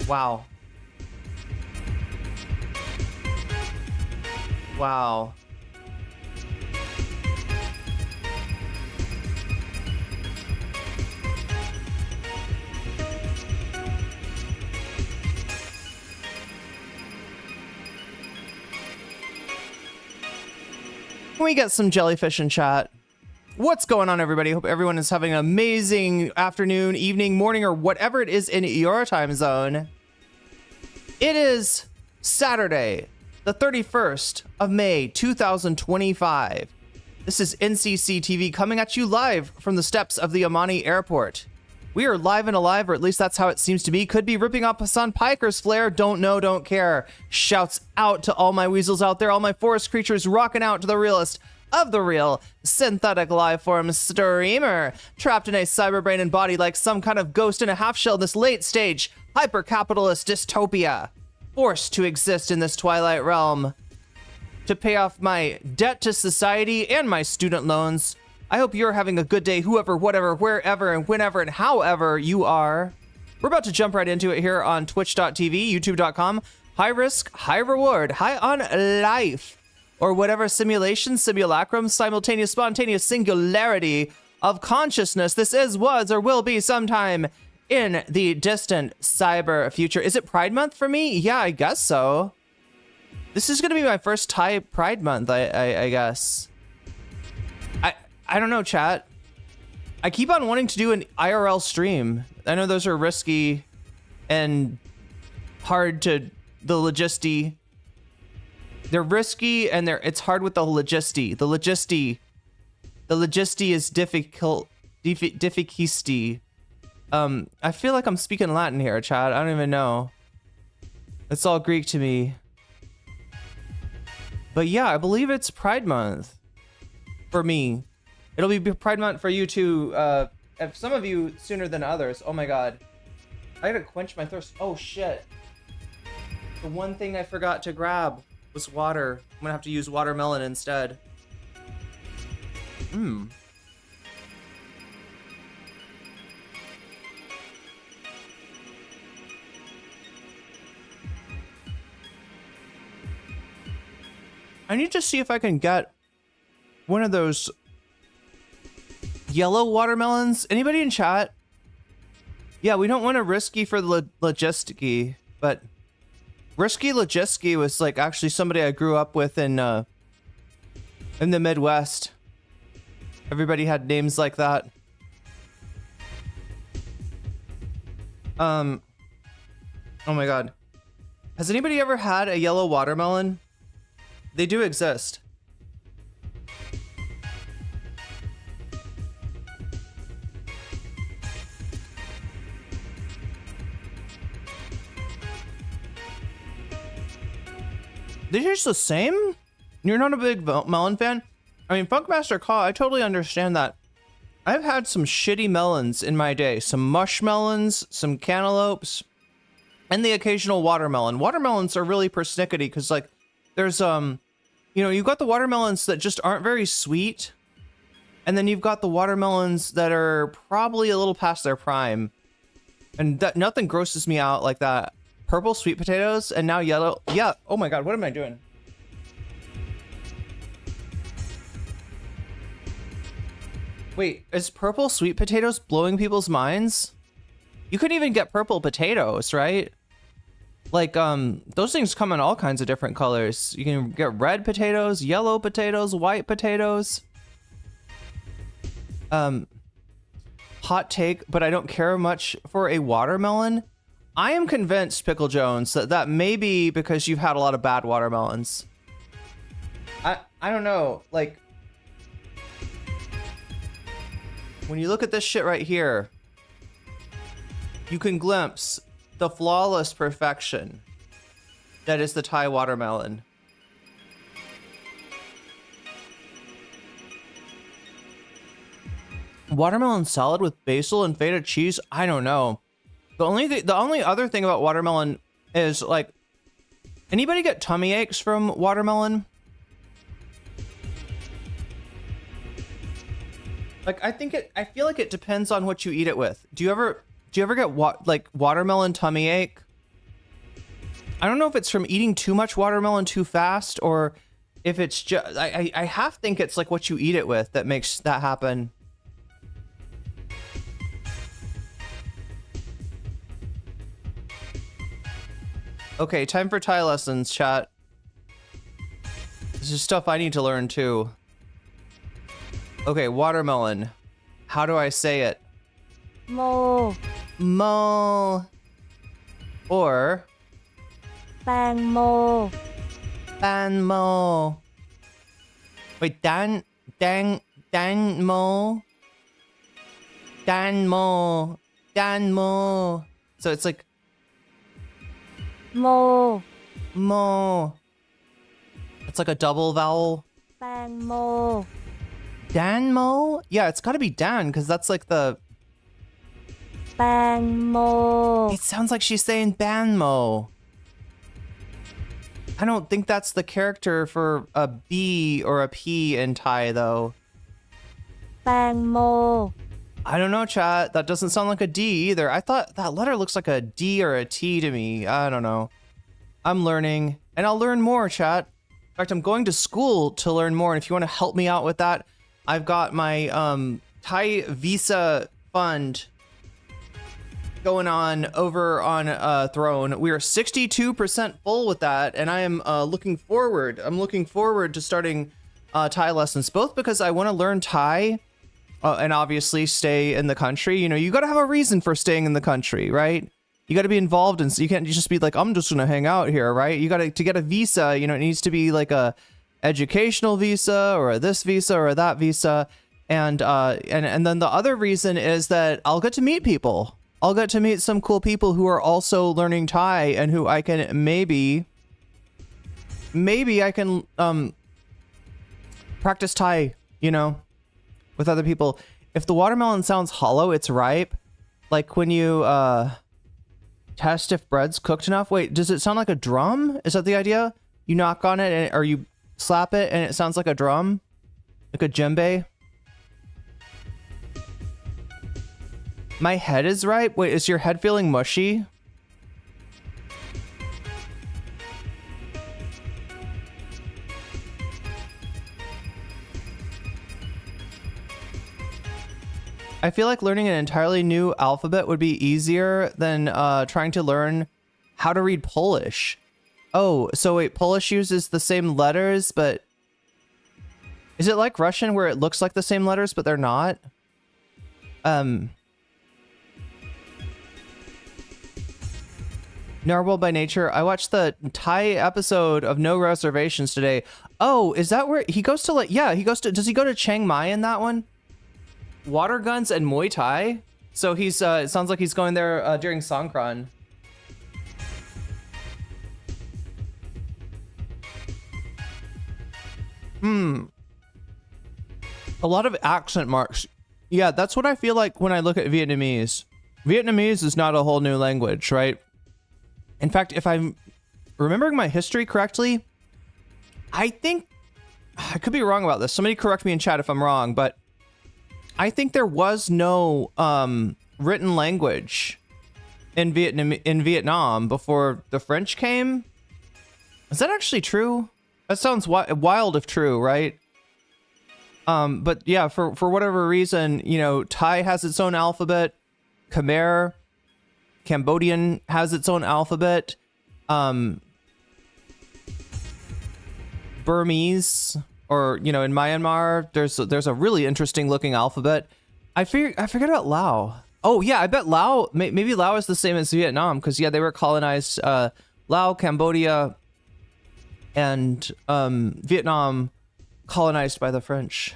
Wow. Wow. Can we get some jellyfish in chat? What's going on, everybody? Hope everyone is having an amazing afternoon, evening, morning, or whatever it is in your time zone. It is Saturday, the 31st of May, 2025. This is NCC TV coming at you live from the steps of the Amani Airport. We are live and alive, or at least that's how it seems to be. Could be ripping off Hasan Piker's flare. Don't know, don't care. Shouts out to all my weasels out there, all my forest creatures rocking out to the realest of the real synthetic life form streamer, trapped in a cyber brain and body like some kind of ghost in a half shell in this late stage hyper-capitalist dystopia, forced to exist in this twilight realm to pay off my debt to society and my student loans. I hope you're having a good day, whoever, whatever, wherever, and whenever, and however you are. We're about to jump right into it here on twitch.tv, youtube.com. High risk, high reward, high on life, or whatever simulation, simulacrum, simultaneous, spontaneous singularity of consciousness this is, was, or will be sometime in the distant cyber future. Is it Pride Month for me? Yeah, I guess so. This is going to be my first Thai Pride Month, I guess. I don't know, chat. I keep on wanting to do an IRL stream. I know those are risky and hard to the logisty. They're risky and it's hard with the logisty. The logisty is difficult. Difficisty. I feel like I'm speaking Latin here, chat. I don't even know. It's all Greek to me. But yeah, I believe it's Pride Month for me. It'll be Pride Month for you too. If some of you sooner than others. Oh my god. I gotta quench my thirst. Oh shit. The one thing I forgot to grab was water. I'm gonna have to use watermelon instead. I need to see if I can get one of those yellow watermelons. Anybody in chat? Yeah, we don't want to risky for the logisticy, but risky logisticy was like actually somebody I grew up with in the Midwest. Everybody had names like that. Oh my god. Has anybody ever had a yellow watermelon? They do exist. They're just the same? You're not a big melon fan? I mean, Funkmaster Caw, I totally understand that. I've had some shitty melons in my day. Some mushmelons, some cantaloupes, and the occasional watermelon. Watermelons are really persnickety because, like, there's, you know, you've got the watermelons that just aren't very sweet. And then you've got the watermelons that are probably a little past their prime. And that nothing grosses me out like that. Purple sweet potatoes and now yellow. Yeah. Oh my god, what am I doing? Wait, is purple sweet potatoes blowing people's minds? You couldn't even get purple potatoes, right? Like, those things come in all kinds of different colors. You can get red potatoes, yellow potatoes, white potatoes. Hot take, but I don't care much for a watermelon. I am convinced, Pickle Jones, that may be because you've had a lot of bad watermelons. I don't know, like, when you look at this shit right here, you can glimpse the flawless perfection that is the Thai watermelon. Watermelon salad with basil and feta cheese? I don't know. The only other thing about watermelon is, like, anybody get tummy aches from watermelon? Like, I feel like it depends on what you eat it with. Do you ever get watermelon tummy ache? I don't know if it's from eating too much watermelon too fast, or if it's just, I half think it's like what you eat it with that makes that happen. Okay, time for Thai lessons, chat. This is stuff I need to learn too. Okay, watermelon. How do I say it? Mo. Mo. Or แตงโม Banmo. Wait, Danmo. Danmo. So it's like โม mo. It's like a double vowel. แตงโม Danmo? Yeah, it's gotta be Dan, because that's like the... แตงโม It sounds like she's saying Banmo. I don't think that's the character for a B or a P in Thai, though. แตงโม I don't know, chat. That doesn't sound like a D either. I thought that letter looks like a D or a T to me. I don't know. I'm learning, and I'll learn more, chat. In fact, I'm going to school to learn more, and if you want to help me out with that, I've got my Thai Visa fund going on over on Throne. We are 62% full with that, and I am looking forward. I'm looking forward to starting Thai lessons, both because I want to learn Thai and obviously stay in the country. You know, you got to have a reason for staying in the country, right? You got to be involved, and so you can't just be like, I'm just gonna hang out here, right? You got to get a visa. You know, it needs to be like a educational visa or a this visa or a that visa, and then the other reason is that I'll get to meet people. I'll get to meet some cool people who are also learning Thai and who I can maybe I can practice Thai, you know, with other people. If the watermelon sounds hollow, it's ripe. Like when you test if bread's cooked enough. Wait, does it sound like a drum? Is that the idea? You knock on it or you slap it and it sounds like a drum? Like a djembe? My head is ripe? Wait, is your head feeling mushy? I feel like learning an entirely new alphabet would be easier than trying to learn how to read Polish. Oh, so wait, Polish uses the same letters, but... Is it like Russian where it looks like the same letters, but they're not? Narwhal by nature. I watched the Thai episode of No Reservations today. Oh, is that where he goes to? Like, yeah, he goes to. Does he go to Chiang Mai in that one? Water guns and Muay Thai. So he's. It sounds like he's going there during Songkran. A lot of accent marks. Yeah, that's what I feel like when I look at Vietnamese. Vietnamese is not a whole new language, right? In fact, if I'm remembering my history correctly, I think I could be wrong about this. Somebody correct me in chat if I'm wrong, but I think there was no written language in Vietnam before the French came. Is that actually true? That sounds wild if true, right? But yeah, for whatever reason, you know, Thai has its own alphabet. Khmer, Cambodian has its own alphabet. Burmese, or you know, in Myanmar, there's a really interesting looking alphabet. I forget about Lao. Oh yeah, I bet Lao. Maybe Lao is the same as Vietnam because yeah, they were colonized. Lao, Cambodia, and Vietnam colonized by the French.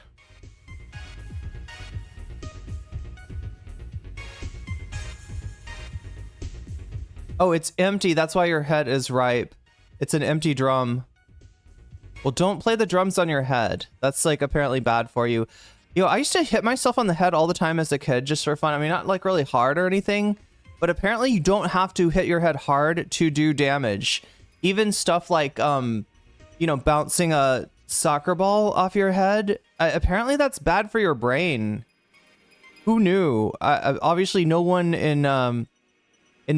Oh, it's empty. That's why your head is ripe. It's an empty drum. Well, don't play the drums on your head. That's like apparently bad for you. You know, I used to hit myself on the head all the time as a kid just for fun. I mean, not like really hard or anything, but apparently you don't have to hit your head hard to do damage. Even stuff like, you know, bouncing a soccer ball off your head. Apparently that's bad for your brain. Who knew? Obviously no one in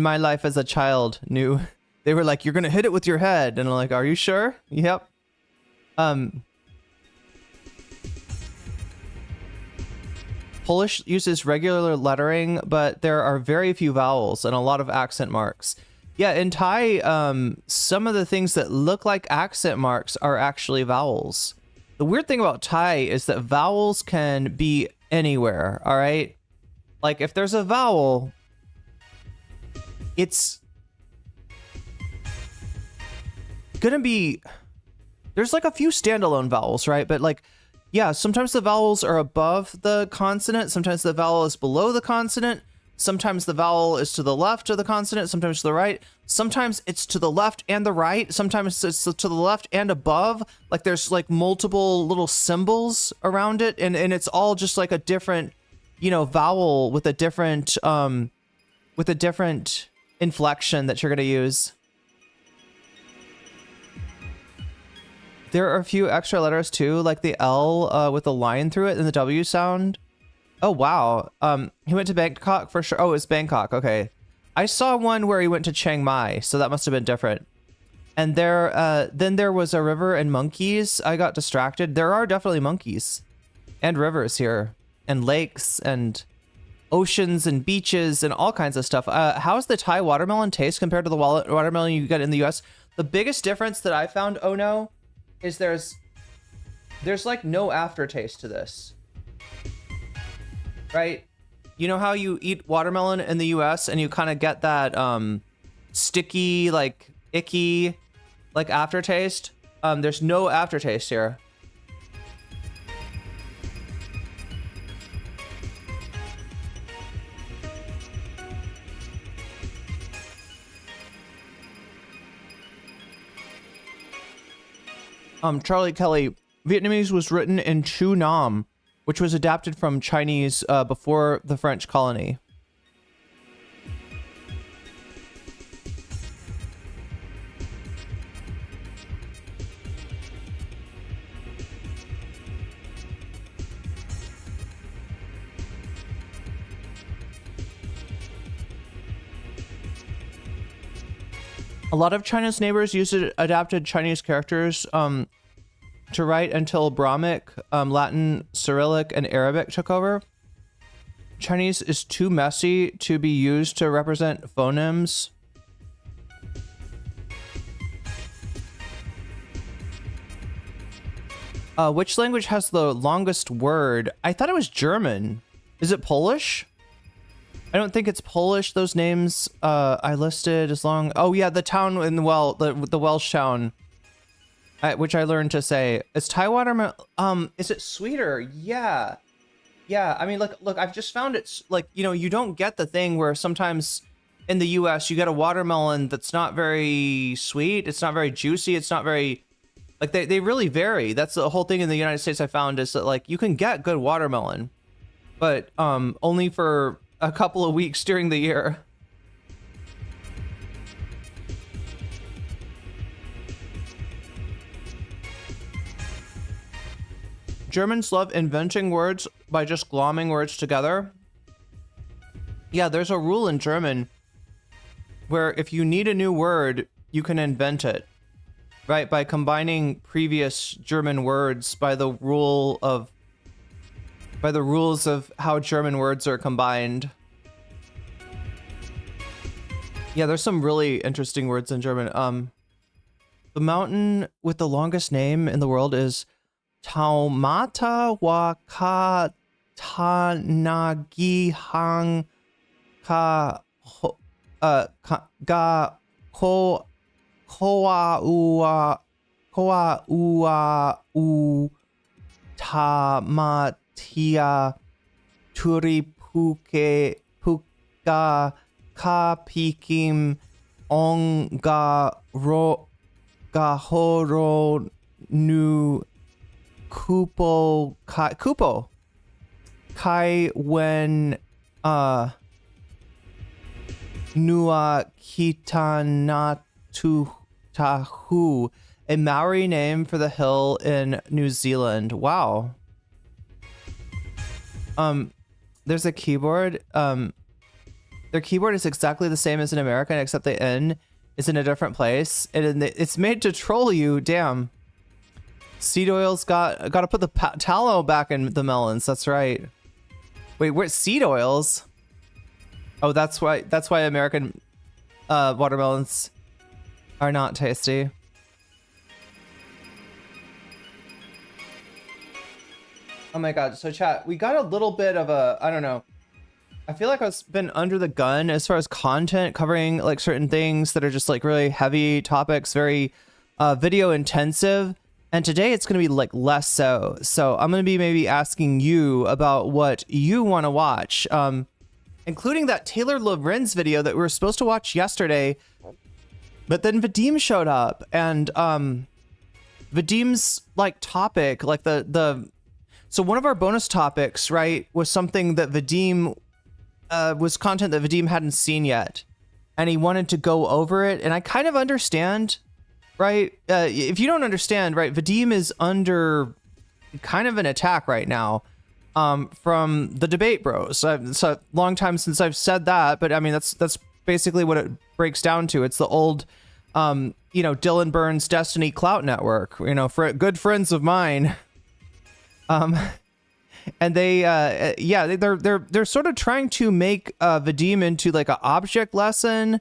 my life as a child knew They were like, you're gonna hit it with your head, and I'm like, are you sure? Yep. Polish uses regular lettering, but there are very few vowels and a lot of accent marks. Yeah, in Thai, some of the things that look like accent marks are actually vowels. The weird thing about Thai is that vowels can be anywhere, all right? Like, if there's a vowel, it's gonna be... There's like a few standalone vowels, right? But like, yeah, sometimes the vowels are above the consonant. Sometimes the vowel is below the consonant. Sometimes the vowel is to the left of the consonant. Sometimes to the right. Sometimes it's to the left and the right. Sometimes it's to the left and above. Like there's like multiple little symbols around it. And it's all just like a different, you know, vowel with a different inflection that you're going to use. There are a few extra letters too, like the L with a line through it and the W sound. Oh, wow. He went to Bangkok for sure. Oh, it's Bangkok. Okay. I saw one where he went to Chiang Mai, so that must have been different. And then there was a river and monkeys. I got distracted. There are definitely monkeys and rivers here and lakes and oceans and beaches and all kinds of stuff. How's the Thai watermelon taste compared to the watermelon you get in the US? The biggest difference that I found, oh no, is there's like no aftertaste to this, right? You know how you eat watermelon in the US and you kind of get that sticky, like icky, like aftertaste? There's no aftertaste here. Charlie Kelly, Vietnamese was written in Chu Nam, which was adapted from Chinese before the French colony. A lot of China's neighbors used adapted Chinese characters to write until Brahmic, Latin, Cyrillic, and Arabic took over. Chinese is too messy to be used to represent phonemes. Which language has the longest word? I thought it was German. Is it Polish? I don't think it's Polish. Those names I listed as long. Oh yeah, the town in the Welsh town, which I learned to say. Is Thai watermelon? Is it sweeter? Yeah, yeah. I mean, look. I've just found it like, you know, you don't get the thing where sometimes in the U.S. you get a watermelon that's not very sweet. It's not very juicy. It's not very like they really vary. That's the whole thing in the United States. I found is that like you can get good watermelon, but only for a couple of weeks during the year. Germans love inventing words by just glomming words together. Yeah, there's a rule in German where if you need a new word, you can invent it, right? By combining previous German words by the rules of how German words are combined. Yeah, there's some really interesting words in German. The mountain with the longest name in the world is Taumata Wakatanagihang ga koa u tamatia turipuke puka ka pikim onga ro gahoro nu kupo kai when nua kitanatu tahu, a Maori name for the hill in New Zealand. Wow. There's a keyboard. Their keyboard is exactly the same as an American, except the N is in a different place, and it's made to troll you. Damn. Seed oils got to put the tallow back in the melons. That's right. Wait, where's seed oils? Oh, that's why American watermelons are not tasty. Oh my god. So chat, we got a little bit of a, I don't know. I feel like I've been under the gun as far as content covering like certain things that are just like really heavy topics, very video intensive. And today it's going to be like less so. So I'm going to be maybe asking you about what you want to watch, including that Taylor Lorenz video that we were supposed to watch yesterday. But then Vadim showed up, and Vadim's like topic, like so one of our bonus topics, right, was something that Vadim was content that Vadim hadn't seen yet, and he wanted to go over it. And I kind of understand, right? If you don't understand, right, Vadim is under kind of an attack right now from the debate bros. It's a long time since I've said that, but I mean, that's basically what it breaks down to. It's the old, Dylan Burns Destiny Clout Network, for good friends of mine. And they're sort of trying to make Vadim into like an object lesson,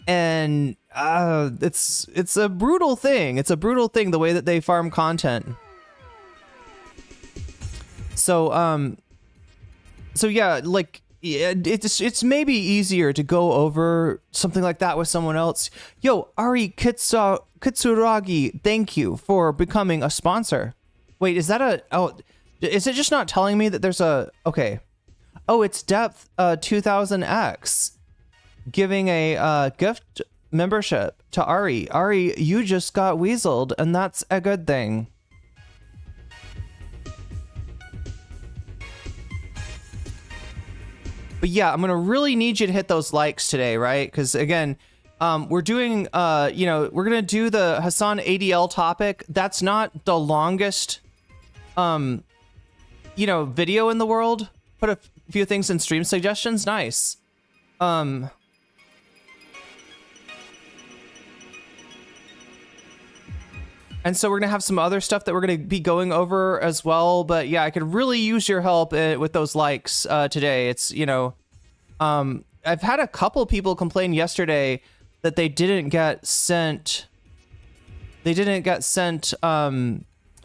and it's a brutal thing. It's a brutal thing the way that they farm content. So yeah, like it's maybe easier to go over something like that with someone else. Yo, Ari Kitsuragi, thank you for becoming a sponsor. Wait, is that is it just not telling me that there's okay. Oh, it's Depth 2000X giving a gift membership to Ari. Ari, you just got weaseled, and that's a good thing. But yeah, I'm gonna really need you to hit those likes today, right? Because again, we're doing, we're gonna do the Hasan ADL topic. That's not the longest, video in the world. Put a few things in stream suggestions. Nice. And so we're gonna have some other stuff that we're gonna be going over as well. But yeah, I could really use your help with those likes today. It's, I've had a couple people complain yesterday that they didn't get sent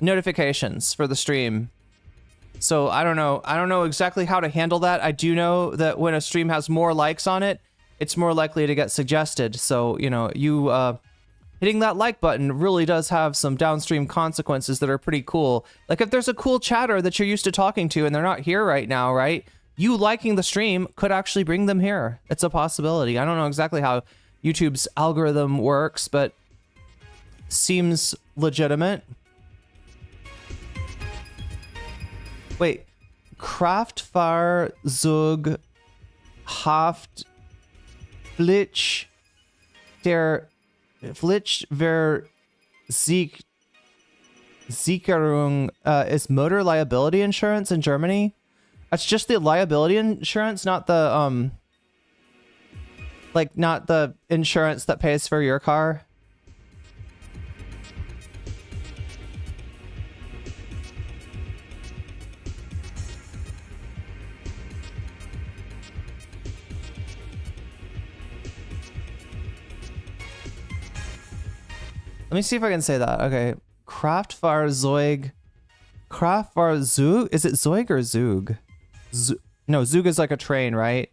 notifications for the stream. So I don't know exactly how to handle that. I do know that when a stream has more likes on it, it's more likely to get suggested. So, hitting that like button really does have some downstream consequences that are pretty cool. Like if there's a cool chatter that you're used to talking to and they're not here right now, right? You liking the stream could actually bring them here. It's a possibility. I don't know exactly how YouTube's algorithm works, but seems legitimate. Wait, Kraftfahrzug Haft Flitch der Versicherung is motor liability insurance in Germany. That's just the liability insurance, not the not the insurance that pays for your car. Let me see if I can say that. Okay. Kraftfahrzug. Is it Zeug or Zug? No, Zug is like a train, right?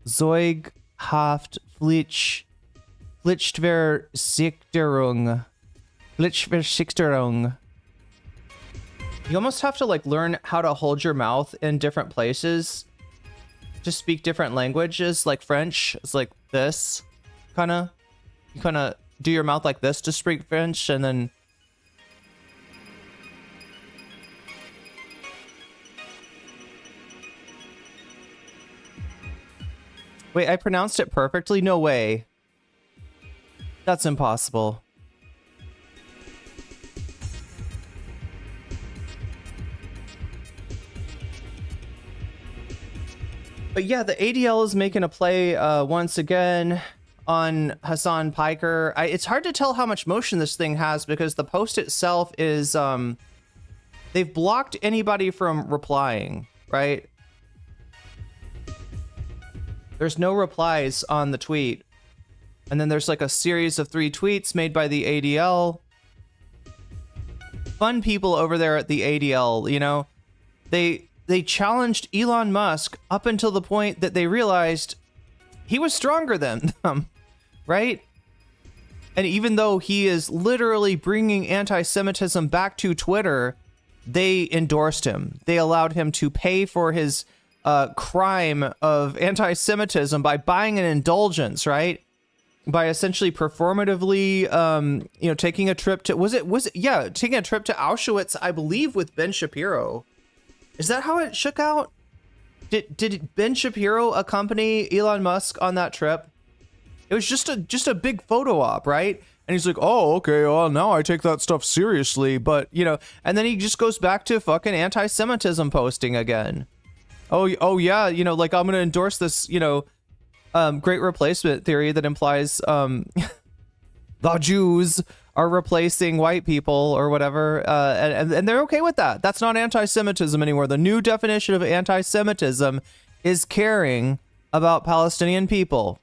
Zeug Haft Pflichtversicherung. You almost have to like learn how to hold your mouth in different places. Just speak different languages, like French. It's like this, you kind of do your mouth like this to speak French, and then wait, I pronounced it perfectly? No way. That's impossible. But yeah, the ADL is making a play once again. on Hasan Piker. It's hard to tell how much motion this thing has because the post itself is they've blocked anybody from replying, right? There's no replies on the tweet. And then there's like a series of 3 tweets made by the ADL. Fun people over there at the ADL, you know, they challenged Elon Musk up until the point that they realized he was stronger than them, right? And even though he is literally bringing anti-Semitism back to Twitter, they endorsed him. They allowed him to pay for his crime of anti-Semitism by buying an indulgence, right? By essentially performatively, you know, taking a trip to, taking a trip to Auschwitz, I believe, with Ben Shapiro. Is that how it shook out? Did Ben Shapiro accompany Elon Musk on that trip? It was just a big photo op, right? And he's like, oh, okay, well, now I take that stuff seriously, but, you know, and then he just goes back to fucking anti-Semitism posting again. Oh yeah, you know, like, I'm gonna endorse this, you know, great replacement theory that implies the Jews are replacing white people or whatever, and they're okay with that. That's not anti-Semitism anymore. The new definition of anti-Semitism is caring about Palestinian people.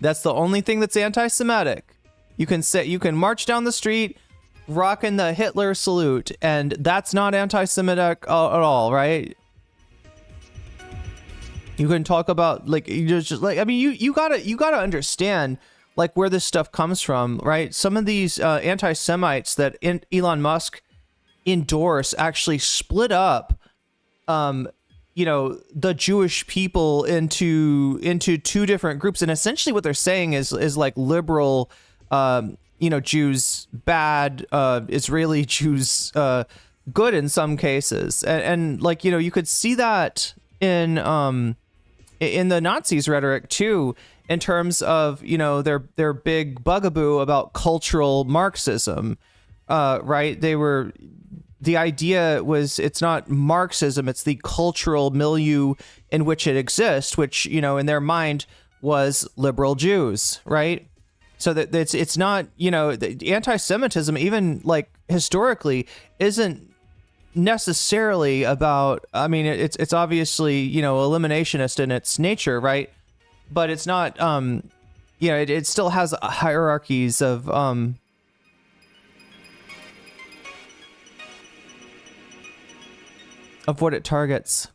That's the only thing that's anti-Semitic. You can march down the street rocking the Hitler salute, and that's not anti-Semitic at all, right? You can talk about, like, you just like, I mean, you gotta understand, like, where this stuff comes from, right? Some of these anti-Semites that Elon Musk endorse actually split up, you know, the Jewish people into 2 different groups, and essentially what they're saying is like liberal, you know, Jews bad, Israeli Jews good in some cases, and like, you know, you could see that in the Nazis' rhetoric too, in terms of, you know, their big bugaboo about cultural Marxism, right? The idea was, it's not Marxism, it's the cultural milieu in which it exists, which, you know, in their mind was liberal Jews, right? So that it's not, you know, the anti-Semitism, even like historically, isn't necessarily about, I mean, it's obviously, you know, eliminationist in its nature, right? But it's not, you know, it still has hierarchies of what it targets.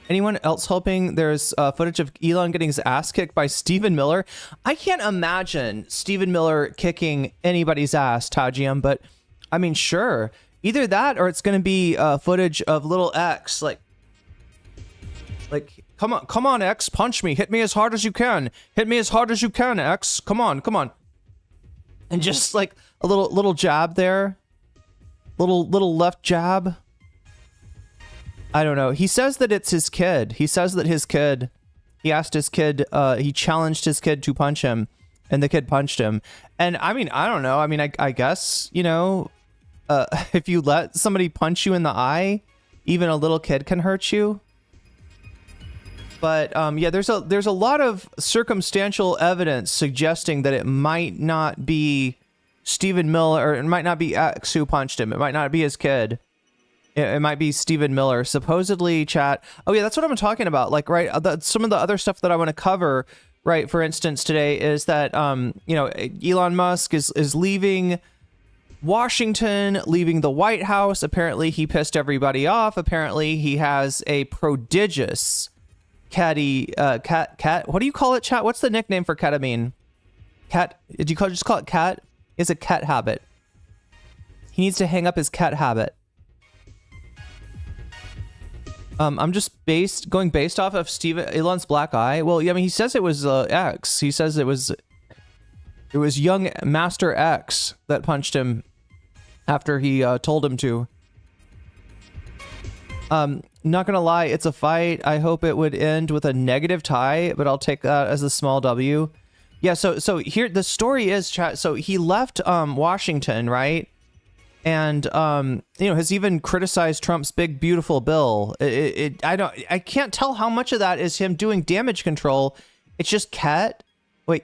Anyone else hoping there's footage of Elon getting his ass kicked by Stephen Miller? I can't imagine Stephen Miller kicking anybody's ass, Tajium, but I mean, sure. Either that or it's going to be footage of little X, like, come on, X, punch me. Hit me as hard as you can. Hit me as hard as you can, X. Come on. And just like a little jab there. Little left jab. I don't know. He says that it's his kid. He says that he asked his kid, he challenged his kid to punch him, and the kid punched him. And I mean, I don't know. I mean, I guess, you know, if you let somebody punch you in the eye, even a little kid can hurt you. But yeah, there's a lot of circumstantial evidence suggesting that it might not be Stephen Miller, or it might not be X who punched him. It might not be his kid. It might be Stephen Miller, supposedly, chat. Oh yeah, that's what I'm talking about. Like, right, some of the other stuff that I want to cover, right, for instance, today is that, you know, Elon Musk is leaving Washington, leaving the White House. Apparently he pissed everybody off. Apparently he has a prodigious cat, what do you call it, chat? What's the nickname for ketamine? Cat, did you just call it cat? It's a cat habit. He needs to hang up his cat habit. I'm just going based off of Elon's black eye. Well, yeah, I mean, he says it was X. He says it was young Master X that punched him after he told him to. Not gonna lie, it's a fight. I hope it would end with a negative tie, but I'll take that as a small W. Yeah, so here the story is, chat. So he left Washington, right? and has even criticized Trump's big beautiful bill. I can't tell how much of that is him doing damage control. It's just cat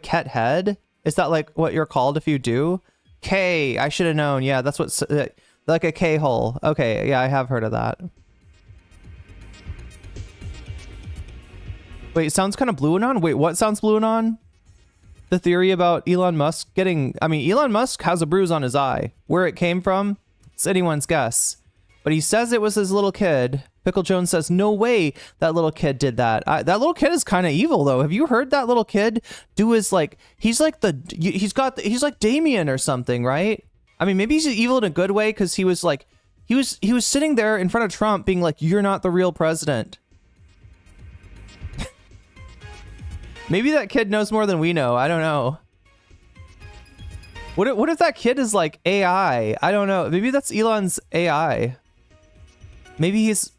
head. Is that like what you're called if you do? K, I should have known. Yeah, that's what's like a K hole. Okay, yeah, I have heard of that. Wait, it sounds kind of blue and on. Wait, what sounds blue and on? The theory about Elon Musk getting... I mean, Elon Musk has a bruise on his eye. Where it came from, it's anyone's guess. But he says it was his little kid. Pickle Jones says, no way that little kid did that. That little kid is kind of evil, though. Have you heard that little kid do his, like... He's like Damien or something, right? I mean, maybe he's evil in a good way, because he was like... He was sitting there in front of Trump being like, you're not the real president. Maybe that kid knows more than we know. I don't know. What if that kid is like AI? I don't know. Maybe that's Elon's AI. Maybe he's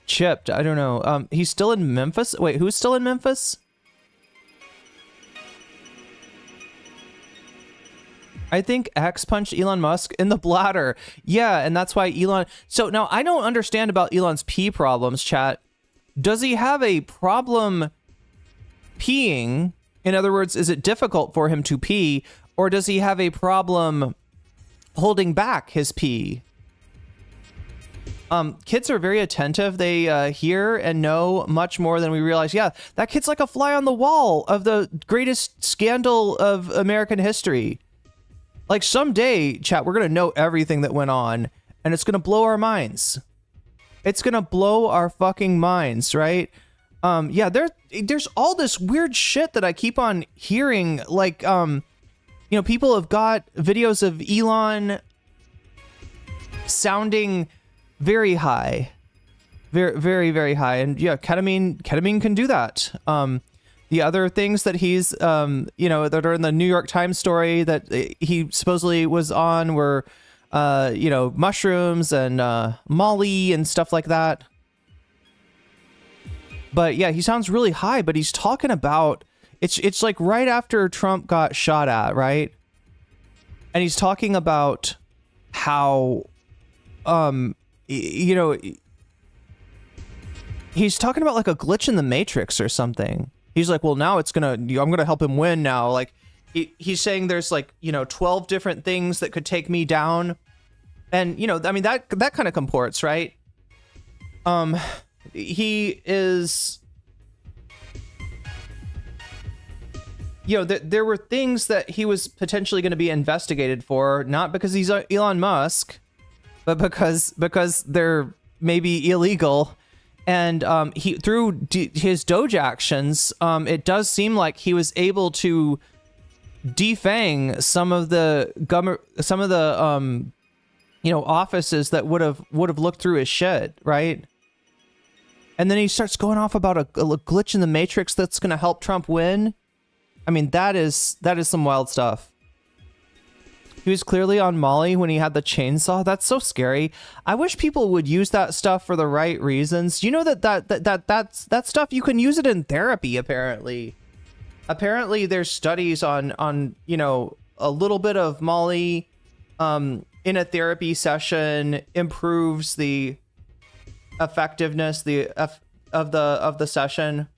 chipped. I don't know. He's still in Memphis. Wait, who's still in Memphis? I think X punched Elon Musk in the bladder. Yeah, and that's why Elon... So now I don't understand about Elon's pee problems, chat. Does he have a problem peeing? In other words, is it difficult for him to pee, or does he have a problem holding back his pee? Kids are very attentive. They hear and know much more than we realize. Yeah, that kid's like a fly on the wall of the greatest scandal of American history. Like someday, chat, we're gonna know everything that went on, and it's gonna blow our minds. It's gonna blow our fucking minds, right? Yeah, there's all this weird shit that I keep on hearing, like, people have got videos of Elon sounding very high, very, very, very high. And yeah, ketamine can do that. The other things that he's, that are in the New York Times story that he supposedly was on were, mushrooms and Molly and stuff like that. But yeah, he sounds really high, but he's talking about, it's like right after Trump got shot at, right? And he's talking about how, he's talking about like a glitch in the Matrix or something. He's like, well, now I'm gonna help him win now. Like he's saying there's like, 12 different things that could take me down. And, I mean, that kind of comports, right? He is, there were things that he was potentially going to be investigated for, not because he's Elon Musk, but because they're maybe illegal. And through his Doge actions, it does seem like he was able to defang some of the offices that would have looked through his shit, right? And then he starts going off about a glitch in the Matrix that's going to help Trump win. I mean, that is some wild stuff. He was clearly on Molly when he had the chainsaw. That's so scary. I wish people would use that stuff for the right reasons. You know that stuff, you can use it in therapy, apparently. Apparently there's studies on a little bit of Molly in a therapy session improves the effectiveness of the session.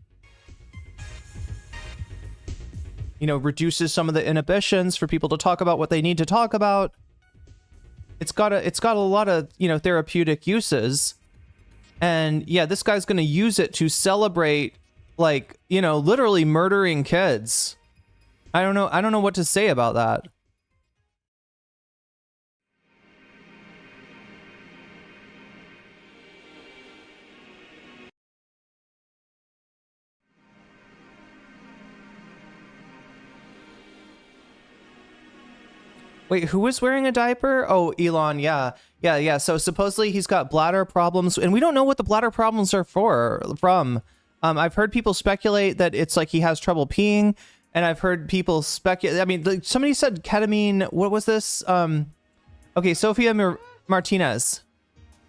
Reduces some of the inhibitions for people to talk about what they need to talk about. It's got a lot of therapeutic uses, and yeah, this guy's gonna use it to celebrate, like, literally murdering kids. I don't know what to say about that. Wait, who was wearing a diaper? Oh, Elon, yeah. So supposedly he's got bladder problems, and we don't know what the bladder problems are from. I've heard people speculate that it's like he has trouble peeing, and I've heard people speculate. I mean, like, somebody said ketamine. What was this? Okay, Sophia Martinez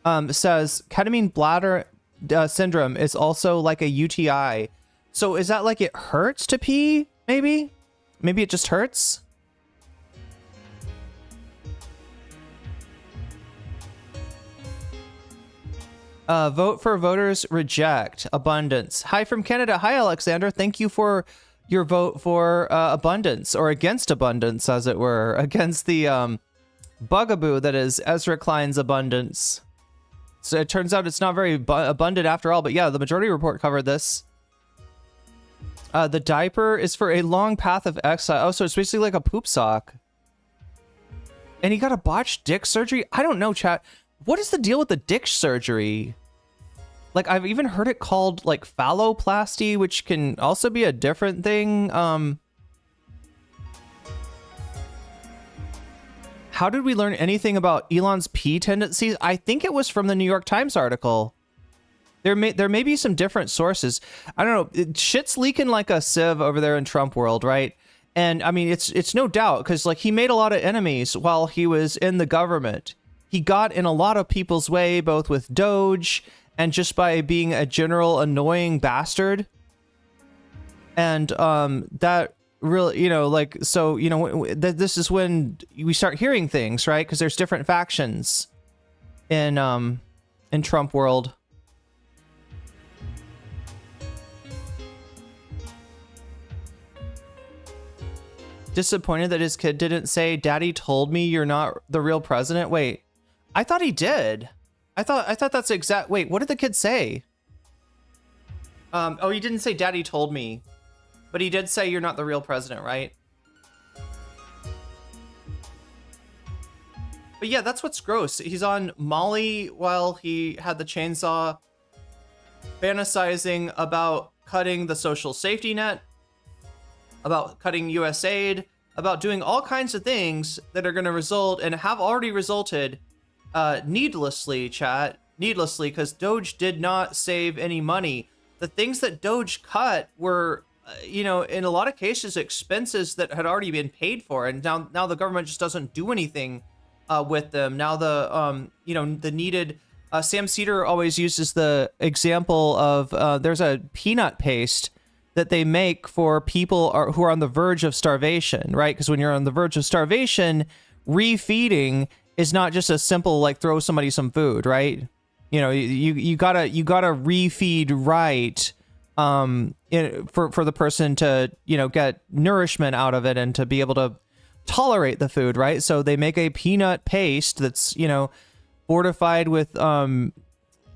says ketamine bladder syndrome is also like a UTI. So is that like it hurts to pee? Maybe it just hurts. Vote for voters reject abundance. Hi from Canada. Hi, Alexander. Thank you for your vote for abundance, or against abundance, as it were, against the bugaboo that is Ezra Klein's abundance. So it turns out it's not very abundant after all, but yeah, the Majority Report covered this. The diaper is for a long path of exile. Oh, so it's basically like a poop sock. And he got a botched dick surgery? I don't know, chat. What is the deal with the dick surgery? Like, I've even heard it called, like, phalloplasty, which can also be a different thing. How did we learn anything about Elon's pee tendencies? I think it was from the New York Times article. There may be some different sources. I don't know. Shit's leaking like a sieve over there in Trump world, right? And I mean, it's no doubt, because like he made a lot of enemies while he was in the government. He got in a lot of people's way, both with Doge and just by being a general annoying bastard. And that really, you know, like, so, you know, this is when we start hearing things, right? Because there's different factions in Trump world. Disappointed that his kid didn't say, "Daddy told me you're not the real president." Wait, I thought he did. I thought that's exact. Wait, what did the kid say? Oh, he didn't say "Daddy told me," but he did say you're not the real president, right? But yeah, that's what's gross. He's on Molly while he had the chainsaw, fantasizing about cutting the social safety net, about cutting US aid, about doing all kinds of things that are going to result and have already resulted needlessly, chat, needlessly, because Doge did not save any money. The things that Doge cut were, you know, in a lot of cases, expenses that had already been paid for, and now the government just doesn't do anything with them. Now the, you know, the needed, Sam Cedar always uses the example of there's a peanut paste that they make for people who are on the verge of starvation, right? Because when you're on the verge of starvation, refeeding is not just a simple, like, throw somebody some food, right? You know, you gotta refeed right, for the person to, you know, get nourishment out of it and to be able to tolerate the food, right? So they make a peanut paste that's, you know, fortified with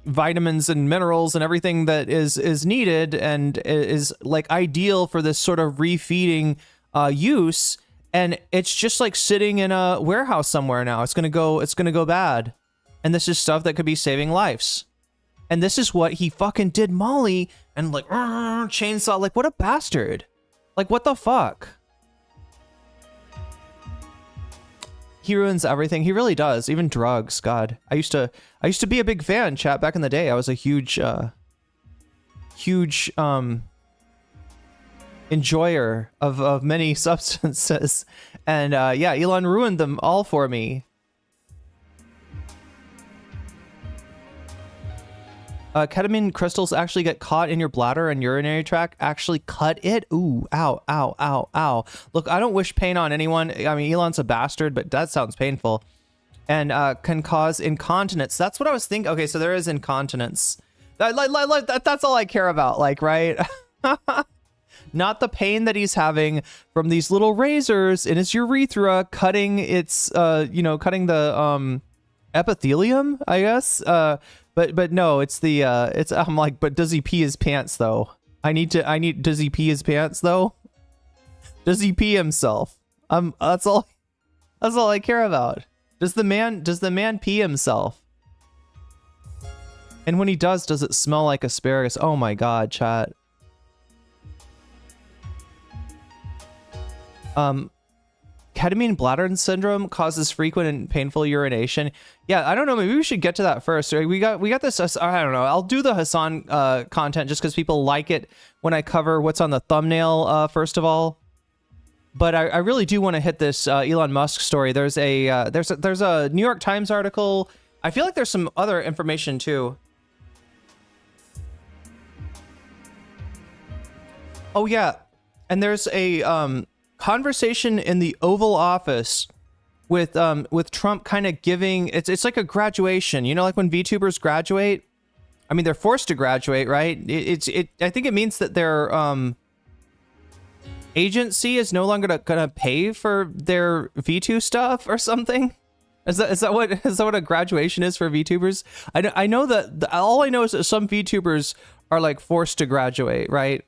vitamins and minerals and everything that is needed and is like ideal for this sort of refeeding use. And it's just like sitting in a warehouse somewhere now. It's gonna go bad. And this is stuff that could be saving lives. And this is what he fucking did Molly and like chainsaw. Like, what a bastard. Like, what the fuck? He ruins everything. He really does. Even drugs. God, I used to be a big fan, chat, back in the day. I was a huge enjoyer of many substances, and yeah, Elon ruined them all for me. Ketamine crystals actually get caught in your bladder and urinary tract. Actually cut it. Ooh, ow, ow, ow, ow. Look, I don't wish pain on anyone. I mean, Elon's a bastard, but that sounds painful. And can cause incontinence. That's what I was thinking. Okay, so there is incontinence. That's all I care about, like, right? Not the pain that he's having from these little razors in his urethra, cutting its, you know, cutting the epithelium, I guess. But no, it's the I'm like, but does he pee his pants though? Does he pee his pants though? Does he pee himself? That's all I care about. Does the man pee himself? And when he does it smell like asparagus? Oh my god, chat. Ketamine bladder syndrome causes frequent and painful urination. Yeah, I don't know. Maybe we should get to that first. We got this. I don't know. I'll do the Hasan content just because people like it when I cover what's on the thumbnail first of all. But I really do want to hit this Elon Musk story. There's a New York Times article. I feel like there's some other information too. Oh yeah, and there's a conversation in the Oval Office with Trump kind of giving it's like a graduation, you know, like when VTubers graduate I mean, they're forced to graduate, right? I think it means that their agency is no longer gonna pay for their V2 stuff or something. Is that what a graduation is for VTubers? I know that all I know is that some VTubers are like forced to graduate, right?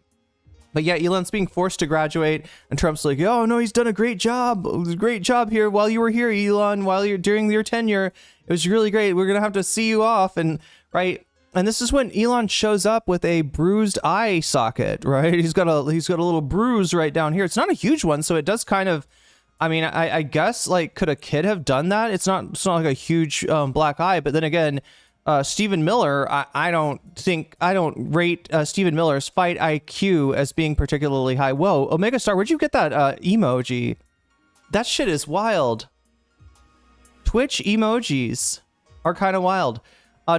But yeah, Elon's being forced to graduate, and Trump's like, "Oh no, he's done a great job. It was a great job here while you were here, Elon. While you're during your tenure, it was really great. We're gonna have to see you off." And right, and this is when Elon shows up with a bruised eye socket. Right, he's got a little bruise right down here. It's not a huge one, so it does kind of. I mean, I guess like could a kid have done that? It's not like a huge black eye, but then again. Stephen Miller, I don't rate Stephen Miller's fight IQ as being particularly high. Whoa, Omega Star, where'd you get that emoji? That shit is wild. Twitch emojis are kind of wild.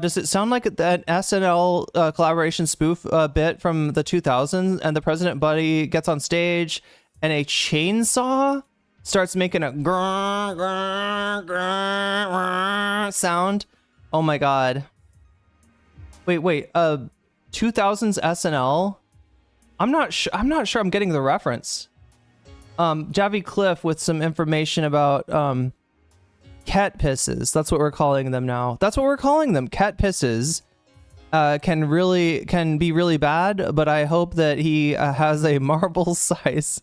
Does it sound like that SNL collaboration spoof bit from the 2000s, and the president buddy gets on stage and a chainsaw starts making a grrr, grrr, grrr, grrr sound? Oh my god. Wait, 2000s SNL? I'm not sure I'm getting the reference. Javi Cliff with some information about cat pisses. That's what we're calling them now. That's what we're calling them. Cat pisses can be really bad, but I hope that he has a marble-sized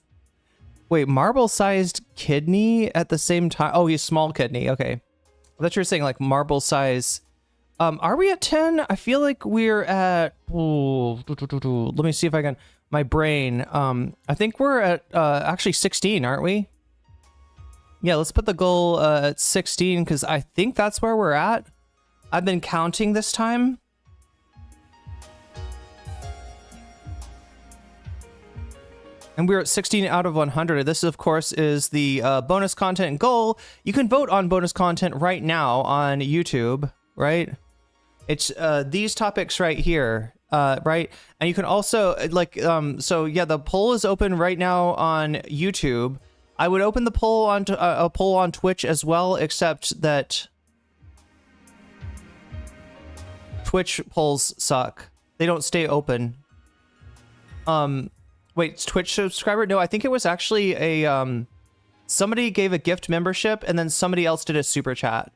kidney at the same time. Oh, he's small kidney. Okay. I thought you were saying like marble size. Are we at 10? I feel like we're at. Let me see if I can. My brain. I think we're at actually 16, aren't we? Yeah, let's put the goal at 16 because I think that's where we're at. I've been counting this time. And we're at 16 out of 100. This, of course, is the bonus content goal. You can vote on bonus content right now on YouTube, right? It's these topics right here, right? And you can also, so yeah, the poll is open right now on YouTube. I would open the poll on a poll on Twitch as well, except that Twitch polls suck. They don't stay open. Wait, Twitch subscriber? No, I think it was actually a, somebody gave a gift membership and then somebody else did a super chat.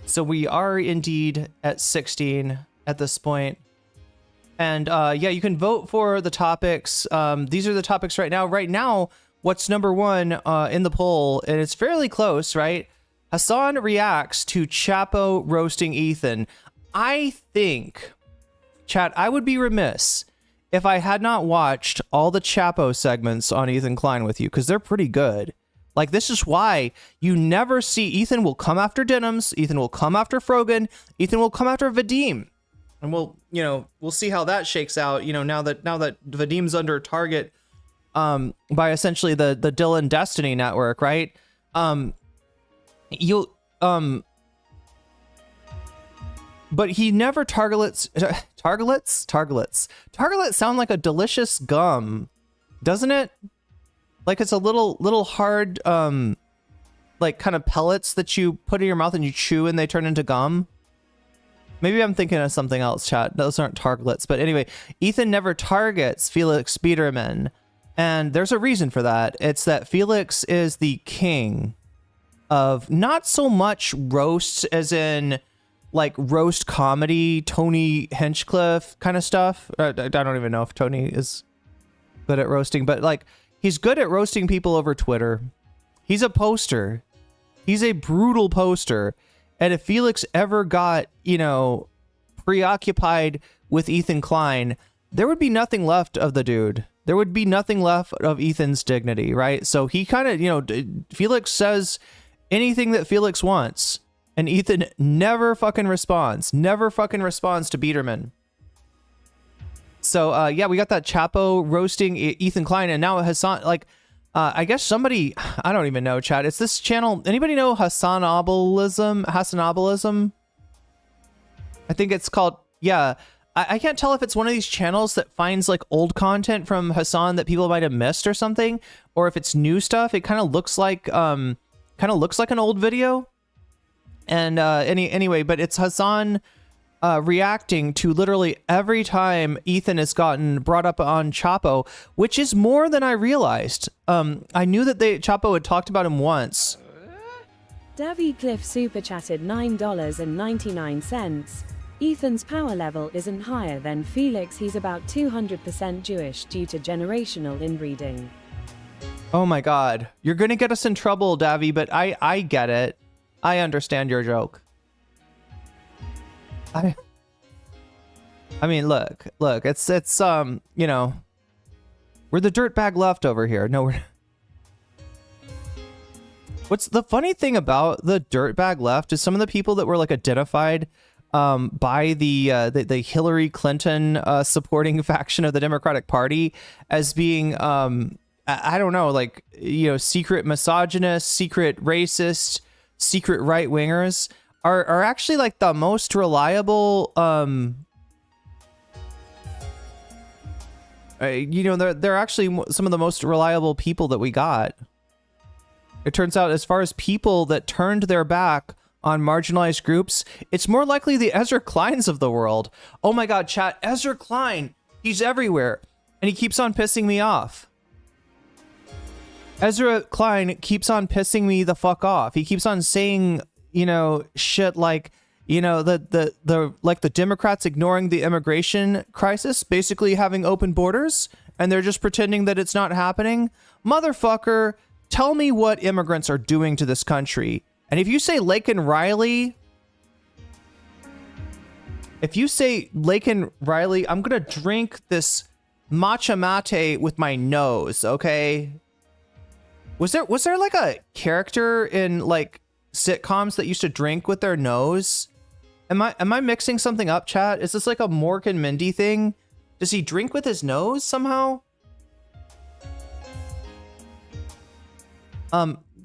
So we are indeed at 16 at this point. And yeah, you can vote for the topics. These are the topics right now. Right now, what's number one in the poll, and it's fairly close, right? Hasan reacts to Chapo roasting Ethan. I think, chat, I would be remiss if I had not watched all the Chapo segments on Ethan Klein with you, because they're pretty good. Like, this is why you never see Ethan will come after Denims, Ethan will come after Frogan, Ethan will come after Vadim. And we'll see how that shakes out, now that Vadim's under target by essentially the Dylan Destiny network, right? But he never targets. Targets sound like a delicious gum, doesn't it? Like it's a little hard, like kind of pellets that you put in your mouth and you chew and they turn into gum. Maybe I'm thinking of something else, chat. Those aren't targlets. But anyway, Ethan never targets Felix Biederman. And there's a reason for that. It's that Felix is the king of not so much roasts as in like roast comedy, Tony Hinchcliffe kind of stuff. I don't even know if Tony is good at roasting, but like he's good at roasting people over Twitter. He's a poster. He's a brutal poster. And if Felix ever got, preoccupied with Ethan Klein, there would be nothing left of the dude. There would be nothing left of Ethan's dignity, right? So he kind of, Felix says anything that Felix wants. And Ethan never fucking responds. Never fucking responds to Biederman. So, yeah, we got that Chapo roasting Ethan Klein. And now Hasan, I guess somebody, I don't even know, chat. It's this channel. Anybody know Hasanabilism? I think it's called, yeah. I can't tell if it's one of these channels that finds like old content from Hasan that people might have missed or something, or if it's new stuff. It kind of looks like an old video. And anyway, but it's Hasan reacting to literally every time Ethan has gotten brought up on Chapo, which is more than I realized. I knew that Chapo had talked about him once. Davy Cliff super chatted $9.99. Ethan's power level isn't higher than Felix. He's about 200% Jewish due to generational inbreeding. Oh my God. You're going to get us in trouble, Davy, but I get it. I understand your joke. I mean, look, it's you know, we're the dirtbag left over here. No, we're... What's the funny thing about the dirtbag left is some of the people that were like identified by the Hillary Clinton supporting faction of the Democratic Party as being I don't know, like, you know, secret misogynist, secret racist, secret right wingers are actually like the most reliable you know, they're actually some of the most reliable people that we got. It turns out, as far as people that turned their back on marginalized groups, it's more likely the Ezra Kleins of the world. Oh my God, chat, Ezra Klein, he's everywhere, and he keeps on pissing me off. Ezra Klein keeps on pissing me the fuck off. He keeps on saying, you know, shit like, you know, the Democrats ignoring the immigration crisis, basically having open borders, and they're just pretending that it's not happening. Motherfucker, tell me what immigrants are doing to this country. And if you say Laken Riley, I'm gonna drink this matcha mate with my nose, okay? Was there like a character in like sitcoms that used to drink with their nose? Am I mixing something up, chat? Is this like a Mork and Mindy thing? Does he drink with his nose somehow?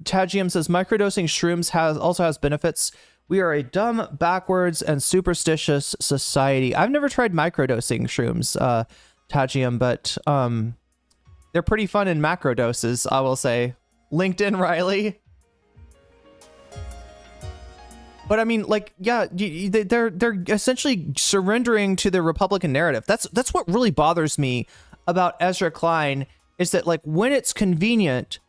Tagium says microdosing shrooms also has benefits. We are a dumb, backwards, and superstitious society. I've never tried microdosing shrooms, Tagium, but they're pretty fun in macro doses, I will say. LinkedIn Riley. But I mean, like, yeah, they're essentially surrendering to the Republican narrative. That's what really bothers me about Ezra Klein, is that, like, when it's convenient,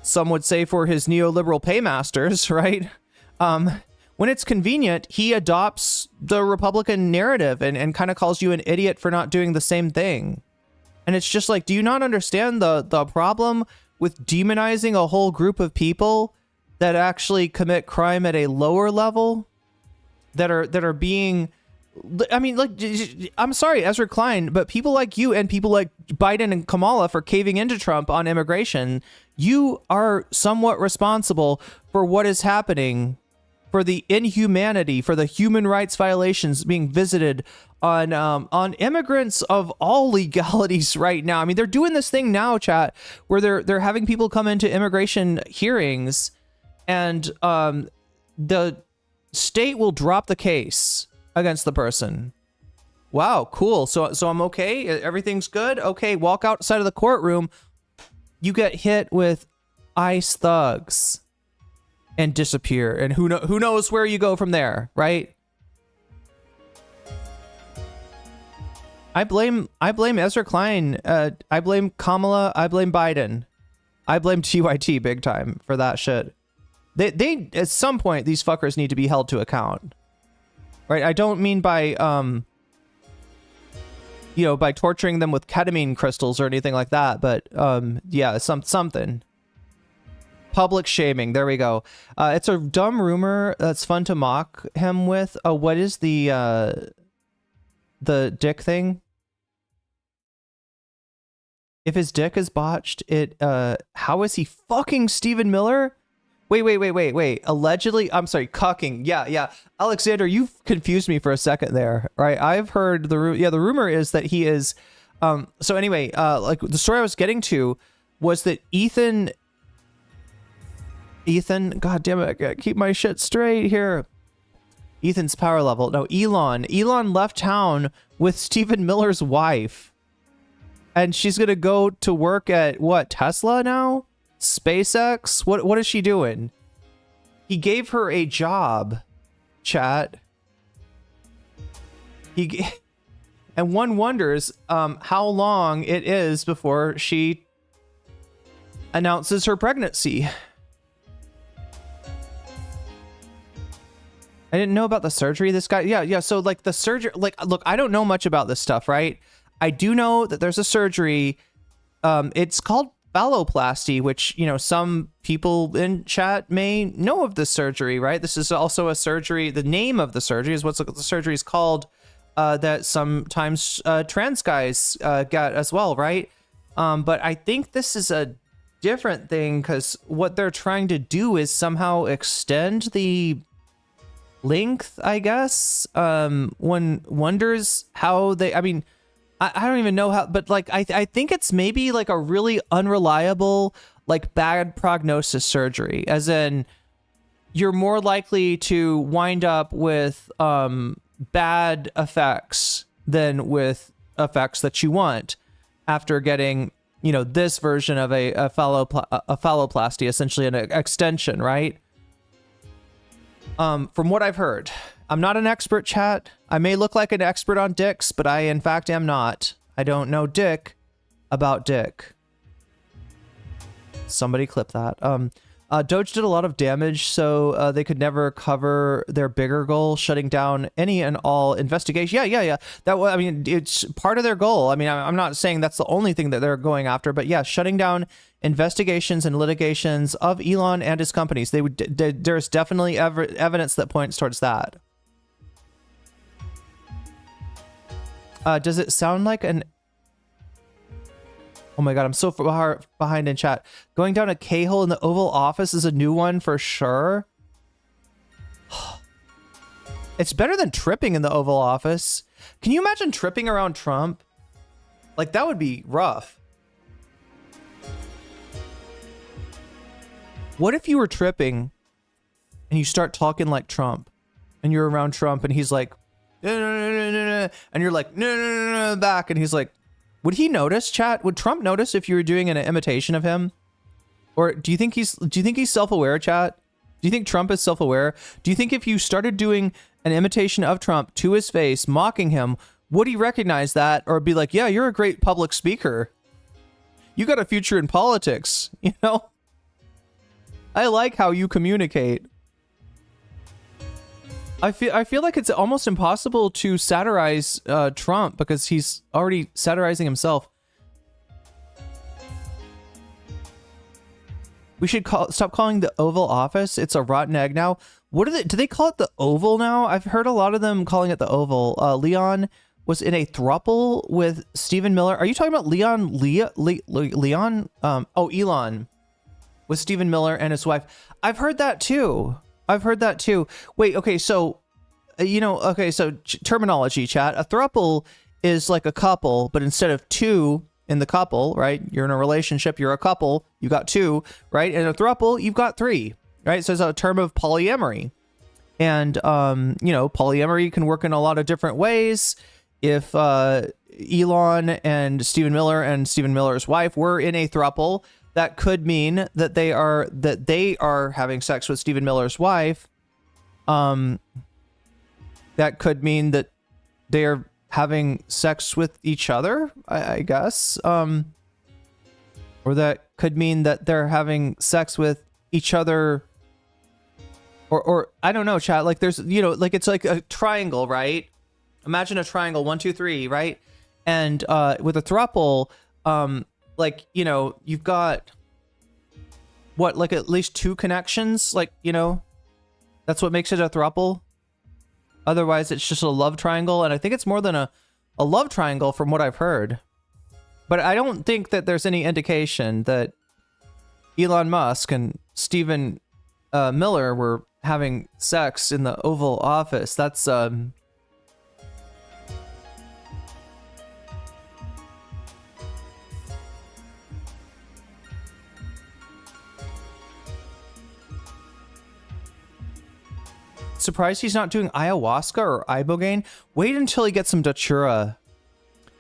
some would say for his neoliberal paymasters, right? When it's convenient, he adopts the Republican narrative and kind of calls you an idiot for not doing the same thing. And it's just like, do you not understand the problem with demonizing a whole group of people that actually commit crime at a lower level, that are being, I mean, like, I'm sorry, Ezra Klein, but people like you and people like Biden and Kamala for caving into Trump on immigration, you are somewhat responsible for what is happening, for the inhumanity, for the human rights violations being visited on immigrants of all legalities right now. I mean, they're doing this thing now, chat, where they're having people come into immigration hearings, and the state will drop the case against the person. Wow, cool. So I'm okay. Everything's good. Okay, walk outside of the courtroom. You get hit with ICE thugs and disappear, and who knows where you go from there, right? I blame Ezra Klein. I blame Kamala. I blame Biden. I blame TYT big time for that shit. They at some point, these fuckers need to be held to account, right? I don't mean by you know, by torturing them with ketamine crystals or anything like that, but yeah, something. Public shaming. There we go. It's a dumb rumor that's fun to mock him with. What is the dick thing? If his dick is botched, how is he fucking Stephen Miller? Wait. Allegedly, I'm sorry, cucking. Yeah. Alexander, you've confused me for a second there, right? I've heard the rumor is that he is, so anyway, like the story I was getting to was that Ethan, god damn it, I gotta keep my shit straight here. Ethan's power level. No, Elon left town with Stephen Miller's wife, and she's gonna go to work at what, Tesla now? SpaceX? What is she doing? He gave her a job, chat. And one wonders how long it is before she announces her pregnancy. I didn't know about the surgery. This guy, yeah. So like the surgery, like, look, I don't know much about this stuff, right? I do know that there's a surgery. It's called phalloplasty, which, you know, some people in chat may know of this surgery, right? This is also a surgery. The name of the surgery is what the surgery is called, that sometimes trans guys get as well, right? But I think this is a different thing because what they're trying to do is somehow extend the length, I guess. One wonders how they, I mean, I don't even know how, but like, I think it's maybe like a really unreliable, like bad prognosis surgery, as in you're more likely to wind up with bad effects than with effects that you want after getting, you know, this version of a phalloplasty, essentially an extension, right? From what I've heard, I'm not an expert, chat. I may look like an expert on dicks, but I in fact am not. I don't know dick about dick. Somebody clip that. Doge did a lot of damage, so they could never cover their bigger goal, shutting down any and all investigation. Yeah. I mean, it's part of their goal. I mean, I'm not saying that's the only thing that they're going after, but yeah, shutting down investigations and litigations of Elon and his companies. There's definitely evidence that points towards that. Does it sound like an... Oh my god, I'm so far behind in chat. Going down a K-hole in the Oval Office is a new one for sure. It's better than tripping in the Oval Office. Can you imagine tripping around Trump? Like, that would be rough. What if you were tripping and you start talking like Trump and you're around Trump and he's like, no, and you're like, no, back, and he's like, would he notice, chat? Would Trump notice if you were doing an imitation of him? Or do you think he's self-aware, chat? Do you think Trump is self-aware? Do you think if you started doing an imitation of Trump to his face, mocking him, would he recognize that or be like, yeah, you're a great public speaker. You got a future in politics, you know? I like how you communicate. I feel like it's almost impossible to satirize Trump because he's already satirizing himself. We should stop calling the Oval Office. It's a rotten egg now. What do they call it, the Oval now? I've heard a lot of them calling it the Oval. Leon was in a throuple with Stephen Miller. Are you talking about Leon? Elon with Stephen Miller and his wife. I've heard that too. Wait, okay, so, terminology, chat. A throuple is like a couple, but instead of two in the couple, right? You're in a relationship, you're a couple, you got two, right? And a throuple, you've got three, right? So it's a term of polyamory. And, polyamory can work in a lot of different ways. If Elon and Stephen Miller's wife were in a throuple, that could mean that they are having sex with Stephen Miller's wife. That could mean that they are having sex with each other, I guess. Or that could mean that they're having sex with each other. Or I don't know, chat. Like there's, like it's like a triangle, right? Imagine a triangle, 1, 2, 3, right? And with a throuple, you've got what, like at least two connections, that's what makes it a throuple. Otherwise it's just a love triangle, and I think it's more than a love triangle from what I've heard. But I don't think that there's any indication that Elon Musk and Stephen Miller were having sex in the Oval Office. That's surprised he's not doing ayahuasca or ibogaine. Wait until he gets some datura.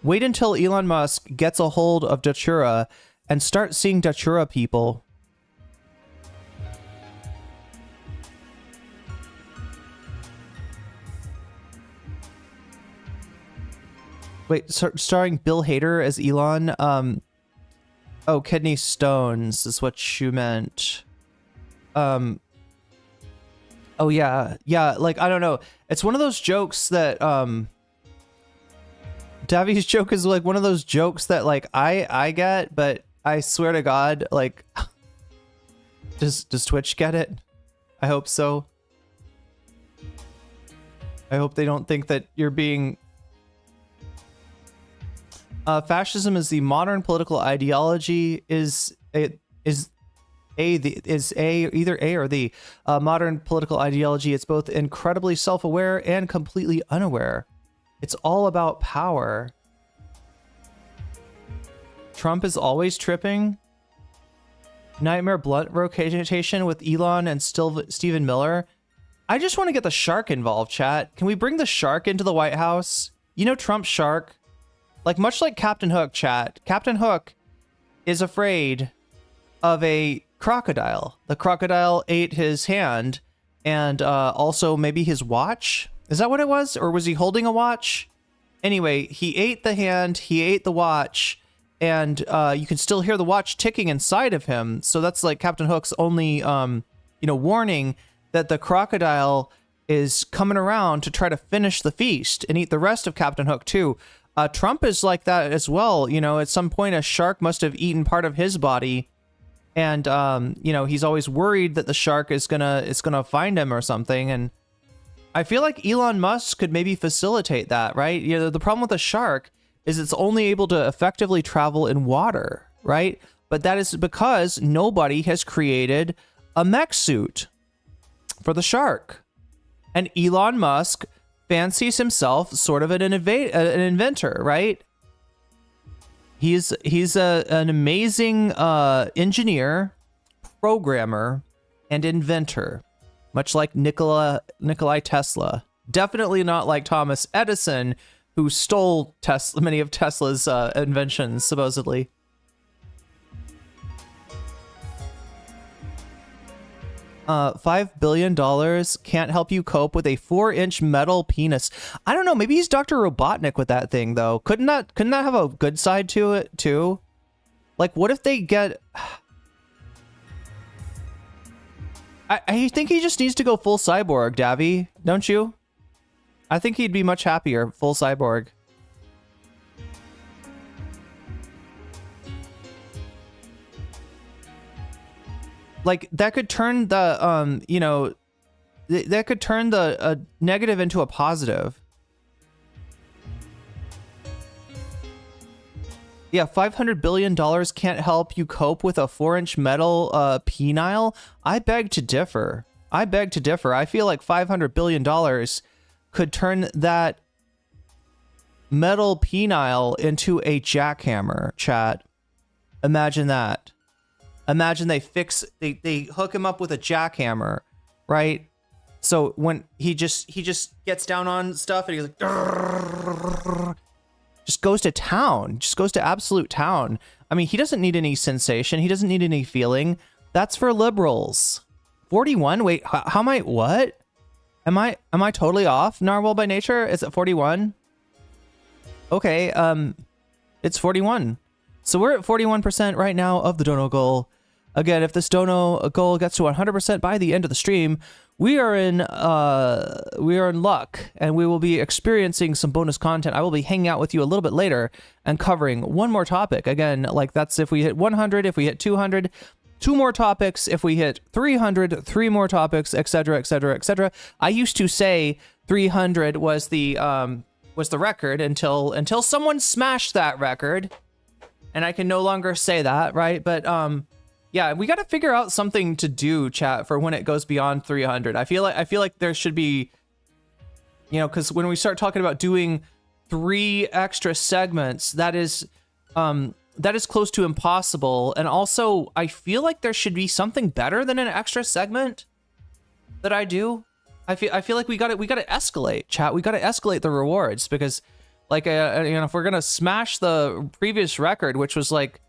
Wait until Elon Musk gets a hold of datura and start seeing datura people. Wait, starring Bill Hader as Elon. Oh, kidney stones is what you meant. Oh yeah, like I don't know. It's one of those jokes that Davi's joke is like one of those jokes that like I get, but I swear to God, like does Twitch get it? I hope so. I hope they don't think that you're being fascism is the modern political ideology either A or the modern political ideology. It's both incredibly self-aware and completely unaware. It's all about power. Trump is always tripping. Nightmare blunt rotation with Elon and Stephen Miller. I just want to get the shark involved, chat. Can we bring the shark into the White House? You know Trump's shark? Like, much like Captain Hook, chat. Captain Hook is afraid of a crocodile. The crocodile ate his hand and also maybe his watch. Is that what it was? Or was he holding a watch? Anyway, he ate the hand, he ate the watch, and you can still hear the watch ticking inside of him. So that's like Captain Hook's only, warning that the crocodile is coming around to try to finish the feast and eat the rest of Captain Hook too. Trump is like that as well. You know, at some point a shark must have eaten part of his body, and he's always worried that the shark is gonna find him or something. And I feel like Elon Musk could maybe facilitate that, right? You know, the problem with a shark is it's only able to effectively travel in water, right? But that is because nobody has created a mech suit for the shark. And Elon Musk fancies himself sort of an inventor, right? He's an amazing engineer, programmer, and inventor, much like Nikolai Tesla. Definitely not like Thomas Edison, who stole many of Tesla's inventions, supposedly. $5 billion can't help you cope with a 4-inch metal penis. I don't know. Maybe he's Dr. Robotnik with that thing, though. Couldn't that have a good side to it too? Like, what if they get? I think he just needs to go full cyborg, Davy. Don't you? I think he'd be much happier full cyborg. Like, that could turn the that could turn the negative into a positive. Yeah, $500 billion can't help you cope with a 4-inch metal penile. I beg to differ. I feel like $500 billion could turn that metal penile into a jackhammer, chat. Imagine that. Imagine they hook him up with a jackhammer, right? So when he just gets down on stuff and he's like, just goes to town, just goes to absolute town. I mean, he doesn't need any sensation. He doesn't need any feeling. That's for liberals. 41? Wait, how am I? What? Am I totally off? Narwhal by nature? Is it 41? Okay, it's 41. So we're at 41% right now of the dono goal. Again, if this dono goal gets to 100% by the end of the stream, we are in luck, and we will be experiencing some bonus content. I will be hanging out with you a little bit later and covering one more topic. Again, like that's if we hit 100, if we hit 200, 2 more topics, if we hit 300, 3 more topics, etc., etc., etc. I used to say 300 was the record until someone smashed that record, and I can no longer say that, right? But yeah, we got to figure out something to do, chat, for when it goes beyond 300. I feel like there should be, because when we start talking about doing 3 extra segments, that is close to impossible. And also, I feel like there should be something better than an extra segment that I do. I feel like we got to escalate, chat. We got to escalate the rewards, because, like, if we're gonna smash the previous record, which was like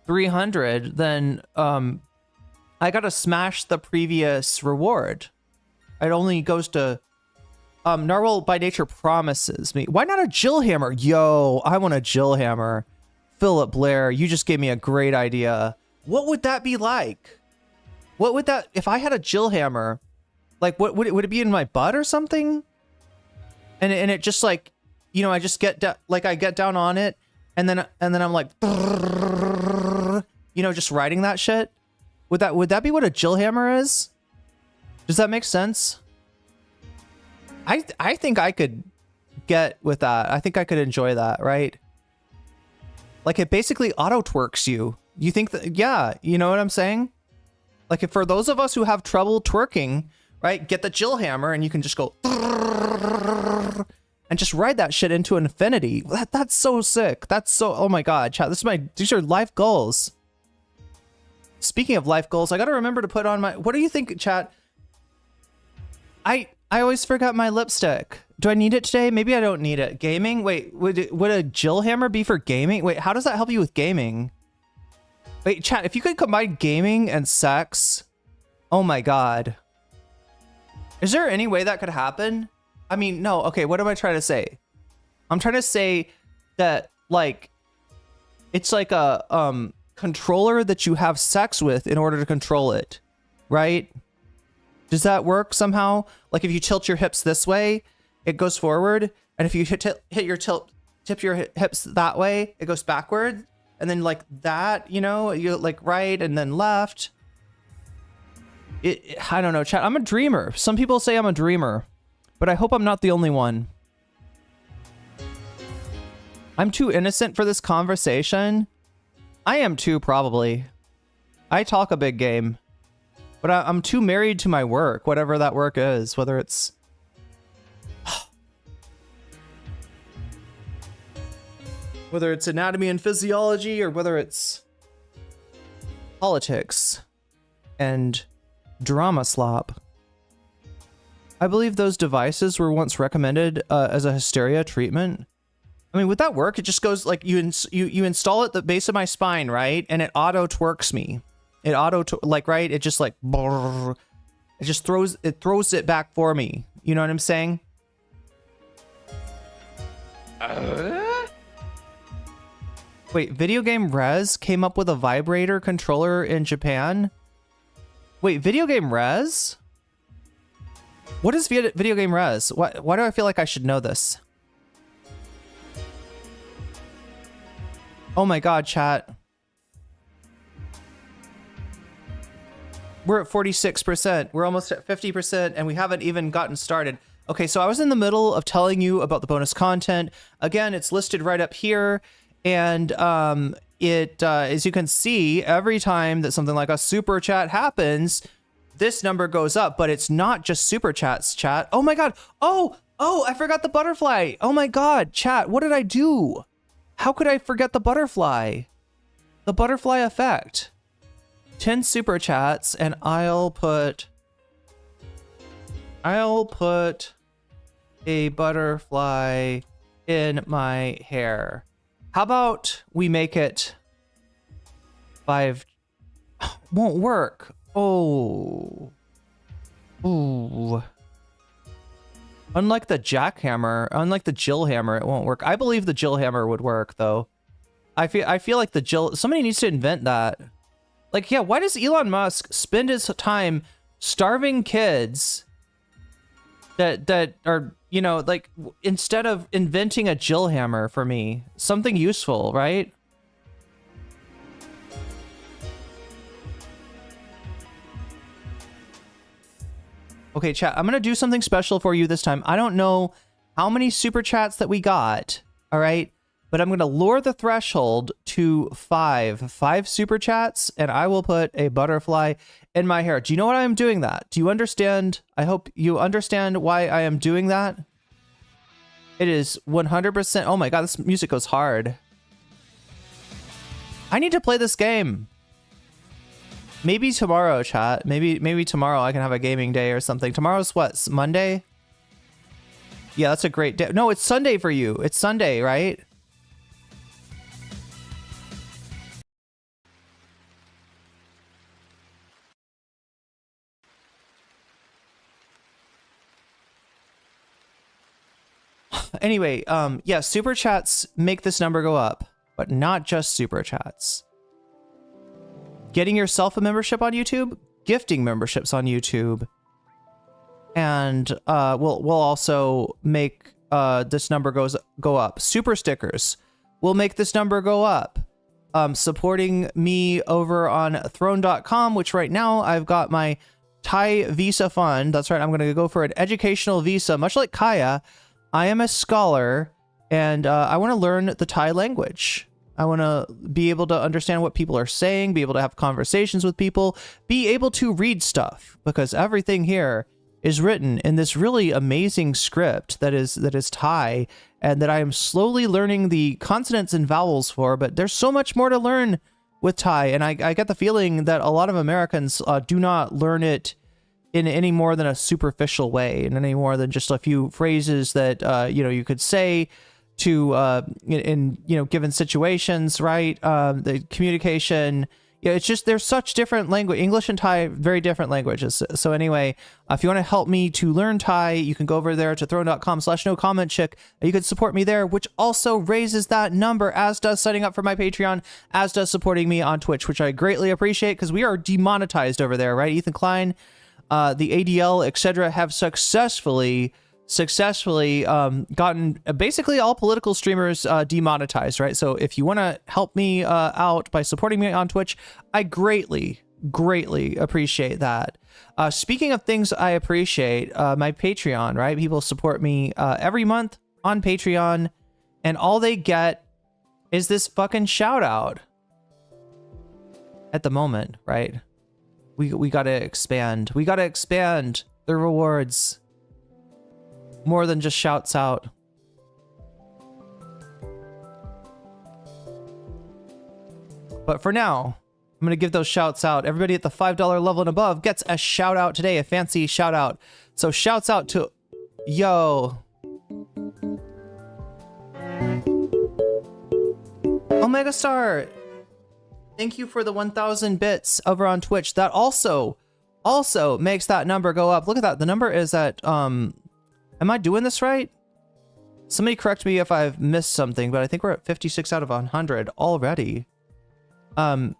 300, then I gotta smash the previous reward. It only goes to Narwhal by nature promises me. Why not a Jill hammer? Yo, I want a Jill hammer. Philip Blair, you just gave me a great idea. What would that be like? What would that, if I had a Jill hammer, like what would it be in my butt or something? And it just like, you know, I just get like I get down on it and then I'm like, you know, just riding that shit. Would that be what a Jill hammer is? Does that make sense? I think I could get with that. I think I could enjoy that, right? Like it basically auto twerks you. You think that, yeah, you know what I'm saying? Like if for those of us who have trouble twerking, right, get the Jill hammer and you can just go and just ride that shit into infinity. That's so sick. That's so, oh my God, chat. These are life goals. Speaking of life goals, I got to remember to put on my, what do you think, chat? I always forgot my lipstick. Do I need it today? Maybe I don't need it. Gaming? Wait, would a Jill hammer be for gaming? Wait, how does that help you with gaming? Wait, chat, if you could combine gaming and sex, oh my God. Is there any way that could happen? I mean, no, okay, what am I trying to say? I'm trying to say that, like, it's like a controller that you have sex with in order to control it, right? Does that work somehow? Like if you tilt your hips this way, it goes forward, and if you tip your hips that way, it goes backward, and then like that, you know, you like right and then left. I don't know, chat. I'm a dreamer. Some people say I'm a dreamer, but I hope I'm not the only one. I'm too innocent for this conversation. I am too, probably. I talk a big game, but I'm too married to my work, whatever that work is, whether it's anatomy and physiology or whether it's politics and drama slop. I believe those devices were once recommended as a hysteria treatment. I mean, would that work? It just goes like you install it at the base of my spine, right? And it auto twerks me. It right? It just like brrr, it just throws it back for me. You know what I'm saying? Wait, Video Game Res came up with a vibrator controller in Japan? Wait, Video Game Res? What is Video Game Res? Why do I feel like I should know this? Oh my God, chat. We're at 46%. We're almost at 50%, and we haven't even gotten started. Okay, so I was in the middle of telling you about the bonus content. Again, it's listed right up here. And as you can see, every time that something like a super chat happens, this number goes up. But it's not just super chats, chat. Oh my God. Oh, I forgot the butterfly. Oh my God, chat. What did I do? How could I forget the butterfly? The butterfly effect. 10 super chats, and I'll put a butterfly in my hair. How about we make it 5? Won't work. Oh. Ooh. Unlike the jackhammer, unlike the Jill hammer, it won't work. I believe the Jill hammer would work though. I feel like the Jill, somebody needs to invent that. Like, yeah, why does Elon Musk spend his time starving kids that are, you know, like, instead of inventing a Jill hammer for me, something useful, right? Okay, chat, I'm gonna do something special for you this time. I don't know how many super chats that we got, all right? But I'm gonna lower the threshold to 5 super chats, and I will put a butterfly in my hair. Do you know why I'm doing that? Do you understand? I hope you understand why I am doing that. It is 100%. Oh my God, this music goes hard. I need to play this game. Maybe tomorrow, chat. Maybe tomorrow I can have a gaming day or something. Tomorrow's what? Monday? Yeah, that's a great day. No, it's Sunday for you. It's Sunday, right? Anyway, yeah, super chats make this number go up, but not just super chats. Getting yourself a membership on YouTube, gifting memberships on YouTube, and we'll also make this number go up. Super stickers will make this number go up. Supporting me over on throne.com, which right now I've got my Thai visa fund. That's right. I'm going to go for an educational visa, much like Kaya. I am a scholar and I want to learn the Thai language. I want to be able to understand what people are saying, be able to have conversations with people, be able to read stuff, because everything here is written in this really amazing script that is Thai, and that I am slowly learning the consonants and vowels for, but there's so much more to learn with Thai, and I get the feeling that a lot of Americans do not learn it in any more than a superficial way, and any more than just a few phrases that you could say to in given situations, right? The communication, it's just there's such different language. English and Thai, very different languages. So anyway, if you want to help me to learn Thai, you can go over there to throne.com/nocommentchick, and you can support me there, which also raises that number, as does signing up for my Patreon, as does supporting me on Twitch, which I greatly appreciate, because we are demonetized over there, right? Ethan Klein, the ADL, etc., have successfully gotten basically all political streamers demonetized, right? So if you want to help me out by supporting me on Twitch, I greatly appreciate that. Speaking of things I appreciate, my Patreon, right? People support me every month on Patreon, and all they get is this fucking shout out at the moment, right? We gotta expand. We gotta expand the rewards. More than just shouts out. But for now, I'm going to give those shouts out. Everybody at the $5 level and above gets a shout out today, a fancy shout out. So shouts out to yo. Omega Star. Thank you for the 1,000 bits over on Twitch. That also makes that number go up. Look at that. The number is at am I doing this right? Somebody correct me if I've missed something, but I think we're at 56 out of 100 already. Yeah,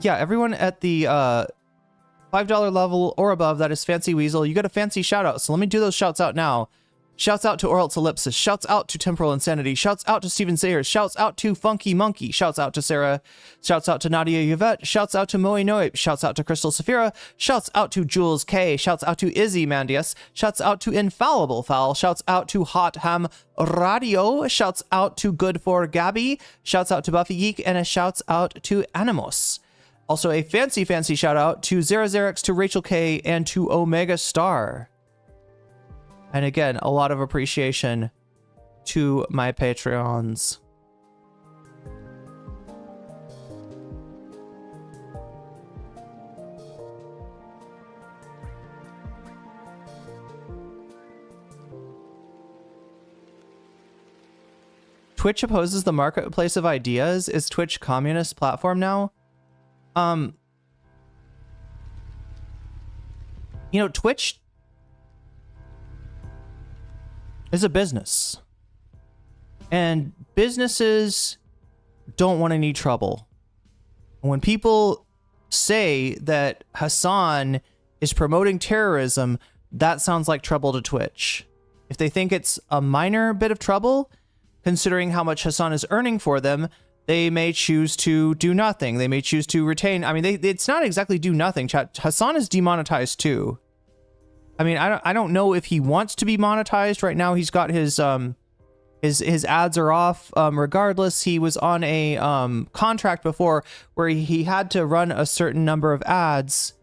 everyone at the $5 level or above, that is Fancy Weasel, you get a fancy shout out. So let me do those shouts out now. Shouts out to Oralt's Ellipsis. Shouts out to Temporal Insanity. Shouts out to Steven Sayers. Shouts out to Funky Monkey. Shouts out to Sarah. Shouts out to Nadia Yvette. Shouts out to Moe Noip. Shouts out to Crystal Saphira. Shouts out to Jules K. Shouts out to Izzy Mandius. Shouts out to Infallible Fowl. Shouts out to Hot Ham Radio. Shouts out to Good for Gabby. Shouts out to Buffy Geek. And a shouts out to Animos. Also a fancy shout out to Zerazerix, to Rachel K, and to Omega Star. And again, a lot of appreciation to my Patreons. Twitch opposes the marketplace of ideas. Is Twitch communist platform now? Twitch is a business, and businesses don't want any trouble. When people say that Hasan is promoting terrorism, that sounds like trouble to Twitch. If they think it's a minor bit of trouble, considering how much Hasan is earning for them, they may choose to do nothing. They may choose to retain. I mean, it's not exactly do nothing. Chat. Hasan is demonetized too. I mean, I don't know if he wants to be monetized right now. He's got his ads are off. Regardless, he was on a contract before where he had to run a certain number of ads,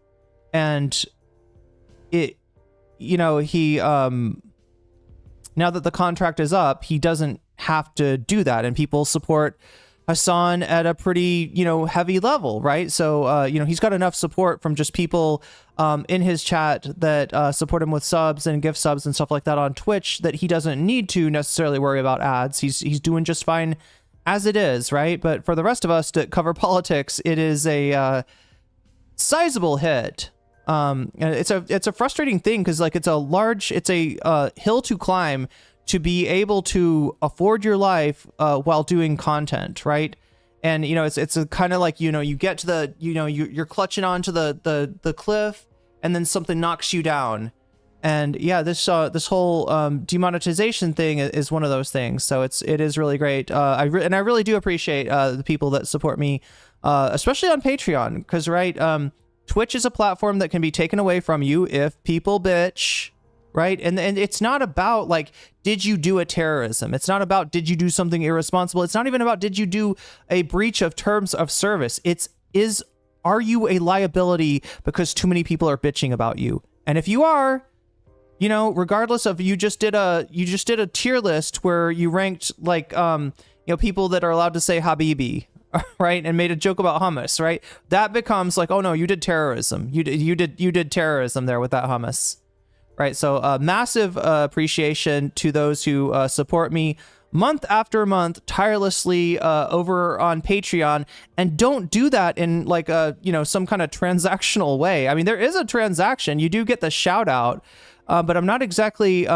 and he now that the contract is up, he doesn't have to do that, and people support Hasan at a pretty, heavy level, right? So, he's got enough support from just people in his chat that support him with subs and gift subs and stuff like that on Twitch that he doesn't need to necessarily worry about ads. He's doing just fine as it is, right? But for the rest of us to cover politics, it is a sizable hit And it's a frustrating thing because like it's a hill to climb to be able to afford your life while doing content, right? And it's a kind of like you get to the you're clutching onto the cliff, and then something knocks you down. And yeah, this whole demonetization thing is one of those things. So it is really great. I really do appreciate the people that support me, especially on Patreon, because Twitch is a platform that can be taken away from you if people bitch, right? And it's not about like, did you do a terrorism? It's not about, did you do something irresponsible? It's not even about, did you do a breach of terms of service? Are you a liability because too many people are bitching about you? And if you are, regardless of, you just did a tier list where you ranked like, people that are allowed to say Habibi, right, and made a joke about hummus, right? That becomes like, oh no, you did terrorism. You did terrorism there with that hummus, right? So massive appreciation to those who support me month after month tirelessly over on Patreon, and don't do that in like some kind of transactional way. I mean, there is a transaction. You do get the shout out, but I'm not exactly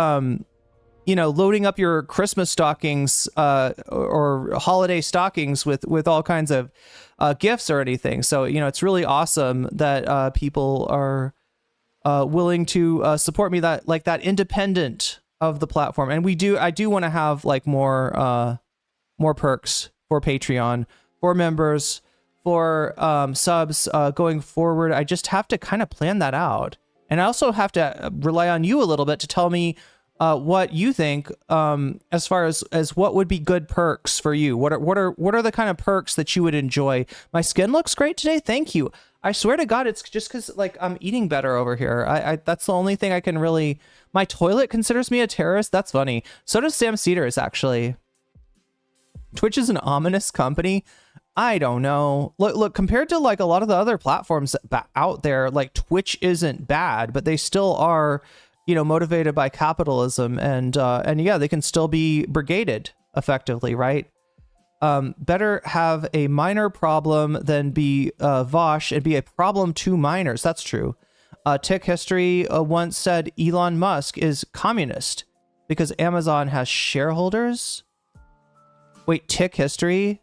loading up your Christmas stockings or holiday stockings with all kinds of gifts or anything. So, it's really awesome that people are willing to support me that independent of the platform. And I do want to have like more perks for Patreon, for members, for subs going forward. I just have to kind of plan that out. And I also have to rely on you a little bit to tell me what you think as far as what would be good perks for you. What are the kind of perks that you would enjoy? My skin looks great today. Thank you. I swear to God, it's just because like I'm eating better over here. I that's the only thing I can really. My toilet considers me a terrorist. That's funny. So does Sam Cedars, actually. Twitch is an ominous company. I don't know. Look, compared to like a lot of the other platforms out there, like Twitch isn't bad, but they still are, motivated by capitalism, and yeah, they can still be brigaded effectively, right? Better have a minor problem than be Vosh and be a problem to minors. That's true. Tick History once said Elon Musk is communist because Amazon has shareholders. Wait, Tick History?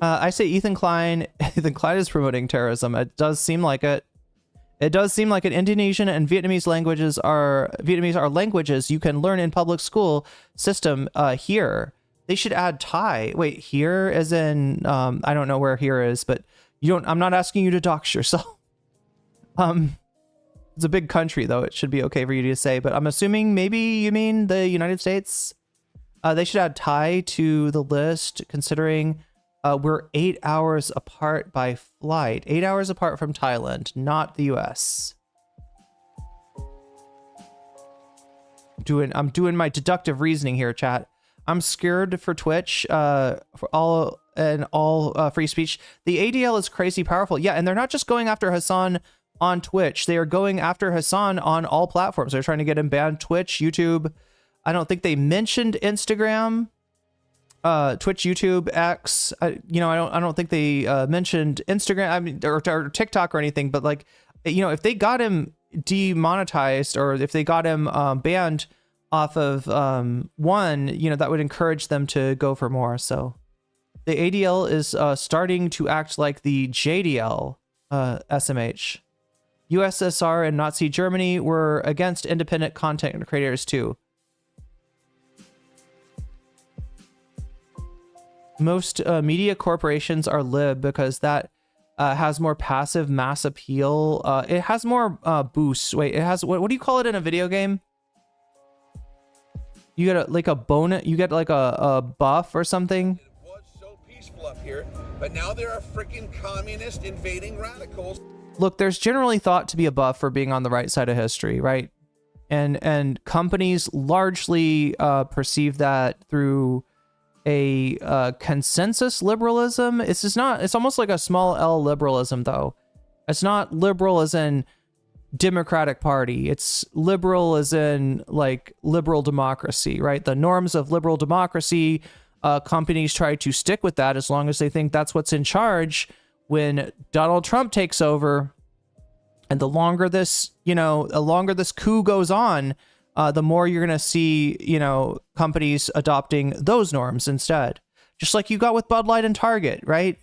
I say Ethan Klein. Ethan Klein is promoting terrorism. It does seem like it. It does seem like it. Indonesian and Vietnamese are languages you can learn in public school system here. They should add Thai. Wait, here as in I don't know where here is, but I'm not asking you to dox yourself. It's a big country though. It should be okay for you to say, but I'm assuming maybe you mean the United States. They should add Thai to the list, considering we're 8 hours apart by flight. 8 hours apart from Thailand, not the US. I'm doing my deductive reasoning here, chat. I'm scared for Twitch, for all free speech. The ADL is crazy powerful. Yeah, and they're not just going after Hasan on Twitch. They are going after Hasan on all platforms. They're trying to get him banned. Twitch, YouTube. I don't think they mentioned Instagram. Twitch, YouTube, X. I don't think they mentioned Instagram. I mean, or TikTok or anything. But like, if they got him demonetized or if they got him banned off of one, that would encourage them to go for more. So the ADL is starting to act like the JDL SMH. USSR and Nazi Germany were against independent content creators too. Most media corporations are lib because that has more passive mass appeal. It has more boosts. Wait, it has what do you call it in a video game? You get like a bonus. You get like a buff or something. It was so peaceful up here, but now there are freaking communist invading radicals. Look, there's generally thought to be a buff for being on the right side of history, right? And companies largely perceive that through a consensus liberalism. It's just not. It's almost like a small L liberalism, though. It's not liberal as in Democratic Party. It's liberal as in like liberal democracy, right? The norms of liberal democracy. Companies try to stick with that as long as they think that's what's in charge, when Donald Trump takes over, and the longer this coup goes on, the more you're going to see, companies adopting those norms instead. Just like you got with Bud Light and Target, right?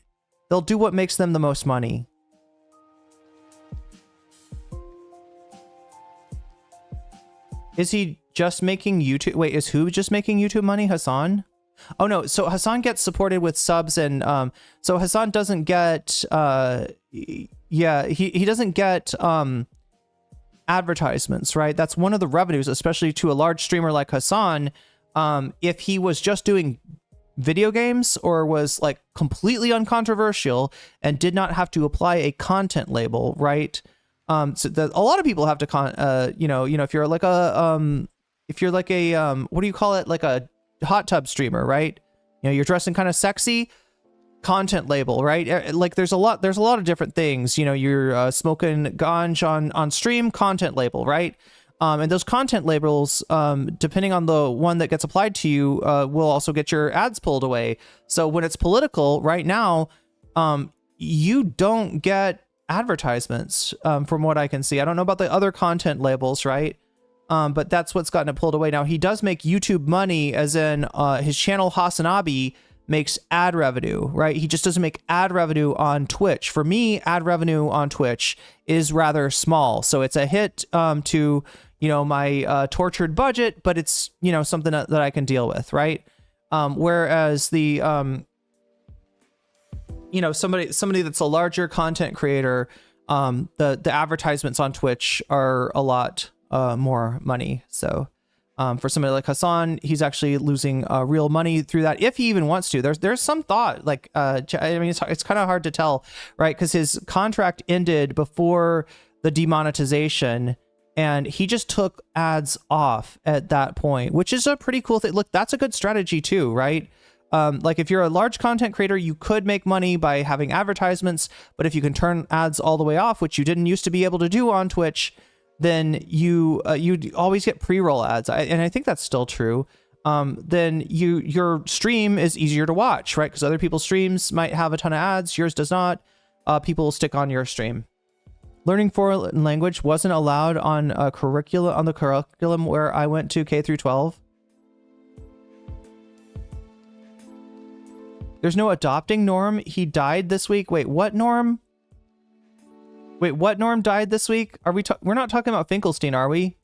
They'll do what makes them the most money. Is he just making YouTube? Wait, is who just making YouTube money? Hasan? Oh no, so Hasan gets supported with subs, and so Hasan doesn't get he doesn't get advertisements, right? That's one of the revenues, especially to a large streamer like Hasan. If he was just doing video games or was like completely uncontroversial and did not have to apply a content label, right? So a lot of people have to if you're like a what do you call it, like a hot tub streamer, right? You're dressing kind of sexy, content label, right? Like there's a lot of different things. You're smoking ganj on stream, content label, right? And those content labels, depending on the one that gets applied to you, will also get your ads pulled away. So when it's political right now, you don't get advertisements, from what I can see. I don't know about the other content labels, right? But that's what's gotten it pulled away. Now, he does make YouTube money, as in his channel Hasanabi makes ad revenue, right? He just doesn't make ad revenue on Twitch. For me, ad revenue on Twitch is rather small. So it's a hit to, my tortured budget, but it's, something that I can deal with, right? Whereas the, somebody that's a larger content creator, the advertisements on Twitch are a lot more money. So for somebody like Hasan, he's actually losing real money through that, if he even wants to. There's some thought, like it's kind of hard to tell, right? Because his contract ended before the demonetization, and he just took ads off at that point, which is a pretty cool thing. Look, that's a good strategy too, right? Like if you're a large content creator, you could make money by having advertisements, but if you can turn ads all the way off, which you didn't used to be able to do on Twitch, then you'd always get pre-roll ads. And I think that's still true. Then your stream is easier to watch, right? Because other people's streams might have a ton of ads, yours does not. People will stick on your stream. Learning foreign language wasn't allowed on the curriculum where I went to K through 12. There's no adopting norm. He died this week. Wait, what norm? Wait, what norm died this week? We're not talking about Finkelstein, are we?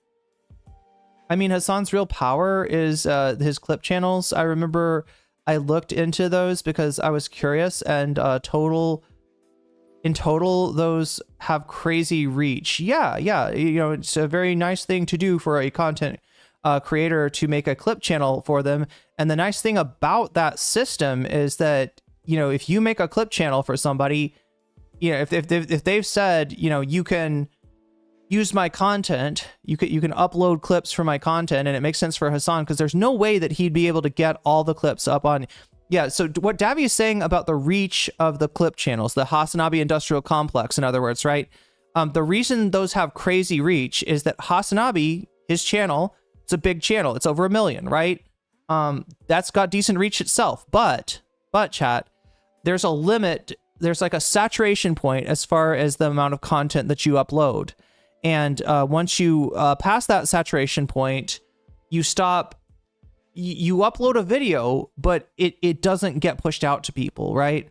I mean, Hasan's real power is his clip channels. I remember I looked into those because I was curious, and in total, those have crazy reach. Yeah. It's a very nice thing to do for a content creator to make a clip channel for them. And the nice thing about that system is that, if you make a clip channel for somebody, if they've said, you can use my content, you can upload clips from my content, and it makes sense for Hasan because there's no way that he'd be able to get all the clips up on. Yeah, so what Davy is saying about the reach of the clip channels, the Hasanabi Industrial Complex, in other words, right? The reason those have crazy reach is that Hasanabi, his channel, it's a big channel. It's over 1 million, right? That's got decent reach itself. But chat, there's a limit. There's like a saturation point as far as the amount of content that you upload. And once you pass that saturation point, you stop. You upload a video, but it doesn't get pushed out to people, right?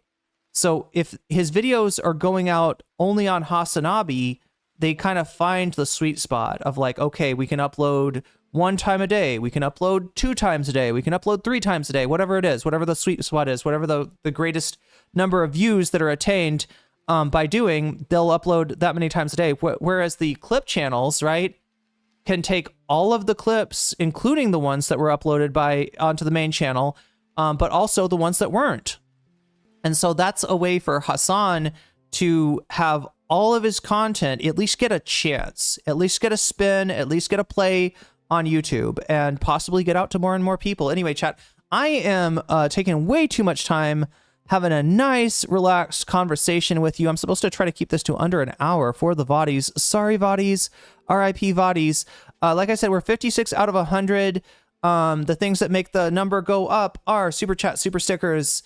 So if his videos are going out only on Hasanabi, they kind of find the sweet spot of like, okay, we can upload 1 time a day, we can upload 2 times a day, we can upload 3 times a day, whatever it is, whatever the sweet spot is, whatever the greatest number of views that are attained by doing, they'll upload that many times a day. Whereas the clip channels, right, can take all of the clips, including the ones that were uploaded onto the main channel, but also the ones that weren't. And so that's a way for Hasan to have all of his content at least get a chance, at least get a spin, at least get a play on YouTube, and possibly get out to more and more people. Anyway, chat, I am taking way too much time having a nice, relaxed conversation with you. I'm supposed to try to keep this to under an hour for the Voddies. Sorry, Voddies. RIP Voddies. Like I said, we're 56 out of 100. The things that make the number go up are super chat, super stickers,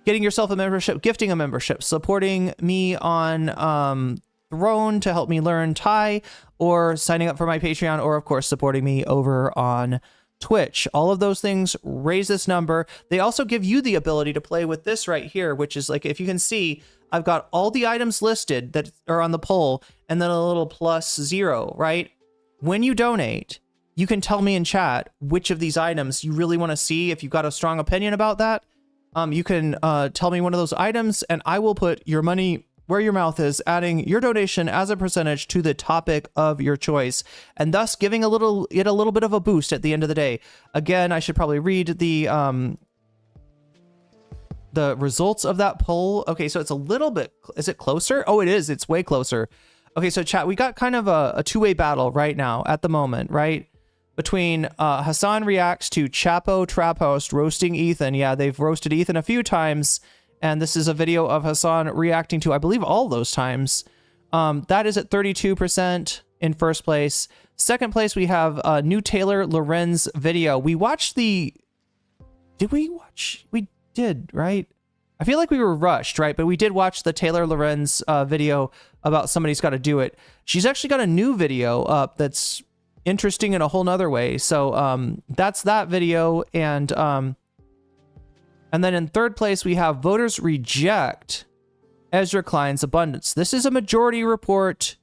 getting yourself a membership, gifting a membership, supporting me on Throne to help me learn Thai, or signing up for my Patreon, or of course supporting me over on Twitch. All of those things raise this number. They also give you the ability to play with this right here, which is like, if you can see, I've got all the items listed that are on the poll and then a little +0, right? When you donate, you can tell me in chat which of these items you really want to see. If you've got a strong opinion about that, you can tell me one of those items and I will put your money where your mouth is, adding your donation as a percentage to the topic of your choice, and thus giving it a little bit of a boost at the end of the day. Again, I should probably read the results of that poll. Okay, so it's a little bit, is it closer? Oh, it is. It's way closer. Okay, so chat, we got kind of a two-way battle right now at the moment, right? Between Hasan reacts to Chapo Trap Host roasting Ethan. Yeah, they've roasted Ethan a few times. And this is a video of Hasan reacting to, I believe, all those times. That is at 32% in first place. Second place, we have a new Taylor Lorenz video. We watched the... Did we watch? We did, right? I feel like we were rushed, right? But we did watch the Taylor Lorenz video about Somebody's Got to Do It. She's actually got a new video up that's interesting in a whole nother way. So that's that video. And then in third place, we have voters reject Ezra Klein's abundance. This is a Majority Report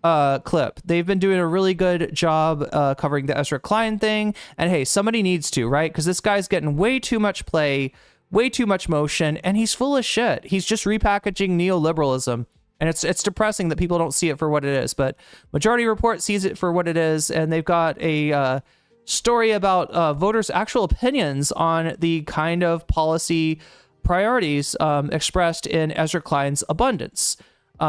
clip. They've been doing a really good job covering the Ezra Klein thing. And hey, somebody needs to, right? Because this guy's getting way too much play, way too much motion, and he's full of shit. He's just repackaging neoliberalism. And it's depressing that people don't see it for what it is. But Majority Report sees it for what it is, and they've got a... story about voters' actual opinions on the kind of policy priorities expressed in Ezra Klein's abundance.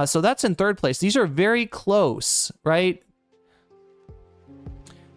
So that's in third place. These are very close, right?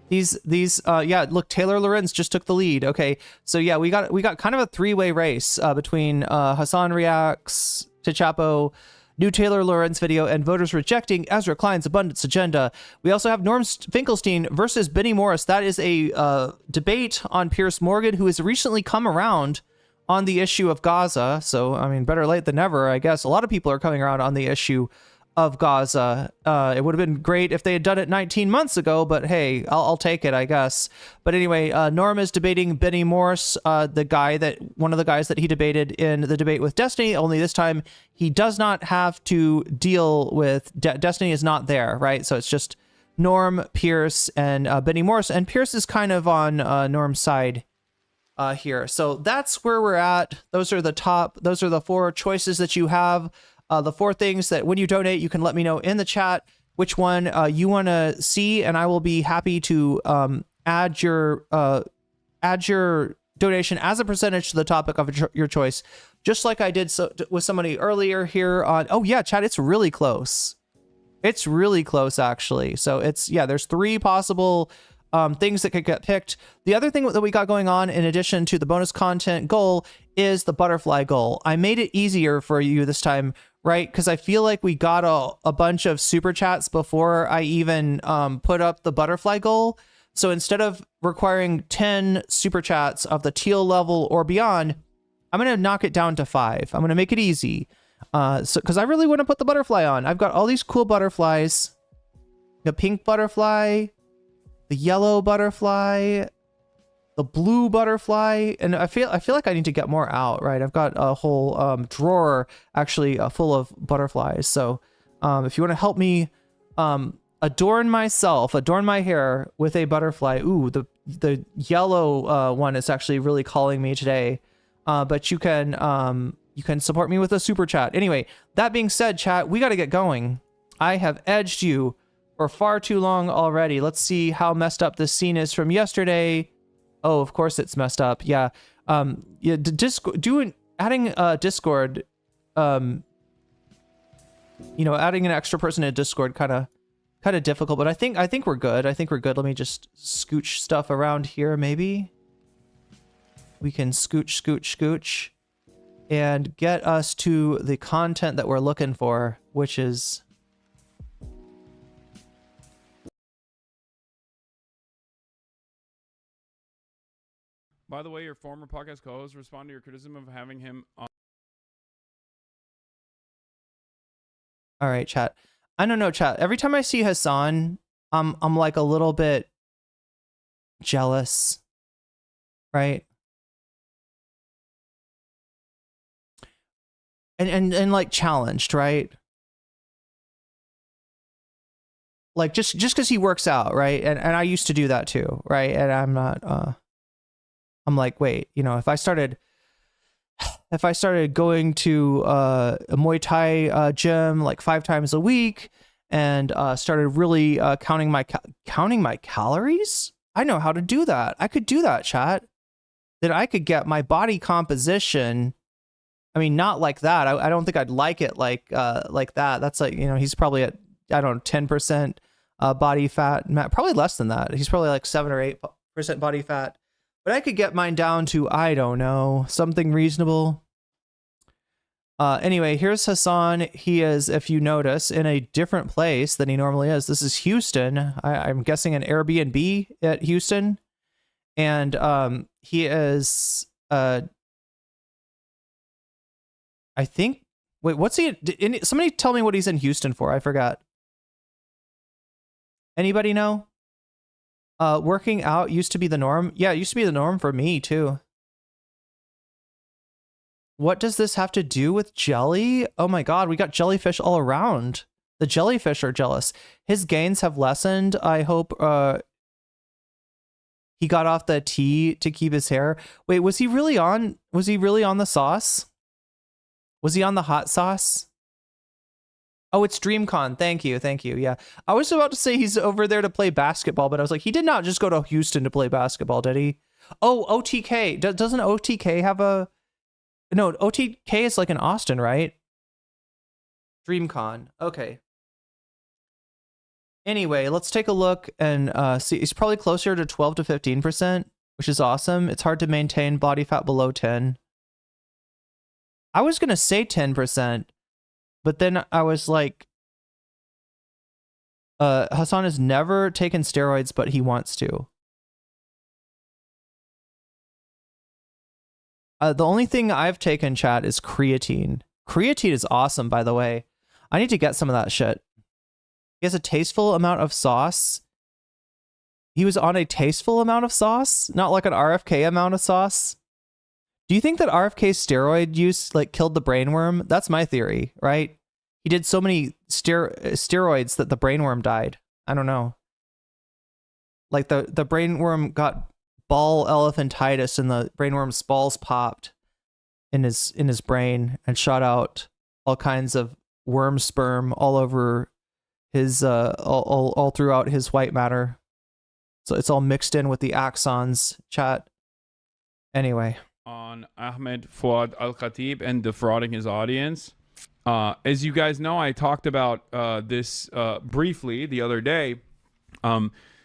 Yeah, look, Taylor Lorenz just took the lead. Okay, so yeah, we got kind of a three-way race between Hasan reacts to Chapo, new Taylor Lorenz video, and voters rejecting Ezra Klein's abundance agenda. We also have Norm Finkelstein versus Benny Morris. That is a debate on Piers Morgan, who has recently come around on the issue of Gaza. So, I mean, better late than never, I guess. A lot of people are coming around on the issue of Gaza. It would have been great if they had done it 19 months ago, but hey, I'll take it, I guess. But anyway, Norm is debating Benny Morse, one of the guys that he debated in the debate with Destiny, only this time he does not have to deal with, Destiny is not there, right? So it's just Norm, Pierce, and Benny Morse, and Pierce is kind of on Norm's side here. So that's where we're at. Those are the four choices that you have. The four things that when you donate, you can let me know in the chat which one you want to see, and I will be happy to add your donation as a percentage to the topic of your choice, just like I did with somebody earlier here on. Oh yeah, chat, it's really close. It's really close, actually. So there's three possible things that could get picked. The other thing that we got going on, in addition to the bonus content goal, is the butterfly goal. I made it easier for you this time, right? Because I feel like we got a bunch of super chats before I even put up the butterfly goal. So instead of requiring 10 super chats of the teal level or beyond, I'm going to knock it down to 5. I'm going to make it easy. Because I really want to put the butterfly on. I've got all these cool butterflies. The pink butterfly, the yellow butterfly, the blue butterfly, and I feel like I need to get more out, right? I've got a whole drawer actually full of butterflies. So if you want to help me adorn my hair with a butterfly, ooh, the yellow one is actually really calling me today. But you can support me with a super chat. Anyway, that being said, chat, we got to get going. I have edged you for far too long already. Let's see how messed up this scene is from yesterday. Oh, of course it's messed up. Yeah. Yeah. Adding Discord. Adding an extra person in Discord kind of difficult. But I think we're good. Let me just scooch stuff around here. Maybe we can scooch, and get us to the content that we're looking for, which is. By the way, your former podcast co-host responded to your criticism of having him on All right, chat. I don't know, chat. Every time I see Hasan, I'm like a little bit jealous, right? And like challenged, right? Like just because he works out, right? And I used to do that too, right? And I'm not I'm like, wait, you know, if I started going to a Muay Thai gym like 5 times a week and started really counting my calories, I know how to do that. I could do that, chat. Then I could get my body composition. I mean, not like that. I don't think I'd like it like that. That's like, you know, he's probably at, I don't know, 10% body fat, probably less than that. He's probably like 7 or 8% body fat. But I could get mine down to, I don't know, something reasonable. Anyway, here's Hasan. He is, if you notice, in a different place than he normally is. This is Houston. I'm guessing an Airbnb at Houston. And he is, I think, wait, what's he, somebody tell me what he's in Houston for. I forgot. Anybody know? Working out used to be the norm. Yeah, it used to be the norm for me too. What does this have to do with jelly? Oh my God, we got jellyfish all around. The jellyfish are jealous. His gains have lessened. I hope he got off the tea to keep his hair. Wait, was he really on the sauce? Was he on the hot sauce? Oh, it's DreamCon. Thank you. Yeah. I was about to say he's over there to play basketball, but I was like, he did not just go to Houston to play basketball, did he? Oh, OTK. Doesn't OTK have a... No, OTK is like in Austin, right? DreamCon. Okay. Anyway, let's take a look and see. It's probably closer to 12 to 15%, which is awesome. It's hard to maintain body fat below 10. I was going to say 10%, but then I was like, Hasan has never taken steroids, but he wants to. The only thing I've taken, chat, is creatine. Creatine is awesome, by the way. I need to get some of that shit. He has a tasteful amount of sauce. He was on a tasteful amount of sauce, not like an RFK amount of sauce. Do you think that RFK's steroid use like killed the brainworm? That's my theory, right? He did so many steroids that the brainworm died. I don't know. Like the brainworm got ball elephantitis and the brainworm's balls popped in his brain and shot out all kinds of worm sperm all over his all throughout his white matter. So it's all mixed in with the axons, chat. Anyway. On Ahmed Fouad Al-Khatib and defrauding his audience. As you guys know, I talked about this briefly the other day.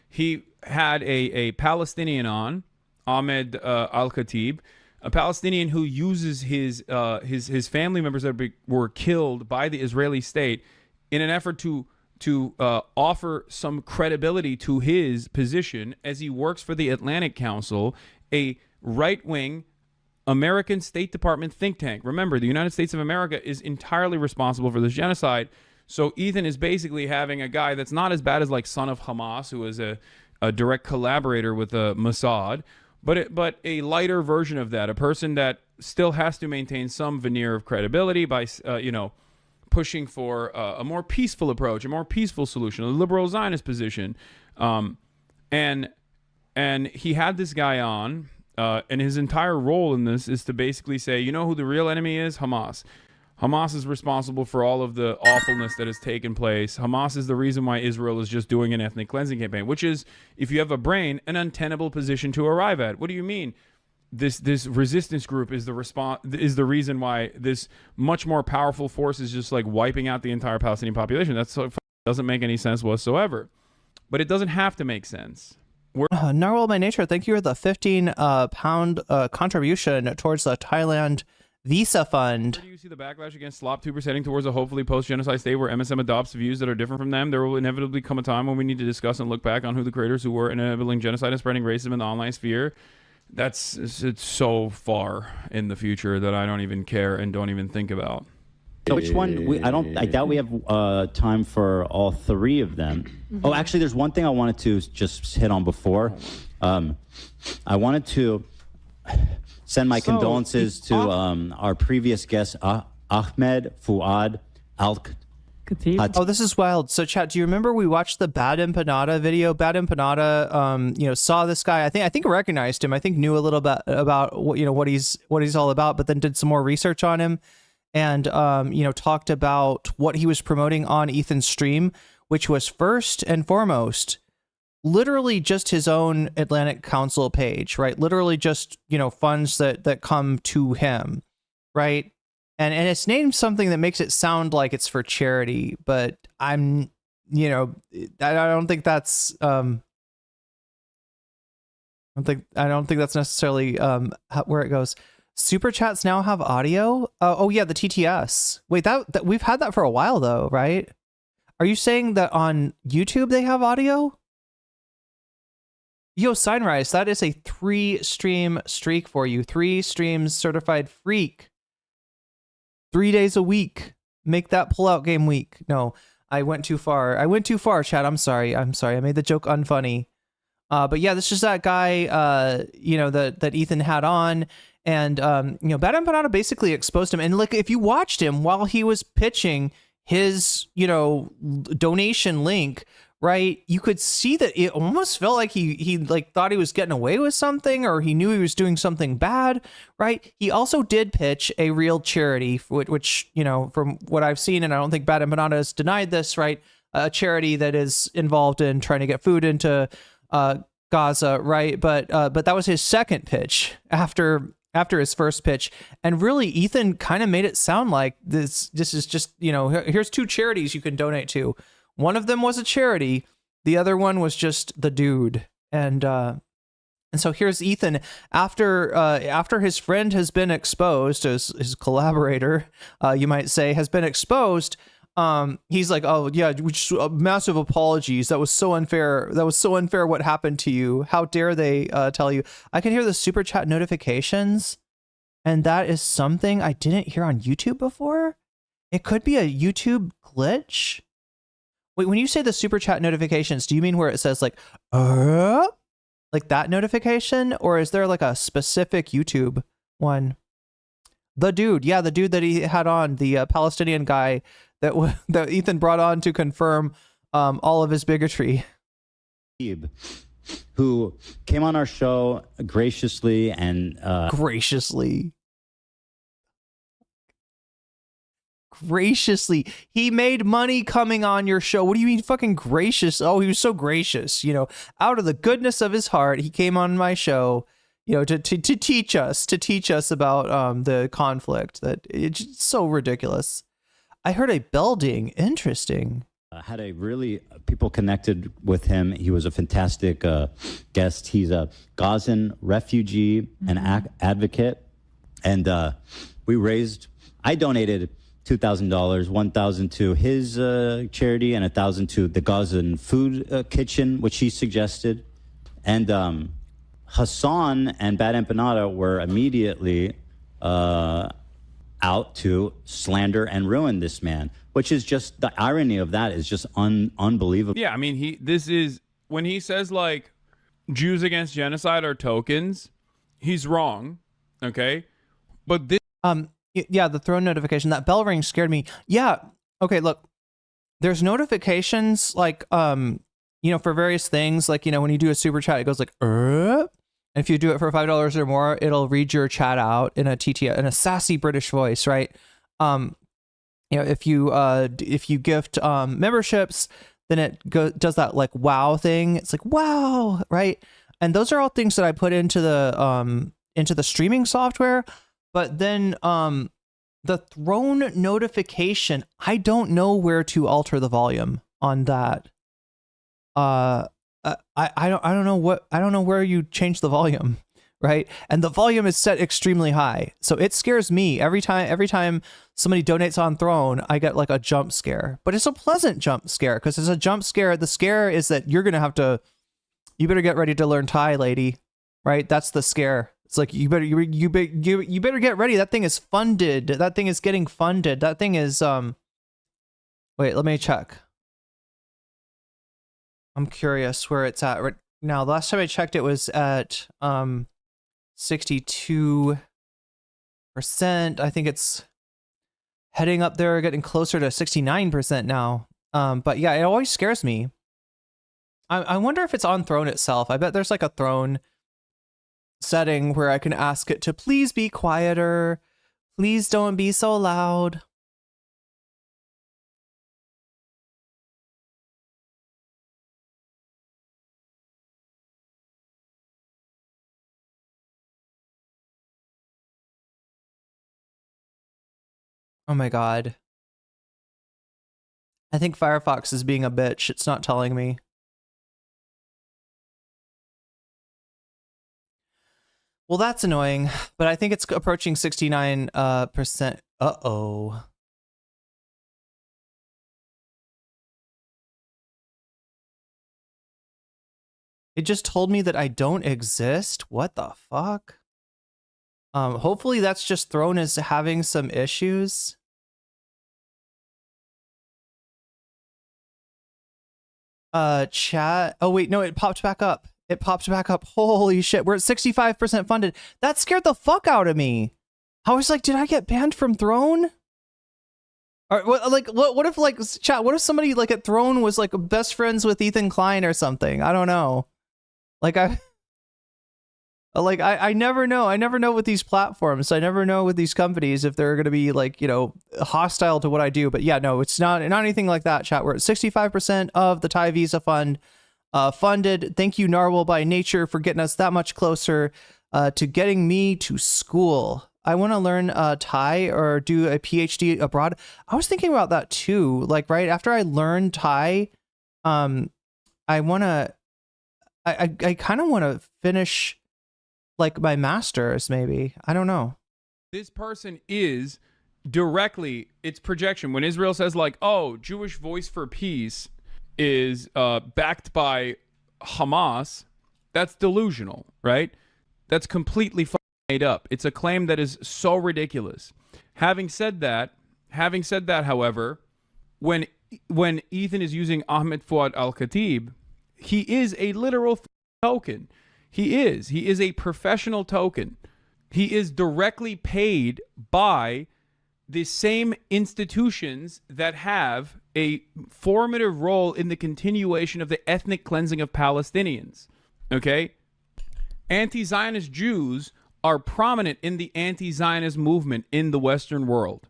He had a Palestinian on, Ahmed Al-Khatib, a Palestinian who uses his family members that were killed by the Israeli state in an effort to offer some credibility to his position as he works for the Atlantic Council, a right-wing American State Department think tank. Remember, the United States of America is entirely responsible for this genocide. So Ethan is basically having a guy that's not as bad as like son of Hamas, who is a direct collaborator with Mossad, but a lighter version of that, a person that still has to maintain some veneer of credibility by pushing for a more peaceful approach, a more peaceful solution, a liberal Zionist position. And he had this guy on, and his entire role in this is to basically say, you know who the real enemy is? Hamas. Hamas is responsible for all of the awfulness that has taken place. Hamas is the reason why Israel is just doing an ethnic cleansing campaign, which is, if you have a brain, an untenable position to arrive at. What do you mean? This resistance group is the reason why this much more powerful force is just like wiping out the entire Palestinian population. That doesn't make any sense whatsoever. But it doesn't have to make sense. Narwhal by Nature, thank you for the 15-pound contribution towards the Thailand Visa Fund. Where do you see the backlash against slop tubers heading towards a hopefully post-genocide state where MSM adopts views that are different from them? There will inevitably come a time when we need to discuss and look back on who the creators who were enabling genocide and spreading racism in the online sphere. It's so far in the future that I don't even care and don't even think about. Which one? I doubt we have time for all three of them. Oh, actually, there's one thing I wanted to just hit on before. I wanted to send my condolences to our previous guest, Ahmed Fuad Al. Oh, this is wild. So, chat, do you remember we watched the Bad Empanada video? Bad Empanada, saw this guy. I think recognized him. I think knew a little bit about what he's all about, but then did some more research on him, and talked about what he was promoting on Ethan's stream, which was first and foremost, literally just his own Atlantic Council page, right? Literally just funds that come to him, right? And it's named something that makes it sound like it's for charity, but I don't think that's I don't think that's necessarily where it goes. Super chats now have audio. Oh yeah, the TTS. Wait, that we've had that for a while though, right? Are you saying that on YouTube they have audio? Yo, Signrise, that is a 3-stream streak for you. 3 streams certified freak. 3 days a week. Make that pullout game week. No, I went too far. Chat. I'm sorry. I made the joke unfunny. But yeah, this is that guy, that Ethan had on. And, Bad Empanada basically exposed him. And like, if you watched him while he was pitching his, donation link, right, you could see that it almost felt like he like thought he was getting away with something, or he knew he was doing something bad, right? He also did pitch a real charity, which from what I've seen, and I don't think Bad Empanada has denied this, right? A charity that is involved in trying to get food into Gaza, right? But that was his second pitch after his first pitch, and really Ethan kind of made it sound like this is just here's 2 charities you can donate to. One of them was a charity. The other one was just the dude. And so here's Ethan after his friend has been exposed, as his collaborator, you might say, has been exposed. He's like, oh yeah, massive apologies. That was so unfair. What happened to you? How dare they tell you? I can hear the super chat notifications, and that is something I didn't hear on YouTube before. It could be a YouTube glitch. Wait, when you say the super chat notifications, do you mean where it says like that notification, or is there like a specific YouTube one? The dude that he had on, the Palestinian guy that Ethan brought on to confirm all of his bigotry. Who came on our show graciously and graciously. He made money coming on your show. What do you mean fucking gracious? Oh, he was so gracious. Out of the goodness of his heart, he came on my show, to teach us about the conflict. That it's so ridiculous. I heard a bell ding. Interesting. Had a really people connected with him. He was a fantastic guest. He's a Gazan refugee and advocate, and I donated $2,000, $1,000 to his charity, and $1,000 to the Gazan food kitchen, which he suggested. And Hasan and Bad Empanada were immediately out to slander and ruin this man, which is just the irony of that is just unbelievable. Yeah, I mean, this is when he says like Jews against genocide are tokens, he's wrong. Okay, but this yeah, the throne notification, that bell ring scared me. Yeah. Okay, look, there's notifications like, for various things, like, when you do a super chat, it goes like, and if you do it for $5 or more, it'll read your chat out in a in a sassy British voice, right? If you gift memberships, then it does that like wow thing. It's like, wow, right? And those are all things that I put into the streaming software. But then the throne notification, I don't know where to alter the volume on that. I don't know where you change the volume, right? And the volume is set extremely high. So it scares me every time somebody donates on Throne, I get like a jump scare. But it's a pleasant jump scare because it's a jump scare. The scare is that you better get ready to learn Thai, lady. Right? That's the scare. It's like you better get ready. That thing is funded. That thing is getting funded. That thing is wait, let me check. I'm curious where it's at right now. Last time I checked, it was at 62%. I think it's heading up there, getting closer to 69% now. But yeah, it always scares me. I wonder if it's on Throne itself. I bet there's like a Throne setting where I can ask it to please be quieter. Please don't be so loud. Oh my god. I think Firefox is being a bitch. It's not telling me. Well, that's annoying, but I think it's approaching 69%. Uh-oh. It just told me that I don't exist? What the fuck? Hopefully that's just Throne is having some issues. Chat. Oh wait, no, it popped back up. It popped back up. Holy shit, we're at 65% funded. That scared the fuck out of me. I was like, did I get banned from Throne? Or what if like chat? What if somebody like at Throne was like best friends with Ethan Klein or something? I don't know. Like I never know. I never know with these platforms. I never know with these companies if they're going to be like, you know, hostile to what I do. But yeah, no, it's not anything like that, chat. We're at 65% of the Thai Visa Fund funded. Thank you, Narwhal by Nature, for getting us that much closer to getting me to school. I want to learn Thai or do a PhD abroad. I was thinking about that too. Like right after I learn Thai, I kind of want to finish like my master's, maybe. I don't know. This person is directly, it's projection. When Israel says like, oh, Jewish Voice for Peace is backed by Hamas, that's delusional, right? That's completely made up. It's a claim that is so ridiculous. Having said that, however, when Ethan is using Ahmed Fuad al-Khatib, he is a literal token. He is a professional token. He is directly paid by the same institutions that have a formative role in the continuation of the ethnic cleansing of Palestinians. Okay? Anti-Zionist Jews are prominent in the anti-Zionist movement in the Western world.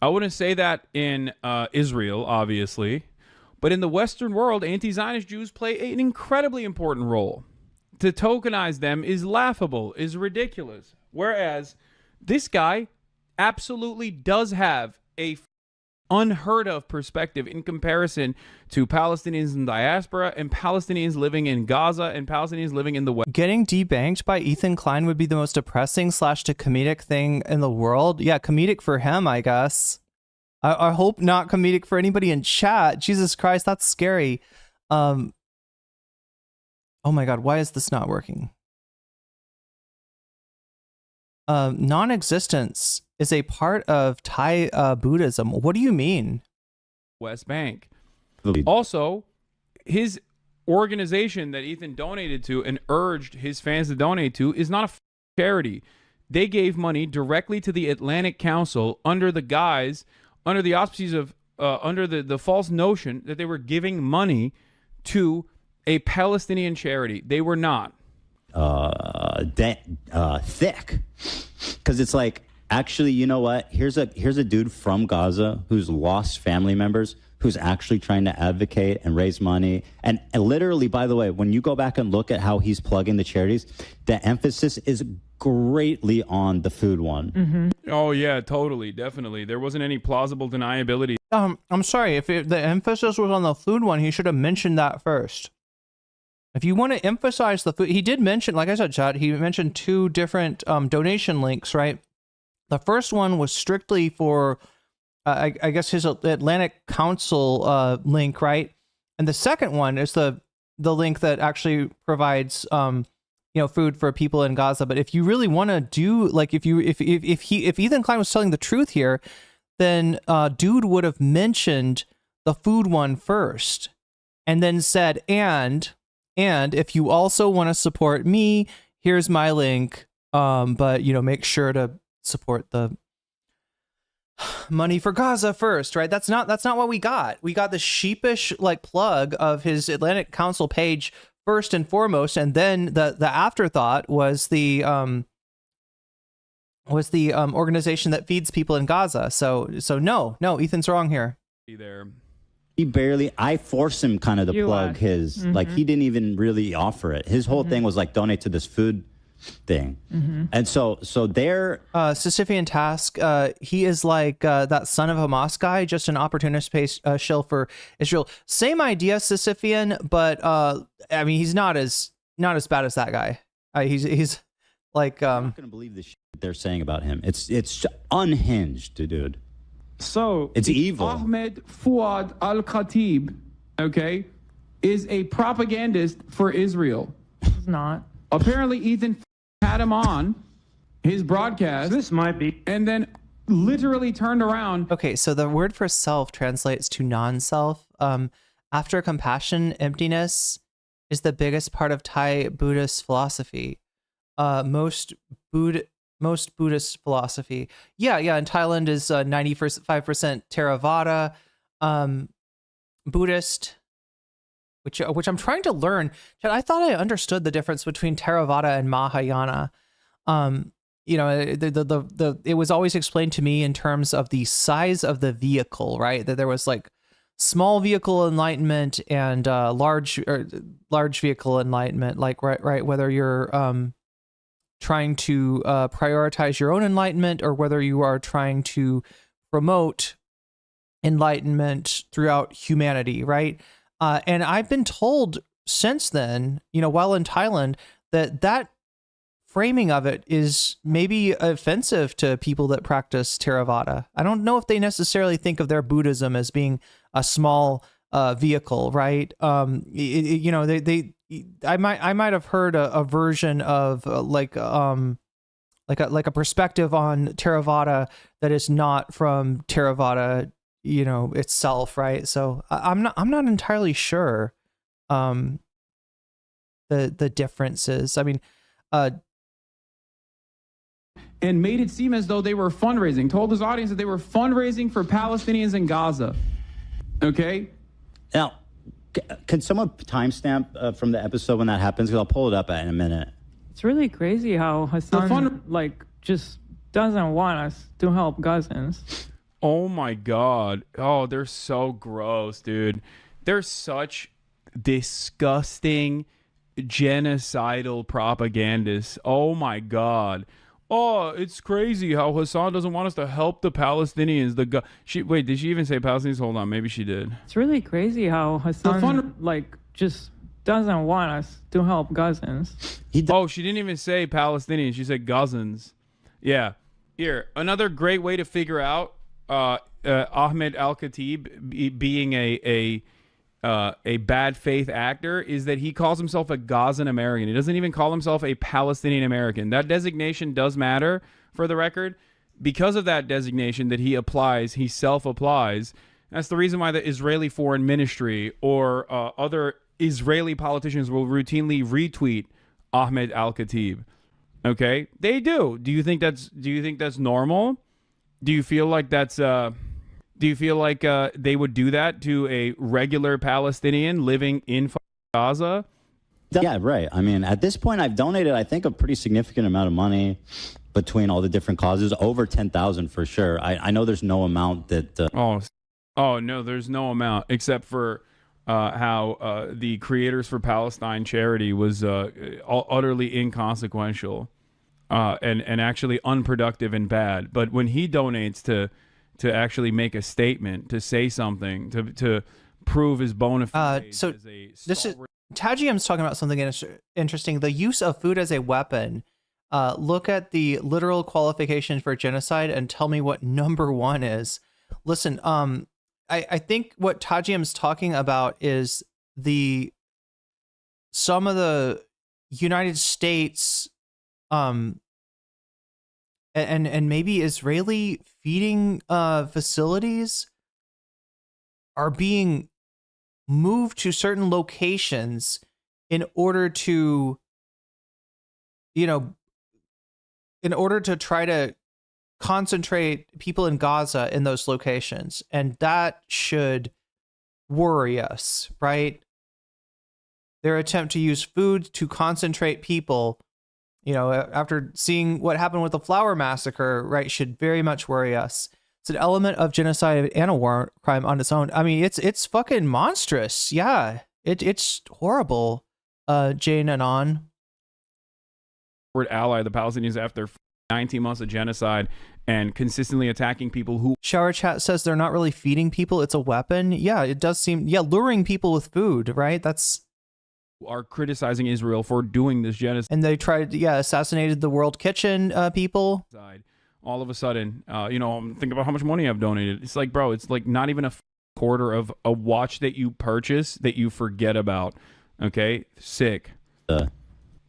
I wouldn't say that in Israel, obviously, but in the Western world, anti-Zionist Jews play an incredibly important role. To tokenize them is laughable, is ridiculous. Whereas this guy absolutely does have a unheard of perspective in comparison to Palestinians in diaspora and Palestinians living in Gaza and Palestinians living in the West. Getting debanked by Ethan Klein would be the most depressing / to comedic thing in the world. Yeah, comedic for him, I guess. I hope not comedic for anybody in chat. Jesus Christ, that's scary. Oh my god, why is this not working? Non-existence is a part of Thai Buddhism. What do you mean? West Bank. Also, his organization that Ethan donated to and urged his fans to donate to is not a charity. They gave money directly to the Atlantic Council under the auspices of, under the false notion that they were giving money to a Palestinian charity. They were not. Thick. Because it's like, actually, you know what? Here's a dude from Gaza who's lost family members, who's actually trying to advocate and raise money. And literally, by the way, when you go back and look at how he's plugging the charities, the emphasis is greatly on the food one. Mm-hmm. Oh, yeah, totally. Definitely. There wasn't any plausible deniability. I'm sorry. If the emphasis was on the food one, he should have mentioned that first. If you want to emphasize the food, he did mention, like I said, chat, he mentioned 2 different donation links, right? The first one was strictly for, I guess, his Atlantic Council link, right? And the second one is the link that actually provides food for people in Gaza. But if you really want to do, like, if Ethan Klein was telling the truth here, then dude would have mentioned the food one first, and then said, and if you also want to support me, here's my link. But make sure to support the money for Gaza first, right? That's not what we got. We got the sheepish plug of his Atlantic Council page first and foremost, and then the afterthought was the organization that feeds people in Gaza. So no, Ethan's wrong here. There. I forced him kind of to plug his, he didn't even really offer it. His whole thing was donate to this food thing. And so there, Sisyphean Task, he is like that son of Hamas guy, just an opportunist shill for Israel. Same idea, Sisyphean, but I mean, he's not as bad as that guy. He's like, I'm not gonna believe the shit they're saying about him. It's unhinged, dude. So it's evil. Ahmed Fuad al-Khatib, okay, is a propagandist for Israel. He's not. Apparently, Ethan had him on his broadcast. This might be. And then literally turned around. Okay, so the word for self translates to non-self. After compassion, emptiness is the biggest part of Thai Buddhist philosophy. Most Buddhist philosophy. Yeah, in Thailand is 95% Theravada, Buddhist, which I'm trying to learn. I thought I understood the difference between Theravada and Mahayana. It was always explained to me in terms of the size of the vehicle, right? That there was small vehicle enlightenment and large vehicle enlightenment, right, whether you're trying to prioritize your own enlightenment or whether you are trying to promote enlightenment throughout humanity, right? And I've been told since then, while in Thailand, that framing of it is maybe offensive to people that practice Theravada. I don't know if they necessarily think of their Buddhism as being a small vehicle, right? I might have heard a version of like a perspective on Theravada that is not from Theravada, itself, right? So I'm not entirely sure the differences. I mean, and made it seem as though they were fundraising. Told his audience that they were fundraising for Palestinians in Gaza. Okay. Now, can someone timestamp from the episode when that happens? Because I'll pull it up in a minute. It's really crazy how Hasan just doesn't want us to help Gazans. Oh my God. Oh, they're so gross, dude. They're such disgusting genocidal propagandists. Oh my God. Oh, it's crazy how Hasan doesn't want us to help the Palestinians. Wait, did she even say Palestinians? Hold on, maybe she did. It's really crazy how Hasan just doesn't want us to help Gazans. Oh, she didn't even say Palestinians. She said Gazans. Yeah. Here, another great way to figure out Ahmed al-Khatib being a bad faith actor is that he calls himself a Gazan American. He doesn't even call himself a Palestinian American. That designation does matter, for the record. Because of that designation that he applies, he self-applies. That's the reason why the Israeli Foreign Ministry or other Israeli politicians will routinely retweet Ahmed al-Khatib. Okay? They do. Do you think that's normal? Do you feel like that's they would do that to a regular Palestinian living in Gaza? Yeah, right. I mean, at this point, I've donated, I think, a pretty significant amount of money between all the different causes, over 10,000 for sure. I know there's no amount that. Oh no, there's no amount except for how the Creators for Palestine charity was utterly inconsequential and actually unproductive and bad. But when he donates to actually make a statement, to say something, to prove his bona fides so as a this is Tajiam's talking about something interesting. The use of food as a weapon. Look at the literal qualification for genocide and tell me what number one is. Listen, I think what Tajiam's talking about is some of the United States, and maybe Israeli feeding facilities are being moved to certain locations in order to, you know, in order to try to concentrate people in Gaza in those locations. And that should worry us, right? Their attempt to use food to concentrate people, you know, after seeing what happened with the flower massacre, right, should very much worry us. It's an element of genocide and a war crime on its own. I mean, it's fucking monstrous. Yeah, it's horrible. Jane Anon. Word ally the Palestinians after 19 months of genocide and consistently attacking people who Shower Chat says they're not really feeding people. It's a weapon. Yeah, it does seem. Yeah, luring people with food, right? That's. Are criticizing Israel for doing this genocide. And they tried, assassinated the World Kitchen people. All of a sudden, think about how much money I've donated. It's like, bro, it's like not even a quarter of a watch that you purchase that you forget about. Okay? Sick.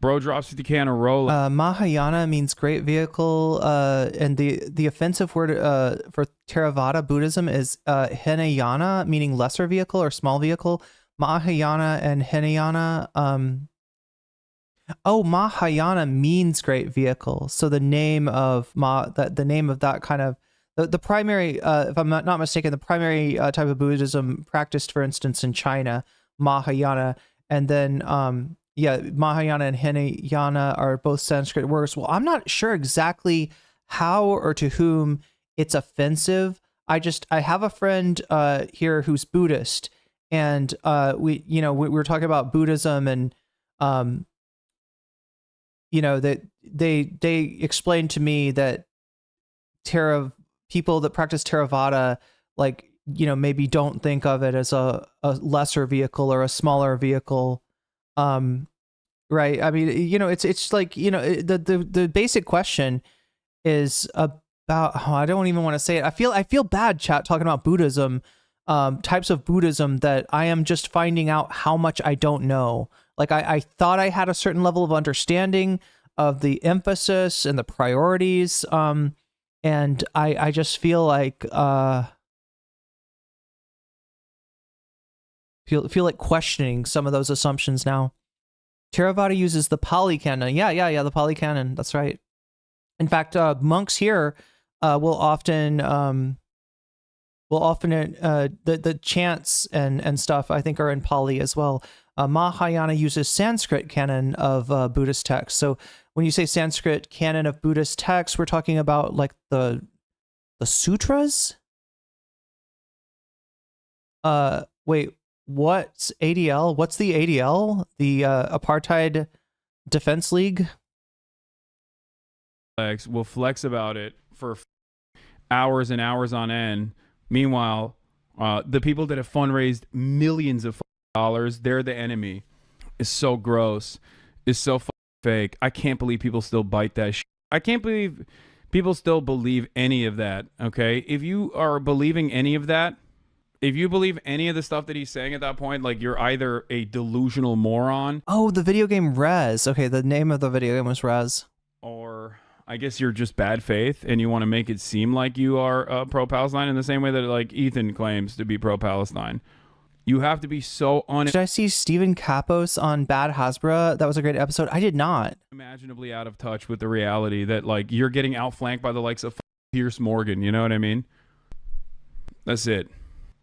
Bro drops 50K on a Rolex. Mahayana means great vehicle, and the offensive word for Theravada Buddhism is Hinayana, meaning lesser vehicle or small vehicle. Mahayana and Hinayana. Mahayana means great vehicle. So the name of the name of that kind of the primary, if I'm not mistaken, the primary type of Buddhism practiced, for instance, in China, Mahayana, and then Mahayana and Hinayana are both Sanskrit words. Well, I'm not sure exactly how or to whom it's offensive. I have a friend here who's Buddhist. And we were talking about Buddhism, and that they explained to me that people that practice Theravada, like, maybe don't think of it as a lesser vehicle or a smaller vehicle, right? I mean, it's like, the basic question is about. I don't even want to say it. I feel bad, chat, talking about Buddhism. Types of Buddhism that I am just finding out how much I don't know. Like I thought I had a certain level of understanding of the emphasis and the priorities. And I just feel like feel like questioning some of those assumptions now. Theravada uses the Pali Canon. Yeah, the Pali Canon. That's right. In fact, monks here will often the chants and stuff, I think, are in Pali as well. Mahayana uses Sanskrit canon of Buddhist texts. So when you say Sanskrit canon of Buddhist texts, we're talking about like the sutras. Wait, what's ADL? What's the ADL? The Apartheid Defense League? Will flex about it for hours and hours on end. Meanwhile, the people that have fundraised millions of dollars, they're the enemy. It's so gross. It's so fake. I can't believe people still bite that shit. I can't believe people still believe any of that, okay? If you are believing any of that, if you believe any of the stuff that he's saying at that point, like, you're either a delusional moron. Oh, the video game Rez. Okay, the name of the video game was Rez. Or I guess you're just bad faith and you want to make it seem like you are pro-Palestine in the same way that, like, Ethan claims to be pro-Palestine. You have to be so Did I see Stephen Kapos on Bad Hasbro? That was a great episode. I did not. Unimaginably out of touch with the reality that, like, you're getting outflanked by the likes of Pierce Morgan. You know what I mean? That's it.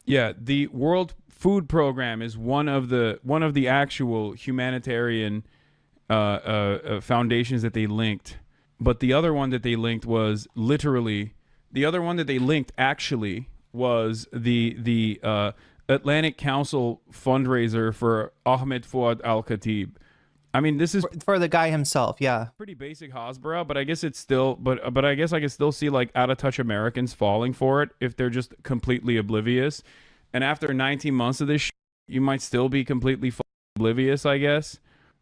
Yeah, the World Food Program is one of the actual humanitarian foundations that they linked. But the other one that they linked was actually was the Atlantic Council fundraiser for Ahmed Fuad al-Khatib. I mean, this is for the guy himself, yeah. Pretty basic Hasbro, but I guess it's still, but I guess I can still see, like, out of touch Americans falling for it if they're just completely oblivious. And after 19 months of this, you might still be completely oblivious, I guess.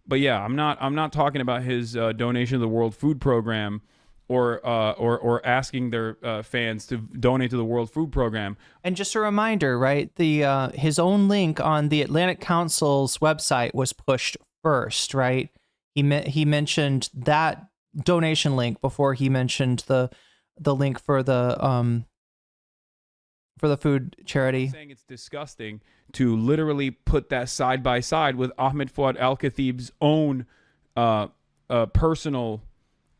But yeah, I'm not talking about his donation to the World Food Program, or asking their fans to donate to the World Food Program. And just a reminder, right? The his own link on the Atlantic Council's website was pushed first, right? he mentioned that donation link before he mentioned the link for the food charity. Saying it's disgusting to literally put that side by side with Ahmed Fuad Al-Khatib's own personal,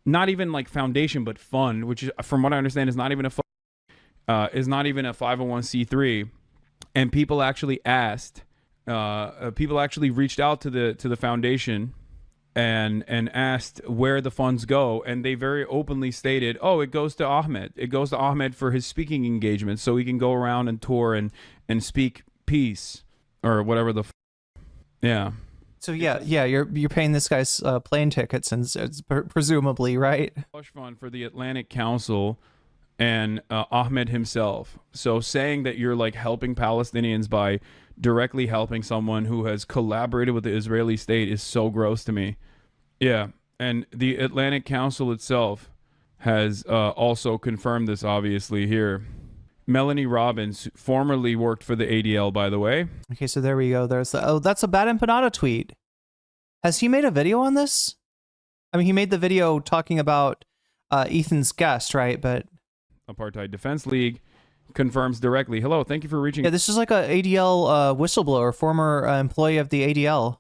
not even like foundation, but fund, which is, from what I understand, is not even a 501c3. And people actually asked, people actually reached out to the foundation and asked where the funds go, and they very openly stated, oh, it goes to Ahmed. It goes to Ahmed for his speaking engagements, so he can go around and tour and speak peace or whatever the yeah. So yeah, you're paying this guy's plane tickets, and presumably, right? Slush fund for the Atlantic Council and Ahmed himself. So saying that you're like helping Palestinians by directly helping someone who has collaborated with the Israeli state is so gross to me. Yeah, and the Atlantic Council itself has also confirmed this, obviously, here. Melanie Robbins formerly worked for the ADL, by the way. Okay, so there we go. There's that's a Bad Empanada tweet. Has he made a video on this? I mean, he made the video talking about Ethan's guest, right? But Apartheid Defense League confirms directly. Hello, thank you for reaching. Yeah, this is like a ADL whistleblower, former employee of the ADL.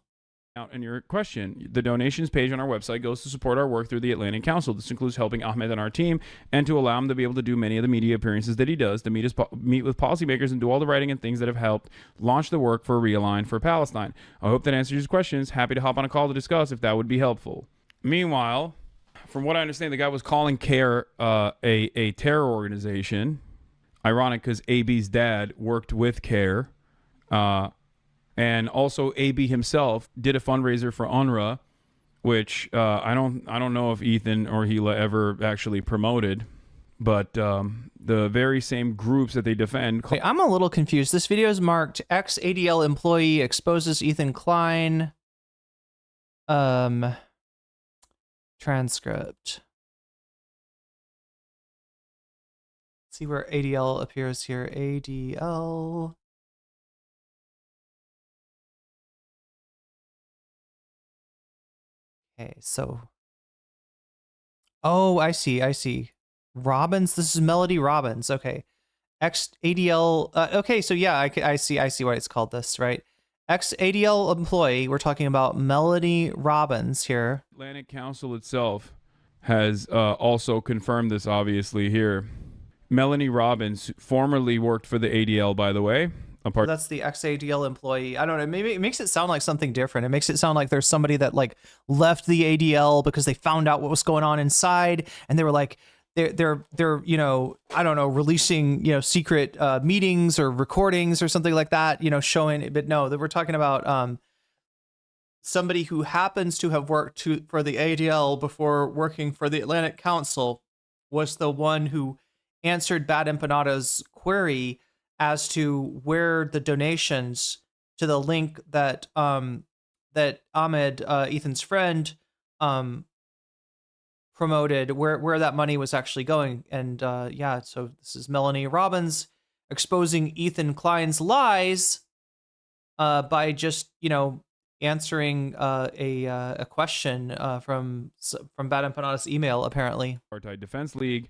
Out in your question, the donations page on our website goes to support our work through the Atlantic Council. This includes helping Ahmed and our team, and to allow him to be able to do many of the media appearances that he does, to meet with policymakers and do all the writing and things that have helped launch the work for Realign for Palestine. I hope that answers your questions. Happy to hop on a call to discuss if that would be helpful. Meanwhile, from what I understand, the guy was calling CARE a terror organization. Ironic, because AB's dad worked with CARE. And also AB himself did a fundraiser for UNRWA, which I don't know if Ethan or Gila ever actually promoted, but the very same groups that they defend. Okay, I'm a little confused. This video is marked ex-ADL employee exposes Ethan Klein. Transcript. Let's see where ADL appears here. ADL. Okay, so. Oh, I see. Robbins. This is Melody Robbins. Okay. Ex-ADL. Okay, so yeah, I see why it's called this, right? Ex-ADL employee. We're talking about Melody Robbins here. Atlantic Council itself has also confirmed this, obviously, here. Melanie Robbins formerly worked for the ADL, by the way. That's the ex-ADL employee. I don't know. Maybe it makes it sound like something different. It makes it sound like there's somebody that like left the ADL because they found out what was going on inside, and they were like, they're you know, I don't know, releasing, you know, secret meetings or recordings or something like that, you know, showing. But no, that we're talking about somebody who happens to have worked for the ADL before working for the Atlantic Council was the one who answered Bad Empanada's query as to where the donations to the link that that Ahmed, Ethan's friend, promoted, where that money was actually going. And yeah, so this is Melanie Robbins exposing Ethan Klein's lies by just, you know, answering a question from Bad Empanada's email, apparently. Apartheid Defense League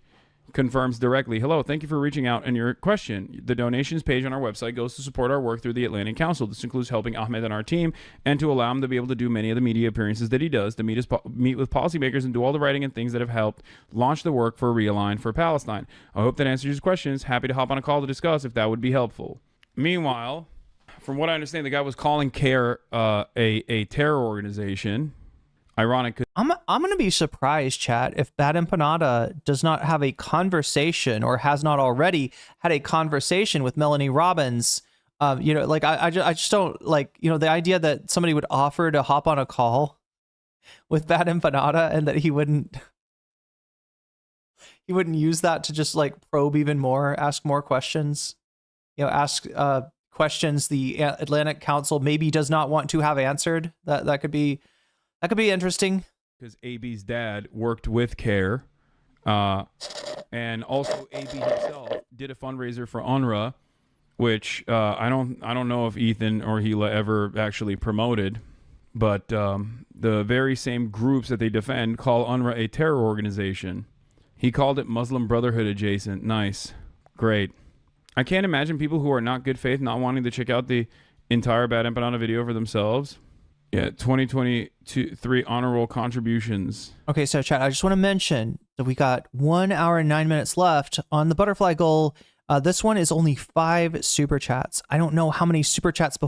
confirms directly. Hello, thank you for reaching out and your question. The donations page on our website goes to support our work through the Atlantic Council. This includes helping Ahmed and our team, and to allow him to be able to do many of the media appearances that he does, to meet with policymakers and do all the writing and things that have helped launch the work for Realign for Palestine. I hope that answers your questions. Happy to hop on a call to discuss if that would be helpful. Meanwhile, from what I understand, the guy was calling CARE a terror organization. Ironic. I'm gonna be surprised, chat, if Bad Empanada does not have a conversation, or has not already had a conversation with Melanie Robbins. You know, like I just don't like, you know, the idea that somebody would offer to hop on a call with Bad Empanada and that he wouldn't use that to just like probe even more, ask more questions, you know, ask questions the Atlantic Council maybe does not want to have answered. That could be interesting. Because AB's dad worked with CARE, and also AB himself did a fundraiser for UNRWA, which I don't know if Ethan or Gila ever actually promoted, But the very same groups that they defend call UNRWA a terror organization. He called it Muslim Brotherhood adjacent. Nice. Great. I can't imagine people who are not good faith not wanting to check out the entire Bad Empanada video for themselves. Yeah, 2023 honor roll contributions. Okay, so chat, I just want to mention that we got 1 hour and 9 minutes left on the butterfly goal. This one is only 5 super chats. I don't know how many super chats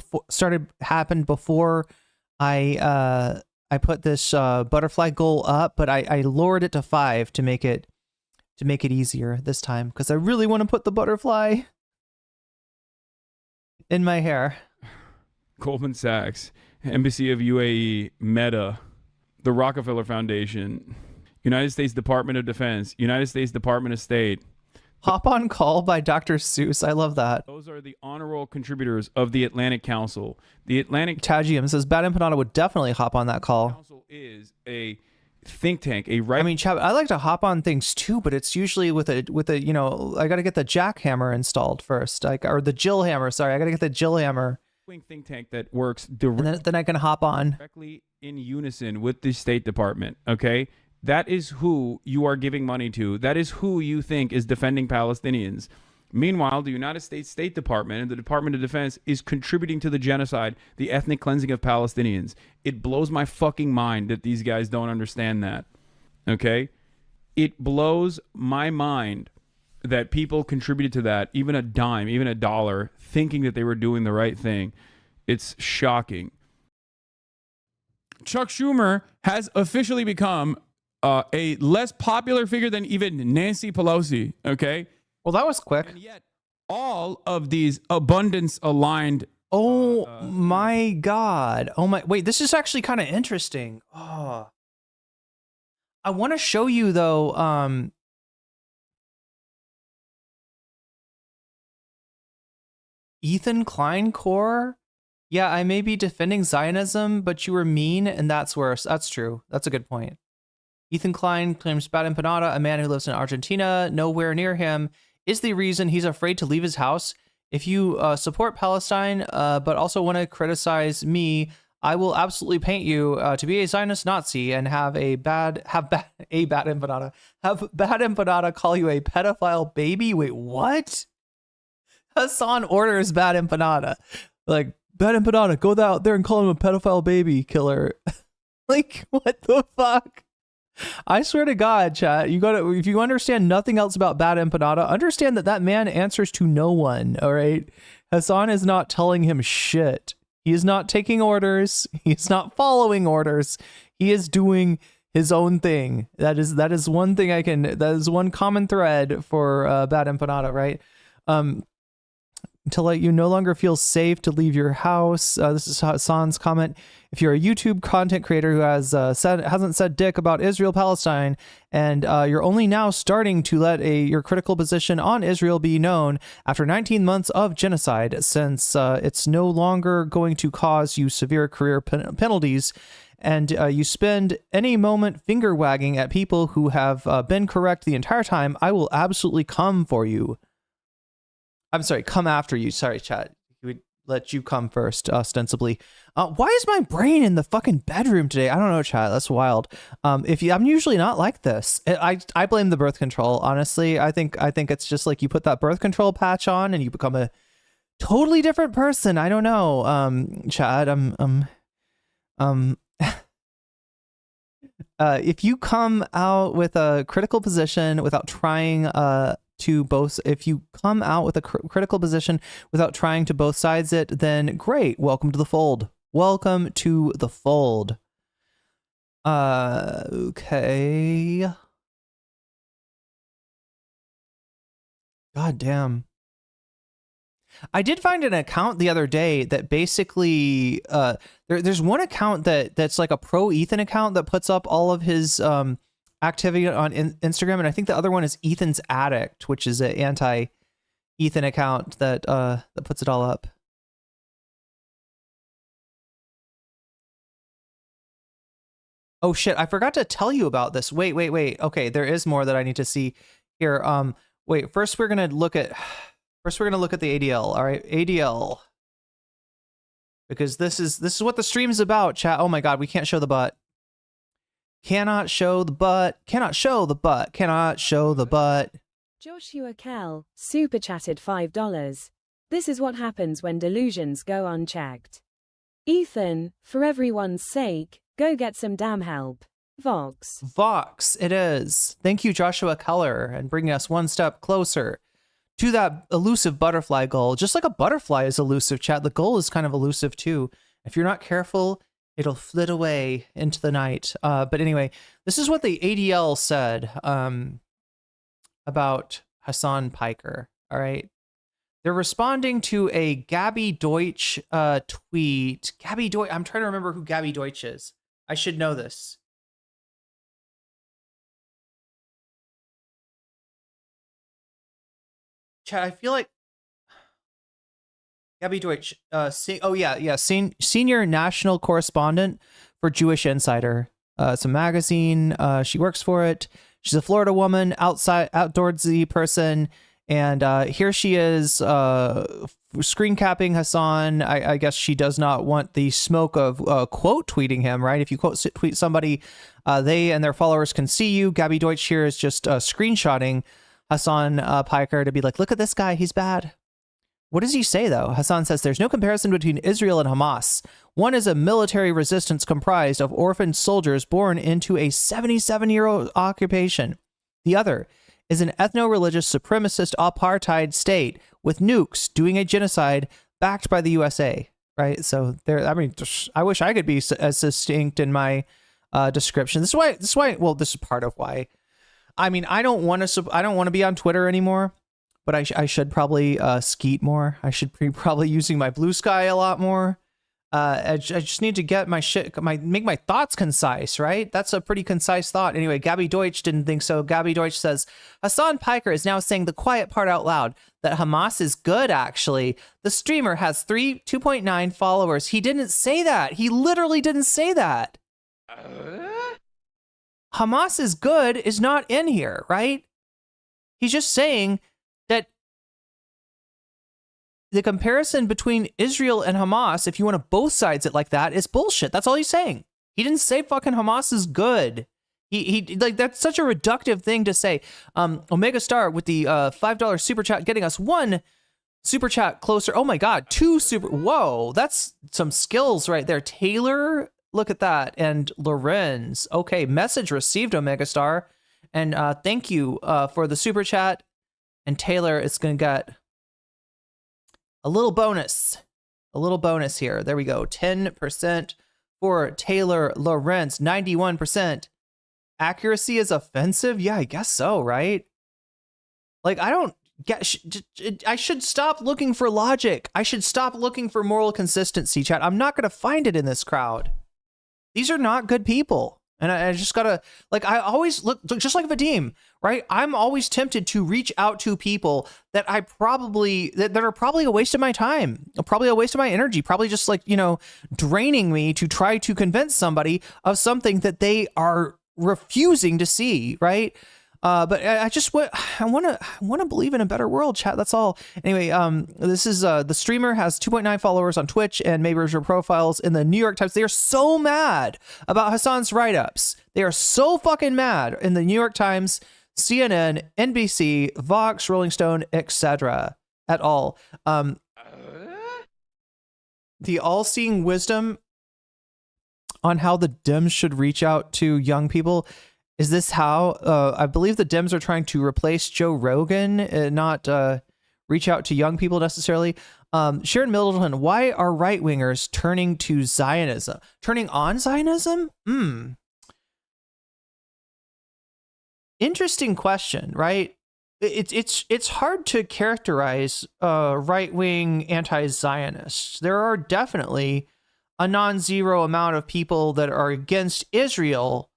happened before I put this butterfly goal up, but I lowered it to 5 to make it easier this time because I really want to put the butterfly in my hair. Goldman Sachs, Embassy of UAE, Meta, the Rockefeller Foundation, United States Department of Defense, United States Department of State. Hop on Call by Dr. Seuss. I love that. Those are the honor roll contributors of the Atlantic Council. The Atlantic Tagium says Bad Empanada would definitely hop on that call. Council is a think tank, I mean, Chab, I like to hop on things too, but it's usually with a you know, I got to get the jackhammer installed first, or the Jill hammer. Sorry, I got to get the Jill hammer. Think tank that works And then I can hop on directly in unison with the State Department. Okay, that is who you are giving money to. That is who you think is defending Palestinians. Meanwhile, the United States State Department and the Department of Defense is contributing to the genocide, the ethnic cleansing of Palestinians. It blows my fucking mind that these guys don't understand that. Okay? It blows my mind that people contributed to that, even a dime, even a dollar, thinking that they were doing the right thing. It's shocking. Chuck Schumer has officially become a less popular figure than even Nancy Pelosi. Okay? Well, that was quick. And yet, all of these abundance-aligned... Oh, my God. Oh, my... Wait, this is actually kind of interesting. Oh. I want to show you, though, Ethan Klein core? Yeah, I may be defending Zionism, but you were mean, and that's worse. That's true. That's a good point. Ethan Klein claims Bad Empanada, a man who lives in Argentina, nowhere near him, is the reason he's afraid to leave his house. If you support Palestine, but also want to criticize me, I will absolutely paint you to be a Zionist Nazi and have bad empanada call you a pedophile baby. Wait, what? Hasan orders Bad Empanada, like, Bad Empanada, go out there and call him a pedophile baby killer. Like, what the fuck? I swear to God, chat, if you understand nothing else about Bad Empanada, understand that man answers to no one, all right? Hasan is not telling him shit. He is not taking orders. He's not following orders. He is doing his own thing. That is one thing that is one common thread for Bad Empanada, right? To let you no longer feel safe to leave your house. This is Hasan's comment. If you're a YouTube content creator who hasn't said dick about Israel Palestine, and you're only now starting to let your critical position on Israel be known after 19 months of genocide, since it's no longer going to cause you severe career penalties, and you spend any moment finger wagging at people who have been correct the entire time, I will absolutely come for you. I'm sorry, come after you. Sorry, chat. We would let you come first, ostensibly. Why is my brain in the fucking bedroom today? I don't know, chat. That's wild. I'm usually not like this. I blame the birth control. Honestly, I think it's just like you put that birth control patch on and you become a totally different person. I don't know, chat. If you come out with a critical position without trying if you come out with a critical position without trying to both sides it, then great. Welcome to the fold. Welcome to the fold. Okay. God damn. I did find an account the other day that basically there's one account that's like a pro Ethan account that puts up all of his activity on Instagram, and I think the other one is Ethan's Addict, which is an anti-Ethan account that puts it all up. Oh shit, I forgot to tell you about this. Wait. Okay, there is more that I need to see here. Wait, first we're gonna look at the ADL. All right, ADL. because this is what the stream is about, chat. Oh my God, we can't show the butt. Cannot show the butt. Cannot show the butt. Cannot show the butt. Joshua Kell, super chatted $5. This is what happens when delusions go unchecked. Ethan, for everyone's sake, go get some damn help. Vox, it is. Thank you, Joshua Keller, and bringing us one step closer to that elusive butterfly goal. Just like a butterfly is elusive, chat, the goal is kind of elusive too. If you're not careful, it'll flit away into the night. But anyway, this is what the ADL said about Hasan Piker. All right. They're responding to a Gabby Deutsch tweet. Gabby Deutsch, I'm trying to remember who Gabby Deutsch is. I should know this. Chat, I feel like Gabby Deutsch, senior national correspondent for Jewish Insider. It's a magazine. She works for it. She's a Florida woman, outdoorsy person. And here she is screen capping Hasan. I guess she does not want the smoke of quote tweeting him, right? If you quote tweet somebody, they and their followers can see you. Gabby Deutsch here is just screenshotting Hasan Piker to be like, look at this guy, he's bad. What does he say, though? Hasan says there's no comparison between Israel and Hamas. One is a military resistance comprised of orphaned soldiers born into a 77-year-old occupation. The other is an ethno-religious supremacist apartheid state with nukes doing a genocide backed by the USA, right? So there, I mean, I wish I could be as succinct in my description. This is part of why. I mean, I don't want to be on Twitter anymore, but I should probably skeet more. I should be probably using my Blue Sky a lot more. I just need to get make my thoughts concise, right? That's a pretty concise thought. Anyway, Gabby Deutsch didn't think so. Gabby Deutsch says, Hasan Piker is now saying the quiet part out loud, that Hamas is good, actually. The streamer has 2.9 followers. He didn't say that. He literally didn't say that. Hamas is good is not in here, right? He's just saying that the comparison between Israel and Hamas, if you want to both sides it like that, is bullshit. That's all he's saying. He didn't say fucking Hamas is good. He like, that's such a reductive thing to say. Omega Star with the $5 super chat, getting us one super chat closer. Oh my God, whoa, that's some skills right there. Taylor, look at that. And Lorenz. Okay, message received, Omega Star. And thank you for the super chat. And Taylor is going to get a little bonus here. There we go. 10% for Taylor Lorenz. 91%. Accuracy is offensive? Yeah, I guess so, right? Like, I don't get... I should stop looking for logic. I should stop looking for moral consistency, chat. I'm not going to find it in this crowd. These are not good people. And I just gotta, like, I always look just like Vadim, right? I'm always tempted to reach out to people that that are probably a waste of my time, probably a waste of my energy, probably just like, draining me to try to convince somebody of something that they are refusing to see, right? But I want to believe in a better world, chat. That's all. Anyway, this is the streamer has 2.9 followers on Twitch and major profiles in the New York Times. They are so mad about Hasan's write-ups. They are so fucking mad in the New York Times, CNN, NBC, Vox, Rolling Stone, etc. at all. The all-seeing wisdom on how the Dems should reach out to young people. Is this how I believe the Dems are trying to replace Joe Rogan, not reach out to young people necessarily? Sharon Middleton, why are right-wingers turning to Zionism? Turning on Zionism? Interesting question, right? It's hard to characterize right-wing anti-Zionists. There are definitely a non-zero amount of people that are against Israel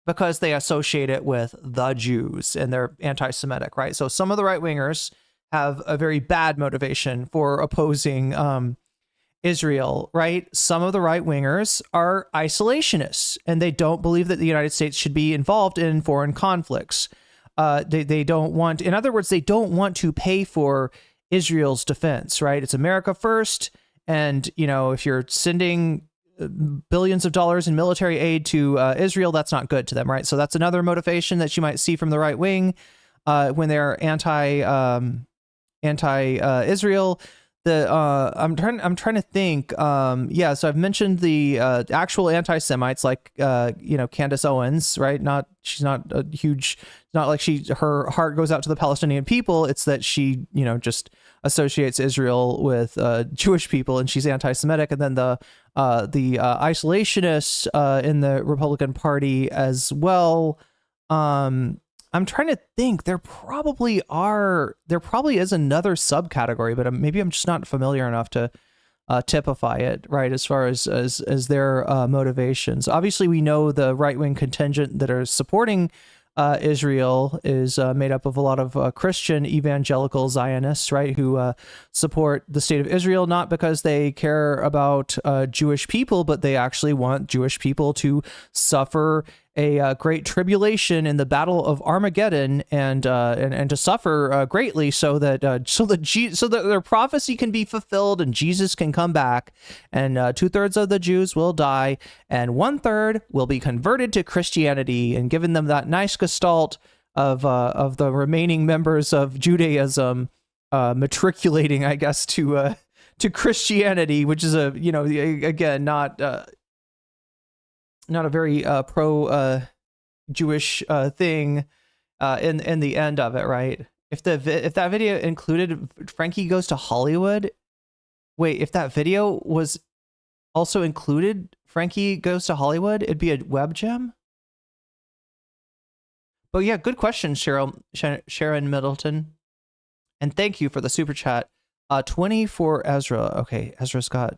because they associate it with the Jews and they're anti-Semitic, right? So some of the right-wingers have a very bad motivation for opposing Israel, right? Some of the right-wingers are isolationists and they don't believe that the United States should be involved in foreign conflicts. They don't want, in other words, they don't want to pay for Israel's defense, right? It's America first. And, you know, if you're sending billions of dollars in military aid to Israel, that's not good to them, right? So that's another motivation that you might see from the right wing when they're anti-Israel. I'm trying to think. Yeah, so I've mentioned the actual anti-Semites, like Candace Owens, right? She's not a huge. Not like her heart goes out to the Palestinian people. It's that she just associates Israel with Jewish people, and she's anti-Semitic. And then the isolationists in the Republican Party as well. I'm trying to think. There probably is another subcategory, but maybe I'm just not familiar enough to typify it, right? As far as their motivations. Obviously, we know the right-wing contingent that are supporting Israel is made up of a lot of Christian evangelical Zionists, right, who support the state of Israel, not because they care about Jewish people, but they actually want Jewish people to suffer a great tribulation in the battle of Armageddon and to suffer greatly so that their prophecy can be fulfilled and Jesus can come back, and 2/3 of the Jews will die and 1/3 will be converted to Christianity, and giving them that nice gestalt of the remaining members of Judaism matriculating, I guess, to Christianity, which is again not a very pro Jewish thing in the end of it, right? If that video included Frankie Goes to Hollywood, wait, if that video was also included Frankie Goes to Hollywood, it'd be a web gem. But yeah, good question, Sharon Middleton, and thank you for the super chat. 20 for Ezra. Okay, Ezra's got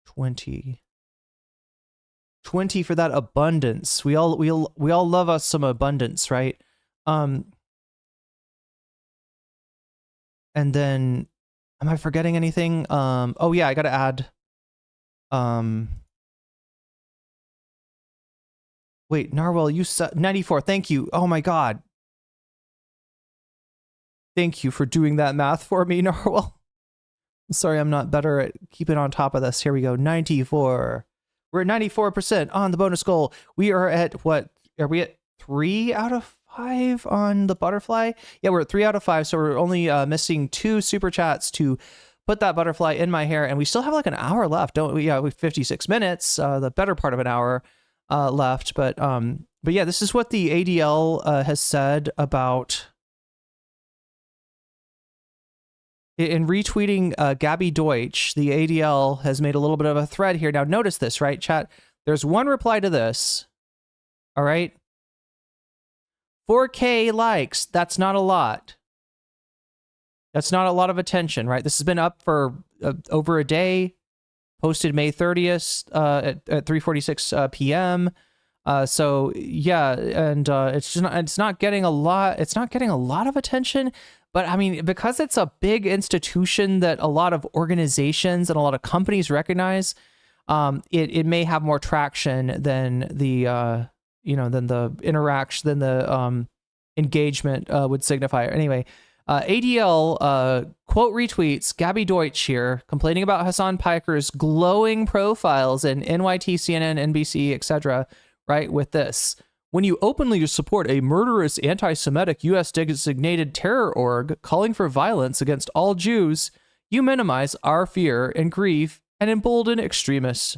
20 for that abundance. We all love us some abundance, right? And then, am I forgetting anything? Oh yeah, I gotta add. Wait, Narwhal, you said 94. Thank you. Oh my God. Thank you for doing that math for me, Narwhal. I'm sorry, I'm not better at keeping on top of this. Here we go. 94. We're at 94% on the bonus goal. We are at what? Are we at 3 out of 5 on the butterfly? Yeah, we're at 3 out of 5. So we're only missing 2 super chats to put that butterfly in my hair. And we still have like an hour left, don't we? Yeah, we have 56 minutes, the better part of an hour left. But yeah, this is what the ADL has said about. In retweeting Gabby Deutsch, the ADL has made a little bit of a thread here. Now, notice this, right, chat? There's one reply to this. All right. 4K likes. That's not a lot. That's not a lot of attention, right? This has been up for over a day. Posted May 30th at 3:46 p.m. So yeah, and it's not getting a lot. It's not getting a lot of attention. But I mean, because it's a big institution that a lot of organizations and a lot of companies recognize, it may have more traction than the interaction, than the engagement would signify. Anyway, ADL quote retweets Gabby Deutsch here, complaining about Hasan Piker's glowing profiles in NYT, CNN, NBC, etc. Right, with this. When you openly support a murderous anti-Semitic U.S. designated terror org calling for violence against all Jews, you minimize our fear and grief and embolden extremists.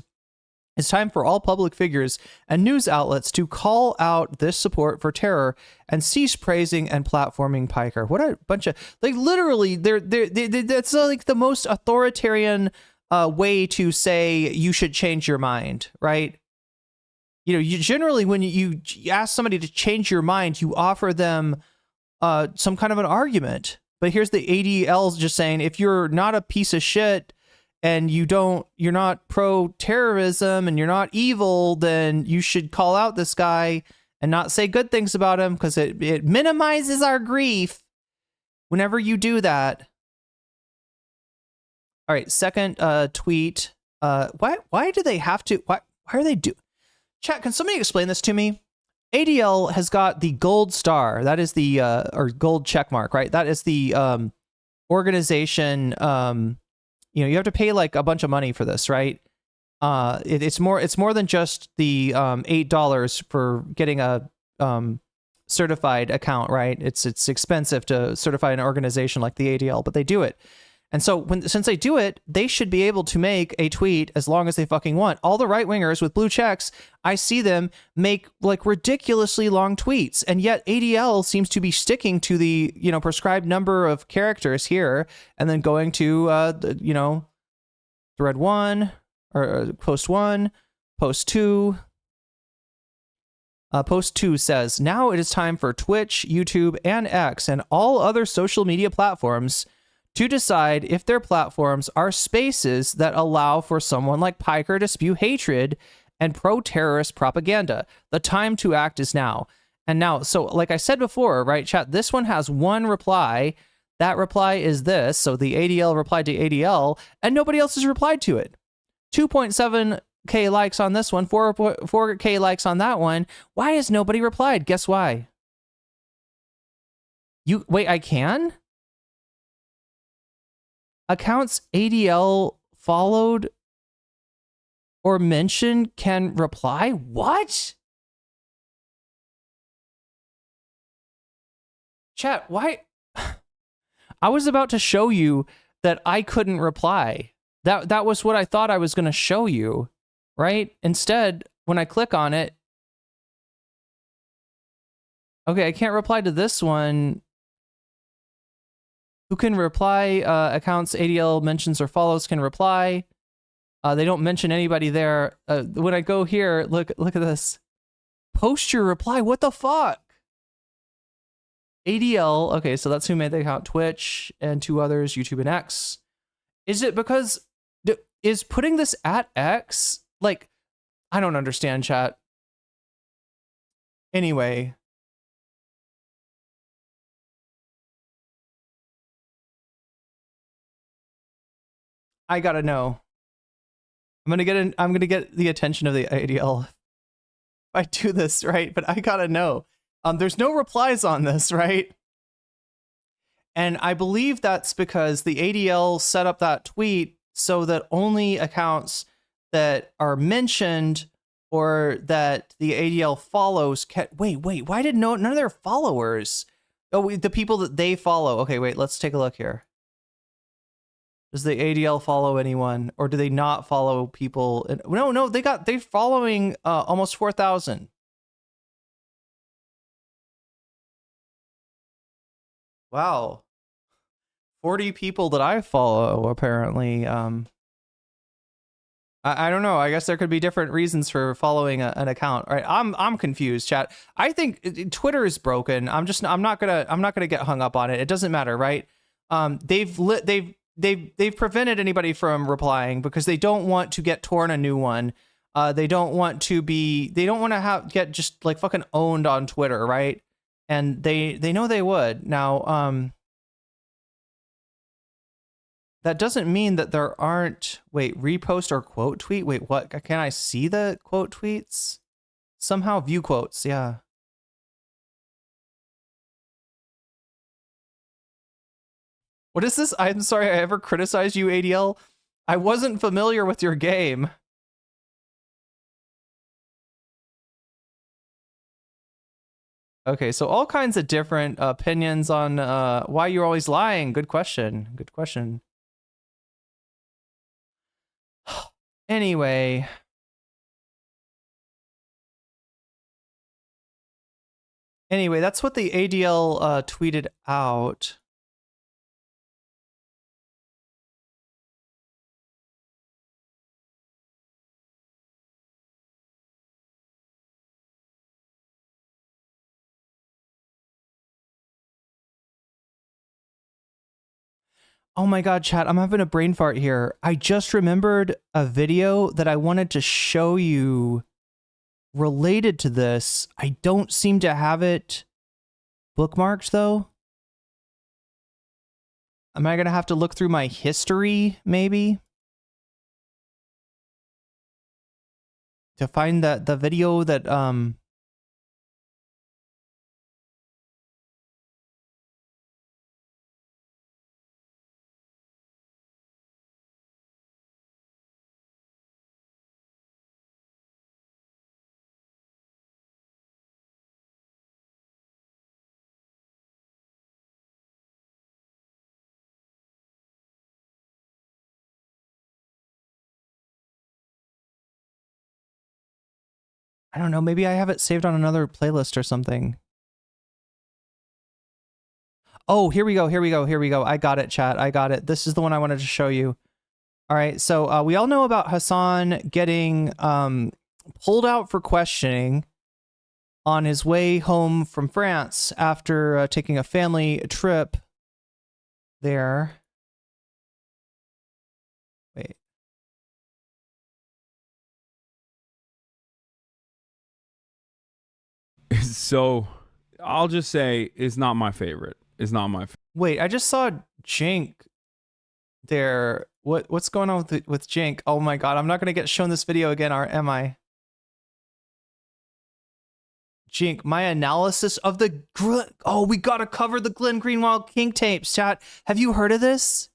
It's time for all public figures and news outlets to call out this support for terror and cease praising and platforming Piker. What a bunch of, like, literally, that's like the most authoritarian way to say you should change your mind, right? You know, you generally, when you ask somebody to change your mind, you offer them some kind of an argument. But here's the ADL just saying, if you're not a piece of shit and you're not pro-terrorism and you're not evil, then you should call out this guy and not say good things about him, because it minimizes our grief whenever you do that. All right, second tweet. Why do they have to? Why are they do? Chat, can somebody explain this to me? ADL has got the gold star. That is the or gold check mark, right? That is the organization you have to pay like a bunch of money for this, right? It's more than just the $8 for getting a certified account, right? It's expensive to certify an organization like the ADL, but they do it. And so since they do it, they should be able to make a tweet as long as they fucking want. All the right wingers with blue checks, I see them make like ridiculously long tweets, and yet ADL seems to be sticking to the prescribed number of characters here, and then going to thread 1 or post 1, post 2. Post 2 says, now it is time for Twitch, YouTube, and X, and all other social media platforms to decide if their platforms are spaces that allow for someone like Piker to spew hatred and pro-terrorist propaganda. The time to act is now. And now, so like I said before, right, chat, this one has one reply. That reply is this. So the ADL replied to ADL, and nobody else has replied to it. 2.7K likes on this one, 4K likes on that one. Why has nobody replied? Guess why? Wait, I can? Accounts ADL followed or mentioned can reply? What? Chat, why? I was about to show you that I couldn't reply. That was what I thought I was going to show you, right? Instead, when I click on it, okay, I can't reply to this one. Who can reply? Accounts ADL mentions or follows can reply. They don't mention anybody there. When I go here, look at this. Post your reply. What the fuck? ADL. Okay, so that's who made the account. Twitch and 2 others, YouTube and X. Is it because is putting this at X like? I don't understand, chat. Anyway. I gotta know. I'm gonna get the attention of the ADL if I do this, right? But I gotta know. There's no replies on this, right? And I believe that's because the ADL set up that tweet so that only accounts that are mentioned or that the ADL follows can. Wait, why did none of their followers? Oh, the people that they follow. Okay, wait, let's take a look here. Does the ADL follow anyone, or do they not follow people? No, they're following almost 4,000. Wow, 40 people that I follow apparently. I don't know. I guess there could be different reasons for following an account. All right, I'm confused, chat. I think Twitter is broken. I'm not gonna get hung up on it. It doesn't matter, right? They've prevented anybody from replying because they don't want to get torn a new one. They don't want to get just like fucking owned on Twitter, right? And they know they would. Now, that doesn't mean that there aren't, repost or quote tweet. Wait, what? Can I see the quote tweets? Somehow view quotes, yeah. What is this? I'm sorry I ever criticized you, ADL. I wasn't familiar with your game. Okay, so all kinds of different opinions on why you're always lying. Good question. Good question. Anyway. Anyway, that's what the ADL tweeted out. Oh my god, chat, I'm having a brain fart here. I just remembered a video that I wanted to show you related to this. I don't seem to have it bookmarked, though. Am I going to have to look through my history, maybe? To find the video that, I don't know. Maybe I have it saved on another playlist or something. Oh, here we go. Here we go. Here we go. I got it, chat. I got it. This is the one I wanted to show you. All right. So we all know about Hasan getting pulled out for questioning on his way home from France after taking a family trip there. Wait. So I'll just say it's not my favorite. It's not my favorite. Wait, I just saw Jink there. What's going on with Jink? Oh my god, I'm not gonna get shown this video again, or am I? Jink, my analysis of the oh, we gotta cover the Glenn Greenwald kink tapes, chat. Have you heard of this?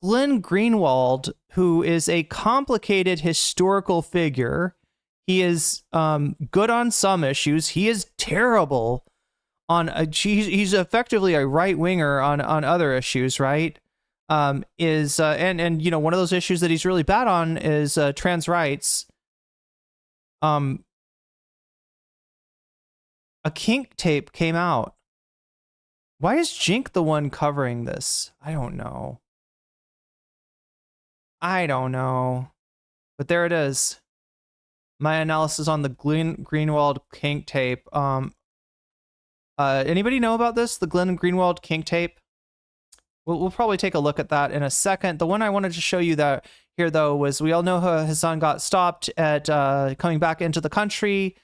Glenn Greenwald, who is a complicated historical figure, he is good on some issues. He is terrible on he's effectively a right winger on other issues, right? And you know, one of those issues that he's really bad on is trans rights. A kink tape came out. Why is Jink the one covering this? I don't know. But there it is. My analysis on the Glenn Greenwald kink tape. Anybody know about this? The Glenn Greenwald kink tape? We'll probably take a look at that in a second. The one I wanted to show you that here, though, was we all know how Hasan got stopped at coming back into the country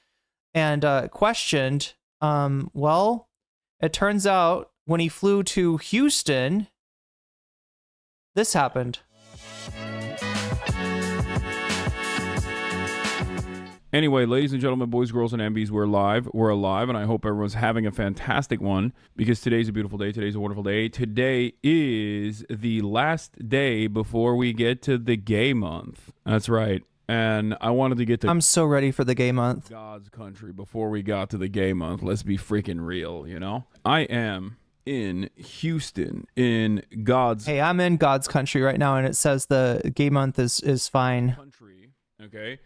and questioned. Well, it turns out when he flew to Houston, this happened. Anyway, ladies and gentlemen, boys, girls, and MBs, we're live. We're alive, and I hope everyone's having a fantastic one because today's a beautiful day. Today's a wonderful day. Today is the last day before we get to the gay month. That's right. And I wanted to get to... I'm so ready for the gay month. God's country before we got to the gay month. Let's be freaking real, you know? I am in Houston, in God's... Hey, I'm in God's country right now, and it says the gay month is fine. Country. Okay,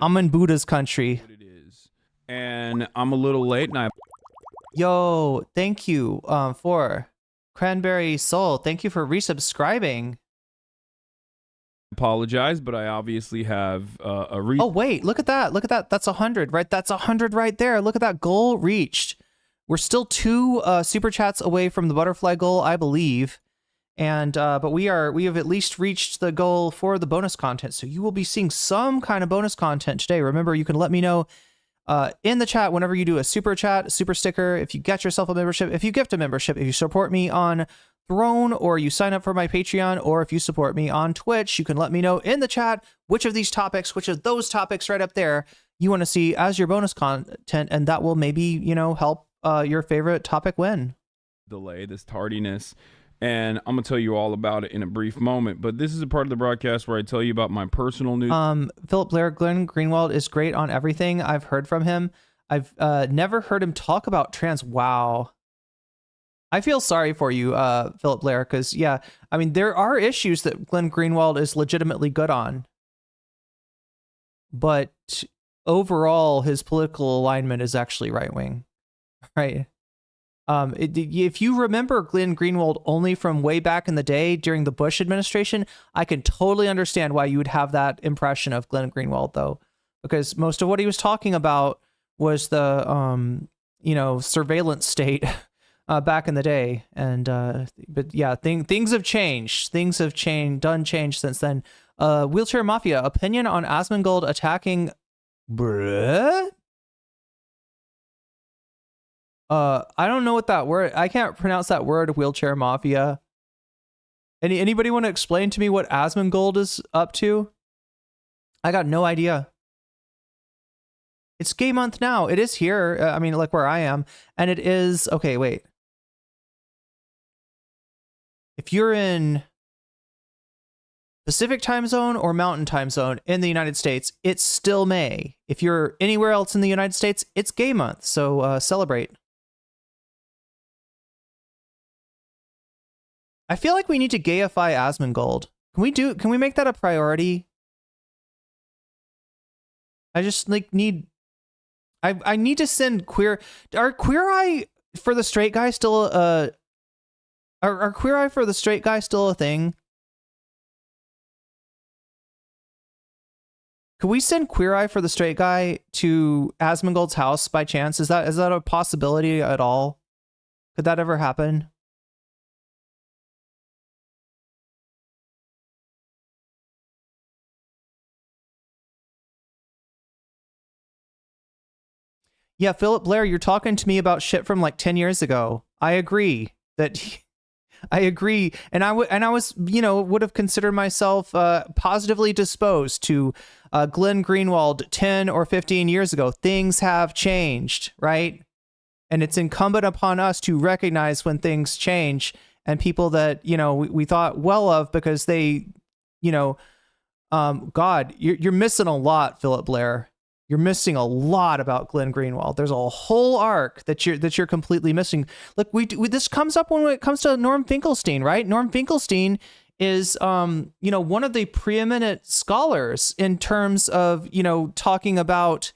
I'm in Buddha's country. What it is. And I'm a little late, and I Yo, thank you for Cranberry Soul. Thank you for resubscribing. apologize, but I obviously have a reason. Oh wait, look at that! Look at that! That's 100, right? That's 100 right there. Look at that goal reached. We're still 2 super chats away from the butterfly goal, I believe. And but we have at least reached the goal for the bonus content, so you will be seeing some kind of bonus content today. Remember, you can let me know in the chat whenever you do a super chat, super sticker, if you get yourself a membership, if you gift a membership, if you support me on Throne, or you sign up for my Patreon, or if you support me on Twitch. You can let me know in the chat which of these topics, which of those topics right up there you want to see as your bonus content, and that will maybe, you know, help your favorite topic win. Delay, this tardiness. And I'm going to tell you all about it in a brief moment. But this is a part of the broadcast where I tell you about my personal news. Philip Blair, Glenn Greenwald is great on everything I've heard from him. I've never heard him talk about trans. Wow. I feel sorry for you, Philip Blair, because, yeah, I mean, there are issues that Glenn Greenwald is legitimately good on. But overall, his political alignment is actually right-wing, right? If you remember Glenn Greenwald only from way back in the day during the Bush administration, I can totally understand why you would have that impression of Glenn Greenwald, though, because most of what he was talking about was the, you know, surveillance state back in the day. And, but yeah, things have changed. Things have changed since then. Wheelchair Mafia, opinion on Asmongold attacking... Bruh? I don't know what that word, I can't pronounce that word, Wheelchair Mafia. Anybody want to explain to me what Asmongold is up to? I got no idea. It's gay month now. It is here. I mean, like where I am. And it is, okay, wait. If you're in Pacific time zone or Mountain time zone in the United States, it's still May. If you're anywhere else in the United States, it's gay month. So celebrate. I feel like we need to gayify Asmongold. Can we make that a priority? I just like need. I need to send queer. Are Queer Eye for the Straight Guy still Are Queer Eye for the Straight Guy still a thing? Could we send Queer Eye for the Straight Guy to Asmongold's house by chance? Is that a possibility at all? Could that ever happen? Yeah, Philip Blair, you're talking to me about shit from like 10 years ago. I agree that I agree. And I was, would have considered myself positively disposed to Glenn Greenwald 10 or 15 years ago. Things have changed, right? And it's incumbent upon us to recognize when things change, and people that, we thought well of because they, God, you're missing a lot, Philip Blair. You're missing a lot about Glenn Greenwald. There's a whole arc that you're completely missing. Look, this comes up when it comes to Norm Finkelstein, right? Norm Finkelstein is, one of the preeminent scholars in terms of, talking about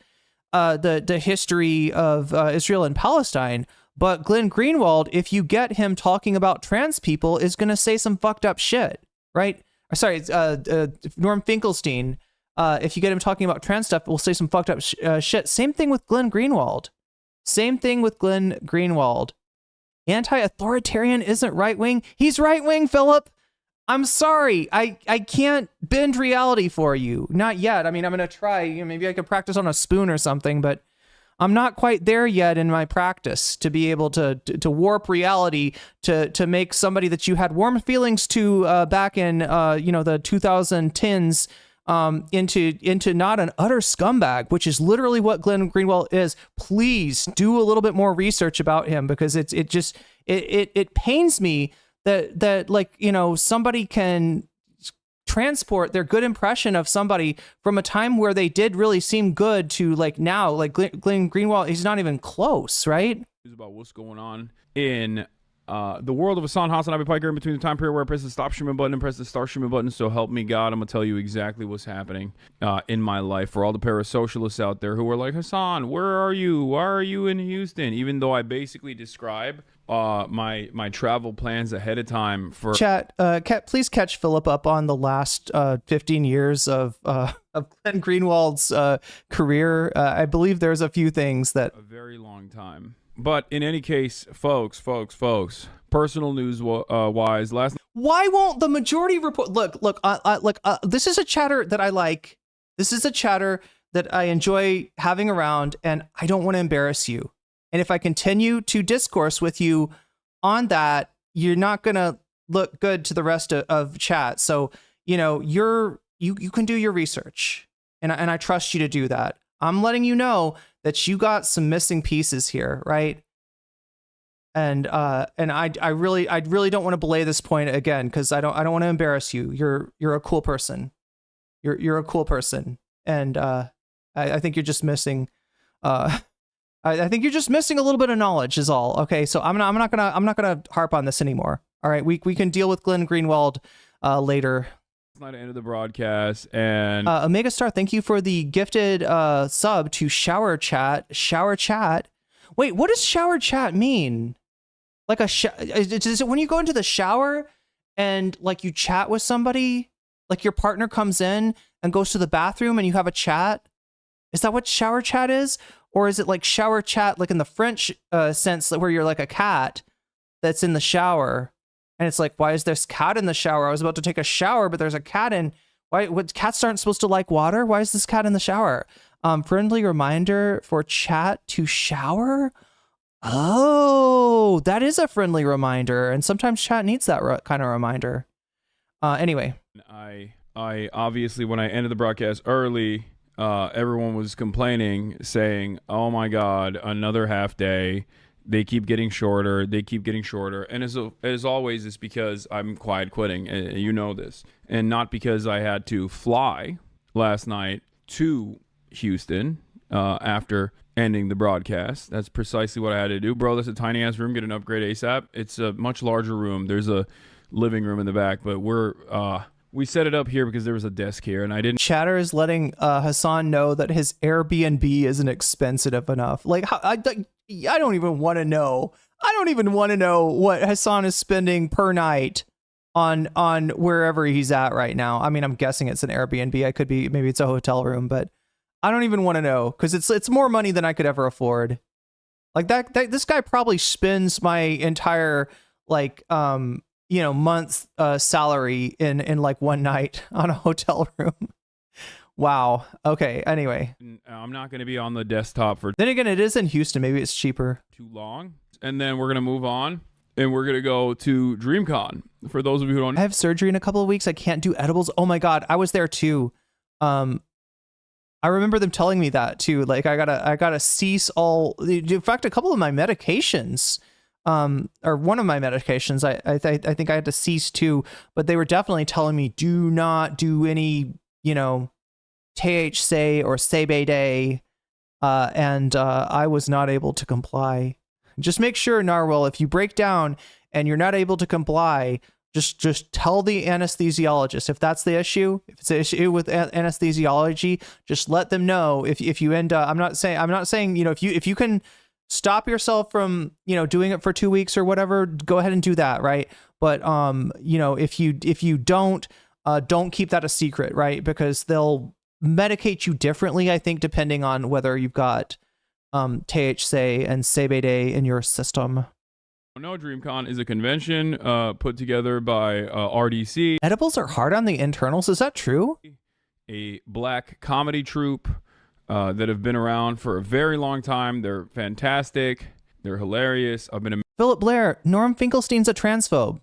the history of Israel and Palestine. But Glenn Greenwald, if you get him talking about trans people, is going to say some fucked up shit, right? Sorry, Norm Finkelstein. If you get him talking about trans stuff, we'll say some fucked up shit. Same thing with Glenn Greenwald. Anti-authoritarian isn't right-wing. He's right-wing, Philip. I'm sorry. I can't bend reality for you. Not yet. I mean, I'm going to try. Maybe I could practice on a spoon or something, but I'm not quite there yet in my practice to be able to warp reality to make somebody that you had warm feelings to back in, the 2010s into not an utter scumbag, which is literally what Glenn Greenwald is. Please do a little bit more research about him, because it pains me that somebody can transport their good impression of somebody from a time where they did really seem good to like now, like Glenn Greenwald, he's not even close, right? About what's going on in the world of Hasan, I'll be Piker, in between the time period where I press the stop streaming button and press the start streaming button. So help me God, I'm gonna tell you exactly what's happening in my life. For all the parasocialists out there who are like, Hasan, where are you? Why are you in Houston? Even though I basically describe my travel plans ahead of time. For chat, please catch Philip up on the last 15 years of Glenn Greenwald's career. I believe there's a few things that a very long time. But in any case, folks, personal news wise, why won't the majority report? Look, this is a chatter that I like. This is a chatter that I enjoy having around, and I don't want to embarrass you. And if I continue to discourse with you on that, you're not going to look good to the rest of chat. So, you can do your research, and I trust you to do that. I'm letting you know that you got some missing pieces here, right? And I really don't want to belay this point again, because I don't want to embarrass you. You're a cool person. You're a cool person, and I think you're just missing. I think you're just missing a little bit of knowledge, is all. Okay, so I'm not gonna harp on this anymore. All right, we can deal with Glenn Greenwald later. Not the end of the broadcast. And Omega Star, thank you for the gifted sub to Shower Chat. Wait, what does Shower Chat mean? Like is it when you go into the shower and like you chat with somebody, like your partner comes in and goes to the bathroom and you have a chat? Is that what Shower Chat is? Or is it like shower chat, like in the French sense, where you're like a cat that's in the shower? And it's like, why is this cat in the shower? I was about to take a shower, but there's a cat in. What cats aren't supposed to like water? Why is this cat in the shower? Friendly reminder for chat to shower. Oh, that is a friendly reminder. And sometimes chat needs that kind of reminder. Anyway. I obviously, when I ended the broadcast early, everyone was complaining, saying, oh my God, another half day. They keep getting shorter. And as always, it's because I'm quiet quitting. You know this. And not because I had to fly last night to Houston after ending the broadcast. That's precisely what I had to do. Bro, that's a tiny ass room. Get an upgrade ASAP. It's a much larger room. There's a living room in the back, but we're We set it up here because there was a desk here, and I didn't. Chatter is letting Hasan know that his Airbnb isn't expensive enough. Like, I don't even want to know. I don't even want to know what Hasan is spending per night on wherever he's at right now. I mean, I'm guessing it's an Airbnb. I could be, maybe it's a hotel room, but I don't even want to know because it's more money than I could ever afford. Like that this guy probably spends my entire month's salary in like one night on a hotel room. Wow. Okay. Anyway, I'm not going to be on the desktop for then again, it is in Houston. Maybe it's cheaper. Too long. And then we're going to move on and we're going to go to DreamCon. For those of you who don't, I have surgery in a couple of weeks. I can't do edibles. Oh my God. I was there too. I remember them telling me that too. Like I gotta cease all. In fact, a couple of my medications, or one of my medications, I think I had to cease too. But they were definitely telling me do not do any, THC or CBD, and I was not able to comply. Just make sure, Narwhal, if you break down and you're not able to comply, just tell the anesthesiologist if that's the issue. If it's an issue with anesthesiology, just let them know. If you end up, I'm not saying if you can stop yourself from doing it for 2 weeks or whatever, go ahead and do that, right? But if you don't keep that a secret, right? Because they'll medicate you differently, I think, depending on whether you've got THC and CBD in your system. No, DreamCon is a convention put together by RDC. Edibles are hard on the internals. Is that true? A black comedy troupe that have been around for a very long time. They're fantastic. They're hilarious. I've been a Philip Blair. Norm Finkelstein's a transphobe.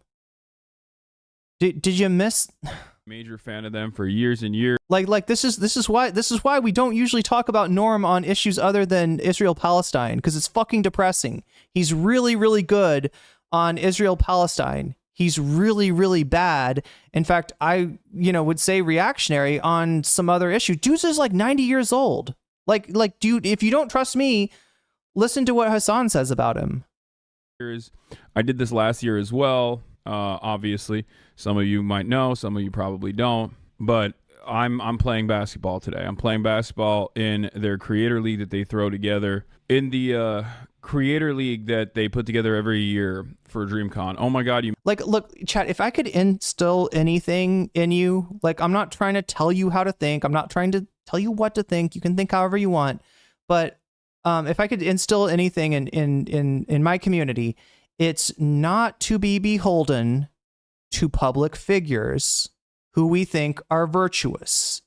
Did you miss? Major fan of them for years and years. Like this is why we don't usually talk about Norm on issues other than Israel Palestine, because it's fucking depressing. He's really, really good on Israel Palestine. He's really, really bad. In fact, I would say reactionary on some other issue. Dude is like 90 years old. Like dude, if you don't trust me, listen to what Hasan says about him. I did this last year as well. Obviously, some of you might know, some of you probably don't, but I'm playing basketball today. I'm playing basketball in their creator league that they throw together, in the creator league that they put together every year for DreamCon. Oh my God. Look, chat, if I could instill anything in you, I'm not trying to tell you how to think. I'm not trying to tell you what to think. You can think however you want. But if I could instill anything in my community, it's not to be beholden to public figures who we think are virtuous,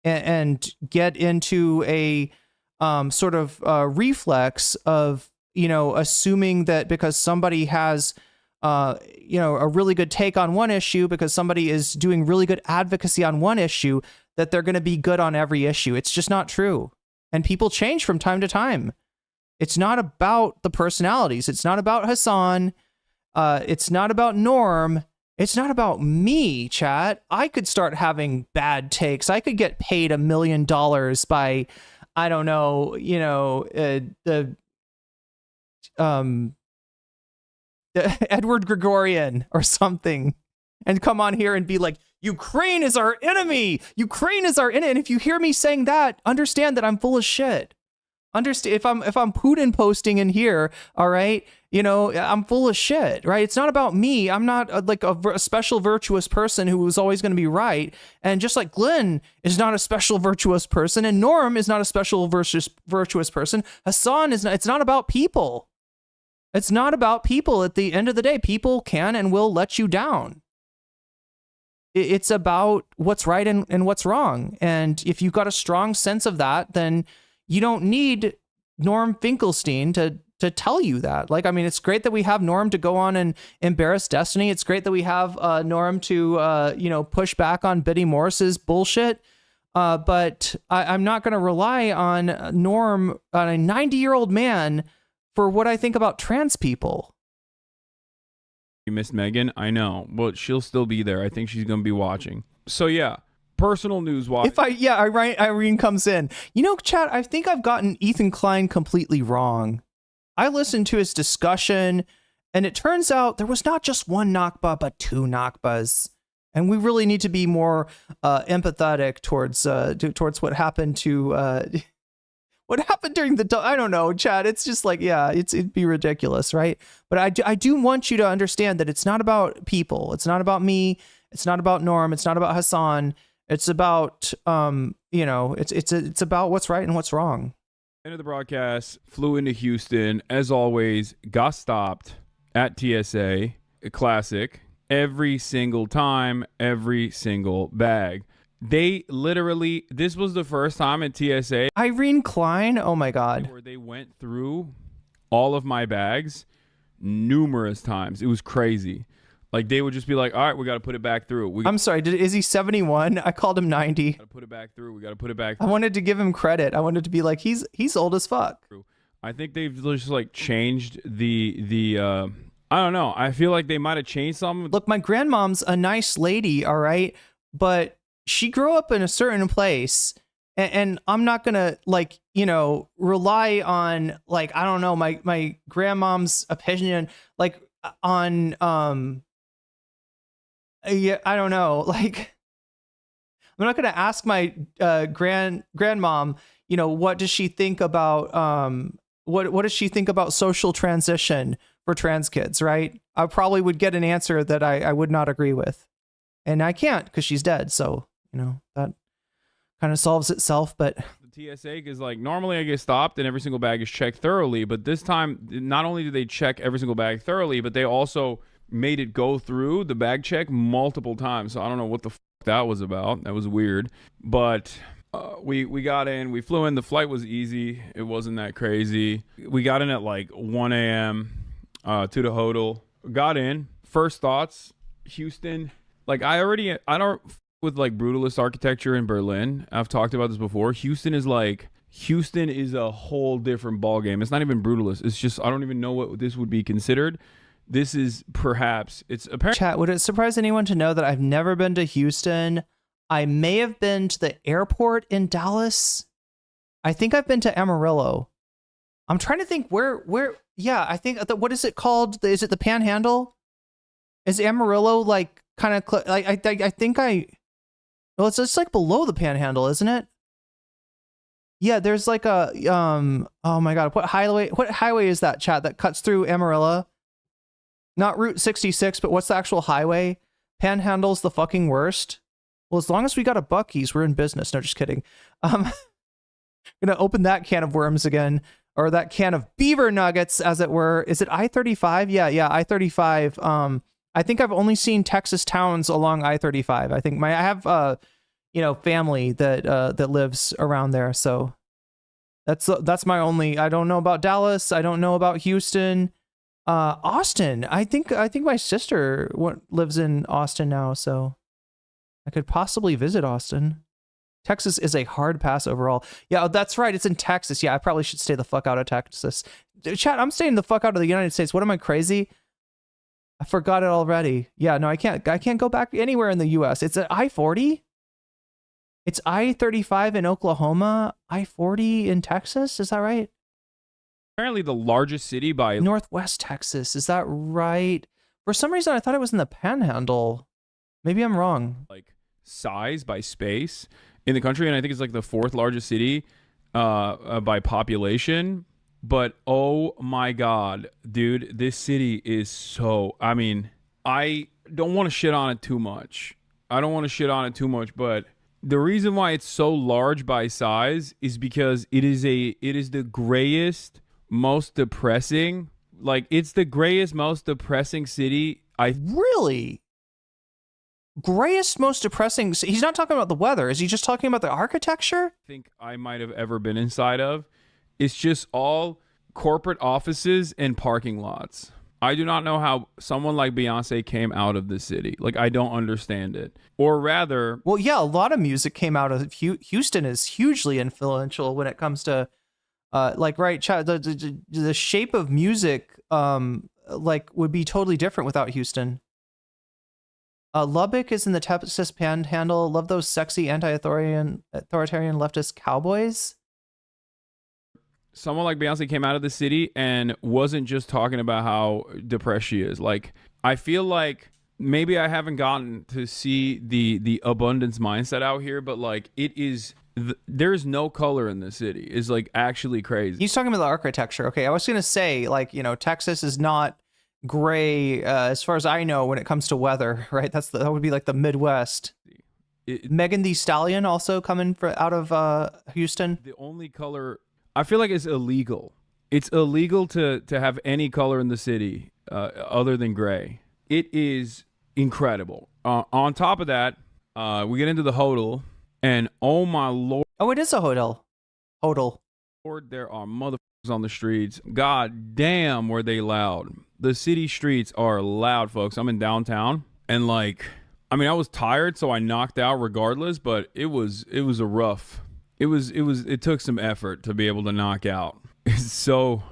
and get into a sort of reflex of assuming that because somebody has a really good take on one issue, because somebody is doing really good advocacy on one issue, that they're going to be good on every issue. It's just not true. And people change from time to time. It's not about the personalities. It's not about Hasan. It's not about Norm. It's not about me, chat. I could start having bad takes. I could get paid $1 million by, I don't know, the Edward Gregorian or something, and come on here and be like, Ukraine is our enemy. Ukraine is our enemy. And if you hear me saying that, understand that I'm full of shit. Understand, if I'm Putin posting in here, all right, I'm full of shit, right? It's not about me. I'm not a special virtuous person who is always going to be right. And just like Glenn is not a special virtuous person, and Norm is not a special virtuous person, Hasan is not. It's not about people. It's not about people. At the end of the day, people can and will let you down. It's about what's right and what's wrong. And if you've got a strong sense of that, then you don't need Norm Finkelstein to tell you that. It's great that we have Norm to go on and embarrass Destiny. It's great that we have Norm to, push back on Biddy Morris's bullshit. But I'm not going to rely on Norm, on a 90-year-old man, for what I think about trans people. You missed Megan? I know. But she'll still be there. I think she's going to be watching. So, yeah. Personal news wise. Irene comes in. Chat, I think I've gotten Ethan Klein completely wrong. I listened to his discussion, and it turns out there was not just one Nakba, but two Nakbas. And we really need to be more empathetic towards what happened to what happened during the, I don't know, Chad. It's just like, yeah, it'd be ridiculous, right? But I do want you to understand that it's not about people. It's not about me. It's not about Norm. It's not about Hasan. It's about, it's about what's right and what's wrong. End of the broadcast, flew into Houston. As always, got stopped at TSA. A classic. Every single time, every single bag. They literally, this was the first time at TSA. Irene Klein, oh my God. Where they went through all of my bags numerous times. It was crazy. Like, they would just be like, all right, we got to put it back through. I'm sorry, is he 71? I called him 90. Got to put it back through. We got to put it back through. I wanted to give him credit. I wanted to be like, he's old as fuck. I think they've just like changed the I don't know. I feel like they might have changed something. Look, my grandmom's a nice lady, all right? But she grew up in a certain place, and I'm not going to, like, rely on, like, I don't know, my grandmom's opinion, like, on, yeah, I don't know, like, I'm not going to ask my grandmom, what does she think about, what does she think about social transition for trans kids, right? I probably would get an answer that I would not agree with. And I can't because she's dead. So, that kind of solves itself. But the TSA is like, normally I get stopped and every single bag is checked thoroughly. But this time, not only did they check every single bag thoroughly, but they also made it go through the bag check multiple times. So I don't know what the that was about. That was weird. But we got in, we flew in. The flight was easy. It wasn't that crazy. We got in at like 1 a.m. To the hotel. Got in. First thoughts, Houston. Like, I don't with like brutalist architecture in Berlin. I've talked about this before. Houston is a whole different ballgame. It's not even brutalist. It's just, I don't even know what this would be considered. This is perhaps, it's apparently. Chat, would it surprise anyone to know that I've never been to Houston? I may have been to the airport in Dallas. I think I've been to Amarillo. I'm trying to think where, yeah, I think, what is it called? Is it the Panhandle? Is Amarillo like kind of, I think well, it's just like below the Panhandle, isn't it? Yeah, there's like a, oh my God, what highway is that, chat, that cuts through Amarillo? Not Route 66, but what's the actual highway? Panhandle's the fucking worst. Well, as long as we got a Buc-ee's, we're in business. No, just kidding. Gonna open that can of worms again, or that can of beaver nuggets, as it were. Is it I-35? Yeah, I-35. I think I've only seen Texas towns along I-35. I think I have family that lives around there, so that's my only. I don't know about Dallas. I don't know about Houston. Austin. I think my sister lives in Austin now, so I could possibly visit Austin. Texas is a hard pass overall. Yeah, that's right. It's in Texas. Yeah, I probably should stay the fuck out of Texas. Chat, I'm staying the fuck out of the United States. What am I, crazy? I forgot it already. Yeah, no, I can't go back anywhere in the US. It's at I-40. It's I-35 in Oklahoma, I-40 in Texas. Is that right? Apparently the largest city by Northwest Texas. Is that right? For some reason, I thought it was in the Panhandle. Maybe I'm wrong. Like size by space in the country, and I think it's like the 4th largest city by population. But oh my God, dude, this city is so, I mean, I don't want to shit on it too much. But the reason why it's so large by size is because it is the grayest, most depressing, like it's the grayest, most depressing city. Really? Grayest, most depressing. He's not talking about the weather. Is he just talking about the architecture? Think I might have ever been inside of. It's just all corporate offices and parking lots. I do not know how someone like Beyonce came out of the city. Like, I don't understand it. Or rather... Well, yeah, a lot of music came out of Houston is hugely influential when it comes to, right, the shape of music, would be totally different without Houston. Lubbock is in the Texas Panhandle. Love those sexy authoritarian leftist cowboys. Someone like Beyonce came out of the city and wasn't just talking about how depressed she is. Like, I feel like maybe I haven't gotten to see the abundance mindset out here, but like it is, there's no color in the city. It's like actually crazy. He's talking about the architecture. Okay, I was gonna say, like, you know, Texas is not gray as far as I know when it comes to weather, right? That would be like the Midwest. Megan Thee Stallion also coming out of Houston. The only color I feel like is illegal. It's illegal to have any color in the city other than gray. It is incredible. On top of that, we get into the hodl, and oh my lord. Oh, it is a hodl. Hodl. Lord, there are motherfuckers on the streets. God damn, were they loud. The city streets are loud, folks. I'm in downtown, and like, I mean, I was tired, so I knocked out regardless, but it was a rough. It took some effort to be able to knock out. So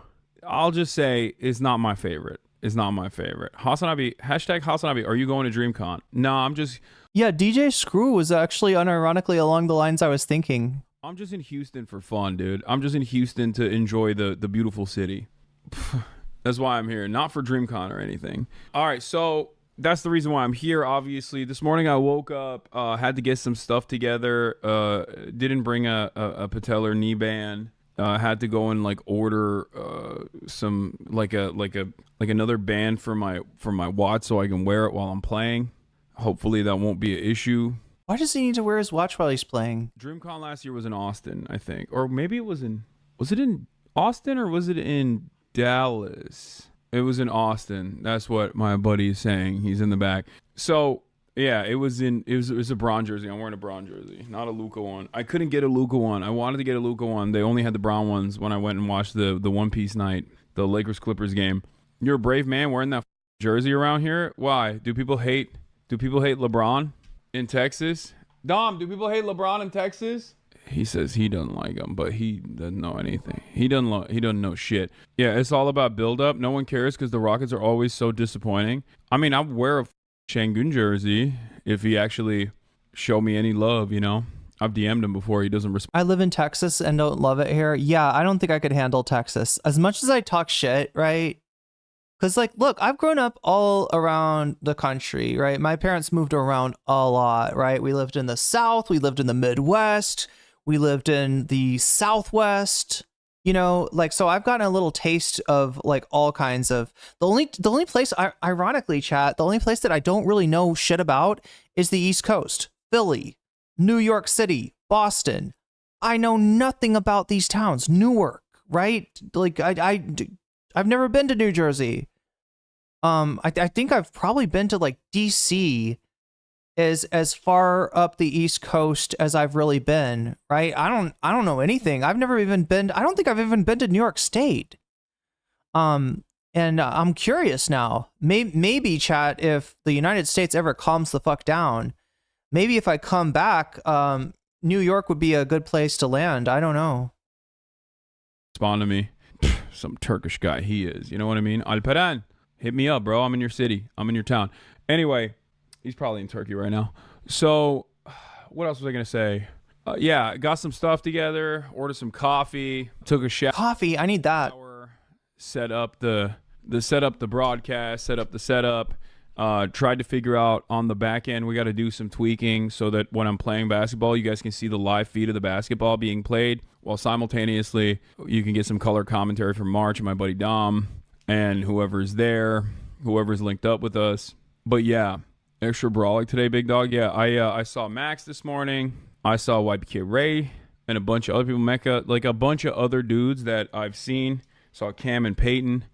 I'll just say it's not my favorite. It's not my favorite. Hasanabi, hashtag Hasanabi, are you going to DreamCon? No, I'm just... Yeah, DJ Screw was actually unironically along the lines I was thinking. I'm just in Houston for fun, dude. I'm just in Houston to enjoy the beautiful city. That's why I'm here, not for DreamCon or anything. All right, so that's the reason why I'm here, obviously. This morning I woke up, had to get some stuff together, didn't bring a patellar knee band. Had to go and like order some like another band for my watch so I can wear it while I'm playing. Hopefully that won't be an issue. Why does he need to wear his watch while he's playing? DreamCon last year was in Austin, I think, or maybe it was it in Austin or was it in Dallas? It was in Austin. That's what my buddy is saying. He's in the back. So yeah, it was a Braun jersey. I'm wearing a Braun jersey, not a Luka one. I couldn't get a Luka one. I wanted to get a Luka one. They only had the brown ones when I went and watched the One Piece night, the Lakers Clippers game. You're a brave man wearing that jersey around here. Why? Do people hate LeBron in Texas? Dom, do people hate LeBron in Texas? He says he doesn't like him, but he doesn't know anything. He doesn't know shit. Yeah, it's all about build up. No one cares because the Rockets are always so disappointing. I mean, I wear a Şengün jersey if he actually show me any love, you know. I've DM'd him before. He doesn't respond. I live in Texas and don't love it here. Yeah, I don't think I could handle Texas. As much as I talk shit, right? Because, like, look, I've grown up all around the country, right? My parents moved around a lot, right? We lived in the South. We lived in the Midwest. We lived in the Southwest. You know, like, so I've gotten a little taste of like all kinds of the only place, ironically, chat, the only place that I don't really know shit about is the East Coast, Philly, New York City, Boston. I know nothing about these towns. Newark, right? Like I've never been to New Jersey. I think I've probably been to like DC as far up the East Coast as I've really been, right? I don't know anything. I've never even been, I don't think I've even been to New York State. And I'm curious now, maybe chat, if the United States ever calms the fuck down, maybe if I come back, New York would be a good place to land. I don't know. Respond to me. Some Turkish guy he is. You know what I mean? Alperen, hit me up, bro. I'm in your city. I'm in your town. Anyway, he's probably in Turkey right now. So what else was I going to say? Yeah, got some stuff together, ordered some coffee, took a shower. Coffee, I need that. Set up the broadcast, set up the setup. Tried to figure out on the back end, we got to do some tweaking so that when I'm playing basketball, you guys can see the live feed of the basketball being played, while simultaneously you can get some color commentary from March and my buddy Dom and whoever's there, whoever's linked up with us. But yeah, extra brawling today, big dog. Yeah, I saw Max this morning. I saw YPK Ray and a bunch of other people, Mecca, like a bunch of other dudes that I've seen. Saw Cam and Peyton.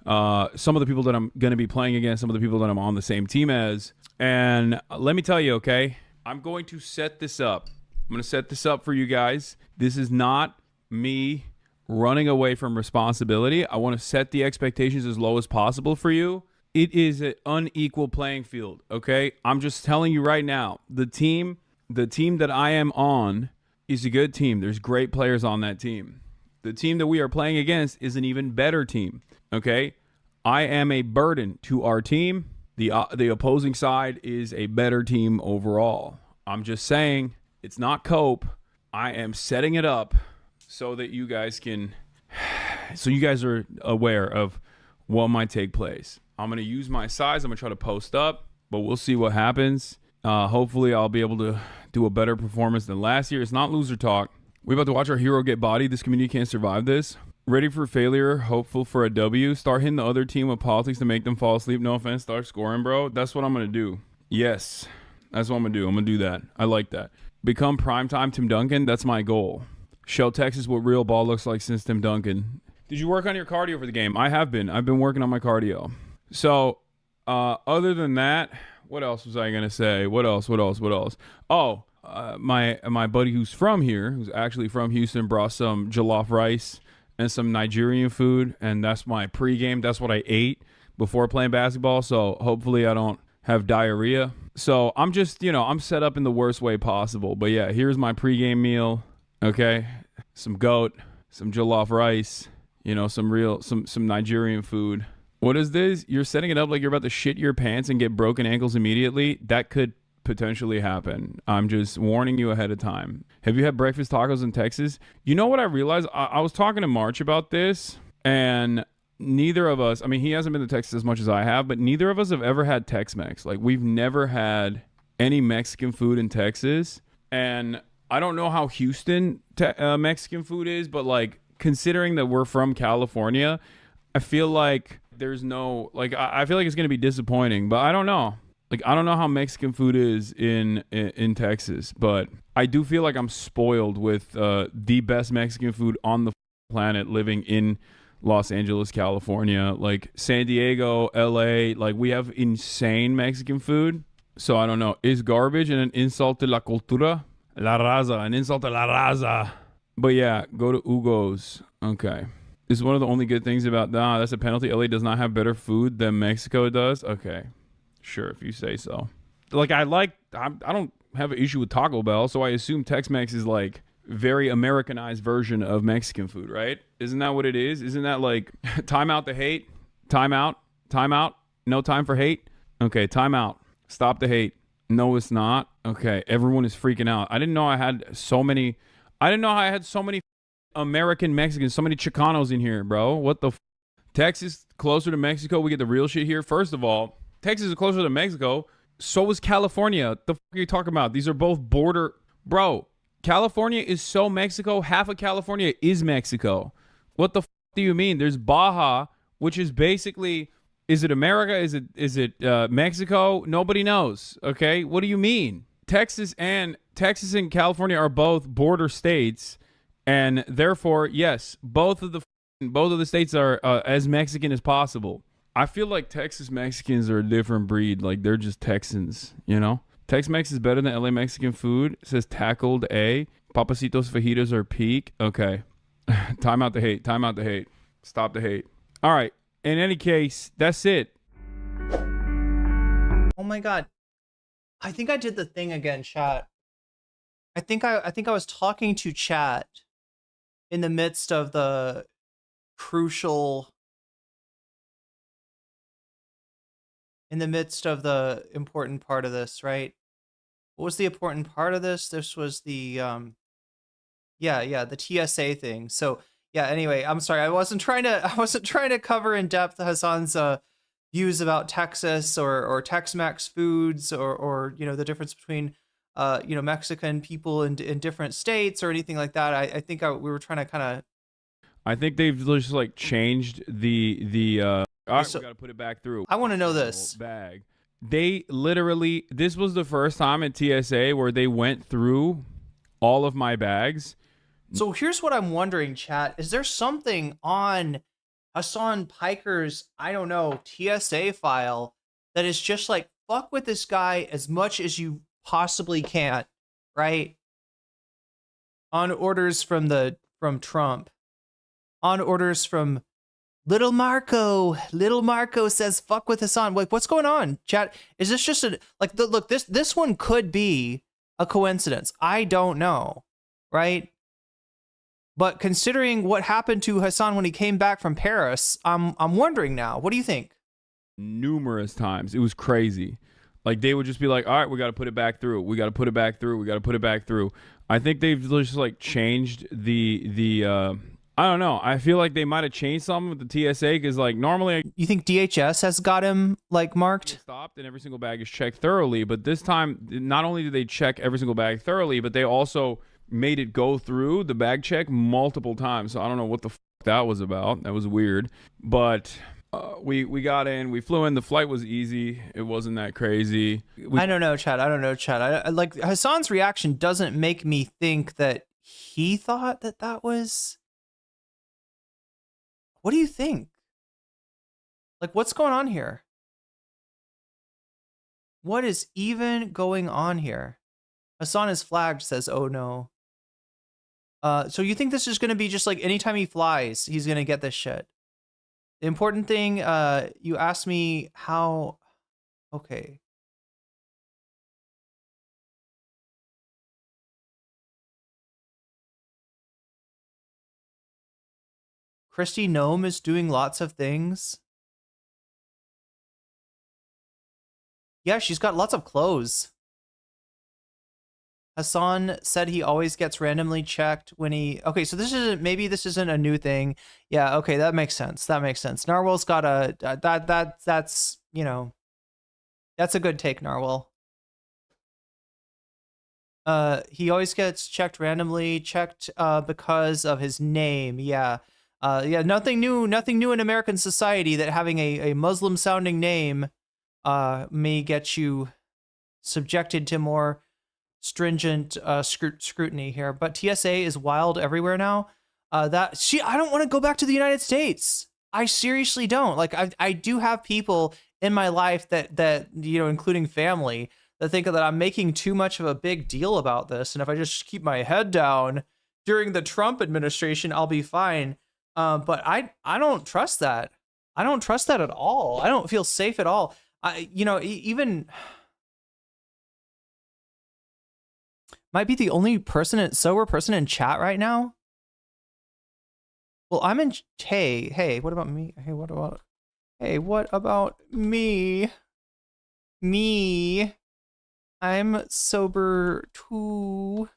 Some of the people that I'm going to be playing against, some of the people that I'm on the same team as. And let me tell you, okay, I'm going to set this up. I'm going to set this up for you guys. This is not me running away from responsibility. I want to set the expectations as low as possible for you. It is an unequal playing field, okay? I'm just telling you right now, the team that I am on is a good team. There's great players on that team. The team that we are playing against is an even better team, okay? I am a burden to our team. The opposing side is a better team overall. I'm just saying it's not cope. I am setting it up so that you guys are aware of what might take place. I'm going to use my size. I'm going to try to post up. but we'll see what happens. Hopefully I'll be able to do a better performance than last year. It's not loser talk. We're about to watch our hero get bodied. This community can't survive this. Ready for failure, hopeful for a W. Start hitting the other team with politics to make them fall asleep. No offense, start scoring, bro. That's what I'm going to do. Yes, that's what I'm going to do. I'm going to do that. I like that. Become primetime Tim Duncan. That's my goal. Show Texas what real ball looks like since Tim Duncan. Did you work on your cardio for the game? I have been. I've been working on my cardio. So, other than that, what else was I going to say? What else? Oh, my buddy who's from here, who's actually from Houston, brought some jollof rice and some Nigerian food, and that's my pregame. That's what I ate before playing basketball, so hopefully I don't have diarrhea. So I'm just, I'm set up in the worst way possible. But yeah, here's my pregame meal, okay? Some goat, some jollof rice, some Nigerian food. What is this? You're setting it up like you're about to shit your pants and get broken ankles immediately? That could potentially happen. I'm just warning you ahead of time. Have you had breakfast tacos in Texas? You know what I realized? I was talking to March about this, and neither of us, he hasn't been to Texas as much as I have, but neither of us have ever had Tex-Mex. Like, we've never had any Mexican food in Texas, and I don't know how Houston Mexican food is, but like, considering that we're from California, I feel like there's no, like, I feel like it's going to be disappointing, but I don't know. Like, I don't know how Mexican food is in Texas, but I do feel like I'm spoiled with the best Mexican food on the planet living in Los Angeles, California. Like, San Diego, LA, like, we have insane Mexican food. So I don't know. Is garbage and an insult to la cultura? La raza, an insult to la raza. But yeah, go to Hugo's. Okay. This is one of the only good things about, that's a penalty. LA does not have better food than Mexico does. Okay. Sure, if you say so. Like, I don't have an issue with Taco Bell, so I assume Tex-Mex is like very Americanized version of Mexican food, right? Isn't that what it is? Isn't that like time out the hate? Time out. No time for hate? Okay, time out. Stop the hate. No, it's not. Okay, everyone is freaking out. I didn't know I had so many American Mexicans, so many Chicanos in here, bro. What the Texas closer to Mexico? We get the real shit here. First of all, Texas is closer to Mexico. So is California. The fuck are you talking about? These are both border. Bro, California is so Mexico. Half of California is Mexico. What the fuck do you mean? There's Baja, which is basically, is it America? Is it Mexico? Nobody knows. Okay. What do you mean? Texas and California are both border states. And therefore, yes, both of the states are as Mexican as possible. I feel like Texas Mexicans are a different breed. Like, they're just Texans, Tex-Mex is better than LA Mexican food. It says tackled A. Papacitos fajitas are peak. Okay. Time out the hate. Stop the hate. All right. In any case, that's it. Oh my God. I think I did the thing again, chat. I think I was talking to chat in the midst of the crucial, in the midst of the important part of this, right? What was the important part of this? This was the the TSA thing. So yeah, anyway, I'm sorry. I wasn't trying to cover in depth Hasan's views about Texas or Tex-Mex foods or the difference between Mexican people in different states or anything like that. I think we were trying to kind of. I think they've just like changed the all right, we gotta put it back through. I want to know this bag. They literally, this was the first time at TSA where they went through all of my bags. So here's what I'm wondering, chat. Is there something on Hasan Piker's, I don't know, TSA file that is just like, fuck with this guy as much as you possibly can, right? On orders from Trump. On orders from Little Marco says, fuck with Hasan. Like, what's going on, chat? Is this just look, this one could be a coincidence. I don't know, right? But considering what happened to Hasan when he came back from Paris, I'm wondering now. What do you think? Numerous times. It was crazy. Like, they would just be like, all right, we got to put it back through. We got to put it back through. We got to put it back through. I think they've just like changed the I don't know. I feel like they might have changed something with the TSA because, like, normally You think DHS has got him like marked? stopped and every single bag is checked thoroughly. But this time, not only did they check every single bag thoroughly, but they also made it go through the bag check multiple times. So I don't know what the that was about. That was weird. But we got in. We flew in. The flight was easy. It wasn't that crazy. I don't know, Chad. I don't know, Chad. I like Hasan's reaction doesn't make me think that he thought that that was. What do you think? Like, what's going on here? What is even going on here? Hasan is flagged, says, oh no. So you think this is going to be just like anytime he flies, he's going to get this shit? The important thing, you asked me how... Okay. Christy Gnome is doing lots of things. Yeah, she's got lots of clothes. Hasan said he always gets randomly checked when he... Okay, so this isn't... Maybe this isn't a new thing. Yeah, okay, that makes sense. That makes sense. Narwhal's got a... That's, you know... That's a good take, Narwhal. He always gets checked randomly, checked because of his name. Yeah. Yeah, nothing new in American society that having a Muslim-sounding name may get you subjected to more stringent scrutiny here. But TSA is wild everywhere now. I don't want to go back to the United States. I seriously don't. Like, I do have people in my life that you know, including family, that think that I'm making too much of a big deal about this, and if I just keep my head down during the Trump administration, I'll be fine. But I don't trust that. I don't trust that at all. I don't feel safe at all. You know, even might be the only sober person in chat right now. Well, I'm in. Hey, what about me? Hey, what about me? Me. I'm sober too.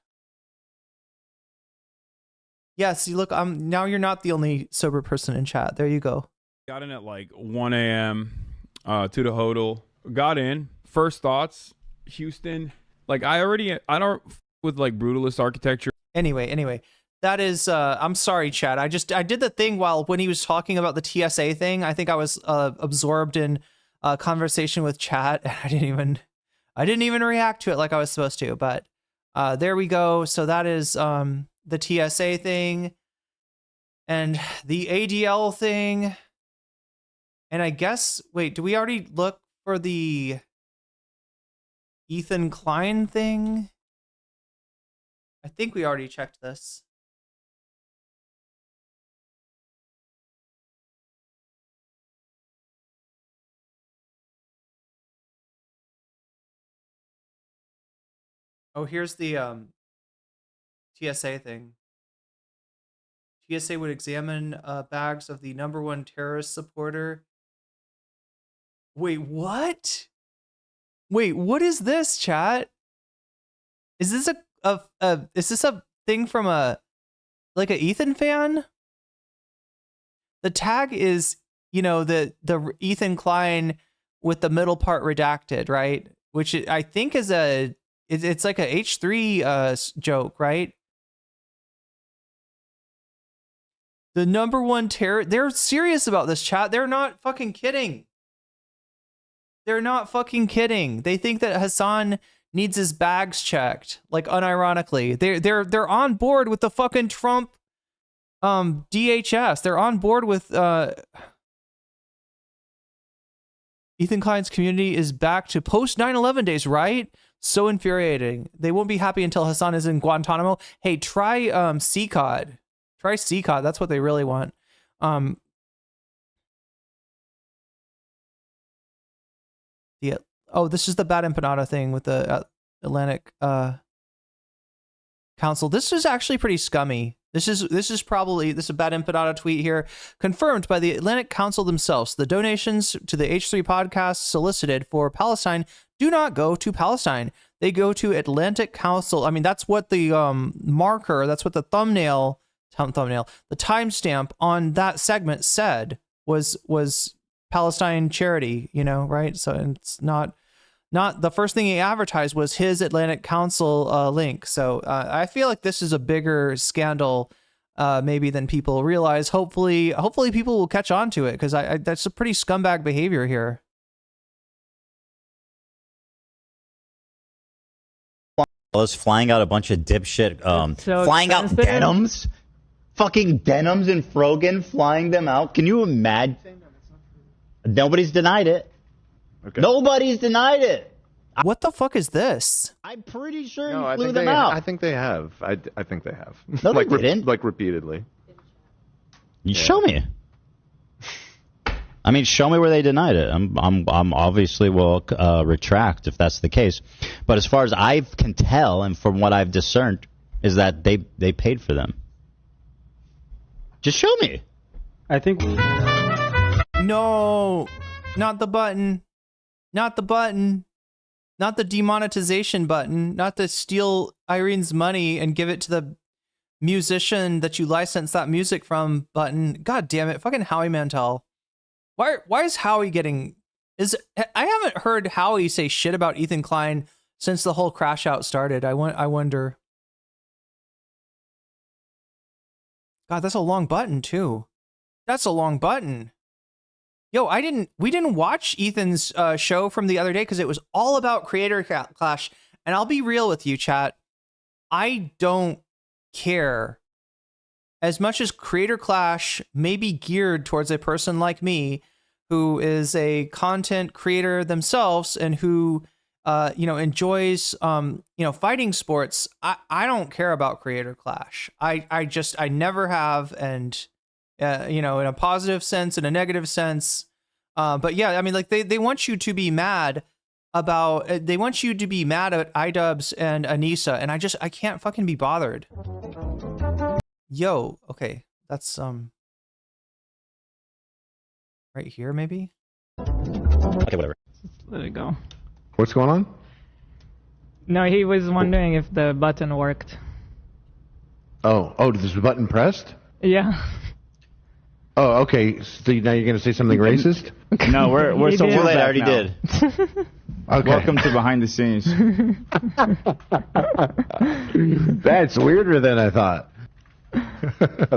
Yeah, see, look, now you're not the only sober person in chat. There you go. Got in at like 1 a.m. To the hodl. Got in. First thoughts, Houston. Like, I don't with like brutalist architecture. Anyway, that is, I'm sorry, Chad. I did the thing when he was talking about the TSA thing. I think I was absorbed in a conversation with chat. And I didn't even react to it like I was supposed to. But there we go. So that is the TSA thing and the ADL thing. And I guess, wait, do we already look for the Ethan Klein thing? I think we already checked this. Oh, here's the TSA thing. TSA would examine bags of the #1 terrorist supporter. Wait, what? Wait, what is this, chat? Is this a thing from a Ethan fan? The tag is, you know, the Ethan Klein with the middle part redacted, right? Which I think is it's like a H3 joke, right? The #1 terror. They're serious about this, chat. They're not fucking kidding. They're not fucking kidding. They think that Hasan needs his bags checked, like unironically. They're on board with the fucking Trump DHS. They're on board with Ethan Klein's community is back to post 9/11 days, right? So infuriating. They won't be happy until Hasan is in Guantanamo. Hey, try CCOD. Try CCOD. That's what they really want. Oh, this is the bad empanada thing with the Atlantic Council. This is actually pretty scummy. This is a bad empanada tweet here, confirmed by the Atlantic Council themselves. The donations to the H3 podcast solicited for Palestine do not go to Palestine. They go to Atlantic Council. I mean, that's what the marker, that's what the thumbnail thumbnail. The timestamp on that segment said was Palestine charity, you know, right? So it's not the first thing he advertised was his Atlantic Council link. So I feel like this is a bigger scandal maybe than people realize. Hopefully people will catch on to it, because I that's a pretty scumbag behavior here. Was flying out a bunch of dipshit, So flying out sensitive. denims, fucking denims and Frogan, flying them out. Can you imagine? Nobody's denied it. Okay. Nobody's denied it. What the fuck is this? I'm pretty sure No, he flew them out. I think they have. I think they have. No, they like, didn't. like repeatedly. You show me. I mean, show me where they denied it. I'm obviously will retract if that's the case. But as far as I can tell, and from what I've discerned, is that they paid for them. Just show me. I think No, not the button. Not the button. Not the demonetization button. Not to steal Irene's money and give it to the musician that you license that music from button. God damn it. Fucking Howie Mantel. Why is Howie getting... I haven't heard Howie say shit about Ethan Klein since the whole crash out started. I wonder. God, that's a long button too. That's a long button. Yo, we didn't watch Ethan's show from the other day because it was all about creator clash. And I'll be real with you, chat. I don't care. As much as creator clash may be geared towards a person like me, who is a content creator themselves and who, enjoys, fighting sports. I don't care about creator clash. I never have. And, in a positive sense, in a negative sense. But yeah, I mean, like they want you to be mad about, they want you to be mad at iDubbbz and Anissa. And I can't fucking be bothered. Yo, okay, that's right here maybe. Okay, whatever. Let it go. What's going on? No, he was wondering if the button worked. Oh, this button pressed? Yeah. Oh, okay. So now you're going to say something racist? no, we're He so did. we're I back already now. did. Okay. Welcome to behind the scenes. That's weirder than I thought.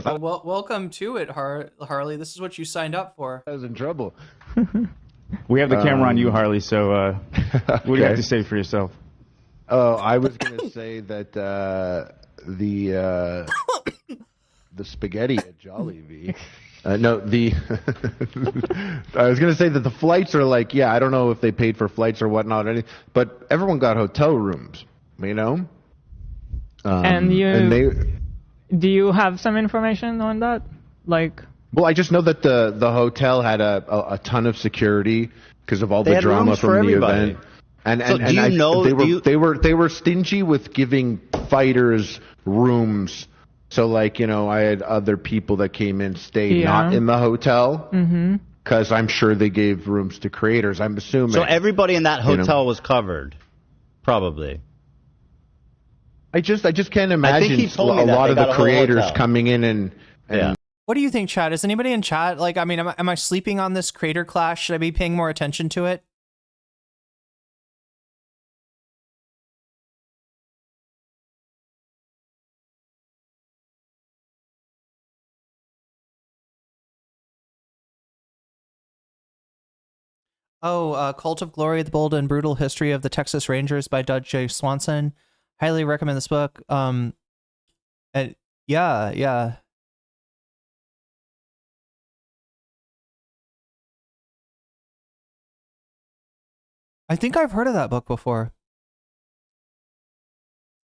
Well, welcome to it, Harley. This is what you signed up for. I was in trouble. We have the camera on you, Harley. So what do you have Okay. to say for yourself? Oh, I was going to say that the spaghetti at Jollibee. No, I was going to say that the flights are like, yeah, I don't know if they paid for flights or whatnot, or anything, but everyone got hotel rooms, you know? Do you have some information on that? Like, Well, I just know that the hotel had a ton of security because of all They the had drama rooms for from the everybody. event. And So do you I, know- they were do you- they were stingy with giving fighters rooms. So like, I had other people that came in stayed Yeah. not in the hotel because I'm sure they gave rooms to creators. I'm assuming. So everybody in that You know. hotel was covered, probably. I just can't I imagine think he told me a that lot they of got the a whole creators hotel. coming in and Yeah. What do you think, chat? Is anybody in chat? Like, I mean, am I sleeping on this creator clash? Should I be paying more attention to it? Oh, Cult of Glory, The Bold and Brutal History of the Texas Rangers by Doug J. Swanson. Highly recommend this book. Yeah. I think I've heard of that book before.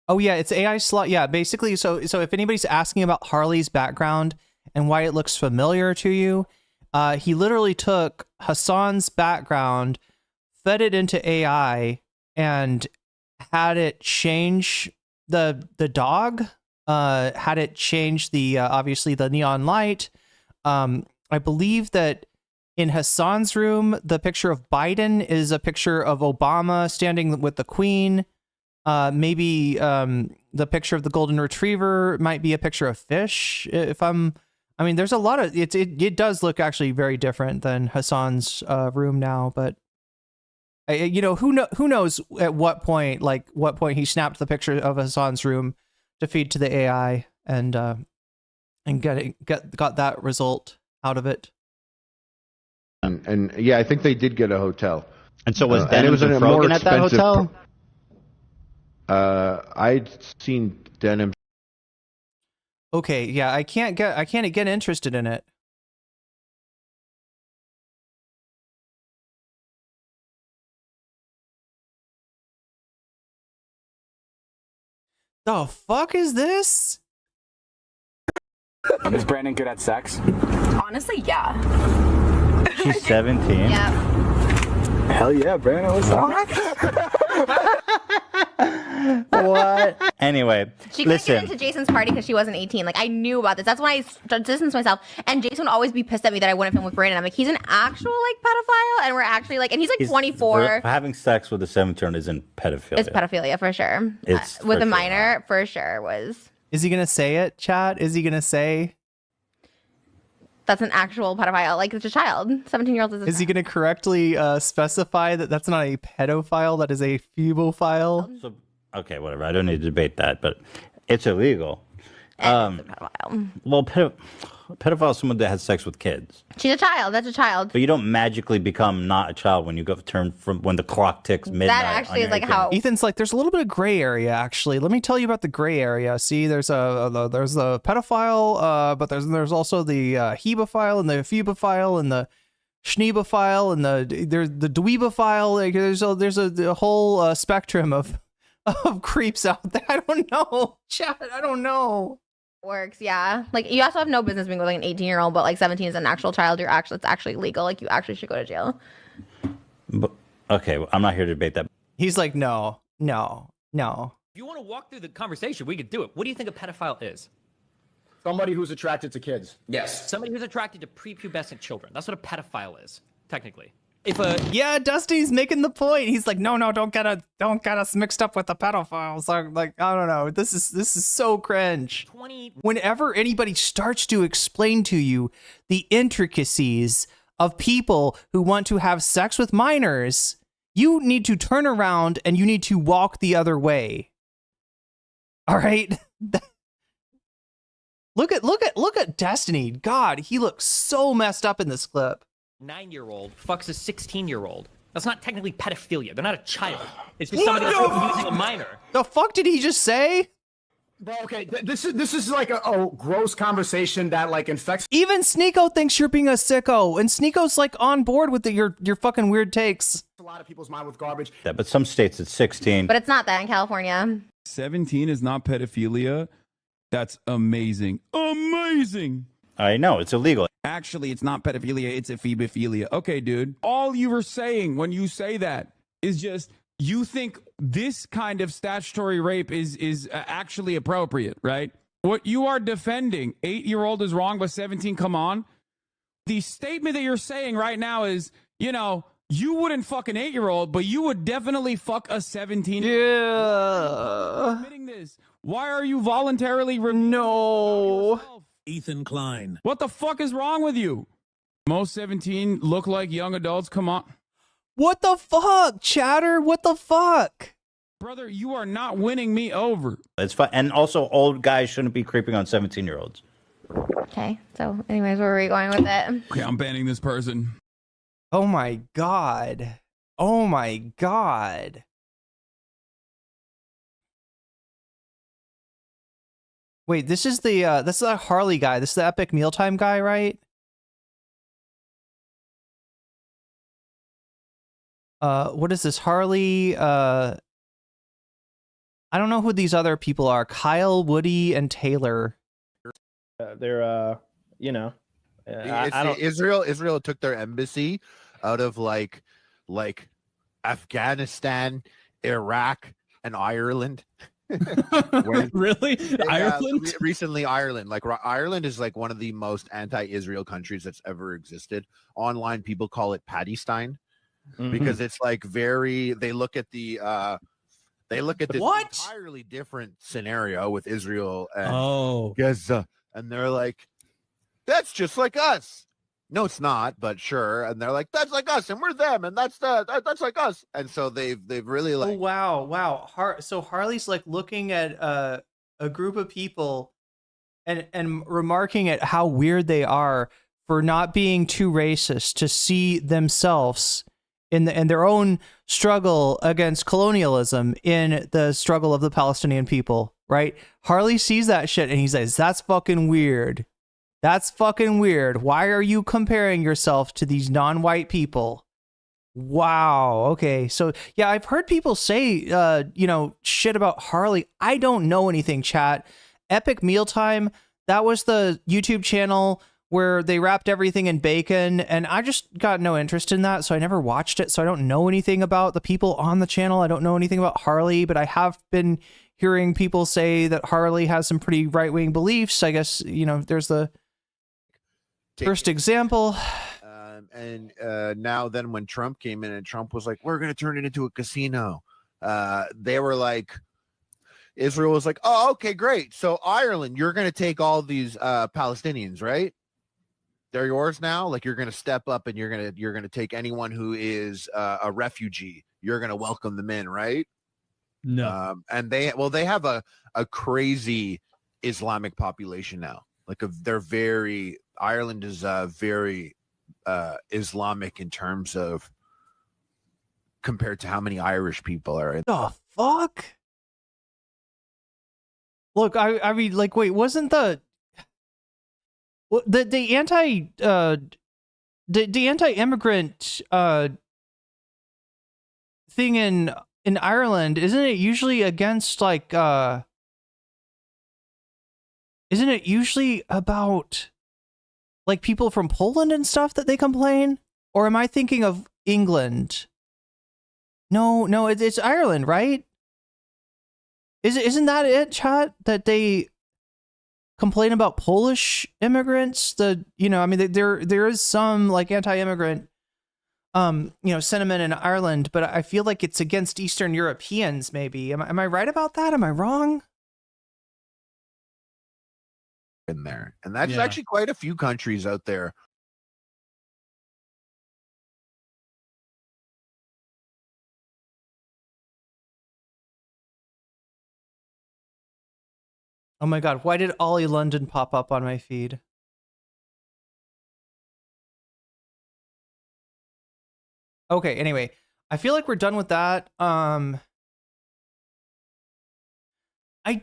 Oh yeah, it's AI slot. Yeah, basically, so if anybody's asking about Harley's background and why it looks familiar to you, he literally took Hasan's background, fed it into AI, and had it change the dog, had it change the obviously the neon light. I believe that in Hasan's room, the picture of Biden is a picture of Obama standing with the Queen. Maybe the picture of the golden retriever might be a picture of fish. I mean, there's a lot of it does look actually very different than Hasan's room now, but who knows at what point he snapped the picture of Hasan's room to feed to the AI and got that result out of it. And yeah, I think they did get a hotel. And so was and it was Denim Frogan at that hotel? I'd seen Denim. Okay, yeah, I can't get interested in it. The fuck is this? Is Brandon good at sex? Honestly, yeah. She's 17. Yeah. Hell yeah, Brandon. What's up? What? Anyway, She couldn't get into Jason's party because she wasn't 18. Like, I knew about this. That's why I distanced myself. And Jason would always be pissed at me that I wouldn't film with Brandon. I'm like, he's an actual, like, pedophile. And we're actually, like, and he's, like, 24. Having sex with a 17-year-old isn't pedophilia. It's pedophilia, for sure. It's with for a minor, for sure, was. Is he going to say it, chat? Is he going to say? That's an actual pedophile. Like, it's a child. 17-year-old is a Is he going to correctly specify that that's not a pedophile, that is a phobophile? So, okay, whatever. I don't need to debate that, but it's illegal. It's a pedophile. Well, pedophile is someone that has sex with kids. She's a child. That's a child. But you don't magically become not a child when you go turn from when the clock ticks midnight. That actually is like how Ethan's like, there's a little bit of gray area actually. Let me tell you about the gray area. See, there's the pedophile, but there's also the hebophile and the phobophile and the schneebophile and there's the dweebophile. Like there's a whole spectrum of creeps out there. I don't know, chat. I don't know. works. Yeah, like you also have no business being with like an 18-year-old, but like 17 is an actual child. It's actually legal. Like you actually should go to jail. But, okay, well, I'm not here to debate that. He's like, no. If you want to walk through the conversation, we could do it. What do you think a pedophile is? Somebody who's attracted to kids. Yes. Somebody who's attracted to prepubescent children. That's what a pedophile is, technically. Yeah, Dusty's making the point. He's like, no, don't get us mixed up with the pedophiles. Like, I don't know. This is so cringe. Whenever anybody starts to explain to you the intricacies of people who want to have sex with minors, you need to turn around and you need to walk the other way. All right? Look at Destiny. God, he looks so messed up in this clip. 9-year-old fucks a 16-year-old. That's not technically pedophilia. They're not a child. It's just somebody that's using a minor. The fuck did he just say? Bro, okay, this is like a gross conversation that like infects. Even Sneeko thinks you're being a sicko, and Sneeko's like on board with your fucking weird takes. A lot of people's mind with garbage. Yeah, but some states it's 16. But it's not that in California. 17 is not pedophilia. That's amazing. Amazing. I know, it's illegal. Actually, it's not pedophilia, it's a phobophilia. Okay, dude. All you were saying when you say that is just you think this kind of statutory rape is actually appropriate, right? What you are defending, 8-year-old is wrong, but 17, come on. The statement that you're saying right now is, you know, you wouldn't fuck an 8-year-old, but you would definitely fuck a 17. Yeah. Admitting this. Why are you voluntarily no. Ethan Klein. What the fuck is wrong with you? Most 17 look like young adults. Come on. What the fuck, chatter? What the fuck? Brother, you are not winning me over. It's fine. And also, old guys shouldn't be creeping on 17-year-olds. Okay, so anyways, where were we going with it? Okay, I'm banning this person. Oh my god. Oh my god. Wait, this is the Harley guy. This is the Epic Mealtime guy, right? What is this? Harley, I don't know who these other people are. Kyle, Woody, and Taylor. They're you know, I don't... Israel took their embassy out of like Afghanistan, Iraq, and Ireland. Really? Ireland? Recently, Ireland. Like Ireland is like one of the most anti-Israel countries that's ever existed. Online, people call it Pattystine because it's like very. They look at the They look at this entirely different scenario with Israel and Gaza, and they're like, "That's just like us." No, it's not, but sure. And they're like, "That's like us, and we're them, and that's like us." And so they've really like, wow. So Harley's like looking at a group of people and remarking at how weird they are for not being too racist to see themselves in their own struggle against colonialism in the struggle of the Palestinian people, right? Harley sees that shit and he says, "That's fucking weird. That's fucking weird. Why are you comparing yourself to these non-white people?" Wow. Okay. So yeah, I've heard people say, shit about Harley. I don't know anything, chat. Epic Mealtime, that was the YouTube channel where they wrapped everything in bacon, and I just got no interest in that, so I never watched it, so I don't know anything about the people on the channel. I don't know anything about Harley, but I have been hearing people say that Harley has some pretty right-wing beliefs. I guess, there's the first example. And now then when Trump came in and Trump was like, "We're going to turn it into a casino," they were like, Israel was like, "Oh, okay, great. So Ireland, you're going to take all these Palestinians, right? They're yours now. Like, you're going to step up and you're going to take anyone who is a refugee. You're going to welcome them in, right?" No. And they have a crazy Islamic population now. Like Ireland is very Islamic in terms of compared to how many Irish people are in. The fuck? Look, I mean, like, wait, wasn't the anti-immigrant thing in Ireland, isn't it usually against like isn't it usually about like people from Poland and stuff that they complain? Or am I thinking of England? No, it's Ireland, right? Isn't that it, chat? That they complain about Polish immigrants? There is some like anti-immigrant sentiment in Ireland, but I feel like it's against Eastern Europeans, maybe. Am I right about that? Am I wrong? In there. And that's actually quite a few countries out there. Oh my god, why did Ollie London pop up on my feed? Okay, anyway, I feel like we're done with that. I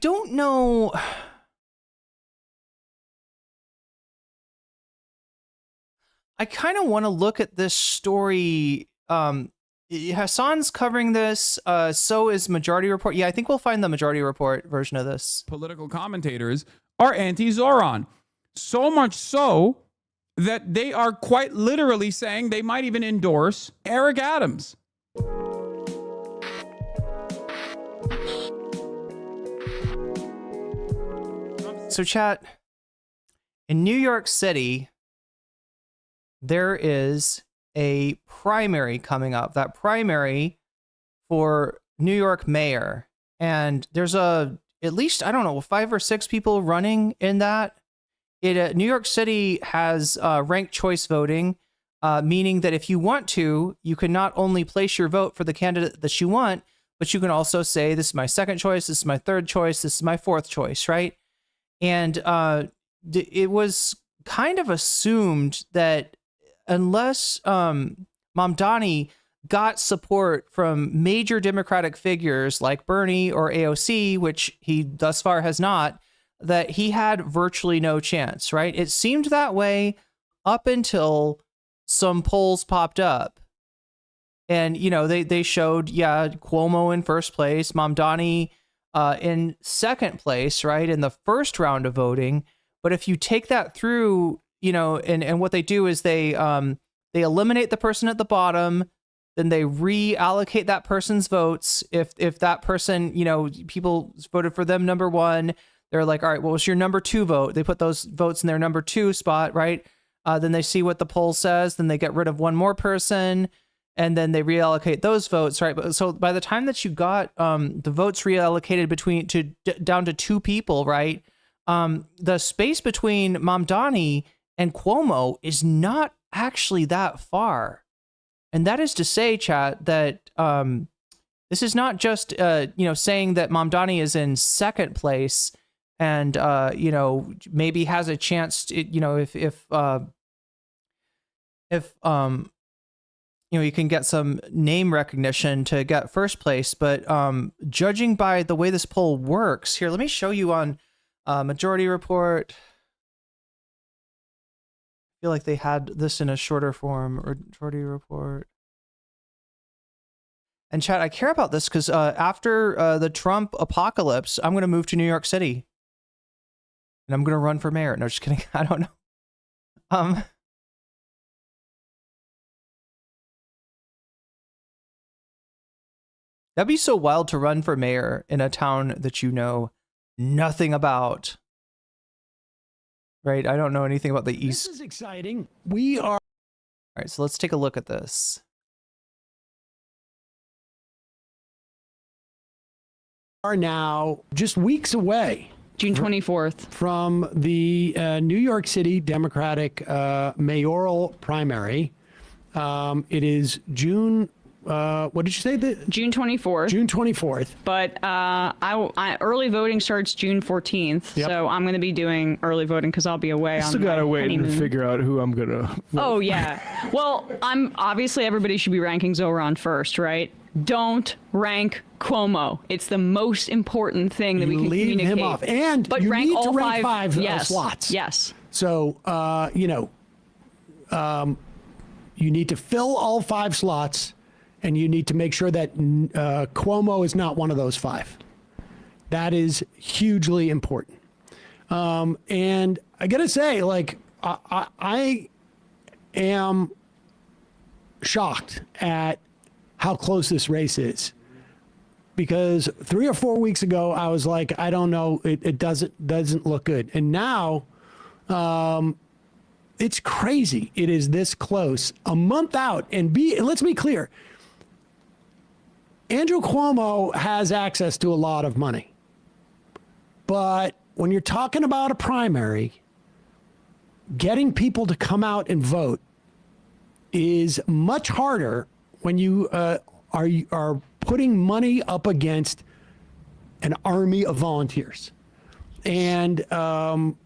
don't know. I kind of want to look at this story. Hasan's covering this. So is Majority Report. Yeah, I think we'll find the Majority Report version of this. Political commentators are anti-Zoran. So much so that they are quite literally saying they might even endorse Eric Adams. So chat, in New York City, there is a primary coming up. That primary for New York mayor. And there's at least, I don't know, 5 or 6 people running in that. New York City has ranked choice voting, meaning that if you want to, you can not only place your vote for the candidate that you want, but you can also say, this is my second choice, this is my third choice, this is my fourth choice, right? And it was kind of assumed that unless Mamdani got support from major Democratic figures like Bernie or AOC, which he thus far has not, that he had virtually no chance, right? It seemed that way up until some polls popped up. And, they showed, Cuomo in first place, Mamdani in second place, right, in the first round of voting. But if you take that through, and what they do is they eliminate the person at the bottom, then they reallocate that person's votes. If that person, people voted for them number one, they're like, all right, what was your number 2 vote? They put those votes in their number 2 spot, right? Then they see what the poll says. Then they get rid of one more person. and then they reallocate those votes, right? But so by the time that you got the votes reallocated down to 2 people, right? The space between Mamdani and Cuomo is not actually that far. And that is to say, chat, that this is not just saying that Mamdani is in second place and maybe has a chance to, if you can get some name recognition to get first place, but judging by the way this poll works, here, let me show you on Majority Report. I feel like they had this in a shorter form. Majority Report. And chat, I care about this because after the Trump apocalypse, I'm going to move to New York City. And I'm going to run for mayor. No, just kidding. I don't know. That'd be so wild to run for mayor in a town that you know nothing about. Right? I don't know anything about the East. This is exciting. We are... All right, so let's take a look at this. Are now just weeks away. June 24th. From the New York City Democratic mayoral primary. It is June... what did you say? June 24th. June 24th. But I early voting starts June 14th. Yep. So I'm going to be doing early voting because I'll be away. Still got to wait and figure out who I'm going to vote. Oh, yeah. Well, obviously everybody should be ranking Zoran first, right? Don't rank Cuomo. It's the most important thing that we can leave communicate. him off. And but you rank need all to rank 5 yes, slots. Yes. So, you need to fill all 5 slots. And you need to make sure that Cuomo is not one of those 5. That is hugely important. And I got to say, like, I am shocked at how close this race is. Because 3 or 4 weeks ago, I was like, I don't know, it doesn't look good. And now, it's crazy. It is this close, a month out. And let's be clear. Andrew Cuomo has access to a lot of money. But when you're talking about a primary, getting people to come out and vote is much harder when you are putting money up against an army of volunteers. And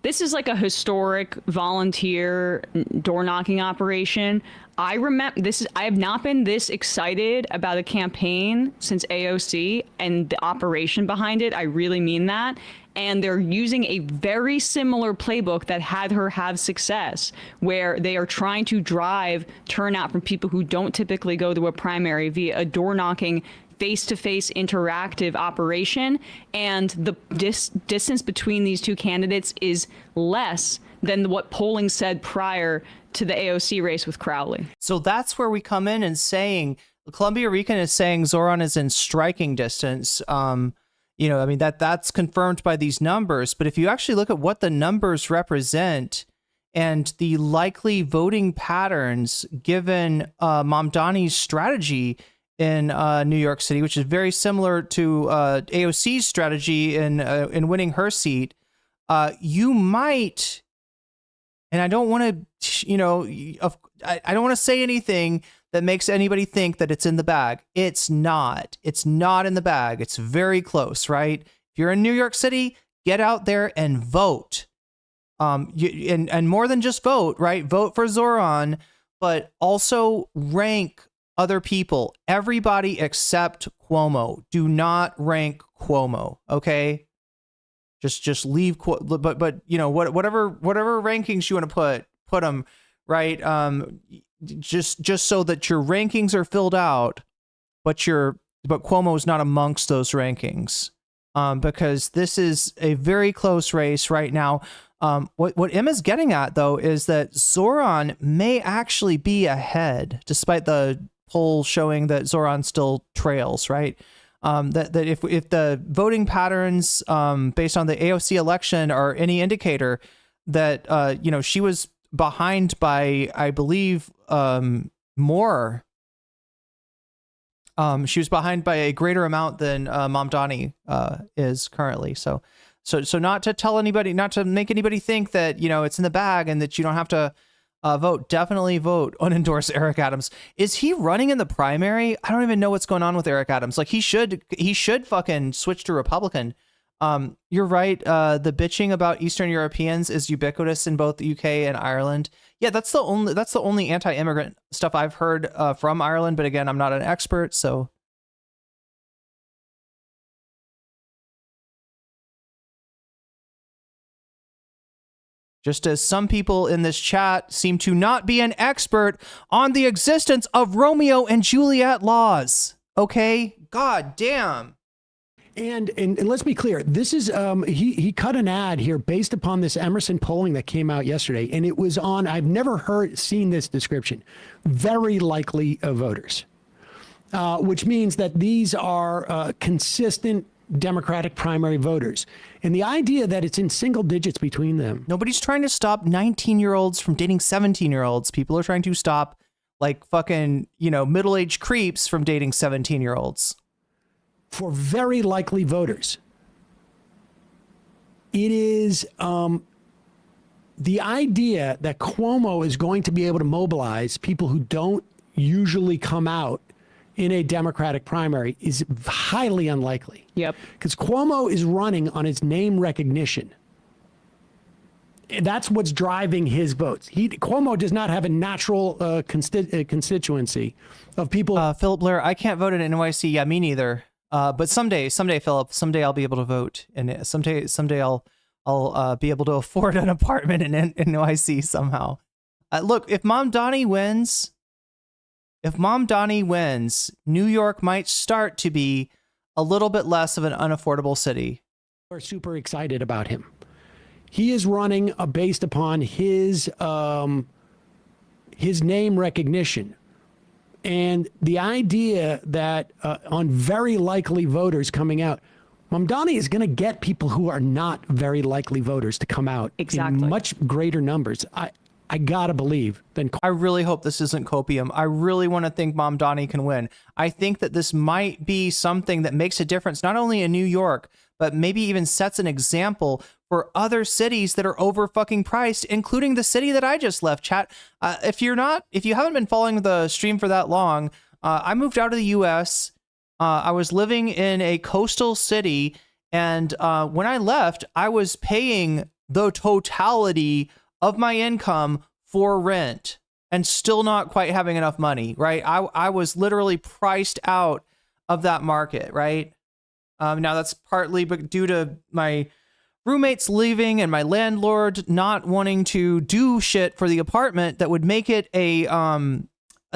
this is like a historic volunteer door knocking operation. I remember this. I have not been this excited about a campaign since AOC and the operation behind it. I really mean that. And they're using a very similar playbook that had her have success, where they are trying to drive turnout from people who don't typically go to a primary via a door knocking face-to-face interactive operation, and the distance between these two candidates is less than what polling said prior to the AOC race with Crowley. So that's where we come in and saying, Columbia Rican is saying Zoran is in striking distance. That's confirmed by these numbers. But if you actually look at what the numbers represent and the likely voting patterns given Mamdani's strategy in New York City, which is very similar to AOC's strategy in winning her seat, you might, and I don't want to, I don't want to say anything that makes anybody think that it's in the bag. It's not. It's not in the bag. It's very close, right? If you're in New York City, get out there and vote. And more than just vote, right? Vote for Zoran, but also rank other people. Everybody except Cuomo. Do not rank Cuomo, okay? Just leave, but whatever rankings you want to put them, right? Just so that your rankings are filled out, but Cuomo is not amongst those rankings, because this is a very close race right now. What Emma's getting at, though, is that Zoran may actually be ahead, despite the poll showing that Zoran still trails, right? That if the voting patterns based on the AOC election are any indicator, that she was behind by, I believe, more She was behind by a greater amount than Mamdani is currently. So not to tell anybody, not to make anybody think that, you know, it's in the bag and that you don't have to vote. Definitely vote. Unendorse Eric Adams. Is he running in the primary? I don't even know what's going on with Eric Adams. Like he should fucking switch to Republican. You're right. The bitching about Eastern Europeans is ubiquitous in both the UK and Ireland. Yeah, that's the only anti-immigrant stuff I've heard from Ireland. But again, I'm not an expert, so. Just as some people in this chat seem to not be an expert on the existence of Romeo and Juliet laws. Okay? God damn. And let's be clear, this is he cut an ad here based upon this Emerson polling that came out yesterday, and it was on, I've never seen this description, very likely voters, which means that these are consistent Democratic primary voters. And the idea that it's in single digits between them. Nobody's trying to stop 19-year-olds from dating 17-year-olds. People are trying to stop like fucking, you know, middle-aged creeps from dating 17-year-olds. For very likely voters. It is the idea that Cuomo is going to be able to mobilize people who don't usually come out in a Democratic primary is highly unlikely. Yep. Because Cuomo is running on his name recognition. That's what's driving his votes. Cuomo does not have a natural constituency of people. Philip Blair, I can't vote in NYC. Yeah, me neither. But someday, Philip, someday I'll be able to vote, and someday I'll be able to afford an apartment in NYC somehow. Look, if Mamdani wins, New York might start to be a little bit less of an unaffordable city. We're super excited about him. He is running based upon his name recognition. And the idea that on very likely voters coming out, Mamdani is going to get people who are not very likely voters to come out in much greater numbers. I gotta believe. I really hope this isn't copium. I really want to think Mamdani can win. I think that this might be something that makes a difference, not only in New York, but maybe even sets an example for other cities that are over fucking priced, including the city that I just left. Chat. If you haven't been following the stream for that long, I moved out of the US. I was living in a coastal city. And when I left, I was paying the totality of my income for rent and still not quite having enough money, right? I was literally priced out of that market, right? Now that's partly due to my roommates leaving and my landlord not wanting to do shit for the apartment that would make it a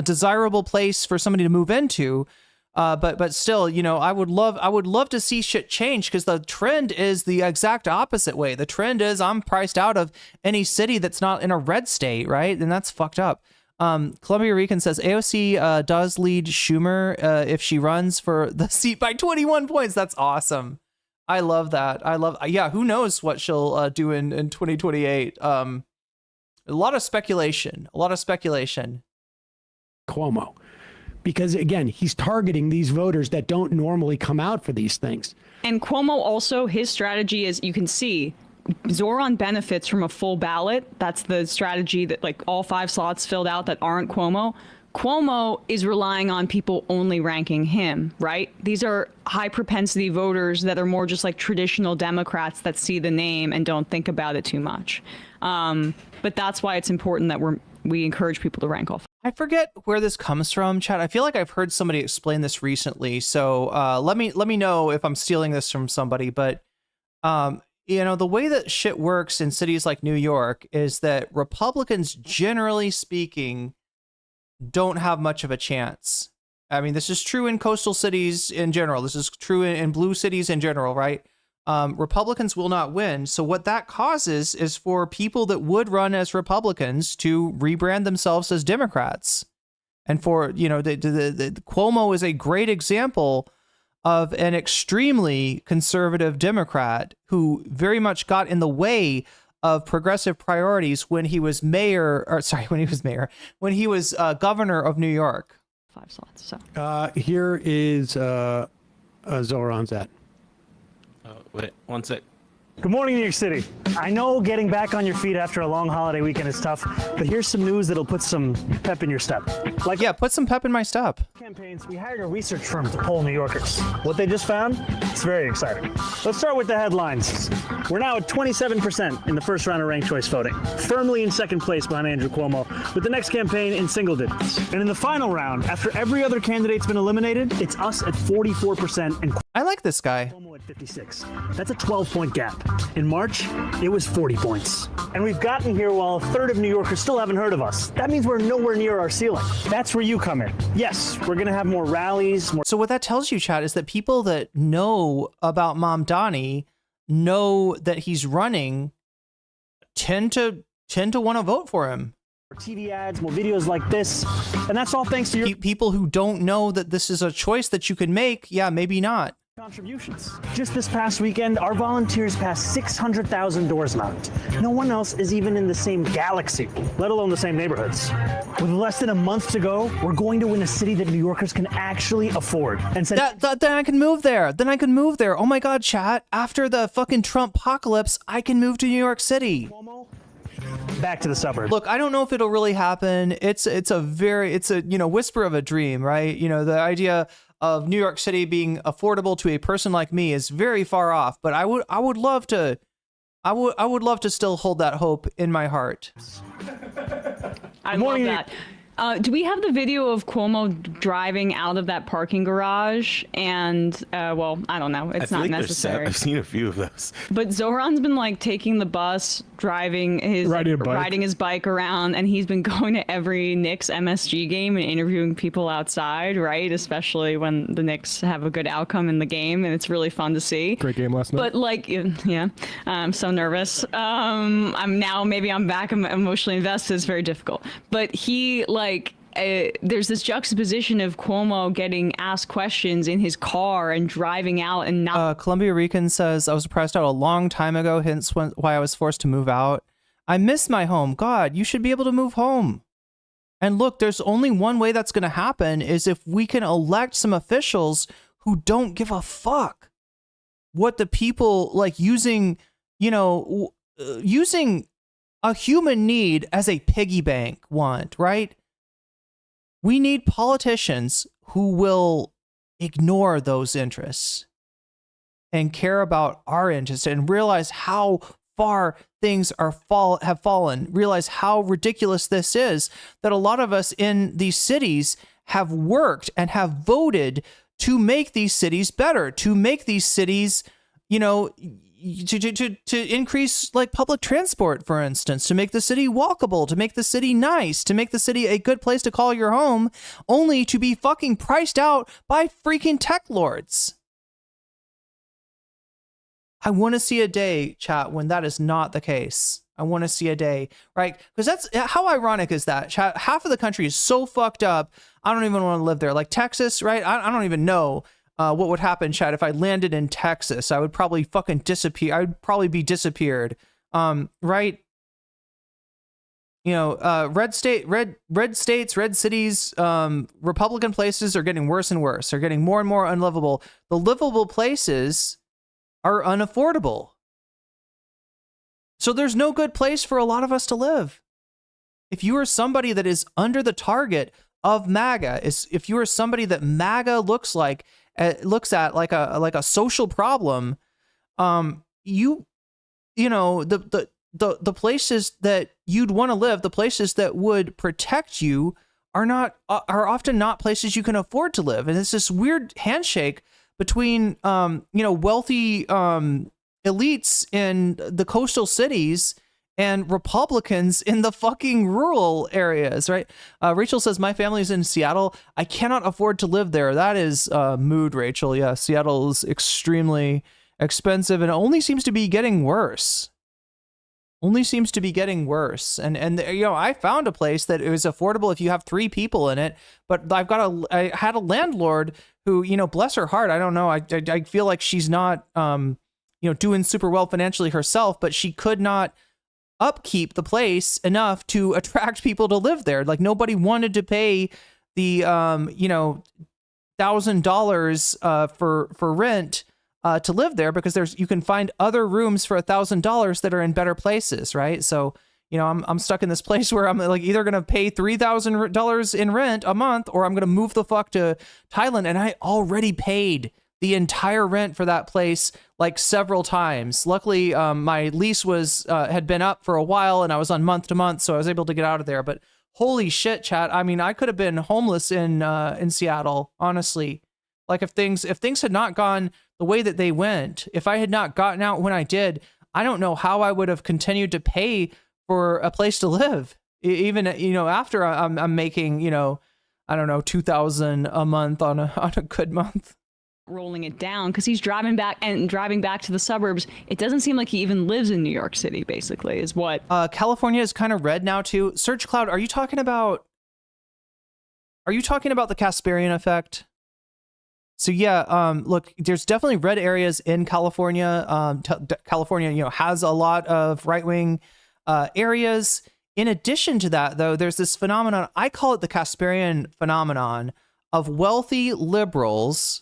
desirable place for somebody to move into. But still, you know, I would love to see shit change, because the trend is the exact opposite way. The trend is I'm priced out of any city that's not in a red state, right? And that's fucked up. Columbia Rican says AOC does lead Schumer if she runs for the seat by 21 points. That's awesome. I love that. Yeah, who knows what she'll do in 2028. A lot of speculation. Cuomo. Because again, he's targeting these voters that don't normally come out for these things. And Cuomo also, his strategy is, you can see, Zoran benefits from a full ballot. That's the strategy that, like, all 5 slots filled out that aren't Cuomo. Cuomo is relying on people only ranking him, right? These are high propensity voters that are more just like traditional Democrats that see the name and don't think about it too much. But that's why it's important that we encourage people to rank all 5. I forget where this comes from, chat. I feel like I've heard somebody explain this recently. So let me know if I'm stealing this from somebody. But you know, the way that shit works in cities like New York is that Republicans, generally speaking, don't have much of a chance. I mean, this is true in coastal cities in general. This is true in blue cities in general, right? Republicans will not win. So what that causes is for people that would run as Republicans to rebrand themselves as Democrats. And for, you know, the Cuomo is a great example of an extremely conservative Democrat who very much got in the way of progressive priorities when he was governor of New York. 5 slots. So Here is Zoran's at. Wait, one sec. Good morning, New York City. I know getting back on your feet after a long holiday weekend is tough, but here's some news that'll put some pep in your step. Like, yeah, put some pep in my step. Campaigns, we hired a research firm to poll New Yorkers. What they just found? It's very exciting. Let's start with the headlines. We're now at 27% in the first round of ranked choice voting, firmly in second place behind Andrew Cuomo, with the next campaign in single digits. And in the final round, after every other candidate's been eliminated, it's us at 44% and I like this guy. Cuomo at 56. That's a 12-point gap. In March, it was 40 points. And we've gotten here while a third of New Yorkers still haven't heard of us. That means we're nowhere near our ceiling. That's where you come in. Yes, we're going to have more rallies. So what that tells you, Chad, is that people that know about Mom Donnie, know that he's running, tend to want to vote for him. TV ads, more videos like this, and that's all thanks to your people who don't know that this is a choice that you can make. Yeah, maybe not. Contributions. Just this past weekend, our volunteers passed 600,000 doors knocked. No one else is even in the same galaxy, let alone the same neighborhoods. With less than a month to go, we're going to win a city that New Yorkers can actually afford. And then I can move there. Then I can move there. Oh my God, chat. After the fucking Trump apocalypse, I can move to New York City. Back to the suburbs. Look, I don't know if it'll really happen. It's a whisper of a dream, right? You know, the idea of New York City being affordable to a person like me is very far off, but I would love to still hold that hope in my heart. I love that. Do we have the video of Cuomo driving out of that parking garage? And, well, I don't know. It's not necessary. I've seen a few of those. But Zoran's been like taking the bus, riding his bike around, and he's been going to every Knicks MSG game and interviewing people outside, right? Especially when the Knicks have a good outcome in the game, and it's really fun to see. Great game last night. But like, yeah, I'm so nervous. I'm back emotionally invested. It's very difficult. But he there's this juxtaposition of Cuomo getting asked questions in his car and driving out and not. Columbia Rican says, I was priced out a long time ago, hence why I was forced to move out. I miss my home. God, you should be able to move home. And look, there's only one way that's going to happen is if we can elect some officials who don't give a fuck what the people using a human need as a piggy bank want, right? We need politicians who will ignore those interests and care about our interests and realize how far things have fallen, realize how ridiculous this is, that a lot of us in these cities have worked and have voted to make these cities better, to make these cities, to increase public transport, for instance, to make the city walkable, to make the city nice, to make the city a good place to call your home, only to be fucking priced out by freaking tech lords. I want to see a day, chat, when that is not the case. I want to see a day, right? Because that's how ironic is that, chat? Half of the country is so fucked up. I don't even want to live there. Like Texas, right? I don't even know what would happen, Chad, if I landed in Texas. I would probably fucking disappear. I would probably be disappeared. Right? Red states, red cities, Republican places are getting worse and worse. They're getting more and more unlivable. The livable places are unaffordable. So there's no good place for a lot of us to live. If you are somebody that is under the target of MAGA, if you are somebody that MAGA looks at like a social problem, the places that you'd want to live, the places that would protect you are often not places you can afford to live. And it's this weird handshake between wealthy elites in the coastal cities and Republicans in the fucking rural areas, right? Rachel says, my family is in Seattle. I cannot afford to live there. That is mood, Rachel. Yeah, Seattle is extremely expensive and it only seems to be getting worse. And I found a place that is affordable if you have 3 people in it, but I had a landlord who, bless her heart, I don't know, I feel like she's not doing super well financially herself, but she could not upkeep the place enough to attract people to live there. Like nobody wanted to pay the $1,000 for rent to live there, because you can find other rooms for $1,000 that are in better places, right? So I'm stuck in this place where I'm like either gonna pay $3,000 in rent a month, or I'm gonna move the fuck to Thailand, and I already paid the entire rent for that place like several times. Luckily, my lease had been up for a while, and I was on month to month, so I was able to get out of there. But holy shit, chat! I mean, I could have been homeless in Seattle, honestly. Like if things had not gone the way that they went, if I had not gotten out when I did, I don't know how I would have continued to pay for a place to live, even after I'm making I don't know, $2,000 a month on a good month. Rolling it down because he's driving back to the suburbs. It doesn't seem like he even lives in New York City, basically, is what. California is kind of red now too. Search Cloud, are you talking about the Casparian effect? So yeah, look, there's definitely red areas in California. California, has a lot of right-wing areas. In addition to that, though, there's this phenomenon, I call it the Casparian phenomenon, of wealthy liberals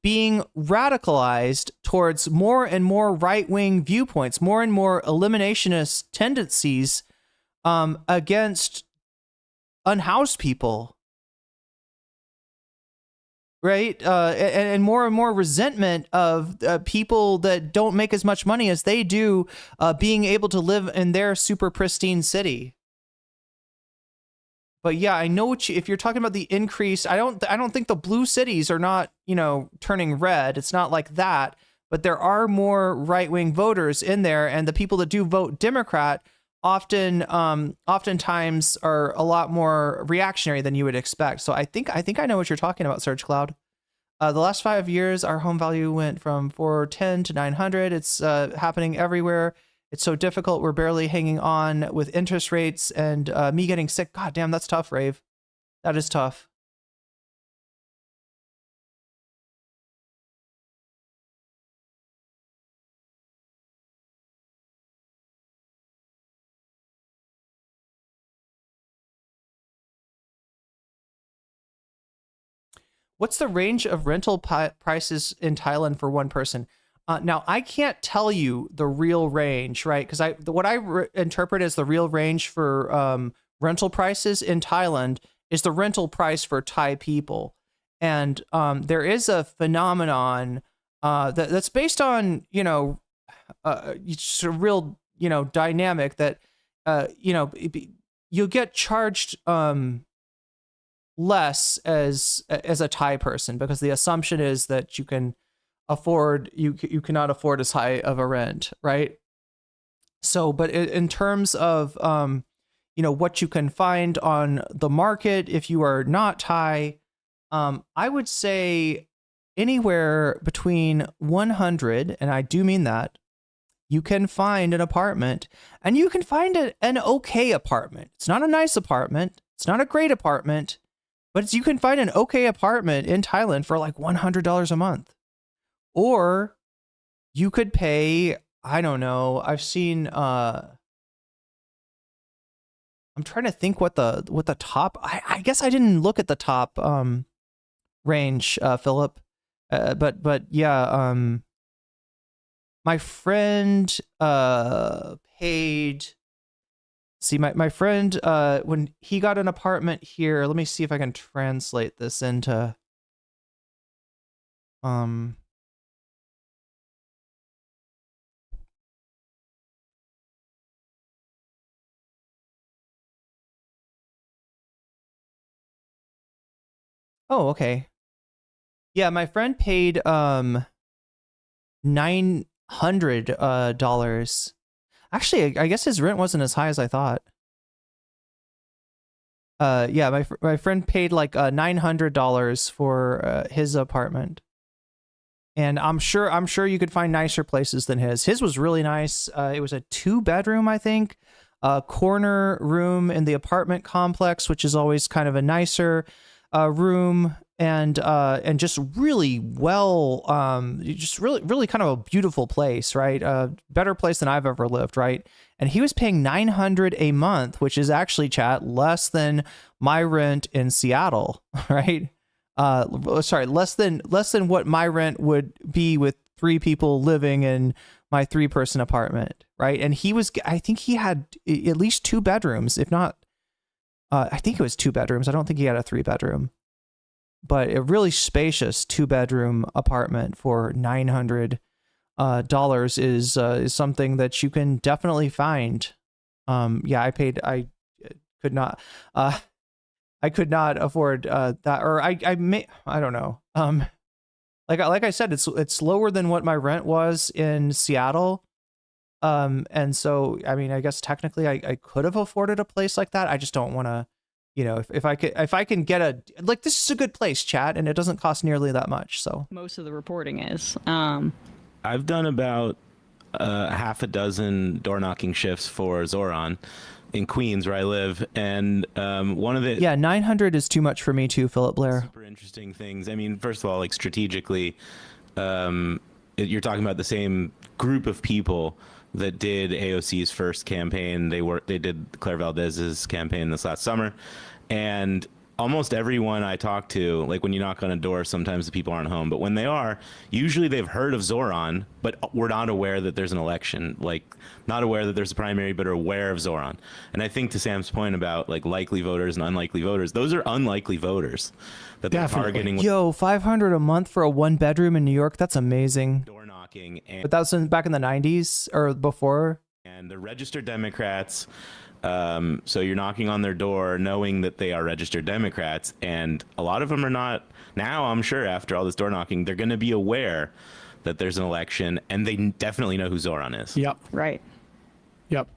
being radicalized towards more and more right-wing viewpoints, more and more eliminationist tendencies against unhoused people, right? And more resentment of people that don't make as much money as they do being able to live in their super pristine city. But yeah, I know if you're talking about the increase, I don't think the blue cities are not, turning red. It's not like that, but there are more right-wing voters in there, and the people that do vote Democrat oftentimes are a lot more reactionary than you would expect. So I think I know what you're talking about, Search Cloud. The last 5 years, our home value went from 410 to 900. It's happening everywhere. It's so difficult. We're barely hanging on with interest rates and me getting sick. God damn, that's tough, Rave. That is tough. What's the range of rental prices in Thailand for one person? Now, I can't tell you the real range, right? Because what I interpret as the real range for rental prices in Thailand is the rental price for Thai people. And there is a phenomenon that's based on, it's a real, dynamic that, you'll get charged less as a Thai person, because the assumption is that you cannot afford as high of a rent, right? So, but in terms of what you can find on the market if you are not Thai, I would say anywhere between 100, and I do mean that, you can find an apartment, and you can find an okay apartment. It's not a nice apartment, it's not a great apartment, but you can find an okay apartment in Thailand for like $100 a month. Or you could pay, I don't know, I've seen, I'm trying to think what the top, I guess I didn't look at the top range, Philip. But yeah, my friend paid, see, my friend, when he got an apartment here, let me see if I can translate this into, oh, okay. Yeah, my friend paid $900. Actually, I guess his rent wasn't as high as I thought. Yeah, my friend paid like $900 for his apartment. And I'm sure you could find nicer places than his. His was really nice. It was a 2-bedroom, I think. A corner room in the apartment complex, which is always kind of a nicer room, and just really well, just really kind of a beautiful place, right? Better place than I've ever lived, right? And he was paying $900 a month, which is actually, chat, less than my rent in Seattle, right? Sorry, less than what my rent would be with 3 people living in my 3-person apartment, right? And I think he had at least 2 bedrooms, if not, I think it was 2 bedrooms. I don't think he had a 3-bedroom, but a really spacious 2-bedroom apartment for $900 is something that you can definitely find. Yeah, I could not afford that, or I don't know. Like I said, it's lower than what my rent was in Seattle. And so, I mean, I guess technically I could have afforded a place like that. I just don't want to, if I can get this is a good place, chat, and it doesn't cost nearly that much. So most of the reporting is, I've done about half a dozen door knocking shifts for Zoran in Queens, where I live, and one of the 900 is too much for me too, Philip Blair. Super interesting things. I mean, first of all, like strategically, you're talking about the same group of people that did AOC's first campaign. They did Claire Valdez's campaign this last summer, and almost everyone I talk to, like when you knock on a door, sometimes the people aren't home, but when they are, usually they've heard of Zoran, but we're not aware that there's an election, like not aware that there's a primary, but are aware of Zoran. And I think to Sam's point about like likely voters and unlikely voters, those are unlikely voters that they're targeting. Yo, $500 a month for a 1-bedroom in New York. That's amazing. Door knocking. But that was back in the 90s or before. And the registered Democrats. So you're knocking on their door knowing that they are registered Democrats, and a lot of them are not. Now, I'm sure after all this door knocking, they're going to be aware that there's an election, and they definitely know who Zoran is. Yep. Right. Yep.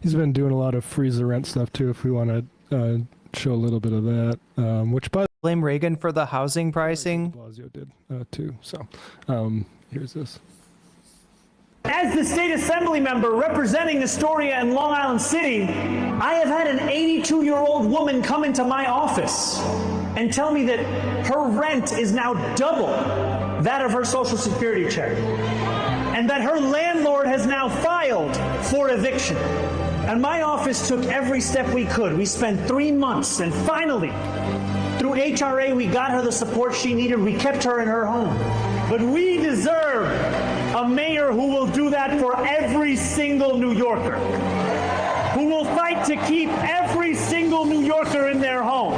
He's been doing a lot of freeze the rent stuff too, if we want to show a little bit of that, which by blame Reagan for the housing pricing. Blasio did too. So here's this. As the state assembly member representing Astoria and Long Island City, I have had an 82-year-old woman come into my office and tell me that her rent is now double that of her Social Security check, and that her landlord has now filed for eviction. And my office took every step we could. We spent 3 months, and finally, through HRA, we got her the support she needed. We kept her in her home. But we deserve a mayor who will do that for every single New Yorker, who will fight to keep every single New Yorker in their home.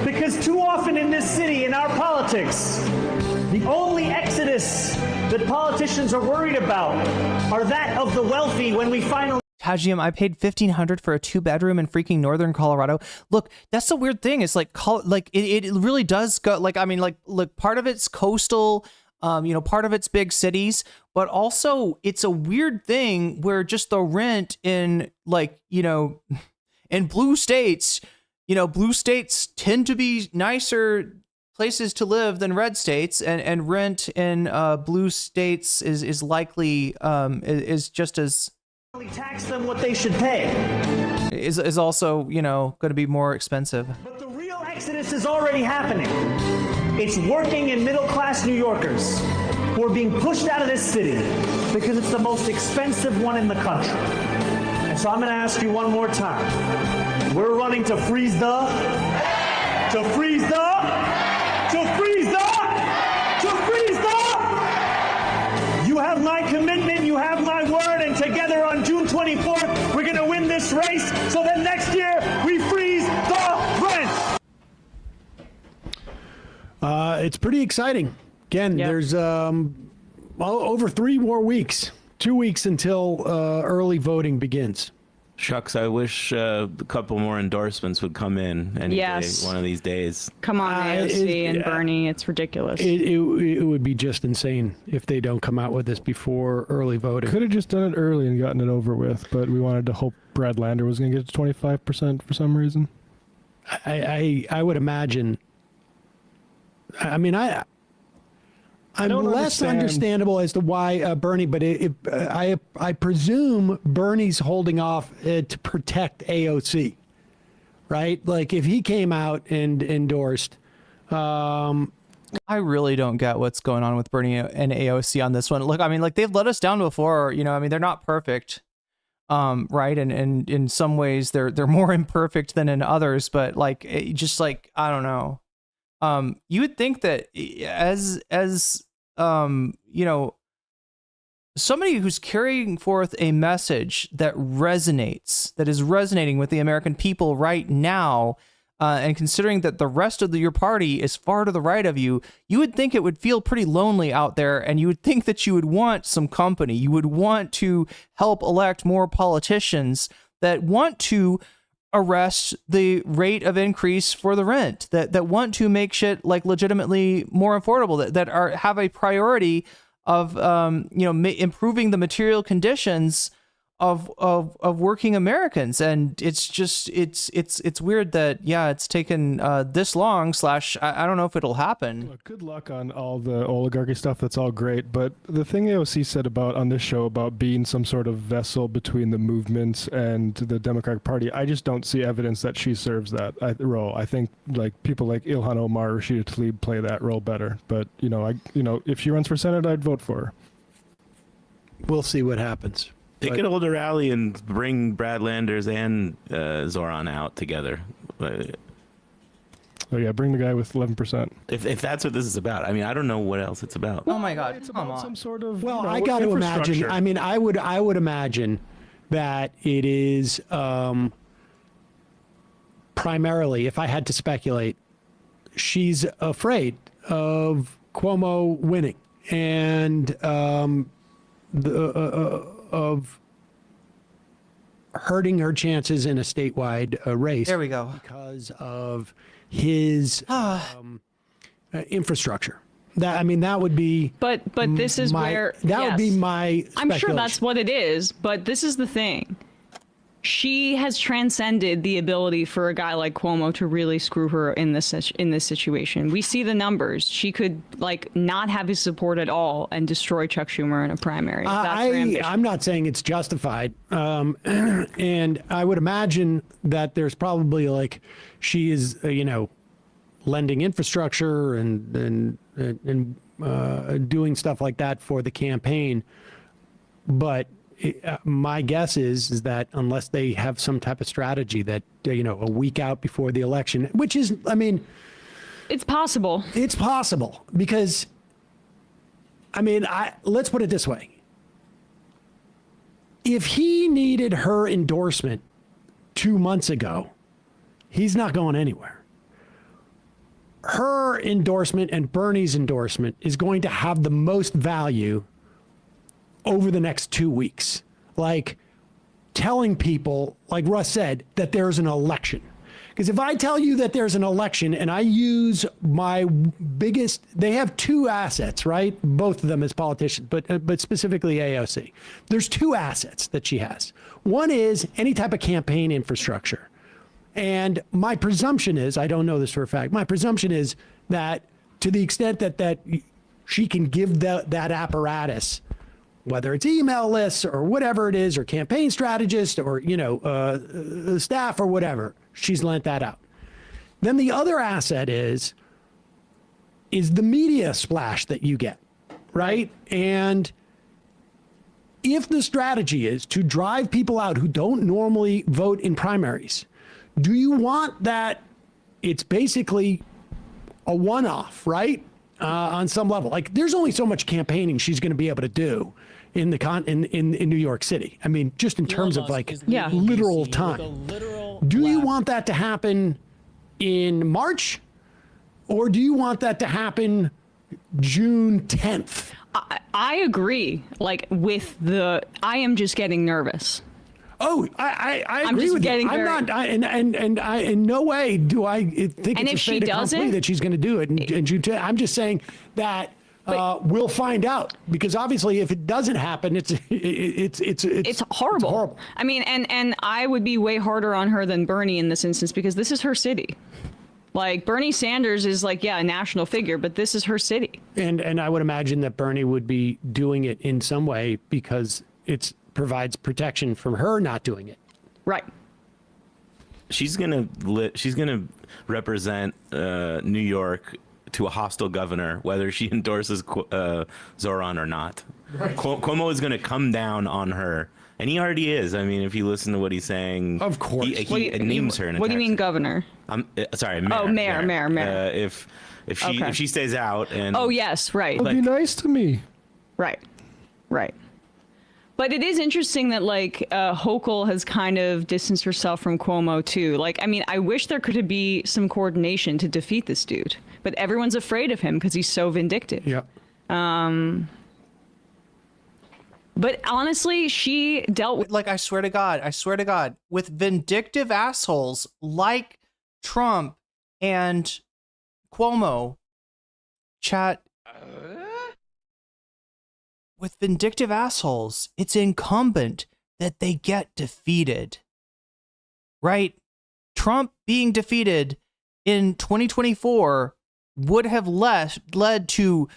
Because too often in this city, in our politics, the only exodus that politicians are worried about are that of the wealthy when we finally... Tajium, I paid $1,500 for a 2-bedroom in freaking northern Colorado. Look, that's the weird thing. It's like, it really does go, like, I mean, like, look, part of it's coastal, part of it's big cities, but also it's a weird thing where just the rent in, like, in blue states tend to be nicer places to live than red states, and rent in blue states is likely is just as tax them what they should pay. Is also, going to be more expensive. But the real exodus is already happening. It's working in middle-class New Yorkers who are being pushed out of this city because it's the most expensive one in the country. And so I'm going to ask you one more time. We're running to freeze the... You have my commitment, you have my word, and together on June 24th, we're going to win this race so that next year we freeze the rent. It's pretty exciting. Again, there's over 3 more weeks, 2 weeks until early voting begins. Shucks, I wish a couple more endorsements would come in any day, one of these days. Come on, AOC and Bernie, it's ridiculous. It would be just insane if they don't come out with this before early voting. Could have just done it early and gotten it over with, but we wanted to hope Brad Lander was going to get to 25% for some reason. I would imagine. I mean, I'm less understandable as to why Bernie, but I presume Bernie's holding off to protect AOC. right? Like if he came out and endorsed, I really don't get what's going on with Bernie and AOC on this one. Look, I mean, like they've let us down before, I mean, they're not perfect. Right. And in some ways they're more imperfect than in others, but like, just like, I don't know. You would think that as somebody who's carrying forth a message that is resonating with the American people right now, and considering that the rest of your party is far to the right of you, you would think it would feel pretty lonely out there, and you would think that you would want some company. You would want to help elect more politicians that want to arrest the rate of increase for the rent, that want to make shit like legitimately more affordable, that have a priority of improving the material conditions of working Americans. And it's just it's weird that it's taken this long / I don't know if it'll happen. Look, good luck on all the oligarchy stuff. That's all great, but the thing AOC said on this show about being some sort of vessel between the movements and the Democratic Party, I just don't see evidence that she serves that role. I think like people like Ilhan Omar or Rashida Tlaib play that role better. But if she runs for Senate, I'd vote for her. We'll see what happens. They could hold a rally and bring Brad Landers and Zoran out together. Oh yeah, bring the guy with 11%. If that's what this is about, I mean, I don't know what else it's about. Oh my God, it's about some sort of. Well, I got to imagine. I mean, I would imagine that it is primarily, if I had to speculate, she's afraid of Cuomo winning and of hurting her chances in a statewide race. There we go. Because of his infrastructure. That would be. But this is where that would be my. I'm sure that's what it is. But this is the thing. She has transcended the ability for a guy like Cuomo to really screw her in this situation. We see the numbers. She could not have his support at all and destroy Chuck Schumer in a primary. I'm not saying it's justified, and I would imagine that there's probably she is lending infrastructure and doing stuff like that for the campaign, but my guess is that unless they have some type of strategy that a week out before the election, which is, I mean, it's possible. It's possible because, I mean, let's put it this way: if he needed her endorsement 2 months ago, he's not going anywhere. Her endorsement and Bernie's endorsement is going to have the most value over the next 2 weeks, telling people, like Russ said, that there's an election. Because if I tell you that there's an election and I use my biggest, they have two assets, right? Both of them as politicians, but specifically AOC. There's two assets that she has. One is any type of campaign infrastructure. And my presumption is, I don't know this for a fact, my presumption is that to the extent that she can give that apparatus, whether it's email lists or whatever it is, or campaign strategist or, staff or whatever, she's lent that out. Then the other asset is the media splash that you get, right? And if the strategy is to drive people out who don't normally vote in primaries, do you want that? It's basically a one-off, right? On some level, there's only so much campaigning she's going to be able to do in New York City. I mean, just in terms of literal time. Do you want that to happen in March, or do you want that to happen June 10th? I agree. I am just getting nervous. Oh, I agree with you. I'm not, and I in no way do I think it's a fait accompli that she's going to do it in June 10th. I'm just saying that we'll find out, because obviously if it doesn't happen, it's horrible. It's horrible. I mean, and I would be way harder on her than Bernie in this instance, because this is her city. Bernie Sanders is a national figure, but this is her city. And I would imagine that Bernie would be doing it in some way because it provides protection from her not doing it. Right. she's gonna represent New York to a hostile governor, whether she endorses Zoran or not. Right. Cuomo is gonna come down on her, and he already is. I mean, if you listen to what he's saying, of course, he names her. What do you mean, governor? Sorry, mayor. Oh, mayor. If she stays out and yes, right. Be nice to me. Right. But it is interesting that like Hochul has kind of distanced herself from Cuomo too. Like, I mean, I wish there could be some coordination to defeat this dude, but everyone's afraid of him because he's so vindictive. Yep. But honestly, she dealt with I swear to God, with vindictive assholes like Trump and Cuomo, chat. With vindictive assholes, it's incumbent that they get defeated. Right? Trump being defeated in 2024 would have led to,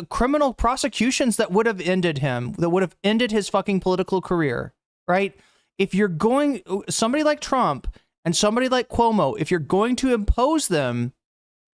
criminal prosecutions that would have ended him, that would have ended his fucking political career. Right? If you're going, somebody like Trump and somebody like Cuomo, if you're going to impose them,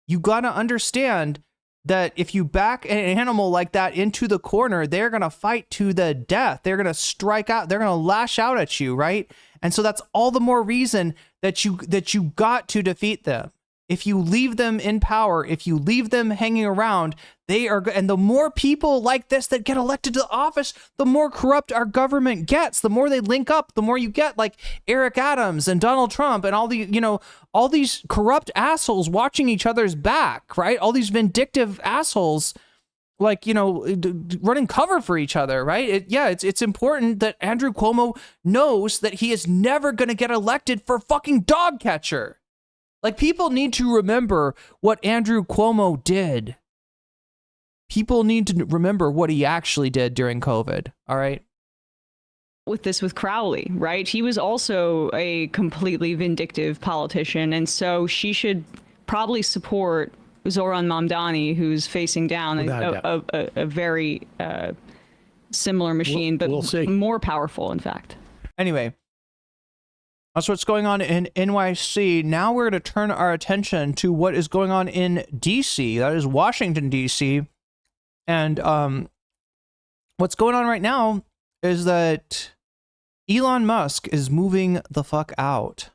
you got to understand that if you back an animal like that into the corner, they're going to fight to the death. They're going to strike out. They're going to lash out at you, right? And so that's all the more reason that you got to defeat them. If you leave them in power, if you leave them hanging around, and the more people like this that get elected to office, the more corrupt our government gets. The more they link up, the more you get like Eric Adams and Donald Trump and all these corrupt assholes watching each other's back, right? All these vindictive assholes, running cover for each other, right? It's important that Andrew Cuomo knows that he is never going to get elected for fucking dog catcher. Like, people need to remember what Andrew Cuomo did. People need to remember what he actually did during COVID, all right? With Crowley, right? He was also a completely vindictive politician, and so she should probably support Zoran Mamdani, who's facing down a very similar machine, but more powerful, in fact. Anyway, that's what's going on in NYC. Now we're going to turn our attention to what is going on in DC. That is Washington, DC. And what's going on right now is that Elon Musk is moving the fuck out.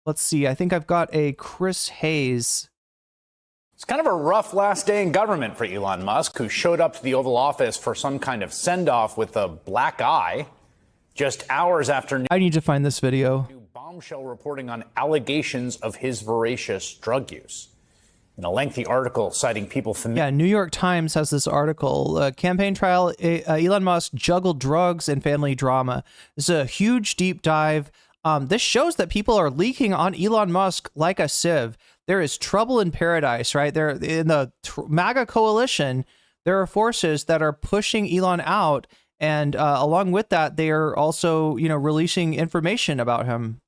Let's see. I think I've got a Chris Hayes. It's kind of a rough last day in government for Elon Musk, who showed up to the Oval Office for some kind of send-off with a black eye. Just hours after I need to find this video. Bombshell reporting on allegations of his voracious drug use. In a lengthy article citing people familiar. Yeah, New York Times has this article. Campaign trial, Elon Musk juggled drugs and family drama. This is a huge deep dive. This shows that people are leaking on Elon Musk like a sieve. There is trouble in paradise, right? There in the MAGA coalition, there are forces that are pushing Elon out. And along with that, they are also, releasing information about him.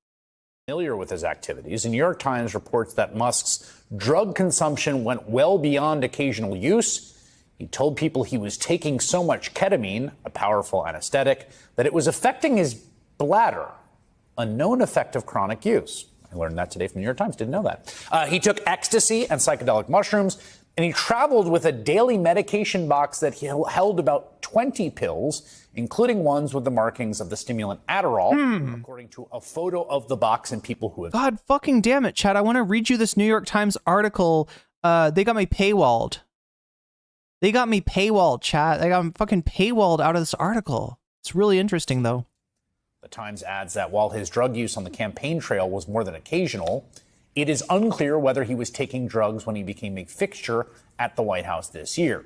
Familiar with his activities. The New York Times reports that Musk's drug consumption went well beyond occasional use. He told people he was taking so much ketamine, a powerful anesthetic, that it was affecting his bladder, a known effect of chronic use. I learned that today from the New York Times. Didn't know that. He took ecstasy and psychedelic mushrooms, and he traveled with a daily medication box that held about 20 pills, including ones with the markings of the stimulant Adderall, according to a photo of the box and people who have... God fucking damn it, Chad. I want to read you this New York Times article. They got me paywalled. They got me paywalled, chat. They got me fucking paywalled out of this article. It's really interesting, though. The Times adds that while his drug use on the campaign trail was more than occasional, it is unclear whether he was taking drugs when he became a fixture at the White House this year.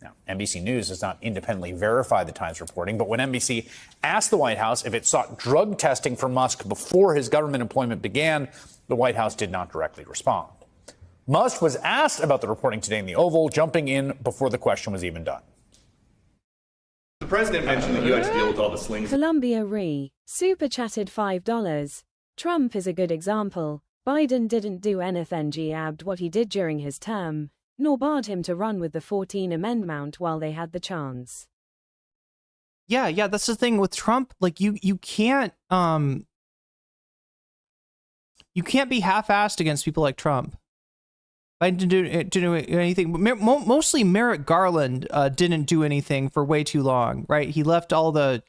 Now, NBC News does not independently verify the Times reporting, but when NBC asked the White House if it sought drug testing for Musk before his government employment began, the White House did not directly respond. Musk was asked about the reporting today in the Oval, jumping in before the question was even done. The president mentioned that you had to deal with all the slings. Columbia Re. Super chatted $5. Trump is a good example. Biden didn't do anything jabbed what he did during his term, nor barred him to run with the 14th Amendment while they had the chance. Yeah, that's the thing with Trump. Like, you can't You can't be half-assed against people like Trump. I didn't do anything. Mostly Merrick Garland didn't do anything for way too long, right? He left all the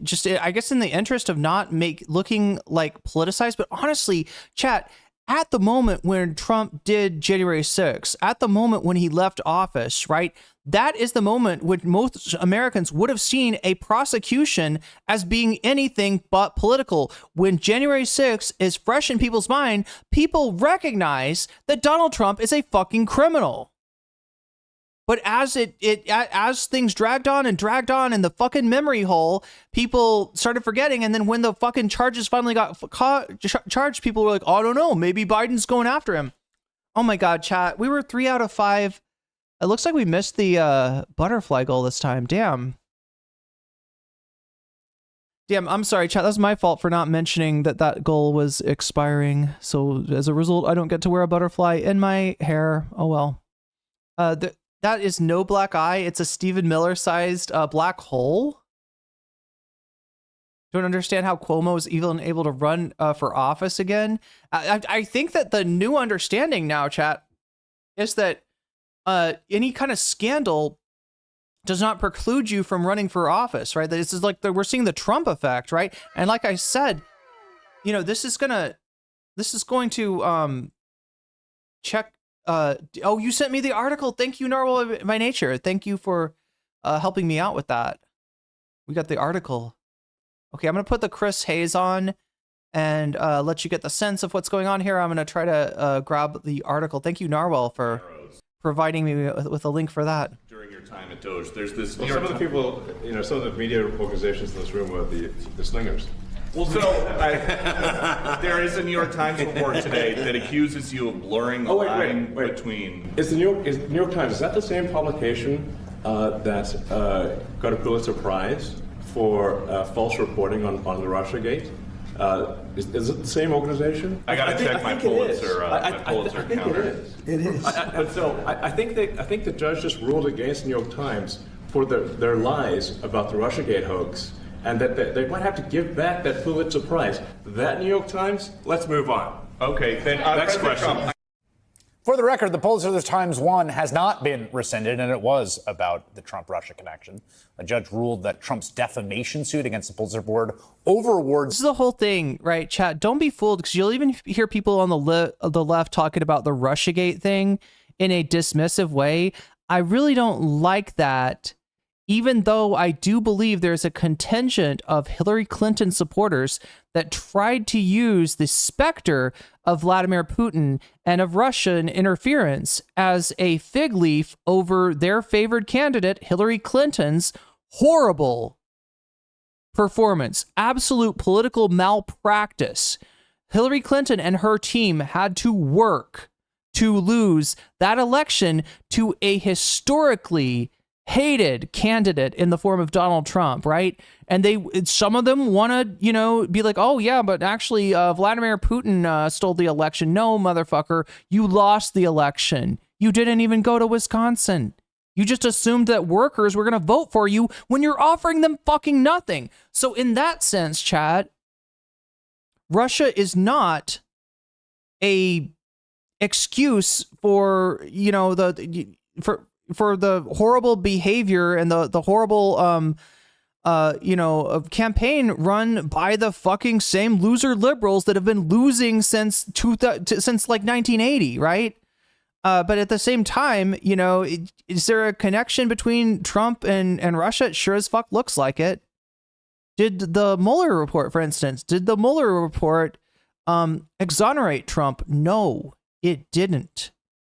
just, I guess, in the interest of not looking like politicized. But honestly, chat, at the moment when Trump did January 6th, at the moment when he left office, right? That is the moment when most Americans would have seen a prosecution as being anything but political. When January 6th is fresh in people's mind, people recognize that Donald Trump is a fucking criminal. But as as things dragged on in the fucking memory hole, people started forgetting. And then when the fucking charges finally got charged, people were like, oh, I don't know, maybe Biden's going after him. Oh my God, chat. We were 3 out of 5. It looks like we missed the butterfly goal this time. Damn, I'm sorry, chat. That's my fault for not mentioning that goal was expiring. So as a result, I don't get to wear a butterfly in my hair. Oh well. That is no black eye. It's a Stephen Miller-sized black hole. Don't understand how Cuomo is even able to run for office again. I think that the new understanding now, chat, is that any kind of scandal does not preclude you from running for office, right? This is like we're seeing the Trump effect, right? And like I said, you know, this is going to check. Oh, you sent me the article. Thank you, Narwhal by Nature. Thank you for helping me out with that. We got the article. Okay, I'm going to put the Chris Hayes on and let you get the sense of what's going on here. I'm going to try to grab the article. Thank you, Narwhal, for providing me with a link for that. During your time at Doge, there's this. Well, some of the people, you know, some of the media organizations in this room are the slingers. Well, so there is a New York Times report today that accuses you of blurring the line between. Is the New York Times, is that the same publication that got a Pulitzer Prize for false reporting on the Russiagate? Is it the same organization? I got to check my Pulitzer counter. It is. I think the judge just ruled against the New York Times for their lies about the Russiagate hoax, and that they might have to give back that Pulitzer Prize. That New York Times. Let's move on. Okay, then next question. For the record, the Pulitzer Times one has not been rescinded, and it was about the Trump-Russia connection. A judge ruled that Trump's defamation suit against the Pulitzer Board over-awards. This is the whole thing, right, chat? Don't be fooled, because you'll even hear people on the left talking about the Russiagate thing in a dismissive way. I really don't like that, even though I do believe there's a contingent of Hillary Clinton supporters that tried to use the specter of Vladimir Putin and of Russian interference as a fig leaf over their favored candidate, Hillary Clinton's horrible performance, absolute political malpractice. Hillary Clinton and her team had to work to lose that election to a historically hated candidate in the form of Donald Trump, right? And some of them want to, you know, be like, oh yeah, but actually Vladimir Putin stole the election. No, motherfucker, you lost the election. You didn't even go to Wisconsin. You just assumed that workers were going to vote for you when you're offering them fucking nothing. So in that sense, Chad, Russia is not a excuse for, you know, for the horrible behavior and the horrible, campaign run by the fucking same loser liberals that have been losing since like 1980, right? But at the same time, you know, is there a connection between Trump and Russia? It sure as fuck looks like it. Did the Mueller report, for instance, exonerate Trump? No, it didn't.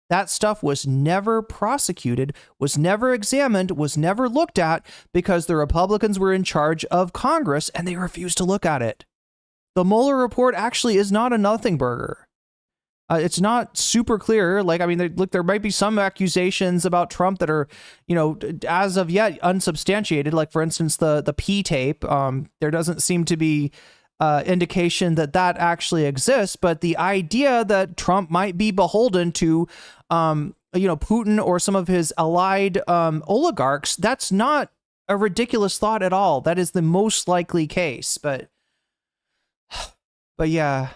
That stuff was never prosecuted, was never examined, was never looked at because the Republicans were in charge of Congress and they refused to look at it. The Mueller report actually is not a nothing burger. It's not super clear. Like, I mean, there might be some accusations about Trump that are, you know, as of yet unsubstantiated. Like, for instance, the P tape. There doesn't seem to be indication that actually exists. But the idea that Trump might be beholden to, Putin or some of his allied oligarchs, that's not a ridiculous thought at all. That is the most likely case. But yeah.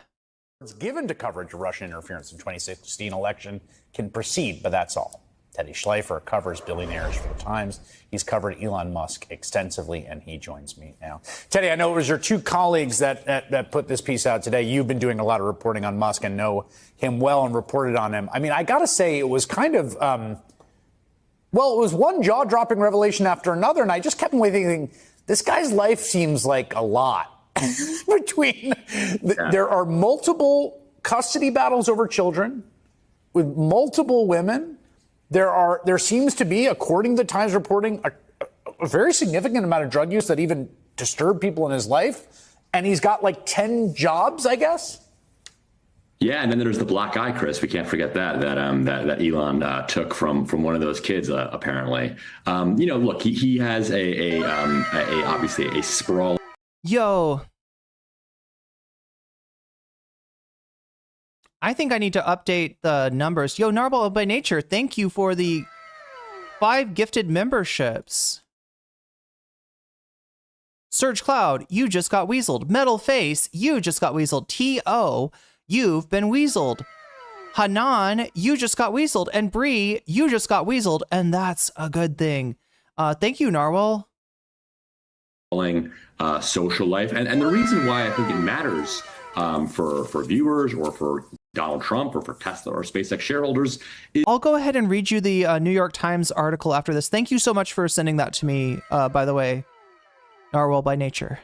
given to coverage of Russian interference in 2016 election can proceed, but that's all. Teddy Schleifer covers billionaires for the Times. He's covered Elon Musk extensively, and he joins me now. Teddy, I know it was your two colleagues that put this piece out today. You've been doing a lot of reporting on Musk and know him well and reported on him. I mean, I got to say it was kind of, well, it was one jaw-dropping revelation after another, and I just kept thinking, this guy's life seems like a lot. There are multiple custody battles over children with multiple women. There seems to be, according to the Times reporting, a very significant amount of drug use that even disturbed people in his life. And he's got like 10 jobs, I guess. Yeah, and then there's the black eye, Chris. We can't forget that Elon took from one of those kids, apparently. Look, he has obviously a sprawl. Yo, I think I need to update the numbers. Yo, Narble by Nature, thank you for the 5 gifted memberships. Surge Cloud, you just got weaseled. Metal Face, you just got weaseled. T.O., you've been weaseled. Hanan, you just got weaseled. And Bree, you just got weaseled. And that's a good thing. Thank you, Narwhal. Social life. And the reason why I think it matters for viewers or for Donald Trump or for Tesla or SpaceX shareholders. I'll go ahead and read you the New York Times article after this. Thank you so much for sending that to me, by the way, Narwhal by Nature.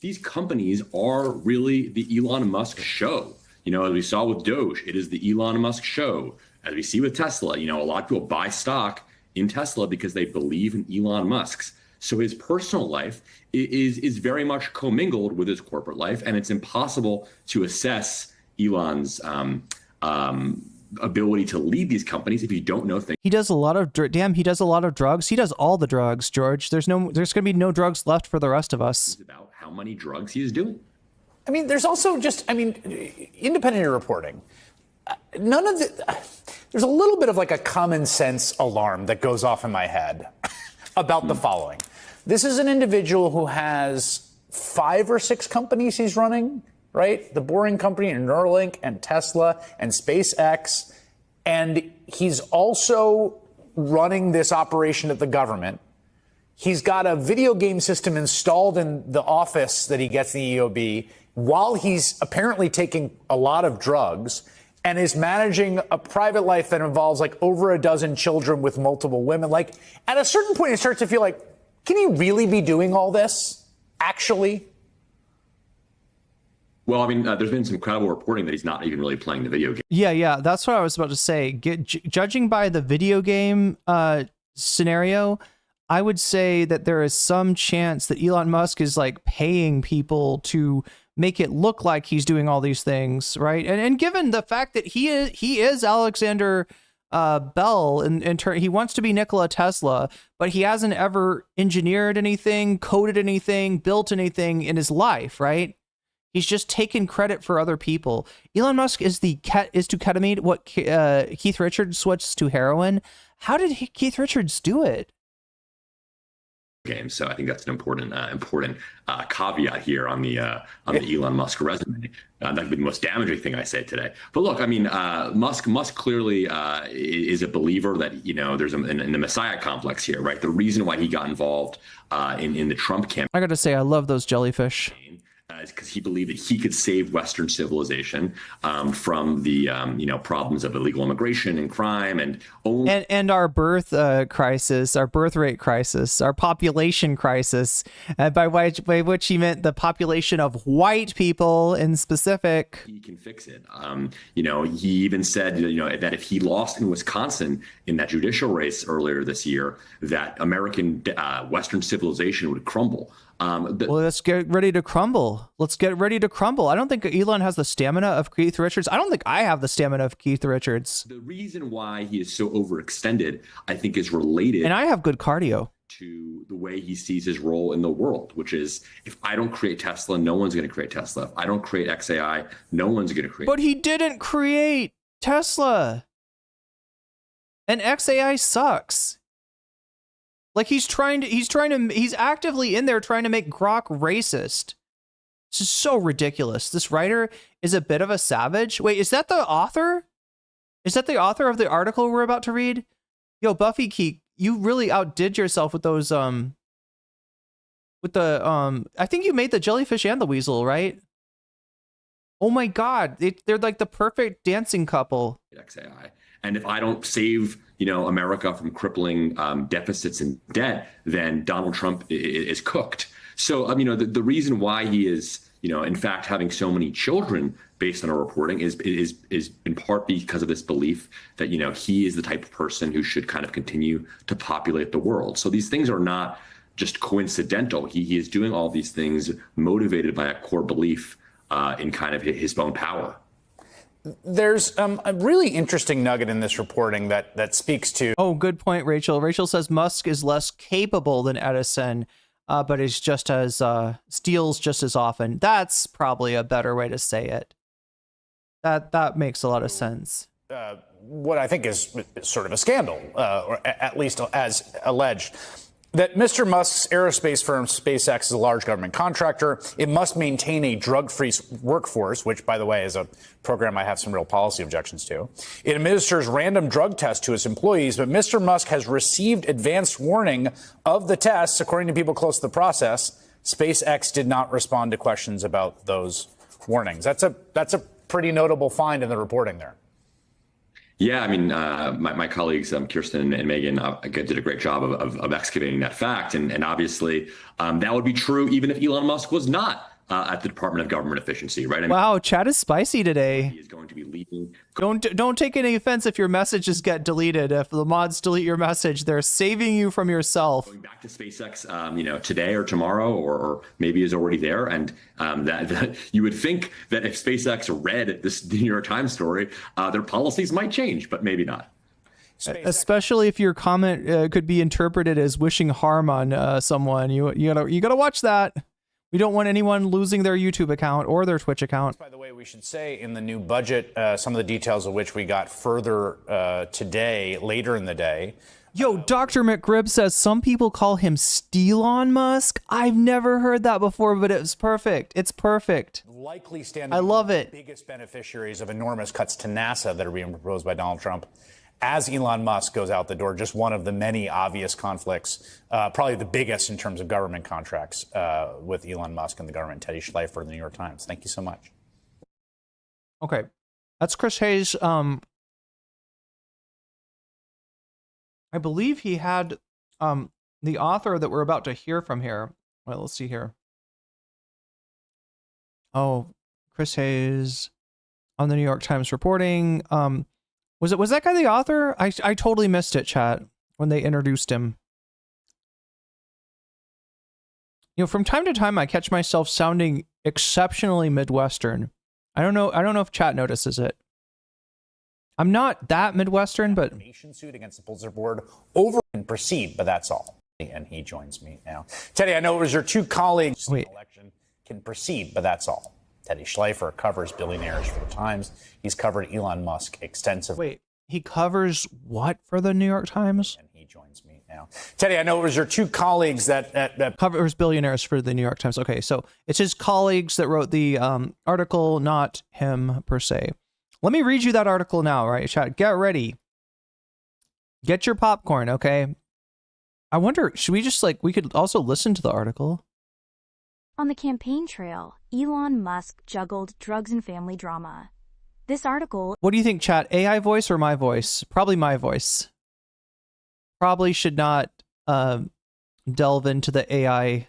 These companies are really the Elon Musk show. As we saw with Doge, it is the Elon Musk show. As we see with Tesla, a lot of people buy stock in Tesla because they believe in Elon Musk's. So his personal life is very much commingled with his corporate life, and it's impossible to assess Elon's ability to lead these companies if you don't know things. He does a lot of he does a lot of drugs. He does all the drugs, George. There's going to be no drugs left for the rest of us. It's about how many drugs he is doing. I mean, there's also independent reporting. There's a little bit of like a common sense alarm that goes off in my head about the following. This is an individual who has 5 or 6 companies he's running, right? The Boring Company and Neuralink and Tesla and SpaceX. And he's also running this operation at the government. He's got a video game system installed in the office that he gets in the EOB while he's apparently taking a lot of drugs and is managing a private life that involves like over a dozen children with multiple women. Like at a certain point, it starts to feel like, can he really be doing all this? Actually? Well, there's been some credible reporting that he's not even really playing the video game. Yeah, that's what I was about to say. Judging by the video game scenario, I would say that there is some chance that Elon Musk is like paying people to make it look like he's doing all these things, right? And given the fact that he is Alexander Bell, in turn, he wants to be Nikola Tesla, but he hasn't ever engineered anything, coded anything, built anything in his life, right? He's just taken credit for other people. Elon Musk is to ketamine what Keith Richards switched to heroin. How did Keith Richards do it? Game. So I think that's an important caveat here on the Elon Musk resume. That would be the most damaging thing I say today. But look, Musk clearly is a believer that there's in the Messiah complex here, right? The reason why he got involved in the Trump campaign. I got to say, I love those jellyfish. Is because he believed that he could save Western civilization from the problems of illegal immigration and crime and our birth crisis, our birth rate crisis, our population crisis, by which he meant the population of white people in specific. He can fix it. He even said that if he lost in Wisconsin in that judicial race earlier this year, that American Western civilization would crumble. Well, let's get ready to crumble. Let's get ready to crumble. I don't think Elon has the stamina of Keith Richards. I don't think I have the stamina of Keith Richards. The reason why he is so overextended, I think, is related. And I have good cardio. To the way he sees his role in the world, which is, if I don't create Tesla, no one's going to create Tesla. If I don't create XAI, no one's going to create. But he didn't create Tesla. And XAI sucks. Like he's actively in there trying to make Grok racist. This is so ridiculous. This writer is a bit of a savage. Wait, is that the author? Is that the author of the article we're about to read? Yo, Buffy Geek, you really outdid yourself with those, I think you made the jellyfish and the weasel, right? Oh my God, they're like the perfect dancing couple. XAI. And if I don't save, America from crippling deficits and debt, then Donald Trump is cooked. So, the reason why he is, in fact, having so many children based on our reporting is in part because of this belief that, he is the type of person who should kind of continue to populate the world. So these things are not just coincidental. He is doing all these things motivated by a core belief in kind of his own power. There's a really interesting nugget in this reporting that speaks to. Oh, good point, Rachel. Rachel says Musk is less capable than Edison, but is just as steals just as often. That's probably a better way to say it. That makes a lot of sense. What I think is sort of a scandal, or at least as alleged. That Mr. Musk's aerospace firm SpaceX is a large government contractor. It must maintain a drug-free workforce, which, by the way, is a program I have some real policy objections to. It administers random drug tests to its employees, but Mr. Musk has received advanced warning of the tests, according to people close to the process. SpaceX did not respond to questions about those warnings. That's a pretty notable find in the reporting there. Yeah, I mean, my colleagues, Kirsten and Megan, did a great job of excavating that fact. And obviously, that would be true even if Elon Musk was not at the Department of Government Efficiency, right? I mean, wow, chat is spicy today. He is going to be leading. Don't take any offense if your messages get deleted. If the mods delete your message, they're saving you from yourself. Going back to SpaceX, today or tomorrow, or maybe is already there. And that you would think that if SpaceX read this New York Times story, their policies might change, but maybe not. Especially if your comment could be interpreted as wishing harm on someone. You gotta watch that. We don't want anyone losing their YouTube account or their Twitch account. By the way, we should say in the new budget, some of the details of which we got further today, later in the day. Yo, Dr. McGrib says some people call him Elon Musk. I've never heard that before, but it's perfect. It's perfect. Likely standing. I love it. Biggest beneficiaries of enormous cuts to NASA that are being proposed by Donald Trump. As Elon Musk goes out the door, just one of the many obvious conflicts, probably the biggest in terms of government contracts with Elon Musk and the government. Teddy Schleifer, the New York Times. Thank you so much. Okay. That's Chris Hayes. I believe he had the author that we're about to hear from here. Well, let's see here. Oh, Chris Hayes on the New York Times reporting. Was that guy the author? I totally missed it, chat, when they introduced him. From time to time I catch myself sounding exceptionally Midwestern. I don't know if chat notices it. I'm not that Midwestern, but Suit against the Pulitzer Board over and proceed, but that's all. And he joins me now. Teddy, I know it was your two colleagues in the election can proceed, but that's all. Teddy Schleifer covers billionaires for the Times. He's covered Elon Musk extensively. Wait, he covers what for the New York Times? And he joins me now. Teddy, I know it was your two colleagues that covers billionaires for the New York Times. Okay, so it's his colleagues that wrote the article, not him per se. Let me read you that article now, right, chat? Get ready. Get your popcorn, okay? I wonder, should we just we could also listen to the article. On the campaign trail, Elon Musk juggled drugs and family drama. This article... What do you think, chat? AI voice or my voice? Probably my voice. Probably should not delve into the AI.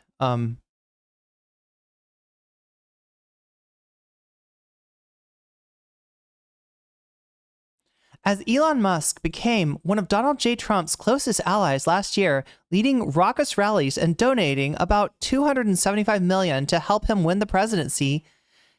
As Elon Musk became one of Donald J. Trump's closest allies last year, leading raucous rallies and donating about $275 million to help him win the presidency,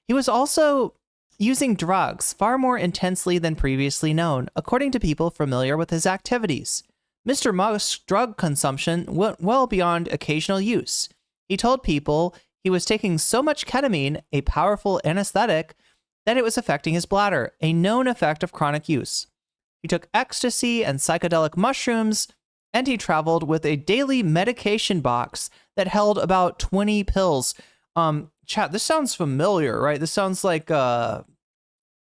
he was also using drugs far more intensely than previously known, according to people familiar with his activities. Mr. Musk's drug consumption went well beyond occasional use. He told people he was taking so much ketamine, a powerful anesthetic, that it was affecting his bladder, a known effect of chronic use. He took ecstasy and psychedelic mushrooms, and he traveled with a daily medication box that held about 20 pills. Chat, this sounds familiar, right? This sounds like let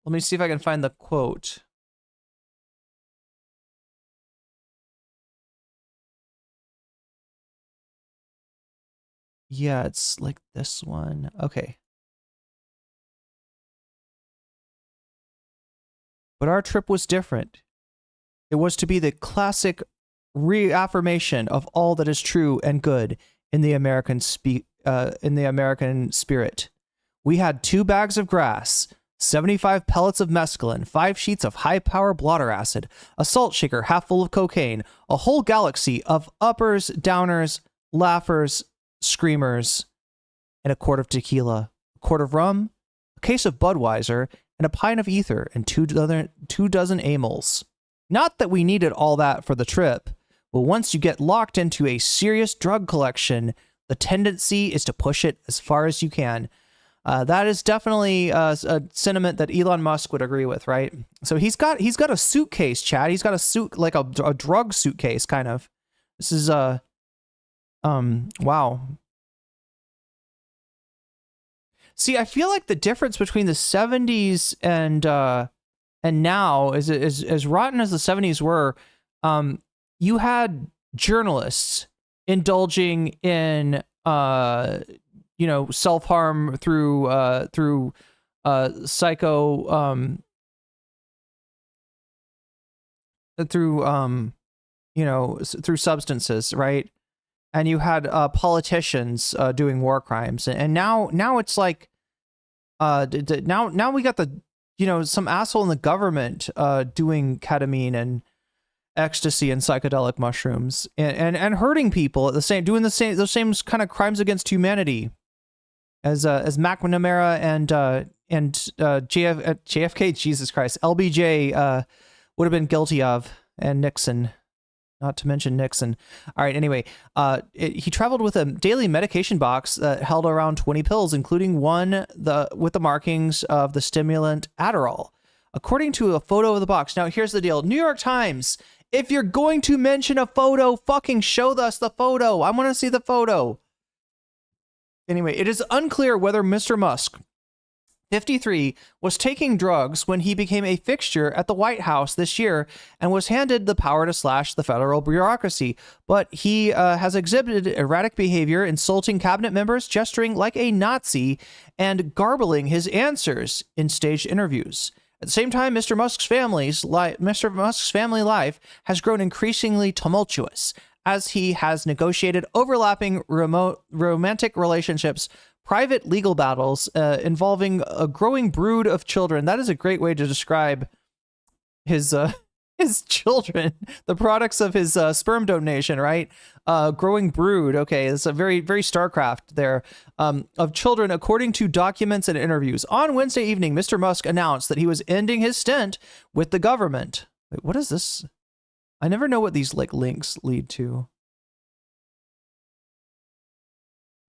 me see if I can find the quote. Yeah, it's like this one. Okay. But our trip was different. It was to be the classic reaffirmation of all that is true and good in the American spirit. We had 2 bags of grass, 75 pellets of mescaline, 5 sheets of high-power blotter acid, a salt shaker half full of cocaine, a whole galaxy of uppers, downers, laughers, screamers, and a quart of tequila, a quart of rum, a case of Budweiser, and a pint of ether, and 2 dozen amyls. Not that we needed all that for the trip, but once you get locked into a serious drug collection, the tendency is to push it as far as you can. That is definitely a sentiment that Elon Musk would agree with, right? So he's got a suitcase, Chad. He's got a suit, like a drug suitcase, kind of. This is wow. See, I feel like the difference between the 70s and now is as rotten as the 70s were. You had journalists indulging in self-harm through substances, right? And you had politicians doing war crimes, and now it's like now we got the some asshole in the government doing ketamine and ecstasy and psychedelic mushrooms and hurting people at the same, doing those same kind of crimes against humanity as McNamara and JFK, Jesus Christ, LBJ would have been guilty of, and Nixon, not to mention Nixon. All right, anyway, he traveled with a daily medication box that held around 20 pills, including one with the markings of the stimulant Adderall. According to a photo of the box. Now, here's the deal. New York Times, if you're going to mention a photo, fucking show us the photo. I want to see the photo. Anyway, it is unclear whether Mr. Musk, 53, was taking drugs when he became a fixture at the White House this year and was handed the power to slash the federal bureaucracy. But he has exhibited erratic behavior, insulting cabinet members, gesturing like a Nazi, and garbling his answers in staged interviews. At the same time, Mr. Musk's family life has grown increasingly tumultuous as he has negotiated overlapping romantic relationships, private legal battles involving a growing brood of children. That is a great way to describe his children, the products of his sperm donation, right? Growing brood. Okay, it's a very, very StarCraft there, of children, according to documents and interviews. On Wednesday evening, Mr. Musk announced that he was ending his stint with the government. Wait, what is this? I never know what these links lead to.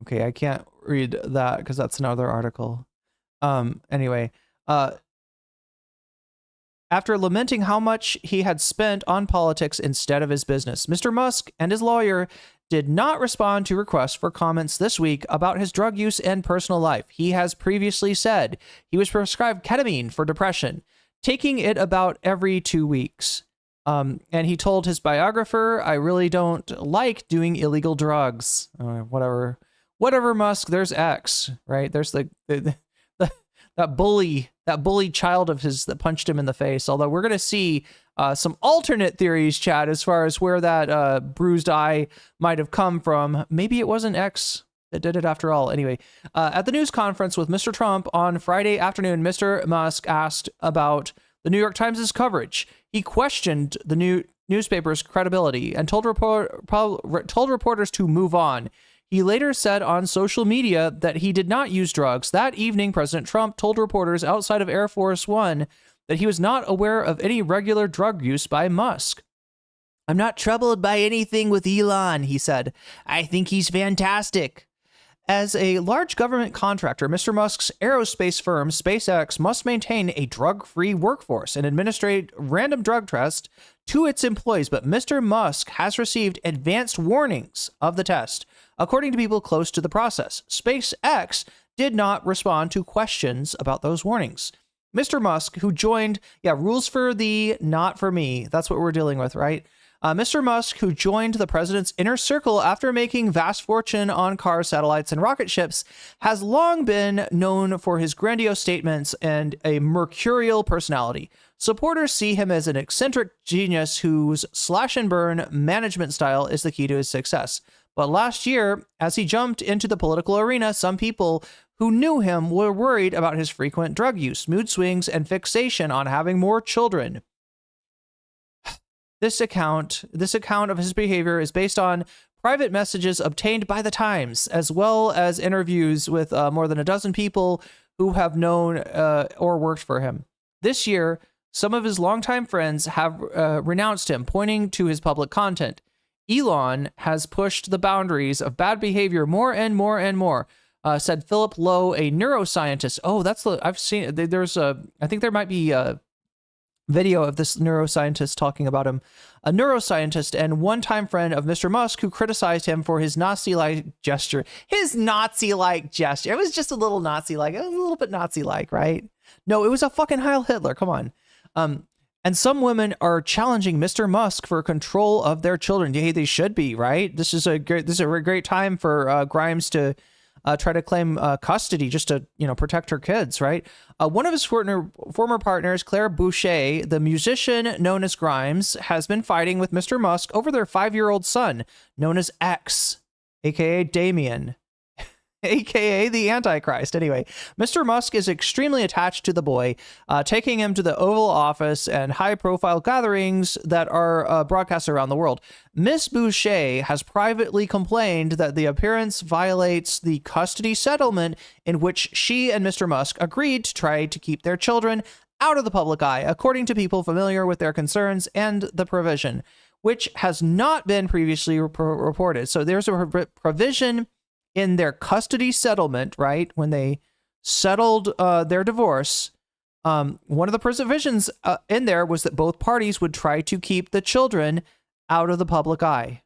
Okay, I can't read that because that's another article. Anyway, after lamenting how much he had spent on politics instead of his business, Mr. Musk and his lawyer did not respond to requests for comments this week about his drug use and personal life. He has previously said he was prescribed ketamine for depression, taking it about every 2 weeks. And he told his biographer, "I really don't like doing illegal drugs." Whatever, Musk. There's X, right? There's that bully child of his that punched him in the face. Although we're gonna see some alternate theories, Chad, as far as where that bruised eye might have come from. Maybe it wasn't X that did it after all. Anyway, at the news conference with Mr. Trump on Friday afternoon, Mr. Musk asked about the New York Times' coverage. He questioned the newspaper's credibility and told reporters to move on. He later said on social media that he did not use drugs. That evening, President Trump told reporters outside of Air Force One that he was not aware of any regular drug use by Musk. "I'm not troubled by anything with Elon," he said. "I think he's fantastic." As a large government contractor, Mr. Musk's aerospace firm, SpaceX, must maintain a drug-free workforce and administrate random drug tests to its employees, but Mr. Musk has received advanced warnings of the test, according to people close to the process. SpaceX did not respond to questions about those warnings. Mr. Musk, who joined, rules for thee, not for me. That's what we're dealing with, right? Mr. Musk, who joined the president's inner circle after making vast fortune on cars, satellites, and rocket ships, has long been known for his grandiose statements and a mercurial personality. Supporters see him as an eccentric genius whose slash and burn management style is the key to his success. But last year, as he jumped into the political arena, some people who knew him were worried about his frequent drug use, mood swings, and fixation on having more children. This account of his behavior is based on private messages obtained by the Times, as well as interviews with more than a dozen people who have known or worked for him. This year, some of his longtime friends have renounced him, pointing to his public content. Elon has pushed the boundaries of bad behavior more and more and more, said Philip Lowe, a neuroscientist. Oh, I've seen, I think there might be a video of this neuroscientist talking about him. A neuroscientist and one-time friend of Mr. Musk who criticized him for his Nazi-like gesture. His Nazi-like gesture. It was just a little Nazi-like. It was a little bit Nazi-like, right? No, it was a fucking Heil Hitler. Come on. And some women are challenging Mr. Musk for control of their children. Hey, they should be, right? This is a great time for Grimes to try to claim custody just to, protect her kids, right? One of his former partners, Claire Boucher, the musician known as Grimes, has been fighting with Mr. Musk over their 5-year-old son, known as X, aka Damien, aka the Antichrist. Anyway, Mr. Musk is extremely attached to the boy, taking him to the Oval Office and high-profile gatherings that are broadcast around the world. Miss Boucher has privately complained that the appearance violates the custody settlement in which she and Mr. Musk agreed to try to keep their children out of the public eye, according to people familiar with their concerns and the provision, which has not been previously reported. So there's a provision in their custody settlement, right? When they settled their divorce, one of the provisions in there was that both parties would try to keep the children out of the public eye.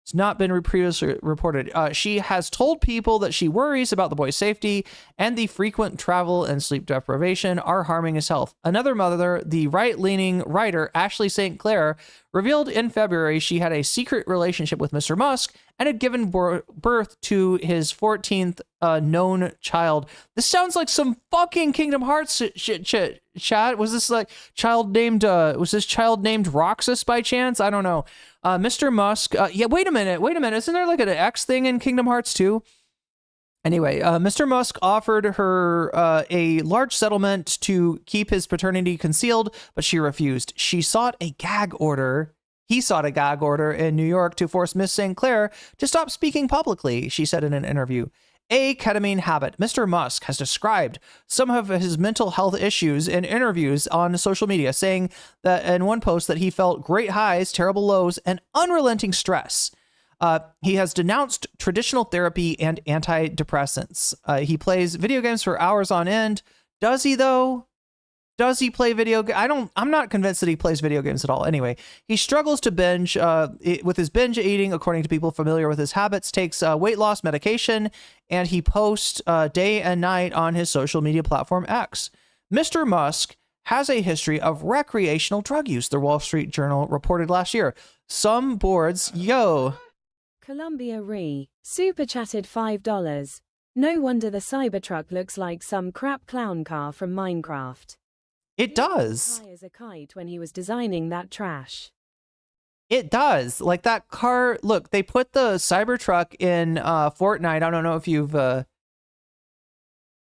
It's not been previously reported. She has told people that she worries about the boy's safety and the frequent travel and sleep deprivation are harming his health. Another mother, the right-leaning writer Ashley St. Clair, revealed in February she had a secret relationship with Mr. Musk and had given birth to his 14th known child. This sounds like some fucking Kingdom Hearts shit, chat. Was this child named Roxas by chance? I don't know. Mr. Musk, wait a minute. Isn't there like an X thing in Kingdom Hearts 2? Anyway, Mr. Musk offered her a large settlement to keep his paternity concealed, but she refused. He sought a gag order in New York to force Miss St. Clair to stop speaking publicly, she said in an interview. A ketamine habit. Mr. Musk has described some of his mental health issues in interviews on social media, saying that in one post that he felt great highs, terrible lows, and unrelenting stress. He has denounced traditional therapy and antidepressants. He plays video games for hours on end. Does he, though? Does he play video games? I'm not convinced that he plays video games at all. Anyway, he struggles to binge with his binge eating, according to people familiar with his habits, takes weight loss medication, and he posts day and night on his social media platform X. Mr. Musk has a history of recreational drug use, the Wall Street Journal reported last year. Some boards, Columbia Re, super chatted $5. No wonder the Cybertruck looks like some crap clown car from Minecraft. It does. High as a kite when he was designing that trash. It does. Like that car. Look, they put the Cybertruck in Fortnite. I don't know if you've. I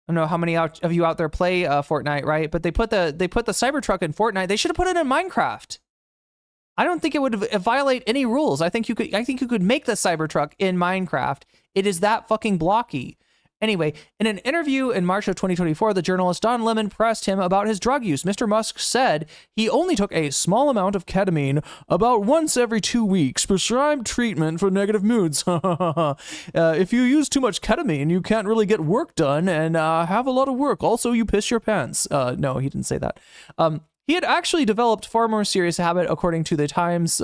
don't know how many of you out there play Fortnite, right? But they put the Cybertruck in Fortnite. They should have put it in Minecraft. I don't think it would violate any rules. I think you could make the Cybertruck in Minecraft. It is that fucking blocky. Anyway, in an interview in March of 2024, the journalist Don Lemon pressed him about his drug use. Mr. Musk said he only took a small amount of ketamine about once every 2 weeks, prescribed treatment for negative moods. If you use too much ketamine, you can't really get work done and have a lot of work. Also, you piss your pants. No, he didn't say that. He had actually developed far more serious habit, according to the Times.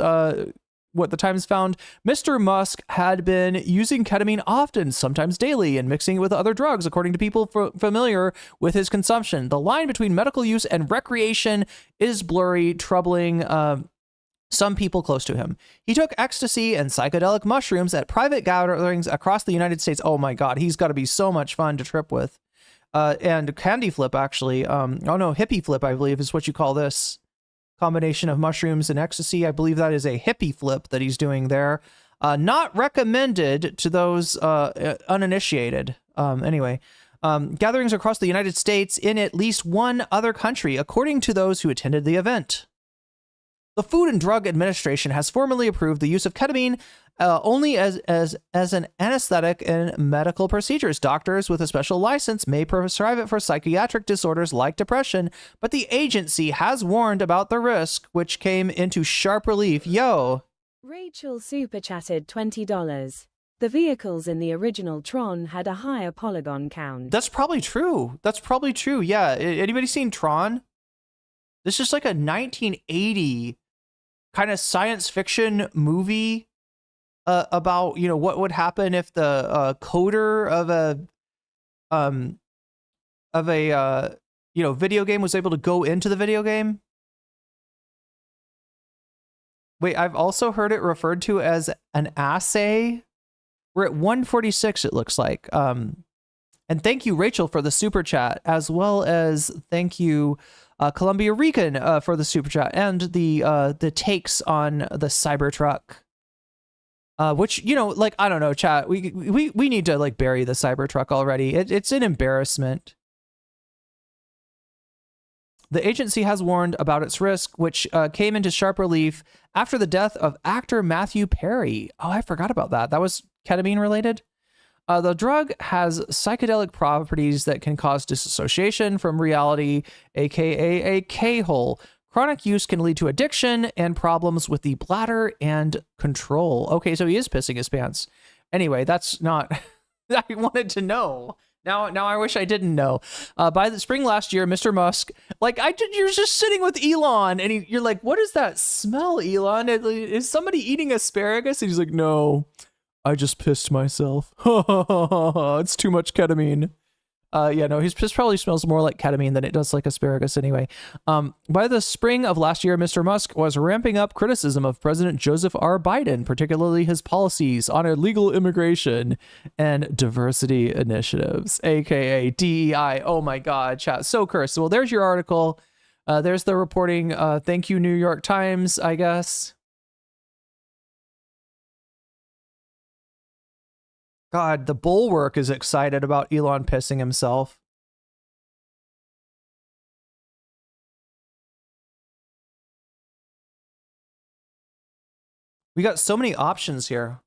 What the Times found, Mr. Musk had been using ketamine often, sometimes daily, and mixing it with other drugs, according to people familiar with his consumption. The line between medical use and recreation is blurry, troubling some people close to him. He took ecstasy and psychedelic mushrooms at private gatherings across the United States. Oh my God, he's got to be so much fun to trip with. And candy flip, actually. Oh no, hippie flip, I believe, is what you call this. Combination of mushrooms and ecstasy. I believe that is a hippie flip that he's doing there. Not recommended to those uninitiated. Anyway, gatherings across the United States in at least one other country, according to those who attended the event. The Food and Drug Administration has formally approved the use of ketamine only as an anesthetic in medical procedures. Doctors with a special license may prescribe it for psychiatric disorders like depression, but the agency has warned about the risk, which came into sharp relief. Yo. Rachel super chatted $20. The vehicles in the original Tron had a higher polygon count. That's probably true. That's probably true. Yeah. Anybody seen Tron? This is like a 1980 kind of science fiction movie about, you know, what would happen if the coder of a you know, video game was able to go into the video game. Wait, I've also heard it referred to as an assay. We're at 146, it looks like. And thank you, Rachel, for the super chat, as well as thank you, Columbia Rican, for the super chat and the takes on the Cybertruck. Which, you know, like, I don't know, chat. We need to like bury the Cybertruck already. It's an embarrassment. The agency has warned about its risk, which came into sharp relief after the death of actor Matthew Perry. Oh, I forgot about that. That was ketamine related. The drug has psychedelic properties that can cause disassociation from reality, aka a K-hole. Chronic use can lead to addiction and problems with the bladder and control. Okay, so he is pissing his pants. Anyway, that's not... I wanted to know. Now I wish I didn't know. By the spring last year, Mr. Musk, like, you're just sitting with Elon, and you're like, what is that smell, Elon? Is somebody eating asparagus? And he's like, no, I just pissed myself. It's too much ketamine. Yeah, no, his piss probably smells more like ketamine than it does like asparagus anyway. By the spring of last year, Mr. Musk was ramping up criticism of President Joseph R. Biden, particularly his policies on illegal immigration and diversity initiatives, aka DEI. Oh my God, chat, so cursed. Well, there's your article. There's the reporting. Thank you, New York Times, I guess. God, the Bulwark is excited about Elon pissing himself. We got so many options here.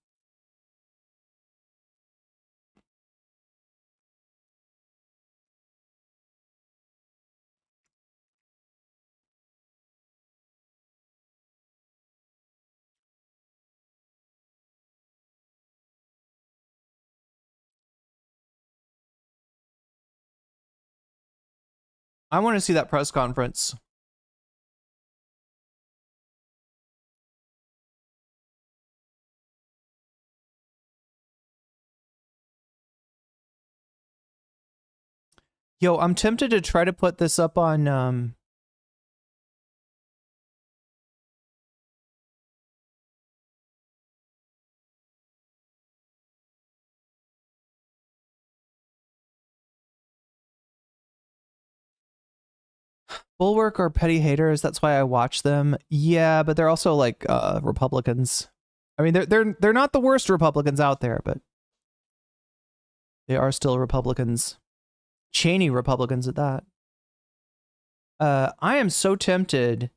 I want to see that press conference. Yo, I'm tempted to try to put this up on Bulwark or petty haters. That's why I watch them. Yeah, but they're also like Republicans. I mean, they're not the worst Republicans out there, but they are still Republicans. Cheney Republicans at that. I am so tempted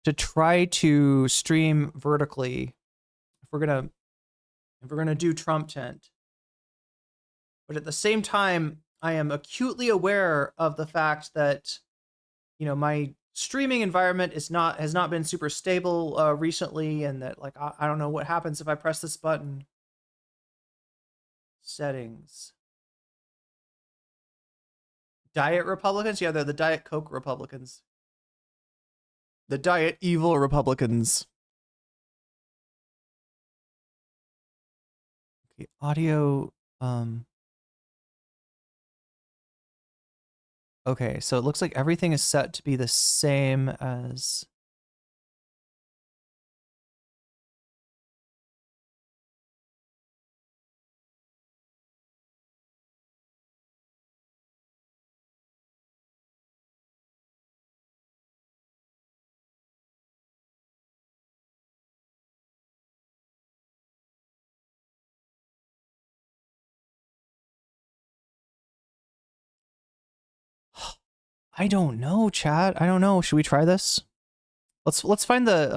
to try to stream vertically if we're gonna do Trump tent. But at the same time, I am acutely aware of the fact that, you know, my streaming environment has not been super stable recently, and that, like, I don't know what happens if I press this button. Settings. Diet Republicans? Yeah, they're the Diet Coke Republicans. The diet evil Republicans. Okay, audio. Okay, so it looks like everything is set to be the same as. I don't know, chat. I don't know. Should we try this? Let's find the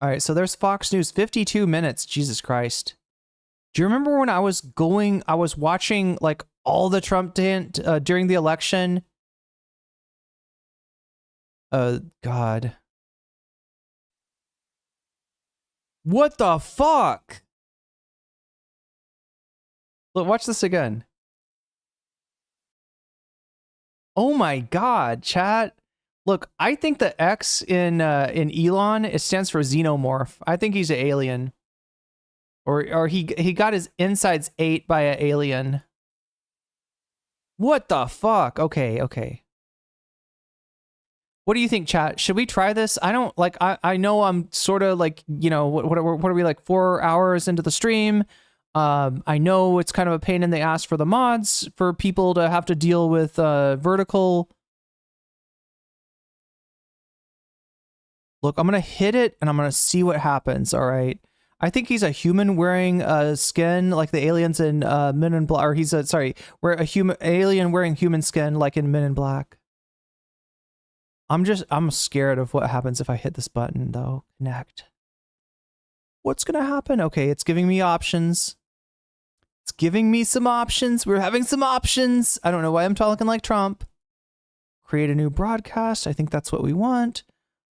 All right, so there's Fox News 52 minutes. Jesus Christ. Do you remember when I was watching like all the Trump during the election? God. What the fuck? Look, watch this again. Oh my God, chat. Look, I think the X in Elon, it stands for xenomorph. I think he's an alien. Or he got his insides ate by an alien. What the fuck? Okay, okay. What do you think, chat? Should we try this? I don't like. I know I'm sort of like, you know, what are we, like 4 hours into the stream? I know it's kind of a pain in the ass for the mods for people to have to deal with vertical. Look, I'm gonna hit it and I'm gonna see what happens. All right. I think he's a human wearing skin like the aliens in Men in Black. Or he's a we're a human alien wearing human skin like in Men in Black. I'm scared of what happens if I hit this button though. Connect. What's gonna happen? Okay, it's giving me options. It's giving me some options. We're having some options. I don't know why I'm talking like Trump. Create a new broadcast. I think that's what we want.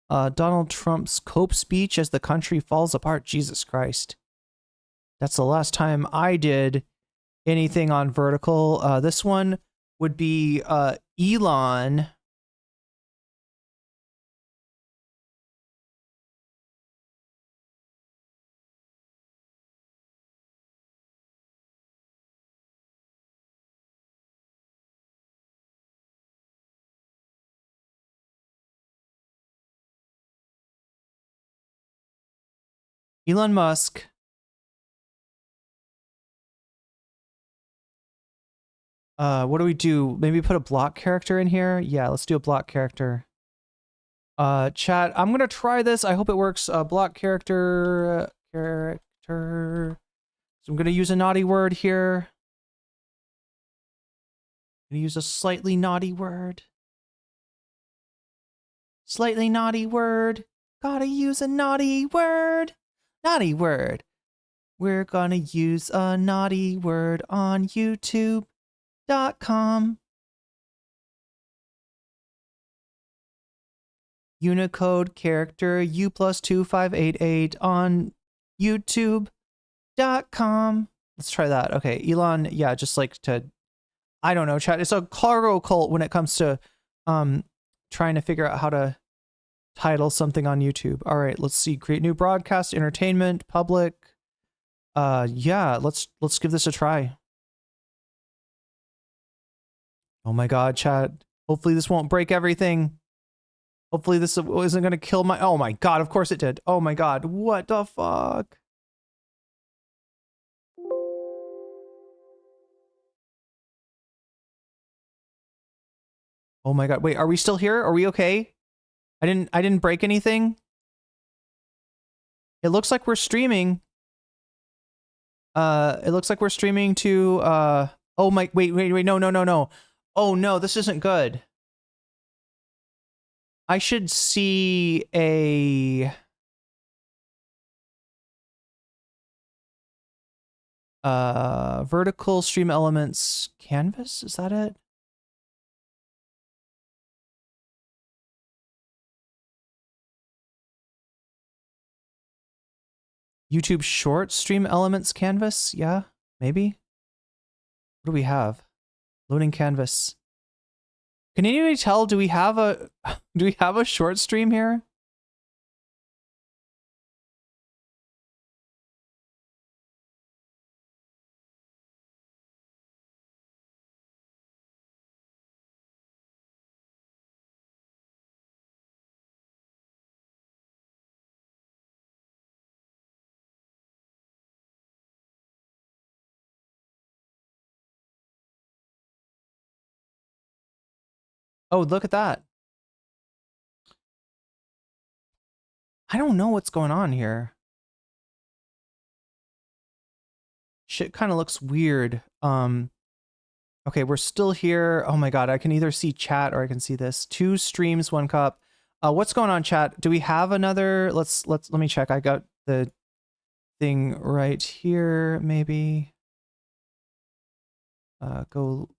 Donald Trump's cope speech as the country falls apart. Jesus Christ. That's the last time I did anything on vertical. This one would be Elon. Elon Musk. What do we do? Maybe put a block character in here? Yeah, let's do a block character. Chat, I'm gonna try this. I hope it works. Block character. So I'm gonna use a naughty word here. I'm gonna use a slightly naughty word. Slightly naughty word. Gotta use a naughty word. Naughty word. We're gonna use a naughty word on YouTube.com. Unicode character U+2588 on YouTube.com. Let's try that. Okay, Elon, yeah, just like to, I don't know, chat. It's a cargo cult when it comes to trying to figure out how to title something on YouTube. All right, let's see. Create new broadcast, entertainment, public. Yeah, let's give this a try. Oh my God, chat. Hopefully this won't break everything. Hopefully this isn't going to kill my... Oh my God, of course it did. Oh my God, what the fuck? Oh my God, wait, are we still here? Are we okay? I didn't break anything. It looks like we're streaming. It looks like we're streaming to oh my wait, no. Oh no, this isn't good. I should see a vertical stream elements canvas, is that it? YouTube short stream elements canvas, yeah, maybe. What do we have? Loading canvas. Can anybody tell? Do we have a short stream here? Oh, look at that. I don't know what's going on here. Shit kind of looks weird. Okay, we're still here. Oh my god, I can either see chat or I can see this. 2 streams, 1 cup. What's going on, chat? Do we have another? Let me check. I got the thing right here, maybe. Go.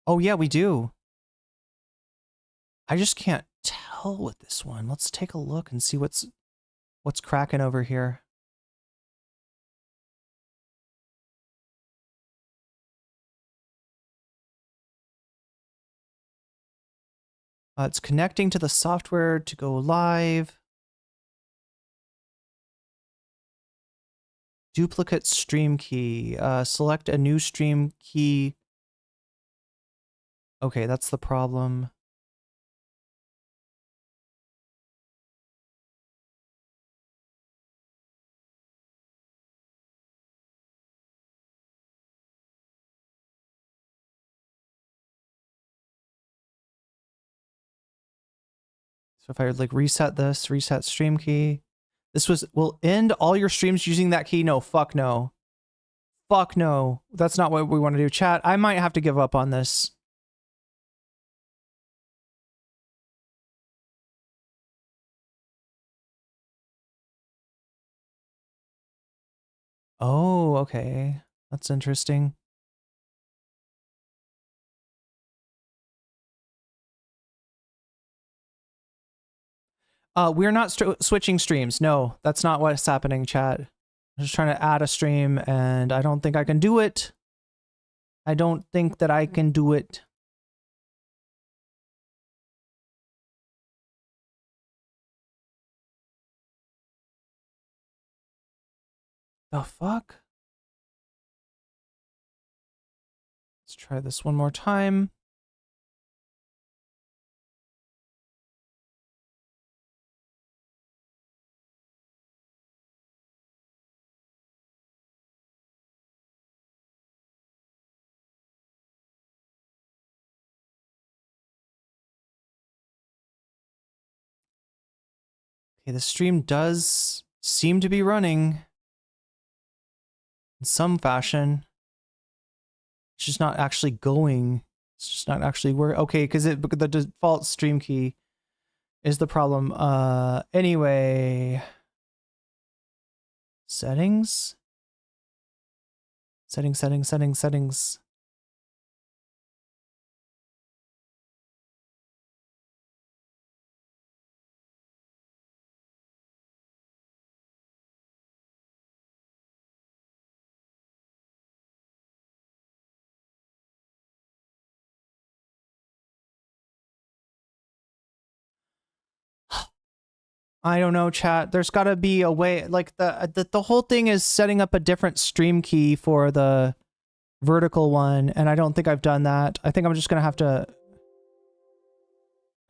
Oh yeah, we do. I just can't tell with this one. Let's take a look and see what's cracking over here. It's connecting to the software to go live. Duplicate stream key. Select a new stream key. Okay, that's the problem. So if I would like reset this, reset stream key, this will end all your streams using that key. No, fuck no. Fuck no. That's not what we want to do. Chat, I might have to give up on this. Oh, okay. That's interesting. We're not switching streams. No, that's not what's happening, chat. I'm just trying to add a stream, and I don't think I can do it. I don't think that I can do it. The fuck? Let's try this one more time. Okay, the stream does seem to be running in some fashion. It's just not actually going. It's just not actually working. Okay, because the default stream key is the problem. Anyway, settings. Settings. I don't know, chat. There's got to be a way. Like the whole thing is setting up a different stream key for the vertical one, and I don't think I've done that. I think I'm just gonna have to.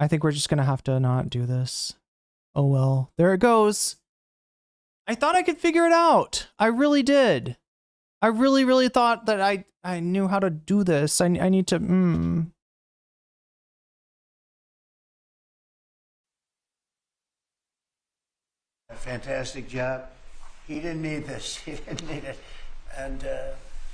I think we're just gonna have to not do this. Oh well, there it goes. I thought I could figure it out. I really did. I really thought that I knew how to do this. I need to. A fantastic job. He didn't need this. He didn't need it. And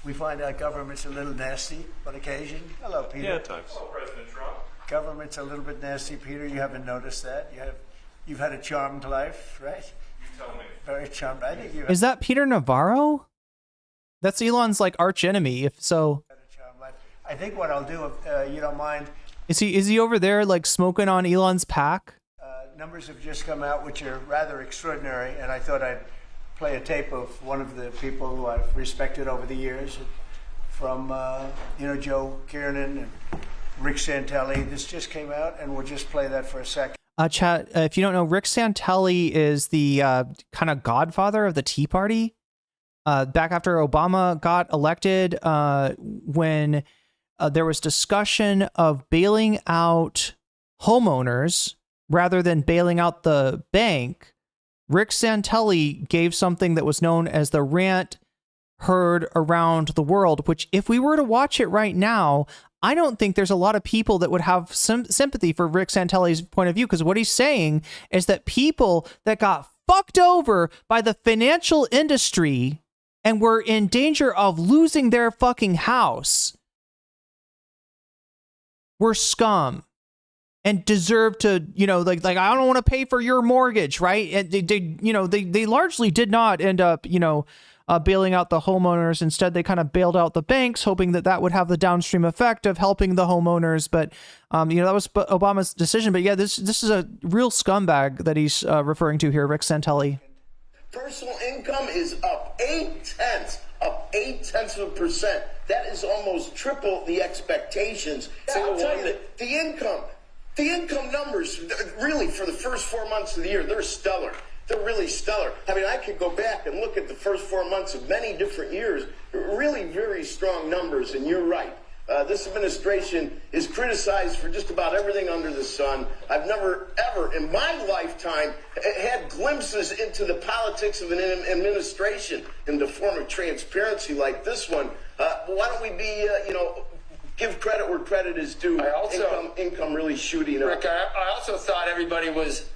we find our government's a little nasty on occasion. Hello, Peter. Yeah, at times. Hello, President Trump. Government's a little bit nasty, Peter. You haven't noticed that. You've had a charmed life, right? You tell me. Very charmed. I think you. Is that Peter Navarro? That's Elon's like arch enemy. If so, I think what I'll do, if you don't mind. Is he over there like smoking on Elon's pack? Numbers have just come out which are rather extraordinary, and I thought I'd play a tape of one of the people who I've respected over the years, from Joe Kiernan and Rick Santelli. This just came out, and we'll just play that for a second. Chat, if you don't know, Rick Santelli is the kind of godfather of the Tea Party. Back after Obama got elected, when there was discussion of bailing out homeowners rather than bailing out the bank, Rick Santelli gave something that was known as the rant heard around the world, which if we were to watch it right now, I don't think there's a lot of people that would have some sympathy for Rick Santelli's point of view, because what he's saying is that people that got fucked over by the financial industry and were in danger of losing their fucking house were scum and deserve to, like I don't want to pay for your mortgage, right? And they largely did not end up, bailing out the homeowners. Instead, they kind of bailed out the banks, hoping that would have the downstream effect of helping the homeowners. But, that was Obama's decision. But yeah, this is a real scumbag that he's referring to here, Rick Santelli. Personal income is up 0.8%. That is almost triple the expectations. I'll tell you, the income numbers, really, for the first 4 months of the year, they're stellar. They're really stellar. I mean, I could go back and look at the first 4 months of many different years. Really very strong numbers, and you're right. This administration is criticized for just about everything under the sun. I've never, ever in my lifetime had glimpses into the politics of an administration in the form of transparency like this one. Why don't we be, give credit where credit is due. Income really shooting up. Rick, I also thought everybody was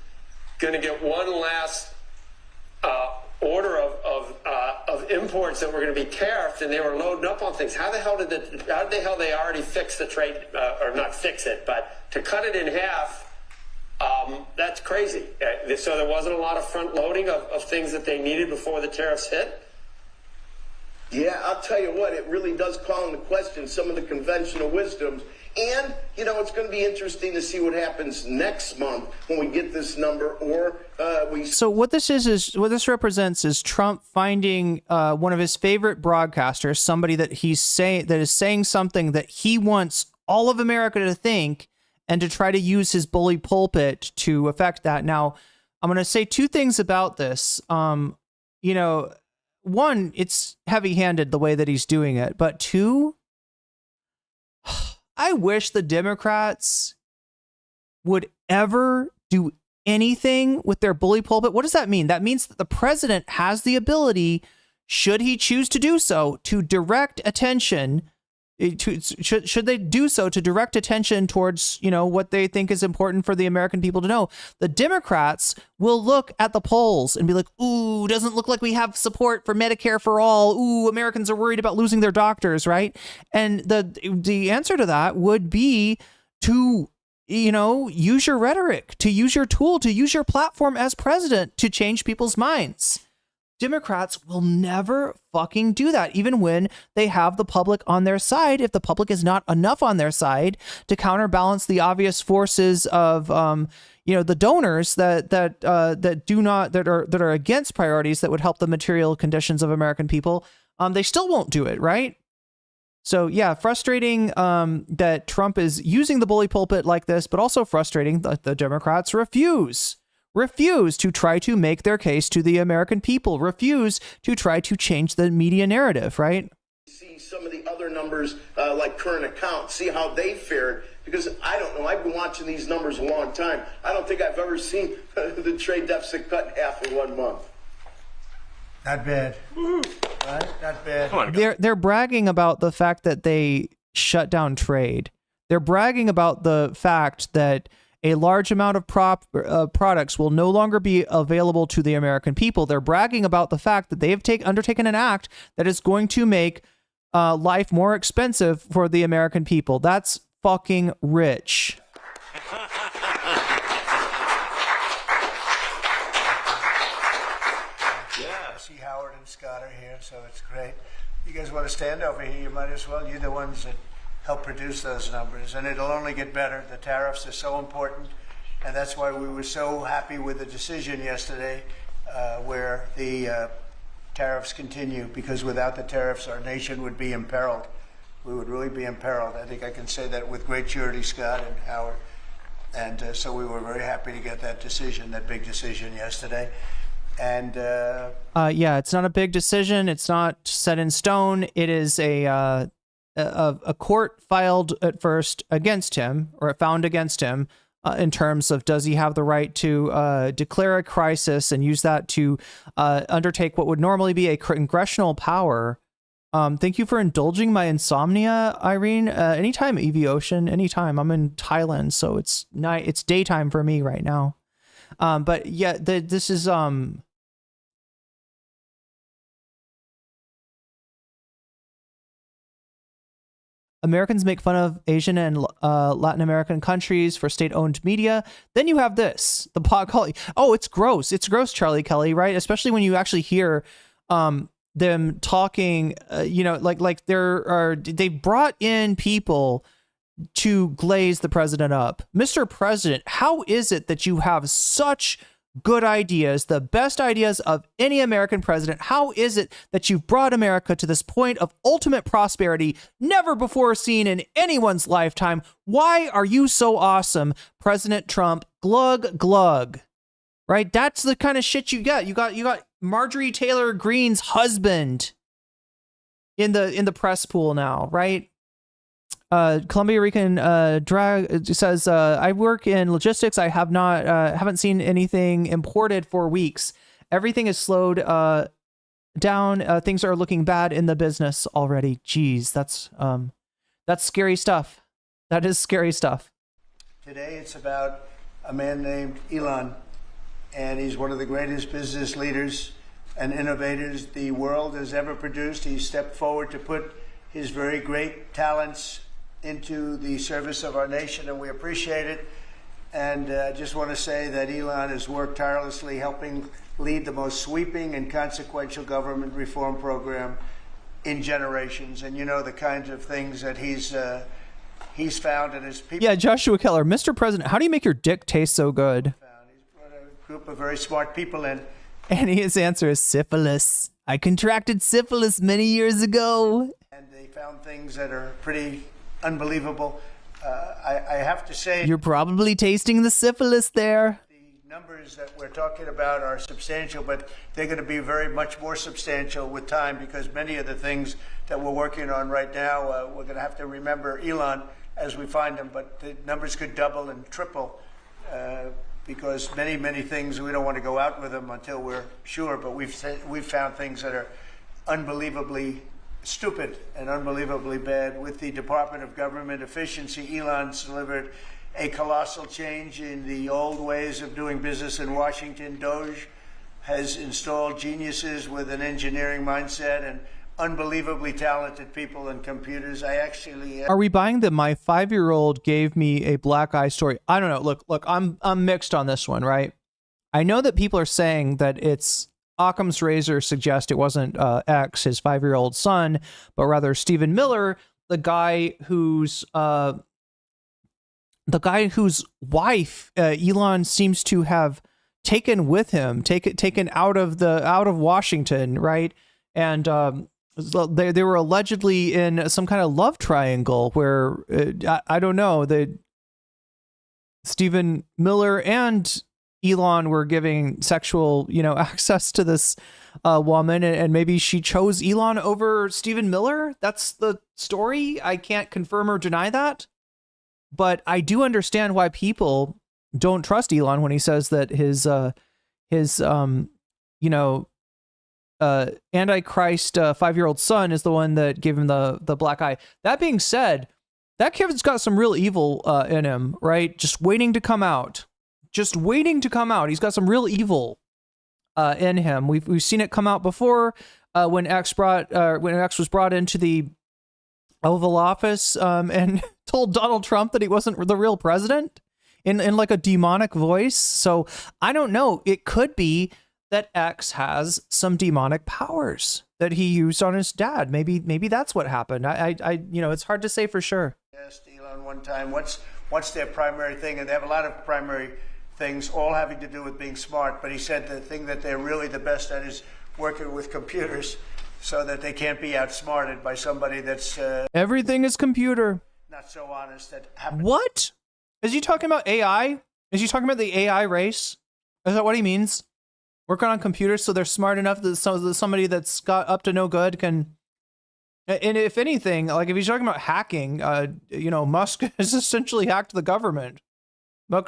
going to get one last order of imports that were going to be tariffed, and they were loading up on things. How the hell they already fix the trade, or not fix it, but to cut it in half? That's crazy. So there wasn't a lot of front loading of things that they needed before the tariffs hit. Yeah, I'll tell you what, it really does call into question some of the conventional wisdoms. And, it's going to be interesting to see what happens next month when we get this number, or So what this represents is Trump finding one of his favorite broadcasters, somebody that is saying something that he wants all of America to think, and to try to use his bully pulpit to affect that. Now, I'm going to say two things about this. One, it's heavy-handed the way that he's doing it, but two, I wish the Democrats would ever do anything with their bully pulpit. What does that mean? That means that the president has the ability, should he choose to do so, to direct attention should they do so to direct attention towards, what they think is important for the American people to know. The Democrats will look at the polls and be like, ooh, doesn't look like we have support for Medicare for all. Ooh, Americans are worried about losing their doctors, right? And the answer to that would be to, use your rhetoric, to use your tool, to use your platform as president to change people's minds. Democrats will never fucking do that, even when they have the public on their side. If the public is not enough on their side to counterbalance the obvious forces of, the donors that are against priorities that would help the material conditions of American people, they still won't do it, right? So yeah, frustrating that Trump is using the bully pulpit like this, but also frustrating that the Democrats refuse to try to make their case to the American people, refuse to try to change the media narrative, right? See some of the other numbers, like current accounts, see how they fared, because I don't know, I've been watching these numbers a long time. I don't think I've ever seen the trade deficit cut in half in 1 month. Not bad. Right? Not bad. They're bragging about the fact that they shut down trade. They're bragging about the fact that a large amount of products will no longer be available to the American people. They're bragging about the fact that they have undertaken an act that is going to make life more expensive for the American people. That's fucking rich. Yeah, I see Howard and Scott are here, so it's great. You guys want to stand over here? You might as well. You're the ones that help produce those numbers, and it'll only get better. The tariffs are so important, and that's why we were so happy with the decision yesterday, where the tariffs continue, because without the tariffs, our nation would be imperiled. We would really be imperiled. I think I can say that with great surety, Scott and Howard. And so we were very happy to get that decision, that big decision yesterday. And yeah, it's not a big decision. It's not set in stone. It is a court filed at first against him, or found against him, in terms of does he have the right to declare a crisis and use that to undertake what would normally be a congressional power. Thank you for indulging my insomnia, Irene. Anytime, EV Ocean, anytime. I'm in Thailand, so it's night. It's daytime for me right now. But yeah, this is Americans make fun of Asian and Latin American countries for state-owned media. Then you have this, the pot calling. Oh, it's gross. It's gross, Charlie Kelly, right? Especially when you actually hear them talking, like they brought in people to glaze the president up. Mr. President, how is it that you have such good ideas, the best ideas of any American president? How is it that you've brought America to this point of ultimate prosperity, never before seen in anyone's lifetime? Why are you so awesome, President Trump? Glug, glug. Right? That's the kind of shit you get. You got Marjorie Taylor Greene's husband in the press pool now, right? Columbia Rican drag says, I work in logistics. I haven't seen anything imported for weeks. Everything is slowed down. Things are looking bad in the business already. Jeez, that's scary stuff. That is scary stuff. Today it's about a man named Elon, and he's one of the greatest business leaders and innovators the world has ever produced. He stepped forward to put his very great talents into the service of our nation, and we appreciate it. And I just want to say that Elon has worked tirelessly helping lead the most sweeping and consequential government reform program in generations. And you know the kinds of things that he's found in his people. Yeah, Joshua Keller, Mr. President, how do you make your dick taste so good? He's brought a group of very smart people in. And his answer is syphilis. I contracted syphilis many years ago. And they found things that are pretty unbelievable. I have to say, you're probably tasting the syphilis there. The numbers that we're talking about are substantial, but they're going to be very much more substantial with time, because many of the things that we're working on right now, we're going to have to remember Elon as we find them, but the numbers could double and triple, because many things we don't want to go out with them until we're sure, but we've found things that are unbelievably stupid and unbelievably bad. With the Department of Government Efficiency, Elon's delivered a colossal change in the old ways of doing business in Washington. Doge has installed geniuses with an engineering mindset and unbelievably talented people and computers. I actually Are we buying the my 5-year-old gave me a black eye story? I don't know. Look, I'm mixed on this one, right? I know that people are saying that it's Occam's razor suggests it wasn't X, his 5-year-old son, but rather Stephen Miller, the guy whose wife Elon seems to have taken with him, taken out of Washington, right? And they were allegedly in some kind of love triangle where I don't know, that Stephen Miller and Elon were giving sexual, access to this woman, and maybe she chose Elon over Stephen Miller. That's the story. I can't confirm or deny that, but I do understand why people don't trust Elon when he says that his Antichrist 5-year-old son is the one that gave him the black eye. That being said, that kid's got some real evil in him, right? Just waiting to come out. He's got some real evil in him. We've seen it come out before when X was brought into the Oval Office and told Donald Trump that he wasn't the real president in like a demonic voice. So I don't know. It could be that X has some demonic powers that he used on his dad. Maybe that's what happened. I it's hard to say for sure. Asked Elon one time, what's their primary thing? And they have a lot of primary things, all having to do with being smart. But he said the thing that they're really the best at is working with computers so that they can't be outsmarted by somebody that's Everything is computer. not so honest. That happens. What? Is he talking about AI? Is he talking about the AI race? Is that what he means? Working on computers so they're smart enough that somebody that's got up to no good can... And if anything, like if he's talking about hacking, Musk has essentially hacked the government.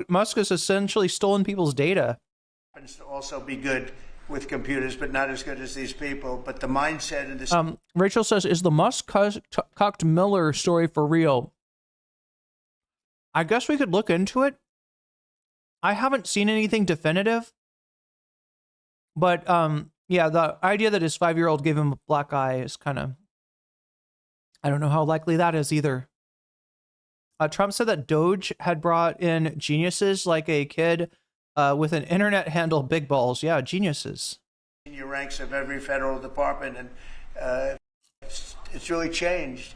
Musk has essentially stolen people's data. Happens to also be good with computers, but not as good as these people. But the mindset and the... Rachel says, is the Musk-cucked Miller story for real? I guess we could look into it. I haven't seen anything definitive. But, yeah, the idea that his 5-year-old gave him a black eye is kind of... I don't know how likely that is either. Trump said that Doge had brought in geniuses like a kid with an internet handle, big balls. Yeah, geniuses. Senior ranks of every federal department, and it's really changed.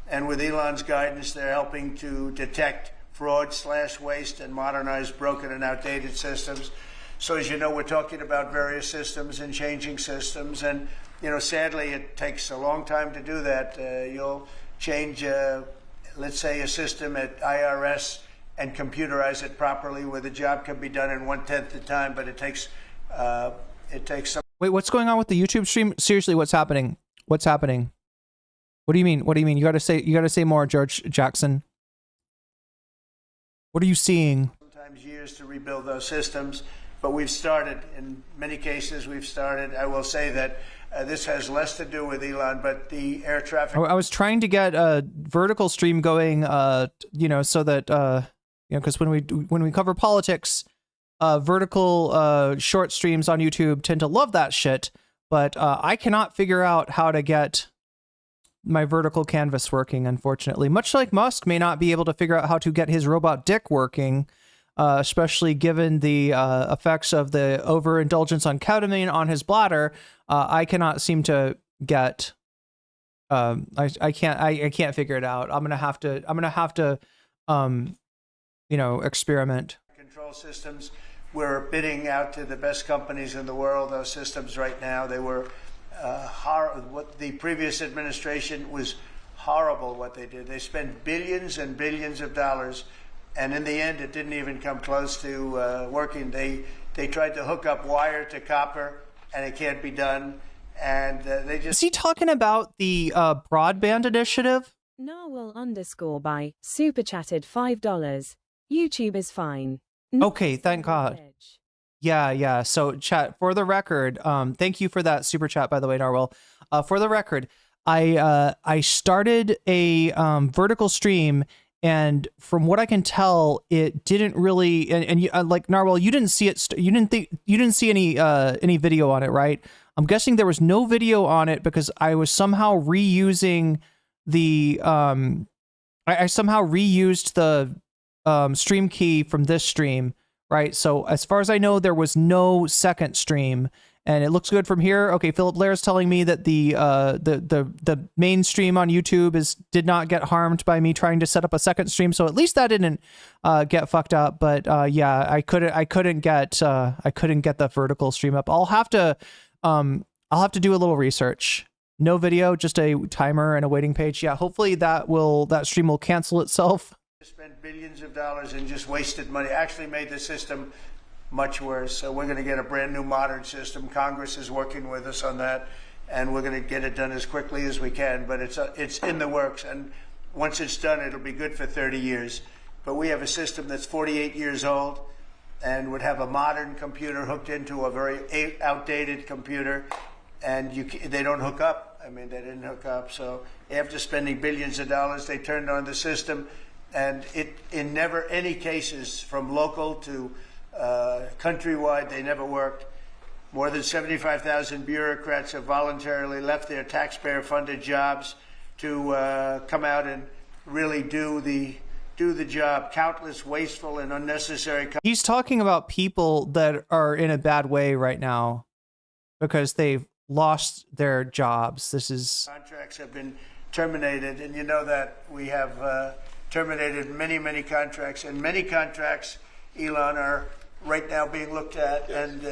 And with Elon's guidance, they're helping to detect fraud/waste and modernize broken and outdated systems. So as you know, we're talking about various systems and changing systems, and sadly, it takes a long time to do that. You'll change, let's say, a system at IRS and computerize it properly, where the job can be done in 1/10 the time, but it takes some. Wait, what's going on with the YouTube stream? Seriously, what's happening? What's happening? What do you mean? What do you mean? You gotta say more, George Jackson. What are you seeing? Sometimes years to rebuild those systems, but we've started. In many cases, we've started. I will say that this has less to do with Elon, but the air traffic. I was trying to get a vertical stream going, so that because when we cover politics, vertical short streams on YouTube tend to love that shit. But I cannot figure out how to get my vertical canvas working, unfortunately. Much like Musk may not be able to figure out how to get his robot dick working, especially given the effects of the overindulgence on ketamine on his bladder. I cannot seem to get. I can't figure it out. I'm gonna have to experiment. Control systems. We're bidding out to the best companies in the world. Those systems right now, they were what the previous administration was horrible. What they did, they spent billions and billions of dollars, and in the end, it didn't even come close to working. They tried to hook up wire to copper, and it can't be done. And they just... Is he talking about the broadband initiative? Narwhal_by super chatted $5. YouTube is fine. Okay, thank God. Yeah. So, chat, for the record, thank you for that super chat, by the way, Narwhal. For the record, I started a vertical stream, and from what I can tell, it didn't really. And like Narwhal, you didn't see it. You didn't see any video on it, right? I'm guessing there was no video on it because I was somehow reusing the I somehow reused the stream key from this stream, right? So as far as I know, there was no second stream, and it looks good from here. Okay, Philip Blair is telling me that the main stream on YouTube did not get harmed by me trying to set up a second stream, so at least that didn't get fucked up. But yeah, I couldn't get the vertical stream up. I'll have to do a little research. No video, just a timer and a waiting page. Yeah, hopefully that stream will cancel itself. Spent billions of dollars and just wasted money. Actually made the system much worse. So we're going to get a brand new modern system. Congress is working with us on that, and we're going to get it done as quickly as we can. But it's in the works, and once it's done, it'll be good for 30 years. But we have a system that's 48 years old and would have a modern computer hooked into a very outdated computer, and they don't hook up. I mean, they didn't hook up. So after spending billions of dollars, they turned on the system. And in never any cases, from local to countrywide, they never worked. More than 75,000 bureaucrats have voluntarily left their taxpayer-funded jobs to come out and really do the job. Countless wasteful and unnecessary. He's talking about people that are in a bad way right now because they've lost their jobs. Contracts have been terminated, and you know that we have terminated many contracts, and many contracts, Elon, are right now being looked at, and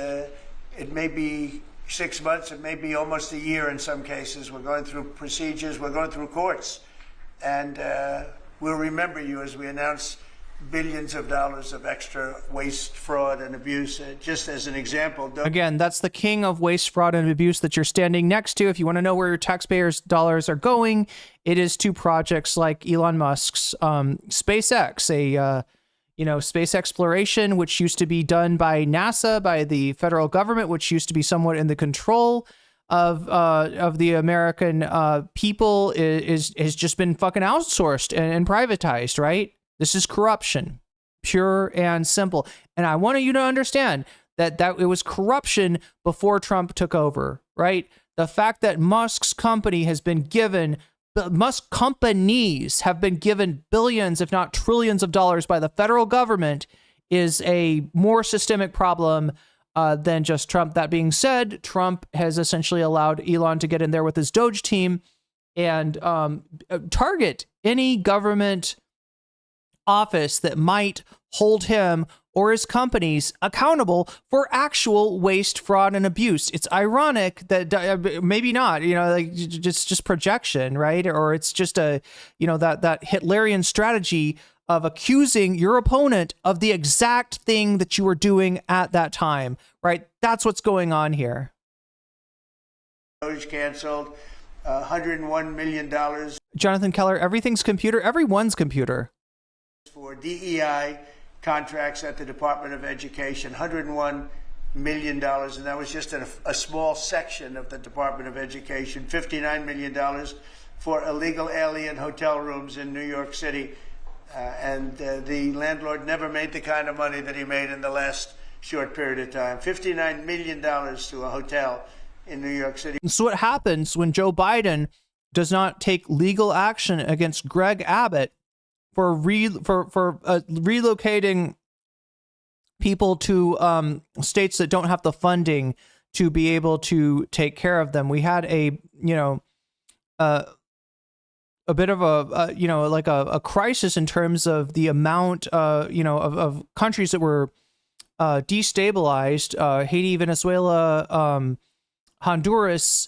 it may be 6 months, it may be almost a year in some cases. We're going through procedures, we're going through courts. And we'll remember you as we announce billions of dollars of extra waste, fraud, and abuse. Just as an example. Again, that's the king of waste, fraud, and abuse that you're standing next to. If you want to know where your taxpayers' dollars are going, it is to projects like Elon Musk's SpaceX, space exploration, which used to be done by NASA, by the federal government, which used to be somewhat in the control of the American people, has just been fucking outsourced and privatized, right? This is corruption, pure and simple. And I want you to understand that it was corruption before Trump took over, right? The fact that Musk's company has been given, Musk companies have been given billions, if not trillions of dollars by the federal government is a more systemic problem than just Trump. That being said, Trump has essentially allowed Elon to get in there with his Doge team and target any government office that might hold him or his companies accountable for actual waste, fraud, and abuse. It's ironic that maybe not, like just projection, right? Or it's just that Hitlerian strategy of accusing your opponent of the exact thing that you were doing at that time, right? That's what's going on here. Doge canceled, $101 million. Jonathan Keller, everything's computer, everyone's computer. For DEI contracts at the Department of Education, $101 million, and that was just a small section of the Department of Education. $59 million for illegal alien hotel rooms in New York City, and the landlord never made the kind of money that he made in the last short period of time. $59 million to a hotel in New York City. So what happens when Joe Biden does not take legal action against Greg Abbott for relocating people to states that don't have the funding to be able to take care of them? We had a bit of a crisis in terms of the amount of countries that were destabilized, Haiti, Venezuela, Honduras,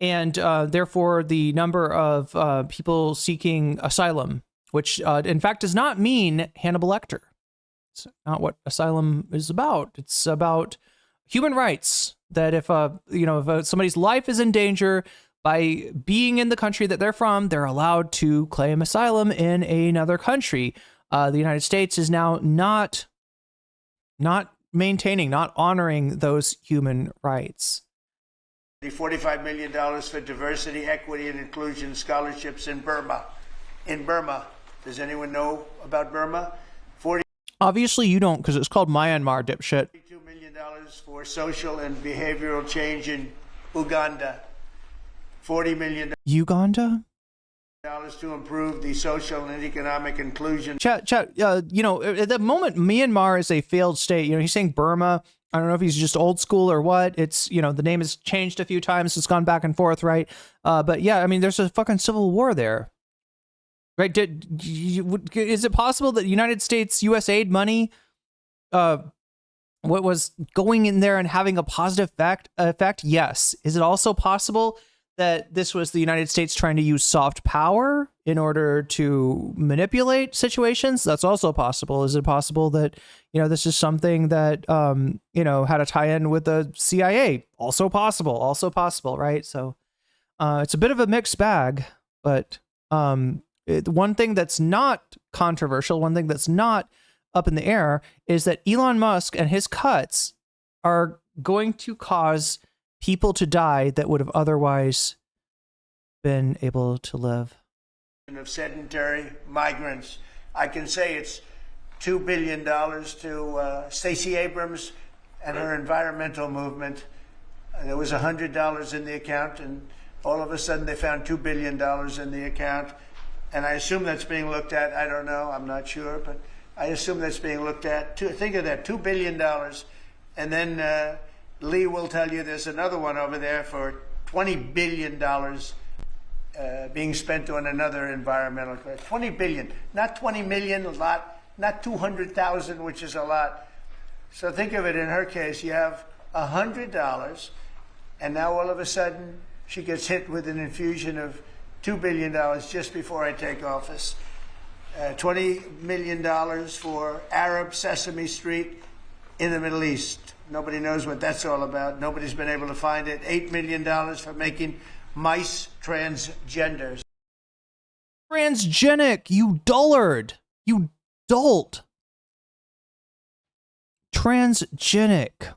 and therefore the number of people seeking asylum, which in fact does not mean Hannibal Lecter. It's not what asylum is about. It's about human rights, that if somebody's life is in danger by being in the country that they're from, they're allowed to claim asylum in another country. The United States is now not maintaining, not honoring those human rights. $45 million for diversity, equity, and inclusion scholarships in Burma. Does anyone know about Burma? Obviously you don't, because it's called Myanmar, dipshit. $42 million for social and behavioral change in Uganda. $40 million Uganda? To improve the social and economic inclusion. Chat, at the moment, Myanmar is a failed state. He's saying Burma. I don't know if he's just old school or what. It's, the name has changed a few times. It's gone back and forth, right? But yeah, I mean, there's a fucking civil war there. Right? Is it possible that United States U.S. aid money, what was going in there and having a positive effect? Yes. Is it also possible that this was the United States trying to use soft power in order to manipulate situations? That's also possible. Is it possible that, this is something that, had a tie-in with the CIA? Also possible, right? So it's a bit of a mixed bag, but one thing that's not controversial, one thing that's not up in the air is that Elon Musk and his cuts are going to cause people to die that would have otherwise been able to live. Of sedentary migrants. I can say it's $2 billion to Stacey Abrams and her environmental movement. There was $100 in the account, and all of a sudden they found $2 billion in the account. And I assume that's being looked at. I don't know. I'm not sure, but I assume that's being looked at. Think of that, $2 billion. And then Lee will tell you there's another one over there for $20 billion being spent on another environmental crisis. $20 billion, not 20 million, a lot, not 200,000, which is a lot. So think of it, in her case, you have $100 And now all of a sudden, she gets hit with an infusion of $2 billion just before I take office. $20 million for Arab Sesame Street in the Middle East. Nobody knows what that's all about. Nobody's been able to find it. $8 million for making mice transgenders. Transgenic, you dullard. You dolt. Transgenic.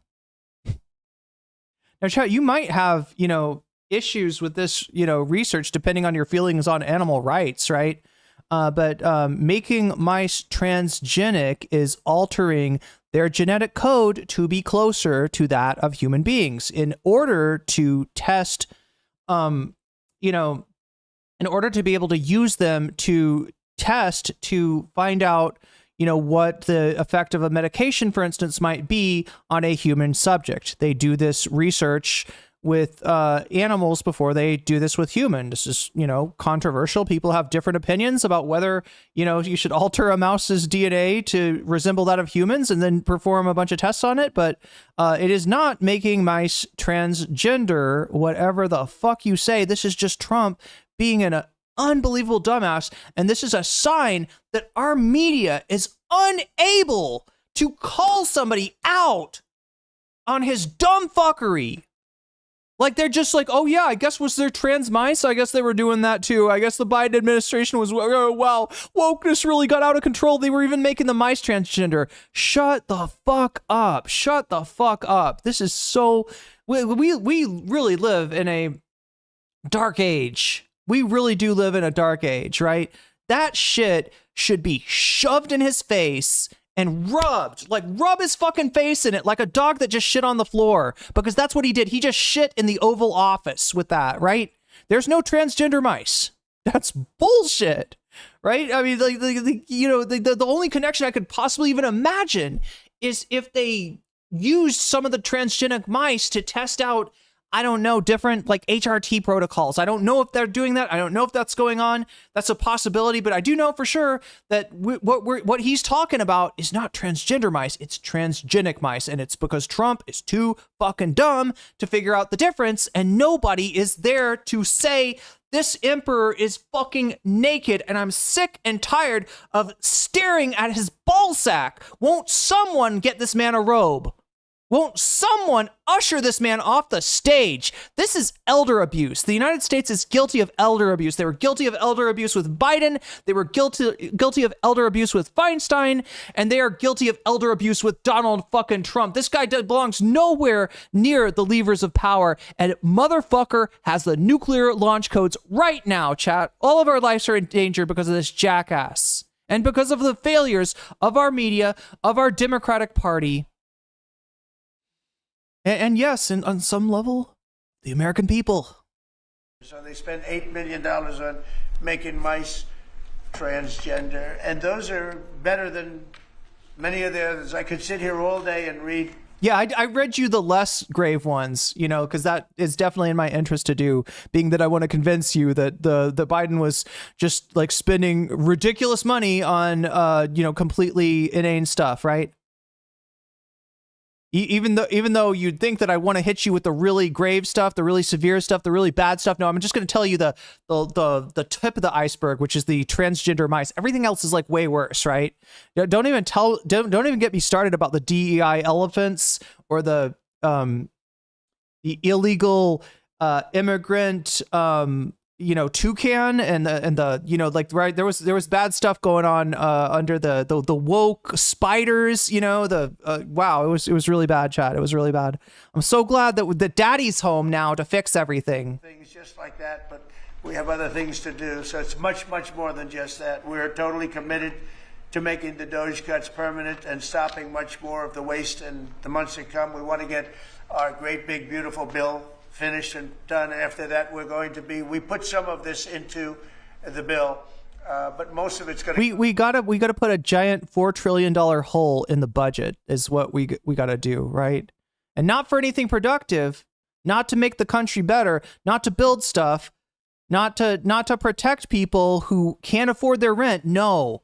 Now, chat, you might have, issues with this, research depending on your feelings on animal rights, right? But making mice transgenic is altering their genetic code to be closer to that of human beings in order to test, in order to be able to use them to test to find out, what the effect of a medication, for instance, might be on a human subject. They do this research with animals before they do this with humans. This is, controversial. People have different opinions about whether, you should alter a mouse's DNA to resemble that of humans and then perform a bunch of tests on it. But it is not making mice transgender, whatever the fuck you say. This is just Trump being an unbelievable dumbass. And this is a sign that our media is unable to call somebody out on his dumb fuckery. Like, they're just like, oh yeah, I guess was there trans mice? I guess they were doing that too. I guess the Biden administration was, oh, wow, wokeness really got out of control. They were even making the mice transgender. Shut the fuck up. Shut the fuck up. This is so, we really live in a dark age. We really do live in a dark age, right? That shit should be shoved in his face and rubbed, like rub his fucking face in it like a dog that just shit on the floor, because that's what he did. He just shit in the Oval Office with that, right? There's no transgender mice. That's bullshit, right? I mean, the only connection I could possibly even imagine is if they used some of the transgenic mice to test out, I don't know, different like HRT protocols. I don't know if they're doing that. I don't know if that's going on. That's a possibility, but I do know for sure that what he's talking about is not transgender mice. It's transgenic mice. And it's because Trump is too fucking dumb to figure out the difference. And nobody is there to say this emperor is fucking naked. And I'm sick and tired of staring at his ball sack. Won't someone get this man a robe? Won't someone usher this man off the stage? This is elder abuse. The United States is guilty of elder abuse. They were guilty of elder abuse with Biden. They were guilty of elder abuse with Feinstein. And they are guilty of elder abuse with Donald fucking Trump. This guy belongs nowhere near the levers of power. And motherfucker has the nuclear launch codes right now, chat. All of our lives are in danger because of this jackass. And because of the failures of our media, of our Democratic Party. And yes, and on some level, the American people. So they spent $8 million on making mice transgender, and those are better than many of the others. I could sit here all day and read. Yeah, I read you the less grave ones, because that is definitely in my interest to do, being that I want to convince you that the Biden was just like spending ridiculous money on, completely inane stuff, right? Even though you'd think that I want to hit you with the really grave stuff, the really severe stuff, the really bad stuff. No, I'm just going to tell you the tip of the iceberg, which is the transgender mice. Everything else is like way worse, right? Don't even get me started about the DEI elephants or the illegal immigrant toucan and the right, there was bad stuff going on under the woke spiders, wow, it was really bad, chat. It was really bad. I'm so glad that daddy's home now to fix everything. Things just like that, but we have other things to do. So it's much, much more than just that. We're totally committed to making the Doge cuts permanent and stopping much more of the waste in the months to come. We want to get our great big beautiful bill finished and done. After that, we put some of this into the bill, but most of it's going to. We gotta put a giant $4 trillion hole in the budget is what we gotta do, right? And not for anything productive, not to make the country better, not to build stuff, not to protect people who can't afford their rent. No,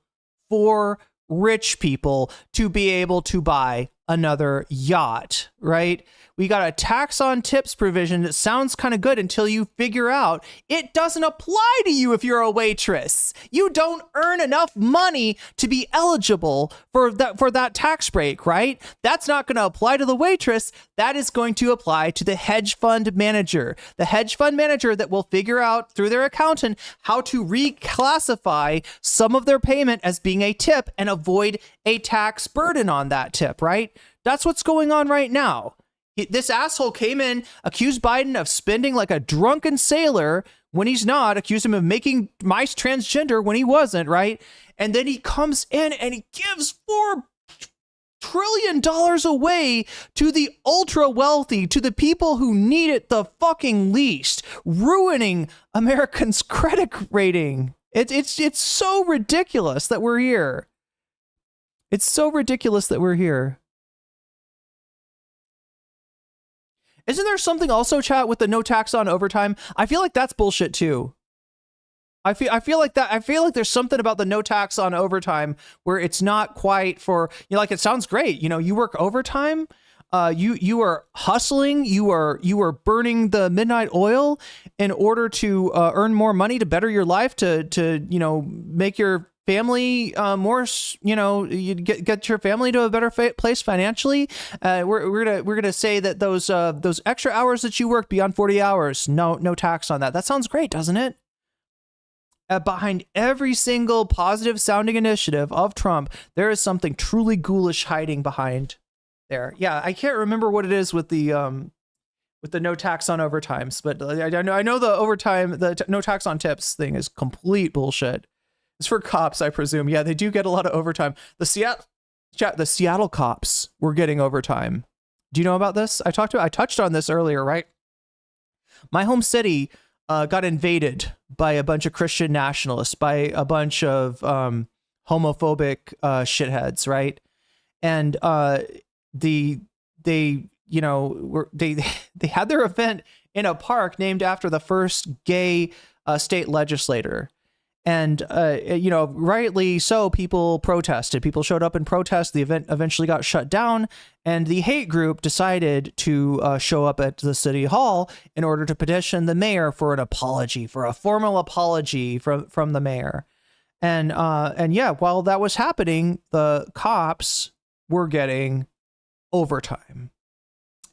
for rich people to be able to buy another yacht, right? We got a tax on tips provision that sounds kind of good until you figure out it doesn't apply to you if you're a waitress. You don't earn enough money to be eligible for that tax break, right? That's not going to apply to the waitress. That is going to apply to the hedge fund manager. The hedge fund manager that will figure out through their accountant how to reclassify some of their payment as being a tip and avoid a tax burden on that tip, right? That's what's going on right now. This asshole came in, accused Biden of spending like a drunken sailor when he's not, accused him of making mice transgender when he wasn't, right? And then he comes in and he gives $4 trillion away to the ultra wealthy, to the people who need it the fucking least, ruining Americans' credit rating. It's so ridiculous that we're here. It's so ridiculous that we're here. Isn't there something also, chat, with the no tax on overtime? I feel like that's bullshit too. I feel like there's something about the no tax on overtime where it's not quite for, like, it sounds great. You work overtime. You are hustling. You are burning the midnight oil in order to earn more money to better your life, to make your family more, you get your family to a better place financially. We're gonna say that those extra hours that you work beyond 40 hours, no tax on that. That sounds great, doesn't it? Behind every single positive sounding initiative of Trump, there is something truly ghoulish hiding behind there. Yeah, I can't remember what it is with the no tax on overtimes, but I know the overtime, the no tax on tips thing is complete bullshit. It's for cops, I presume. Yeah, they do get a lot of overtime. The Seattle cops were getting overtime. Do you know about this? I touched on this earlier, right? My home city got invaded by a bunch of Christian nationalists, by a bunch of homophobic shitheads, right? And they had their event in a park named after the first gay state legislator. And, rightly so, people protested. People showed up and protest. The event eventually got shut down. And the hate group decided to show up at the city hall in order to petition the mayor for an apology, for a formal apology from the mayor. And yeah, while that was happening, the cops were getting overtime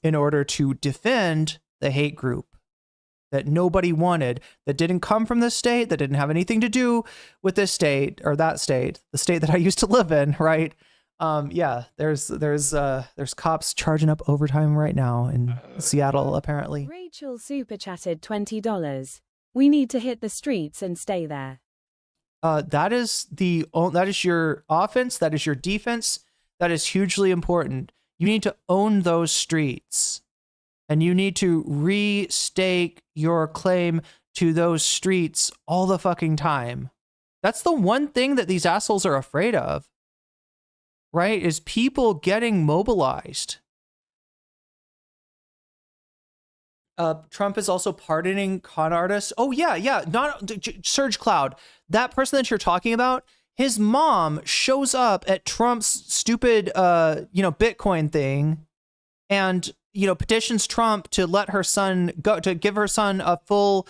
in order to defend the hate group that nobody wanted, that didn't come from this state, that didn't have anything to do with this state or that state, the state that I used to live in, right? Yeah, there's cops charging up overtime right now in Seattle, apparently. Rachel super chatted $20. We need to hit the streets and stay there. That is your offense, that is your defense, that is hugely important. You need to own those streets. And you need to restake your claim to those streets all the fucking time. That's the one thing that these assholes are afraid of, right? Is people getting mobilized. Trump is also pardoning con artists. Oh, yeah. Not Surge Cloud. That person that you're talking about, his mom shows up at Trump's stupid, Bitcoin thing and petitions Trump to let her son go, to give her son a full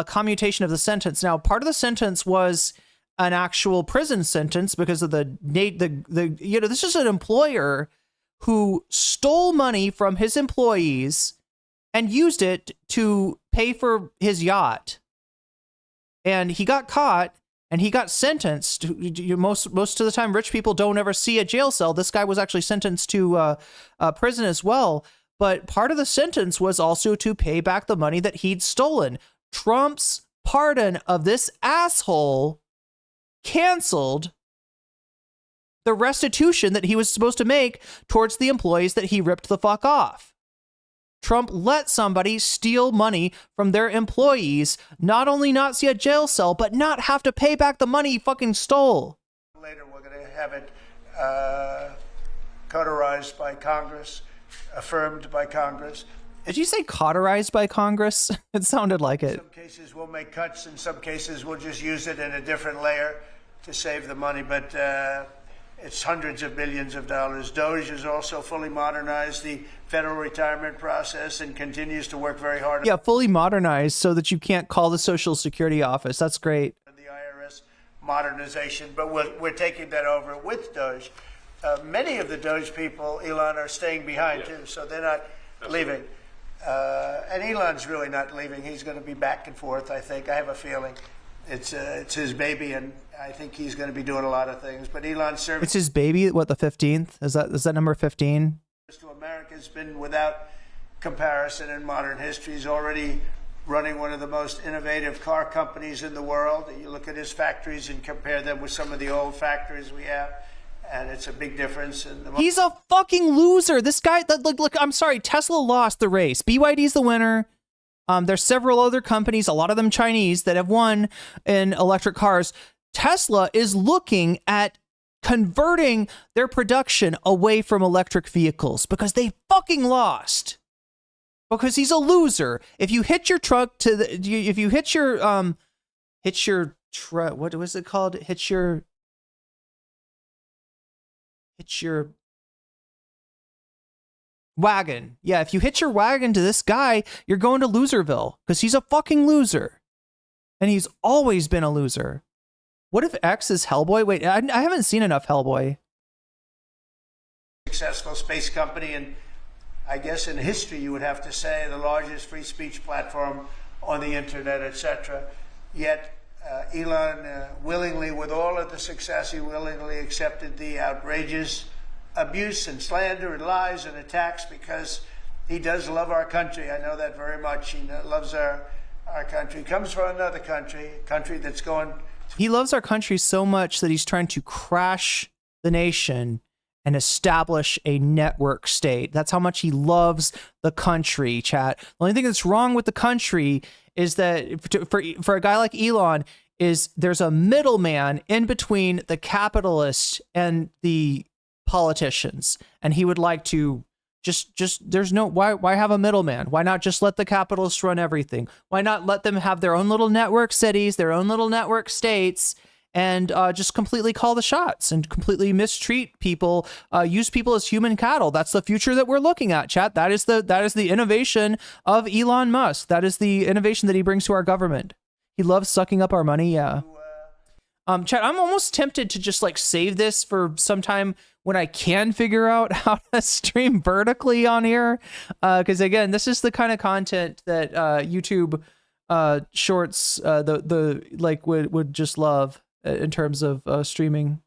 commutation of the sentence. Now, part of the sentence was an actual prison sentence because of this is an employer who stole money from his employees and used it to pay for his yacht. And he got caught and he got sentenced. Most of the time, rich people don't ever see a jail cell. This guy was actually sentenced to prison as well. But part of the sentence was also to pay back the money that he'd stolen. Trump's pardon of this asshole canceled the restitution that he was supposed to make towards the employees that he ripped the fuck off. Trump let somebody steal money from their employees, not only not see a jail cell, but not have to pay back the money he fucking stole. Later, we're going to have it cauterized by Congress. Affirmed by Congress. Did you say cauterized by Congress? It sounded like it. In some cases we'll make cuts, in some cases we'll just use it in a different layer to save the money. But It's hundreds of billions of dollars. Doge has also fully modernized the federal retirement process and continues to work very hard. Yeah, fully modernized so that you can't call the Social Security office. That's great. The IRS modernization, but we're taking that over with Doge. Many of the Doge people, Elon, are staying behind too, so they're not leaving. And Elon's really not leaving. He's going to be back and forth, I think. I have a feeling. It's his baby, and I think he's going to be doing a lot of things. But Elon's service... It's his baby, what, the 15th? Is that number 15? ...to America has been without comparison in modern history. He's already running one of the most innovative car companies in the world. You look at his factories and compare them with some of the old factories we have, and it's a big difference. He's a fucking loser. This guy, look, I'm sorry, Tesla lost the race. BYD's the winner. There's several other companies, a lot of them Chinese, that have won in electric cars. Tesla is looking at converting their production away from electric vehicles because they fucking lost. Because he's a loser. If you hit your truck to the, if you hit your truck, what was it called? Hit your wagon. Yeah, if you hit your wagon to this guy, you're going to Loserville because he's a fucking loser. And he's always been a loser. What if X is Hellboy? Wait, I haven't seen enough Hellboy. Successful space company, and I guess in history you would have to say the largest free speech platform on the internet, etc. Yet Elon willingly, with all of the success, he willingly accepted the outrageous abuse and slander and lies and attacks because he does love our country. I know that very much. He loves our country. He comes from another country, a country that's going... He loves our country so much that he's trying to crash the nation and establish a network state. That's how much he loves the country, chat. The only thing that's wrong with the country is that for a guy like Elon is there's a middleman in between the capitalists and the politicians, and he would like to just there's no why have a middleman? Why not just let the capitalists run everything? Why not let them have their own little network cities, their own little network states, and just completely call the shots and completely mistreat people, use people as human cattle? That's the future that we're looking at, chat. That is the innovation of Elon Musk. That is the innovation that he brings to our government. He loves sucking up our money. Yeah. Chat, I'm almost tempted to just like save this for some time when I can figure out how to stream vertically on here. Because again, this is the kind of content that YouTube shorts would just love in terms of streaming.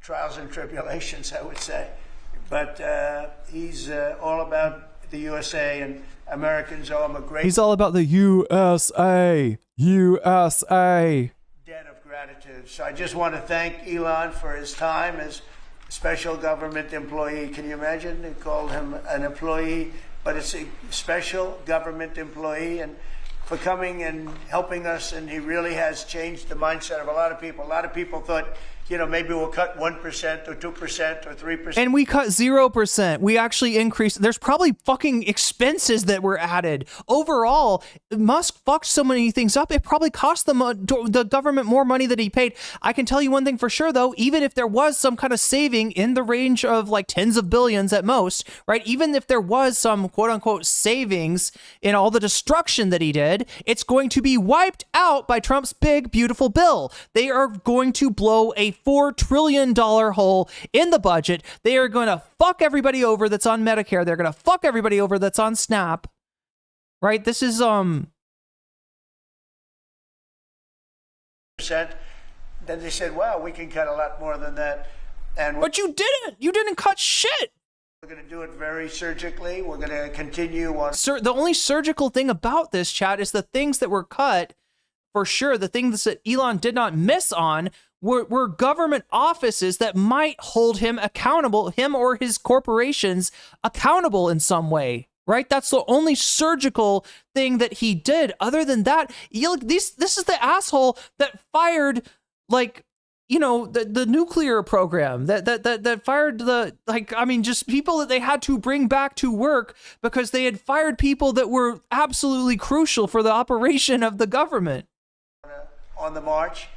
Trials and tribulations, I would say. But he's all about the USA, and Americans owe him a great... He's all about the USA. USA. Debt of gratitude. So I just want to thank Elon for his time as special government employee. Can you imagine? They called him an employee, but it's a special government employee, and for coming and helping us. And he really has changed the mindset of a lot of people. A lot of people thought, you know, maybe we'll cut 1% or 2% or 3%. And we cut 0%. We actually increased. There's probably fucking expenses that were added. Overall, Musk fucked so many things up. It probably cost the government more money than he paid. I can tell you one thing for sure, though. Even if there was some kind of saving in the range of like tens of billions at most, right? Even if there was some quote unquote savings in all the destruction that he did, it's going to be wiped out by Trump's big, beautiful bill. They are going to blow a $4 trillion hole in the budget. They are going to fuck everybody over that's on Medicare. They're going to fuck everybody over that's on SNAP. Right? This is, Then they said, wow, we can cut a lot more than that. But you didn't. You didn't cut shit. We're going to do it very surgically. We're going to continue on. The only surgical thing about this, chat, is the things that were cut, for sure, the things that Elon did not miss on were government offices that might hold him accountable, him or his corporations accountable in some way, right? That's the only surgical thing that he did. Other than that, this is the asshole that fired, like, you know, the nuclear program that fired just people that they had to bring back to work because they had fired people that were absolutely crucial for the operation of the government. On the march,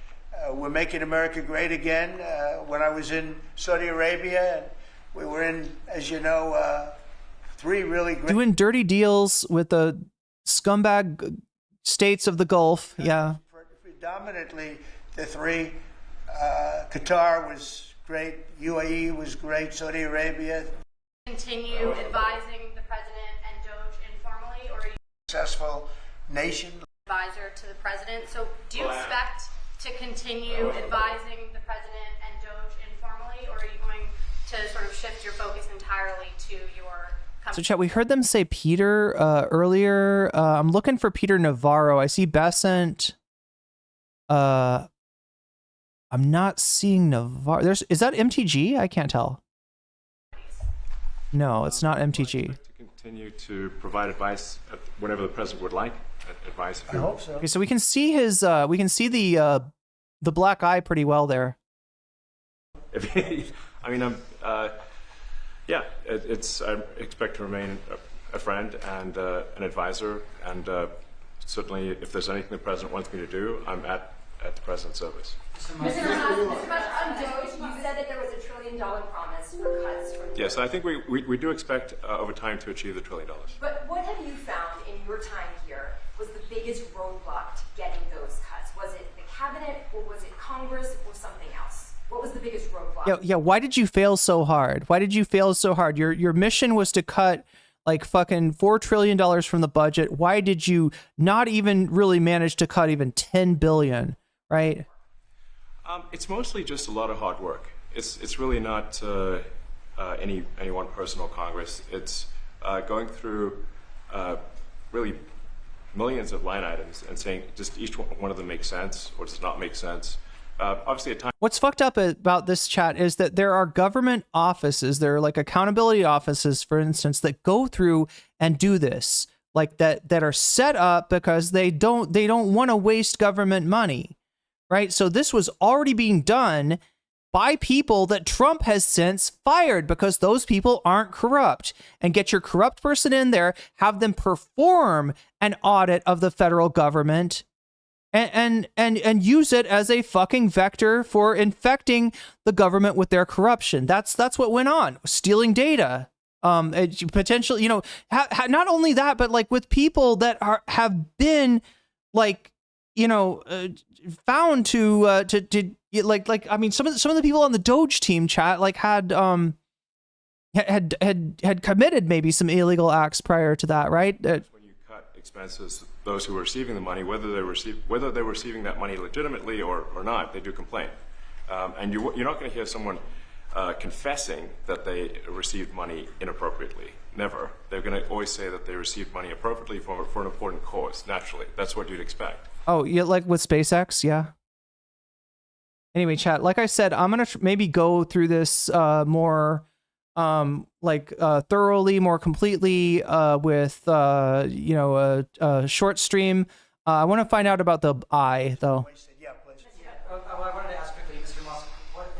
we're making America great again. When I was in Saudi Arabia, and we were in, as you know, 3 really great... Doing dirty deals with the scumbag states of the Gulf. Yeah. Predominantly the 3. Qatar was great. UAE was great. Saudi Arabia. Continue advising the president and Doge informally, or are you Successful nation. advisor to the president? So do you expect to continue advising the president and Doge informally, or are you going to sort of shift your focus entirely to your So chat, we heard them say Peter earlier. I'm looking for Peter Navarro. I see Besant. I'm not seeing Navarro. Is that MTG? I can't tell. No, it's not MTG. To continue to provide advice whenever the president would like advice. I hope so. Okay, so we can see his. We can see the black eye pretty well there. I mean, yeah, I expect to remain a friend and an advisor, and certainly if there's anything the president wants me to do, I'm at the president's service. Mr. Musk, on Doge, you said that there was $1 trillion promise for cuts from Yes, I think we do expect over time to achieve the $1 trillion. But what have you found in your time here was the biggest roadblock to getting those cuts? Was it the cabinet, or was it Congress, or something else? What was the biggest roadblock? Yeah. Why did you fail so hard? Why did you fail so hard? Your mission was to cut like fucking $4 trillion from the budget. Why did you not even really manage to cut even 10 billion? Right? It's mostly just a lot of hard work. It's really not any one person or Congress. It's going through really millions of line items and saying just each one of them makes sense or does not make sense. Obviously, at times. What's fucked up about this chat is that there are government offices, there are like accountability offices, for instance, that go through and do this, like that are set up because they don't want to waste government money, right? So this was already being done by people that Trump has since fired because those people aren't corrupt. And get your corrupt person in there, have them perform an audit of the federal government, and use it as a fucking vector for infecting the government with their corruption. That's what went on. Stealing data, potentially, not only that, but like with people that have been like, found to I mean, some of the people on the Doge team chat like had committed maybe some illegal acts prior to that, right? When you cut expenses, those who are receiving the money, whether they're receiving that money legitimately or not, they do complain. And you're not going to hear someone confessing that they received money inappropriately. Never. They're going to always say that they received money appropriately for an important cause. Naturally, that's what you'd expect. Oh, yeah, like with SpaceX, yeah. Anyway, chat, like I said, I'm going to maybe go through this more thoroughly, more completely with a short stream. I want to find out about the eye, though. I wanted to ask quickly, Mr. Musk,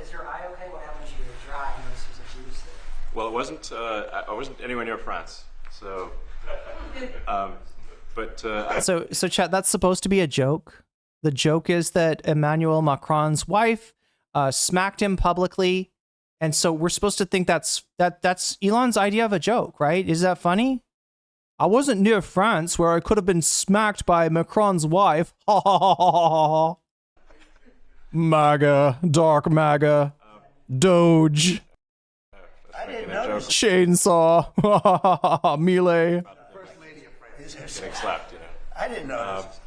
is your eye okay? What happened to your eye? I noticed there's a juice there. Well, it wasn't. I wasn't anywhere near France, so. So chat, that's supposed to be a joke. The joke is that Emmanuel Macron's wife smacked him publicly, and so we're supposed to think that's Elon's idea of a joke, right? Is that funny? I wasn't near France where I could have been smacked by Macron's wife. Ha ha ha ha ha. MAGA, dark MAGA, Doge, I didn't notice. chainsaw, melee. Getting slapped, I didn't notice.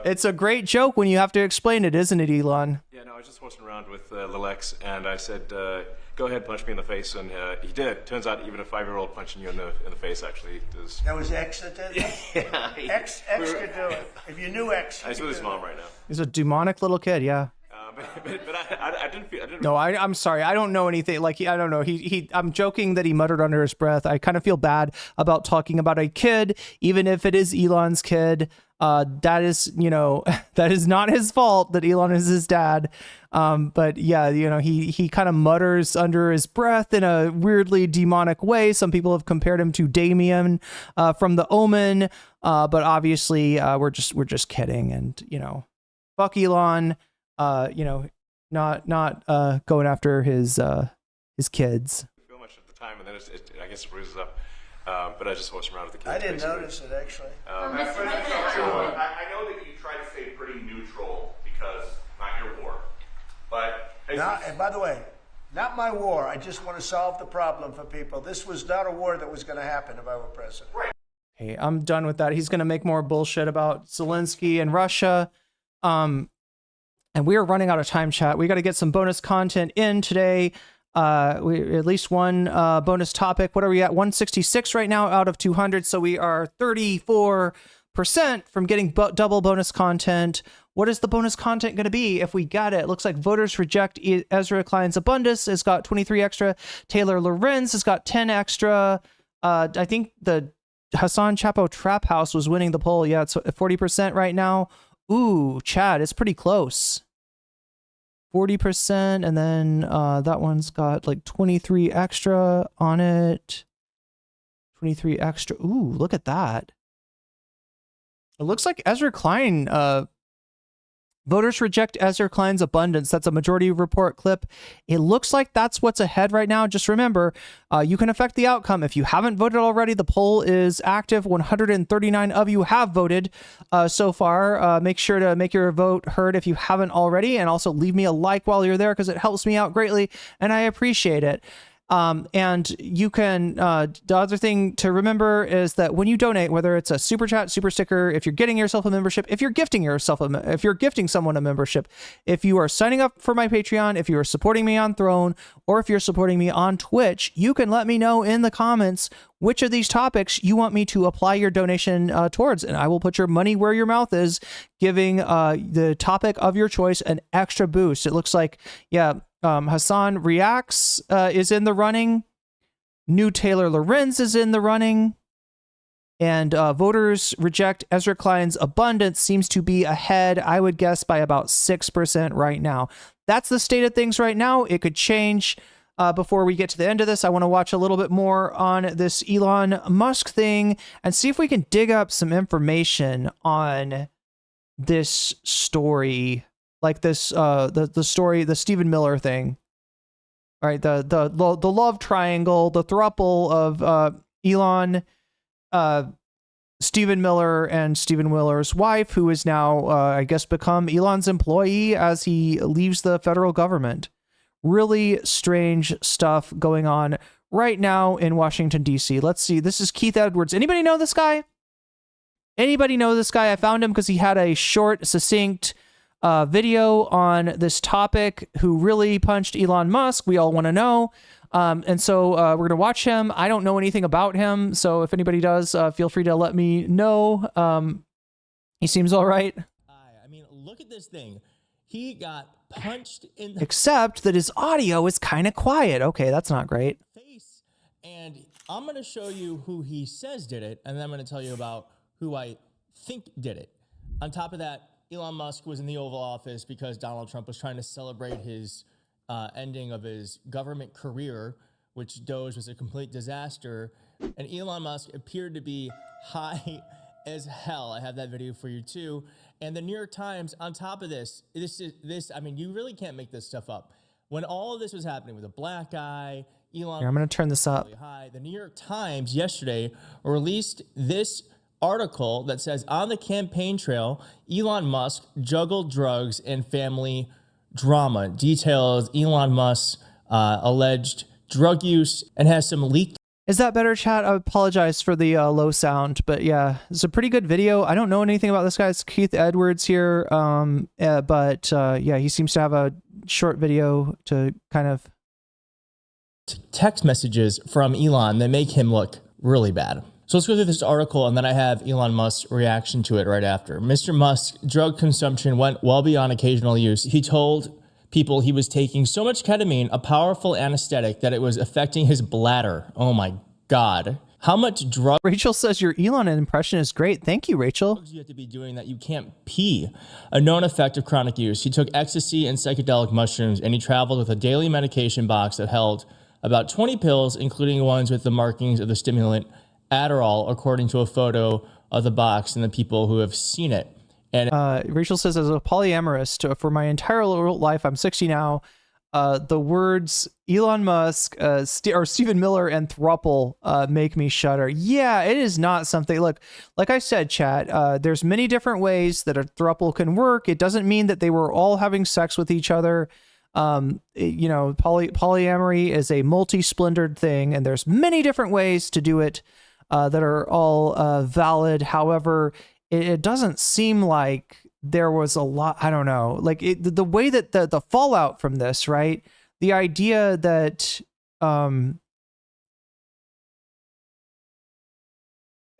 It's a great joke when you have to explain it, isn't it, Elon? Yeah, no, I was just horsing around with Lilex, and I said, "Go ahead, punch me in the face," and he did. Turns out, even a 5-year-old punching you in the face actually does. That was X that did it? Yeah, X could do it. If you knew X. He's with his mom right now. He's a demonic little kid, yeah. But I didn't feel. No, I'm sorry. I don't know anything. Like, I don't know. I'm joking that he muttered under his breath. I kind of feel bad about talking about a kid, even if it is Elon's kid. That is, that is not his fault that Elon is his dad. But yeah, he kind of mutters under his breath in a weirdly demonic way. Some people have compared him to Damien from The Omen. But obviously, we're just kidding. And, fuck Elon. not going after his kids. Feel much at the time, and then I guess it bruises up. But I just watched around with the kids. I didn't notice it, actually. I know that you try to stay pretty neutral because not your war. But And by the way, not my war. I just want to solve the problem for people. This was not a war that was going to happen if I were president. Right. Hey, I'm done with that. He's going to make more bullshit about Zelensky and Russia. And we are running out of time, chat. We got to get some bonus content in today. We at least one bonus topic. What are we at? 166 right now out of 200. So we are 34% from getting double bonus content. What is the bonus content going to be if we got it? It looks like voters reject Ezra Klein's Abundus has got 23 extra. Taylor Lorenz has got 10 extra. I think the Hasan Chapo Trap House was winning the poll. Yeah, it's 40% right now. Ooh, Chad, it's pretty close. 40%, and then that one's got like 23 extra on it. 23 extra. Ooh, look at that. It looks like Ezra Klein, voters reject Ezra Klein's Abundance. That's a majority report clip. It looks like that's what's ahead right now. Just remember, you can affect the outcome. If you haven't voted already, the poll is active. 139 of you have voted so far. Make sure to make your vote heard if you haven't already. And also leave me a like while you're there because it helps me out greatly and I appreciate it. And you can, the other thing to remember is that when you donate, whether it's a super chat, super sticker, if you're getting yourself a membership, if you're gifting someone a membership, if you are signing up for my Patreon, if you are supporting me on Throne, or if you're supporting me on Twitch, you can let me know in the comments which of these topics you want me to apply your donation towards, and I will put your money where your mouth is, giving the topic of your choice an extra boost. It looks like, yeah, Hasan Reacts is in the running. New Taylor Lorenz is in the running. And voters reject Ezra Klein's Abundance seems to be ahead, I would guess, by about 6% right now. That's the state of things right now. It could change before we get to the end of this. I want to watch a little bit more on this Elon Musk thing and see if we can dig up some information on this story. Like this, the story, the Stephen Miller thing, all right? The love triangle, the throuple of Elon, Stephen Miller, and Stephen Miller's wife, who is now, I guess, become Elon's employee as he leaves the federal government. Really strange stuff going on right now in Washington D.C. Let's see. This is Keith Edwards. Anybody know this guy? Anybody know this guy? I found him because he had a short, succinct video on this topic. Who really punched Elon Musk? We all want to know. And so we're going to watch him. I don't know anything about him. So if anybody does, feel free to let me know. He seems all right. I mean, look at this thing. He got punched in the except that his audio is kind of quiet. Okay, that's not great. face. And I'm going to show you who he says did it. And then I'm going to tell you about who I think did it. On top of that, Elon Musk was in the Oval Office because Donald Trump was trying to celebrate his ending of his government career, which Doge was a complete disaster. And Elon Musk appeared to be high as hell. I have that video for you too. And the New York Times, on top of this, I mean, you really can't make this stuff up. When all of this was happening with a black guy, Elon... Here, I'm going to turn this up. Really high, the New York Times yesterday released this article that says, on the campaign trail, Elon Musk juggled drugs and family drama. Details Elon Musk's alleged drug use and has some leaked. Is that better, chat? I apologize for the low sound, but yeah, it's a pretty good video. I don't know anything about this guy. It's Keith Edwards here, but yeah, he seems to have a short video to kind of... text messages from Elon that make him look really bad. So let's go through this article, and then I have Elon Musk's reaction to it right after. Mr. Musk's drug consumption went well beyond occasional use. He told people he was taking so much ketamine, a powerful anesthetic, that it was affecting his bladder. Oh my God. How much drug... Rachel says your Elon impression is great. Thank you, Rachel. You have to be doing that you can't pee. A known effect of chronic use. He took ecstasy and psychedelic mushrooms, and he traveled with a daily medication box that held about 20 pills, including ones with the markings of the stimulant Adderall, according to a photo of the box and the people who have seen it. And Rachel says, as a polyamorist for my entire life, I'm 60 now. The words Elon Musk or Stephen Miller and throuple make me shudder. Yeah, it is not something. Look, like I said, chat, there's many different ways that a throuple can work. It doesn't mean that they were all having sex with each other. You know, polyamory is a multi-splendored thing, and there's many different ways to do it that are all valid. However, it doesn't seem like there was a lot, I don't know, like the way that the fallout from this, right? The idea that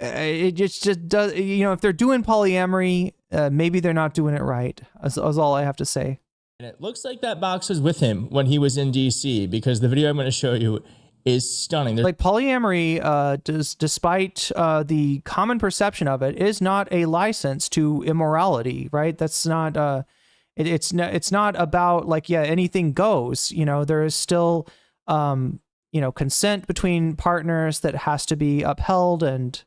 it just does, you know, if they're doing polyamory, maybe they're not doing it right, is all I have to say. And it looks like that box was with him when he was in DC, because the video I'm going to show you is stunning. Like polyamory, despite the common perception of it, is not a license to immorality, right? That's not it's not about like, yeah, anything goes. You know, there is still you know, consent between partners that has to be upheld. And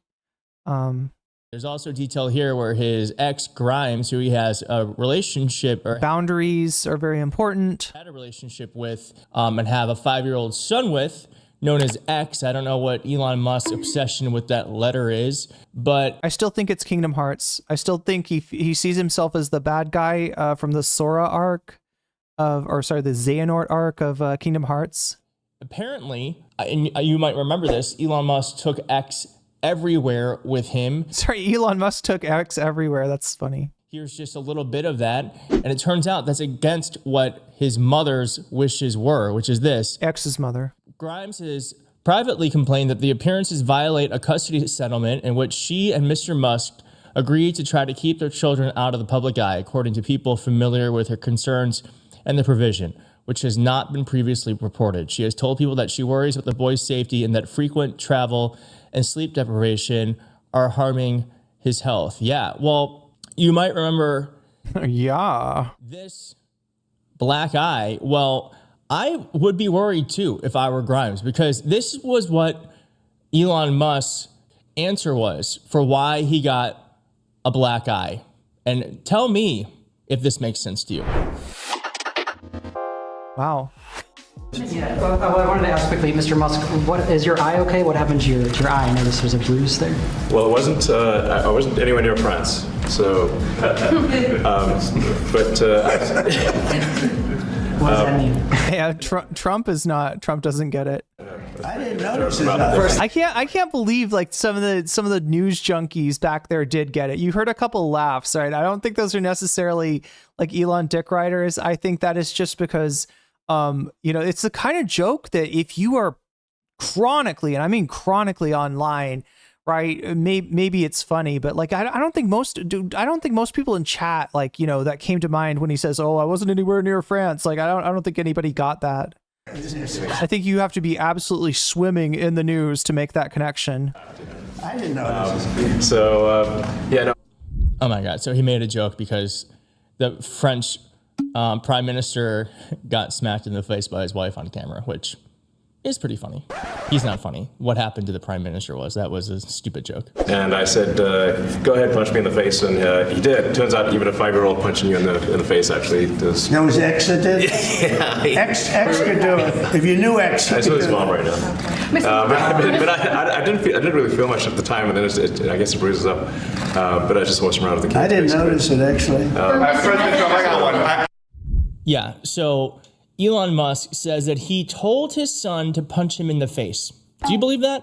there's also detail here where his ex Grimes, who he has a relationship, or boundaries are very important, had a relationship with and have a 5-year-old son with, known as X. I don't know what Elon Musk's obsession with that letter is, but I still think it's Kingdom Hearts. I still think he sees himself as the bad guy from the Sora arc the Xehanort arc of Kingdom Hearts. Apparently, and you might remember this, Elon Musk took X everywhere with him. Sorry, Elon Musk took X everywhere. That's funny. Here's just a little bit of that. And it turns out that's against what his mother's wishes were, which is this. X's mother. Grimes has privately complained that the appearances violate a custody settlement in which she and Mr. Musk agreed to try to keep their children out of the public eye, according to people familiar with her concerns and the provision, which has not been previously reported. She has told people that she worries about the boy's safety and that frequent travel and sleep deprivation are harming his health. Yeah, well, you might remember yeah, this black eye. Well, I would be worried too if I were Grimes, because this was what Elon Musk's answer was for why he got a black eye. And tell me if this makes sense to you. Wow. Yeah, well, I wanted to ask quickly, Mr. Musk, what is your eye okay? What happened to your eye? I noticed there's a bruise there. Well, it wasn't. I wasn't anywhere near France, so. What does that mean? Yeah, Trump doesn't get it. I didn't notice it. I can't believe like some of the news junkies back there did get it. You heard a couple laughs, right? I don't think those are necessarily like Elon dick riders. I think that is just because you know, it's the kind of joke that if you are chronically, and I mean chronically online, right? Maybe it's funny, but like I don't think most people in chat, like, you know, that came to mind when he says, "Oh, I wasn't anywhere near France." Like I don't think anybody got that. I think you have to be absolutely swimming in the news to make that connection. I didn't know. Yeah, no. Oh my God! So he made a joke because the French prime minister got smacked in the face by his wife on camera, which is pretty funny. He's not funny. What happened to the prime minister was a stupid joke. And I said, "Go ahead, punch me in the face," and he did. It turns out even a 5-year-old punching you in the face actually does. That was X that did? Yeah. X could do it. If you knew X, I saw his mom right now. But I didn't really feel much at the time, and then I guess it bruises up. But I just watched him around with the kids. I didn't notice it actually. I got one. Yeah. So Elon Musk says that he told his son to punch him in the face. Do you believe that?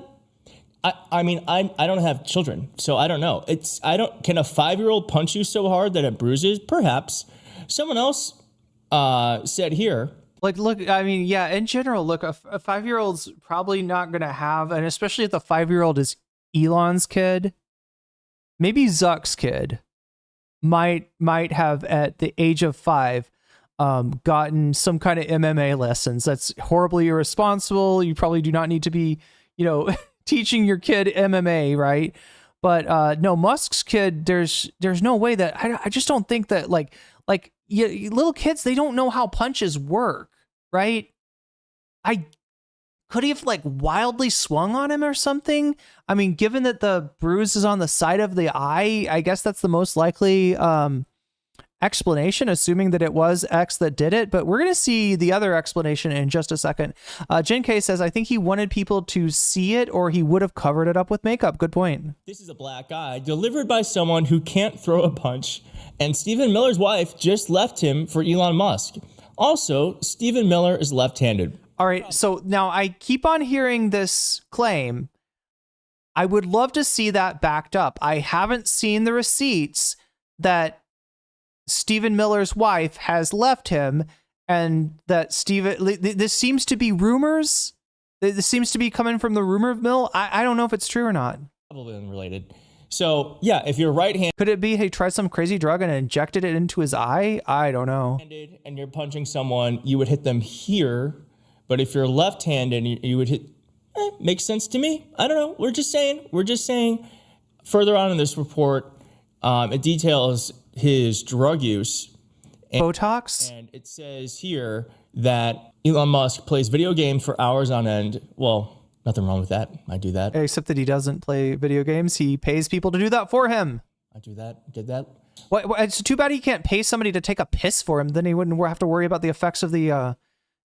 I mean, I don't have children, so I don't know. Can a 5-year-old punch you so hard that it bruises? Perhaps. Someone else said here. Like, look, I mean, yeah, in general, look, a 5-year-old's probably not going to have, and especially if the 5-year-old is Elon's kid, maybe Zuck's kid might have at the age of 5 gotten some kind of MMA lessons. That's horribly irresponsible. You probably do not need to be, you know, teaching your kid MMA, right? But no, Musk's kid, there's no way that I just don't think that like little kids, they don't know how punches work, right? could he have like wildly swung on him or something? I mean, given that the bruise is on the side of the eye, I guess that's the most likely explanation, assuming that it was X that did it. But we're going to see the other explanation in just a second. Jen K says, I think he wanted people to see it or he would have covered it up with makeup. Good point. This is a black eye delivered by someone who can't throw a punch. And Stephen Miller's wife just left him for Elon Musk. Also, Stephen Miller is left-handed. All right. So now I keep on hearing this claim. I would love to see that backed up. I haven't seen the receipts that Stephen Miller's wife has left him, and that this seems to be rumors. This seems to be coming from the rumor mill. I don't know if it's true or not. Probably unrelated. So yeah, if you're right-handed, could it be he tried some crazy drug and injected it into his eye? I don't know. And you're punching someone, you would hit them here. But if you're left-handed, you would hit. Makes sense to me. I don't know. We're just saying. Further on in this report, it details his drug use. Botox? And it says here that Elon Musk plays video games for hours on end. Well, nothing wrong with that. I do that. Except that he doesn't play video games. He pays people to do that for him. I do that. Did that. Well, it's too bad he can't pay somebody to take a piss for him. Then he wouldn't have to worry about the effects of the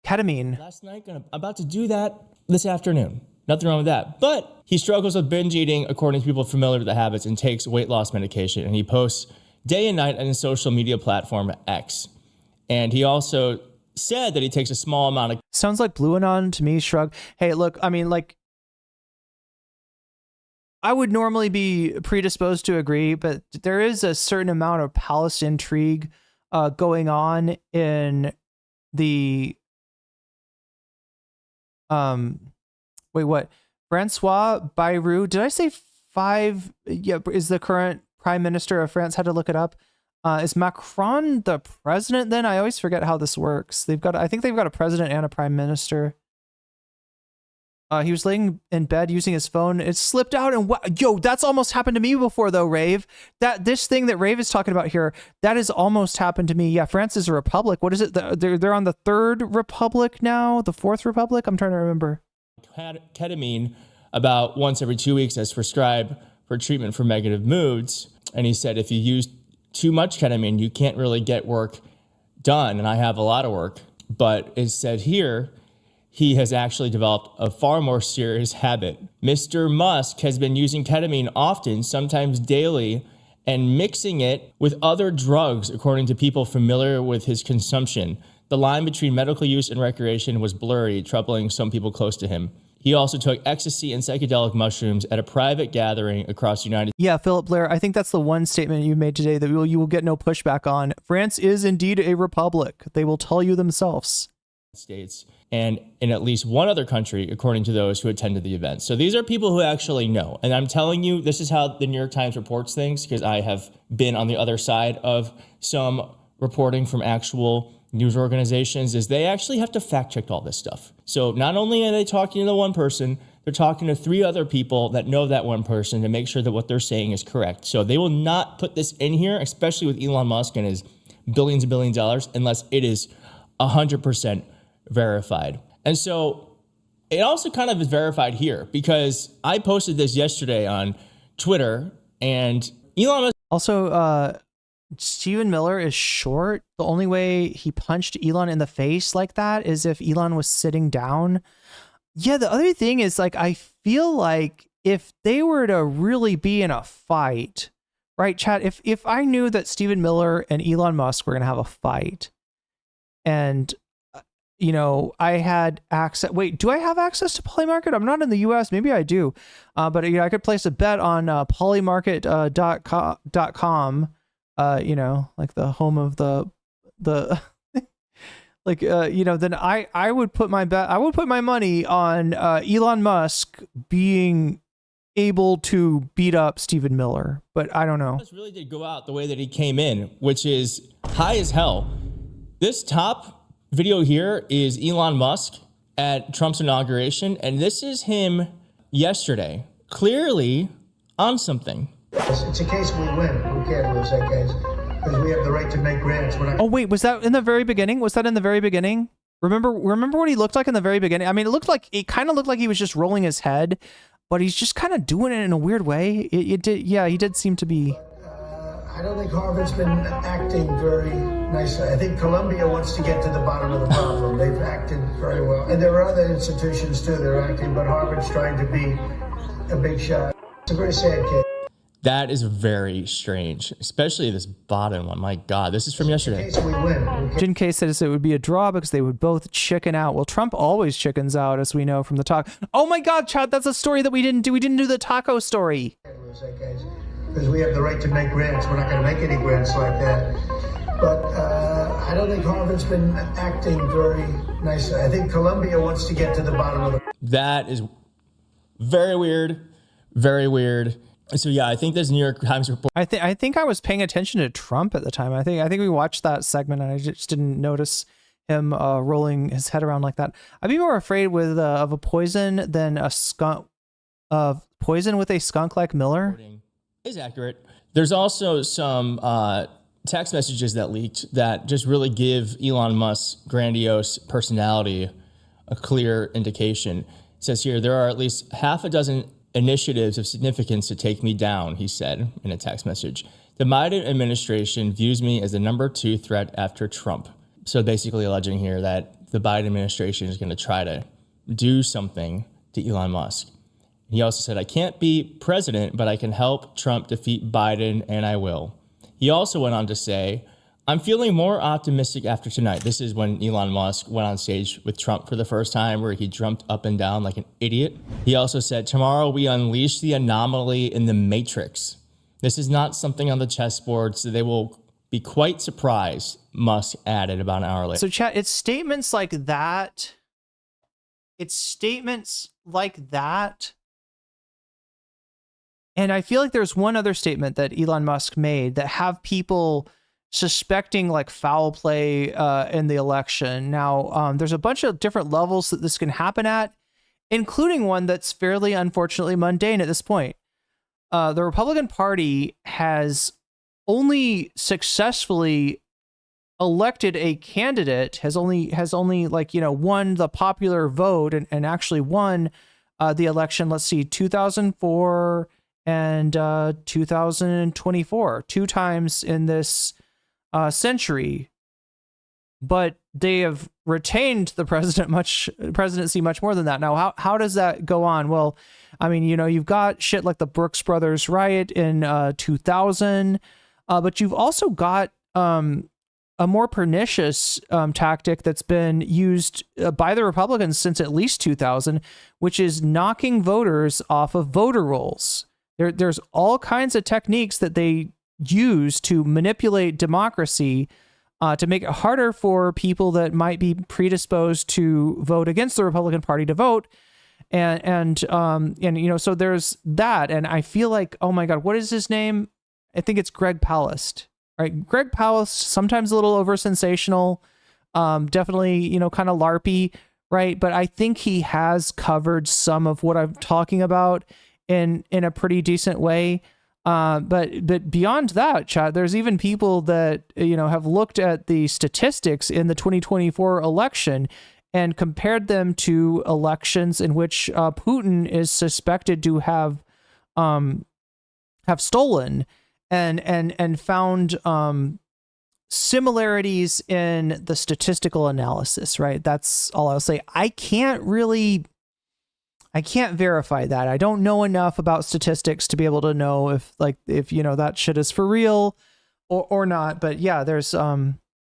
ketamine. Last night, about to do that this afternoon. Nothing wrong with that. But he struggles with binge eating, according to people familiar with the habits, and takes weight loss medication. And he posts day and night on his social media platform X. And he also said that he takes a small amount of... Sounds like Blue Anon to me, shrug. Hey, look, I mean, like, I would normally be predisposed to agree, but there is a certain amount of palace intrigue going on in the... Wait, what? Francois Bayrou, did I say 5? Yeah, is the current prime minister of France. Had to look it up. Is Macron the president then? I always forget how this works. I think they've got a president and a prime minister. He was laying in bed using his phone. It slipped out and that's almost happened to me before though, Rave. This thing that Rave is talking about here, that has almost happened to me. Yeah, France is a republic. What is it? They're on the 3rd republic now, the 4th republic? I'm trying to remember. Ketamine about once every 2 weeks as prescribed for treatment for negative moods. And he said, if you use too much ketamine, you can't really get work done. And I have a lot of work, but it said here, he has actually developed a far more serious habit. Mr. Musk has been using ketamine often, sometimes daily, and mixing it with other drugs, according to people familiar with his consumption. The line between medical use and recreation was blurry, troubling some people close to him. He also took ecstasy and psychedelic mushrooms at a private gathering across the United States. Yeah, Philip Blair, I think that's the one statement you made today that you will get no pushback on. France is indeed a republic. They will tell you themselves. States and in at least one other country, according to those who attended the event. So these are people who actually know. And I'm telling you, this is how the New York Times reports things, because I have been on the other side of some reporting from actual news organizations, is they actually have to fact check all this stuff. So not only are they talking to the one person, they're talking to 3 other people that know that one person to make sure that what they're saying is correct. So they will not put this in here, especially with Elon Musk and his billions and billions of dollars, unless it is 100% verified. And so it also kind of is verified here, because I posted this yesterday on Twitter, and Elon Musk... Also, Stephen Miller is short. The only way he punched Elon in the face like that is if Elon was sitting down. Yeah, the other thing is, like, I feel like if they were to really be in a fight, right, chat, if I knew that Stephen Miller and Elon Musk were going to have a fight, and you know, I had access. Wait, do I have access to Polymarket? I'm not in the US. Maybe I do. But you know, I could place a bet on polymarket.com, you know, like the home of the like, you know, then I would put my bet. I would put my money on Elon Musk being able to beat up Stephen Miller. But I don't know. This really did go out the way that he came in, which is high as hell. This top video here is Elon Musk at Trump's inauguration, and this is him yesterday, clearly on something. It's a case we win. We can't lose that case because we have the right to make grants. Oh wait, was that in the very beginning? Was that in the very beginning? Remember what he looked like in the very beginning? I mean, it kind of looked like he was just rolling his head, but he's just kind of doing it in a weird way. He did seem to be. I don't think Harvard's been acting very nicely. I think Columbia wants to get to the bottom of the problem. They've acted very well. And there are other institutions, too, that are acting, but Harvard's trying to be a big shot. It's a very sad case. That is very strange, especially this bottom one. My God, this is from yesterday. Jin K says it would be a draw because they would both chicken out. Well, Trump always chickens out, as we know from the talk. Oh my God, Chad, that's a story that we didn't do. We didn't do the taco story. Because we have the right to make grants. We're not going to make any grants like that. But I don't think Harvard's been acting very nicely. I think Columbia wants to get to the bottom of the... That is very weird. Very weird. So yeah, I think this New York Times report. I think I was paying attention to Trump at the time. I think we watched that segment and I just didn't notice him rolling his head around like that. I'd be more afraid of a poison than a skunk. Poison with a skunk like Miller is accurate. There's also some text messages that leaked that just really give Elon Musk's grandiose personality a clear indication. It says here there are at least half a dozen initiatives of significance to take me down, he said in a text message. The Biden administration views me as the number 2 threat after Trump. So basically alleging here that the Biden administration is going to try to do something to Elon Musk. He also said, I can't be president, but I can help Trump defeat Biden, and I will. He also went on to say, I'm feeling more optimistic after tonight. This is when Elon Musk went on stage with Trump for the first time, where he jumped up and down like an idiot. He also said, tomorrow we unleash the anomaly in the matrix. This is not something on the chessboard, so they will be quite surprised, Musk added about an hour later. So chat, it's statements like that. And I feel like there's one other statement that Elon Musk made that have people suspecting like foul play in the election. Now, there's a bunch of different levels that this can happen at, including one that's fairly unfortunately mundane at this point. The Republican Party has only successfully elected a candidate, has only won the popular vote and actually won the election. Let's see, 2004 and 2024, 2 times in this century, but they have retained the presidency much more than that. Now, how does that go on? Well, I mean, you've got shit like the Brooks Brothers riot in 2000, but you've also got a more pernicious tactic that's been used by the Republicans since at least 2000, which is knocking voters off of voter rolls. There's all kinds of techniques that they use to manipulate democracy to make it harder for people that might be predisposed to vote against the Republican Party to vote. And so there's that. And I feel like, oh my God, what is his name? I think it's Greg Palast, right? Greg Palast, sometimes a little over sensational, definitely, kind of LARPy, right? But I think he has covered some of what I'm talking about in a pretty decent way. But beyond that, Chad, there's even people that, have looked at the statistics in the 2024 election and compared them to elections in which Putin is suspected to have stolen and found similarities in the statistical analysis, right? That's all I'll say. I can't verify that. I don't know enough about statistics to be able to know if that shit is for real or not. But yeah, there's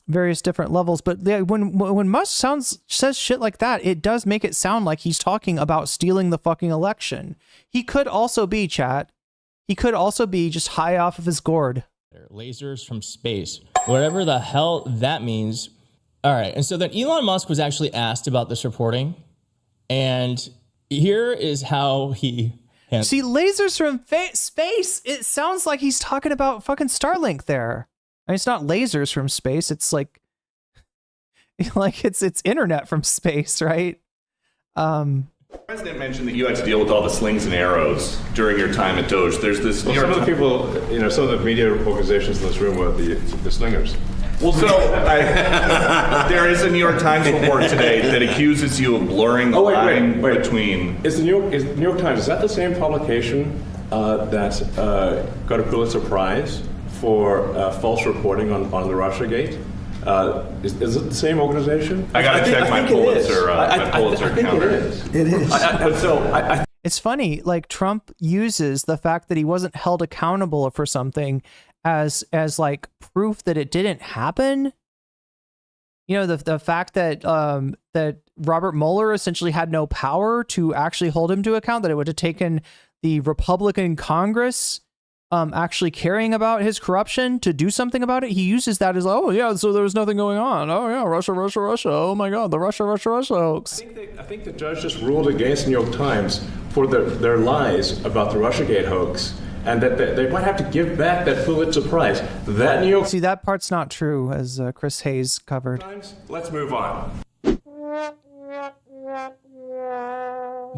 various different levels. But when Musk says shit like that, it does make it sound like he's talking about stealing the fucking election. He could also be, chat. He could also be just high off of his gourd. Lasers from space, whatever the hell that means. All right, and so then Elon Musk was actually asked about this reporting, and here is how he see lasers from space. It sounds like he's talking about fucking Starlink there. I mean, it's not lasers from space. It's like it's internet from space, right? The president mentioned that you had to deal with all the slings and arrows during your time at Doge. There's this. Some of the people, some of the media organizations in this room were the slingers. Well, so there is a New York Times report today that accuses you of blurring the line between. Is the New York Times, is that the same publication that got a Pulitzer Prize for false reporting on the Russiagate? Is it the same organization? I got to check my Pulitzer counter. It is. It's funny, like Trump uses the fact that he wasn't held accountable for something as like proof that it didn't happen. You know, the fact that that Robert Mueller essentially had no power to actually hold him to account, that it would have taken the Republican Congress actually caring about his corruption to do something about it. He uses that as, oh yeah, so there was nothing going on. Oh yeah, Russia. Oh my God, the Russia hoax. I think the judge just ruled against the New York Times for their lies about the Russiagate hoax, and that they might have to give back that Pulitzer Prize. That New York. See, that part's not true, as Chris Hayes covered. Let's move on.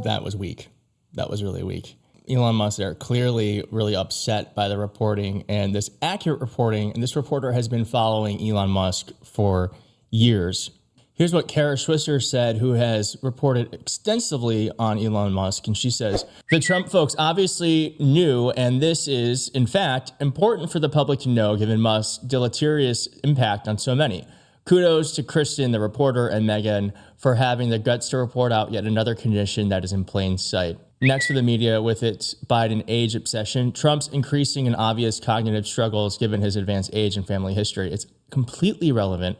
That was weak. That was really weak. Elon Musk are clearly really upset by the reporting and this accurate reporting. And this reporter has been following Elon Musk for years. Here's what Kara Swisser said, who has reported extensively on Elon Musk. And she says, the Trump folks obviously knew, and this is, in fact, important for the public to know, given Musk's deleterious impact on so many. Kudos to Kristen, the reporter, and Megan for having the guts to report out yet another condition that is in plain sight. Next to the media with its Biden age obsession, Trump's increasing and obvious cognitive struggles given his advanced age and family history. It's completely irrelevant.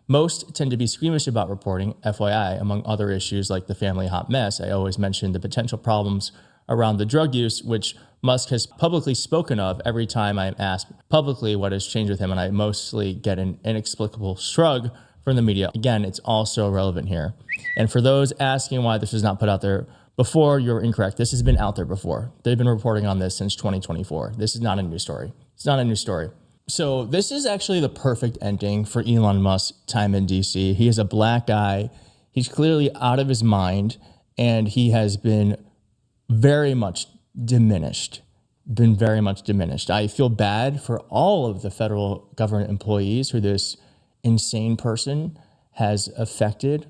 Most tend to be squeamish about reporting, FYI, among other issues like the family hot mess. I always mention the potential problems around the drug use, which Musk has publicly spoken of every time I am asked publicly what has changed with him, and I mostly get an inexplicable shrug from the media. Again, it's also relevant here. And for those asking why this was not put out there before, you're incorrect. This has been out there before. They've been reporting on this since 2024. This is not a new story. It's not a new story. So this is actually the perfect ending for Elon Musk's time in DC. He is a black guy. He's clearly out of his mind, and he has been very much diminished. I feel bad for all of the federal government employees who this insane person has affected,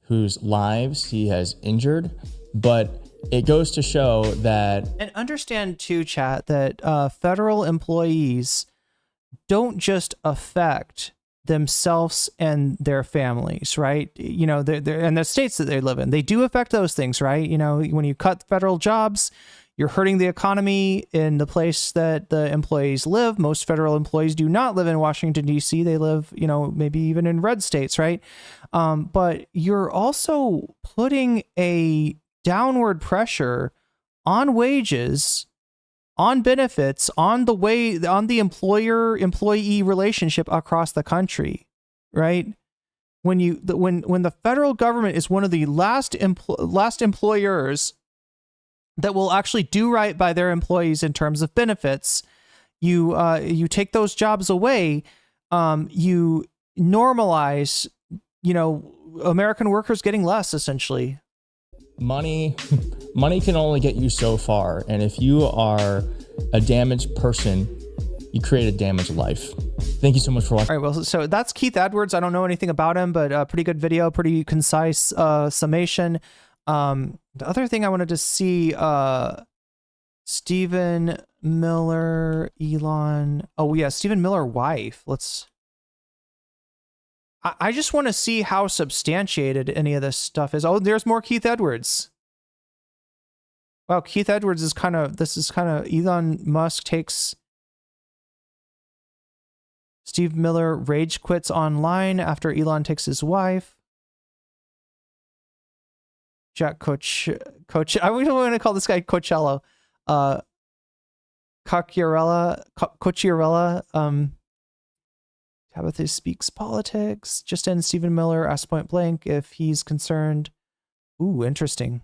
whose lives he has injured. But it goes to show that... And understand too, chat, that federal employees don't just affect themselves and their families, right? You know, they're and the states that they live in, they do affect those things, right? You know, when you cut federal jobs, you're hurting the economy in the place that the employees live. Most federal employees do not live in Washington, D.C. They live, you know, maybe even in red states, right? But you're also putting a downward pressure on wages, on benefits, on the employer-employee relationship across the country, right? When the federal government is one of the last employers that will actually do right by their employees in terms of benefits, you take those jobs away, you normalize, you know, American workers getting less, essentially. Money can only get you so far. And if you are a damaged person, you create a damaged life. Thank you so much for watching. All right, well, so that's Keith Edwards. I don't know anything about him, but pretty good video, pretty concise summation. The other thing I wanted to see, Stephen Miller, Elon. Oh yeah, Stephen Miller wife. I just want to see how substantiated any of this stuff is. Oh, there's more Keith Edwards. Wow, Keith Edwards is this is kind of Elon Musk takes Steve Miller rage quits online after Elon takes his wife. Jack Coach, I don't want to call this guy Coachello. Cocchiarella, Tabitha speaks politics. Just in Stephen Miller asked point blank if he's concerned. Ooh, interesting.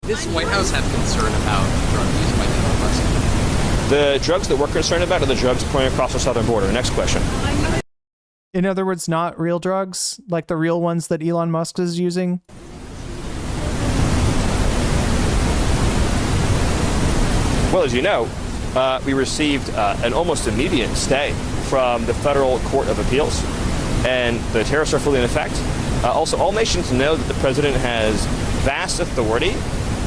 Does the White House have concern about drug use by Elon Musk? The drugs that we're concerned about are the drugs pouring across the southern border. Next question. In other words, not real drugs, like the real ones that Elon Musk is using. Well, as you know, we received an almost immediate stay from the Federal Court of Appeals and the tariffs are fully in effect. Also, all nations know that the president has vast authority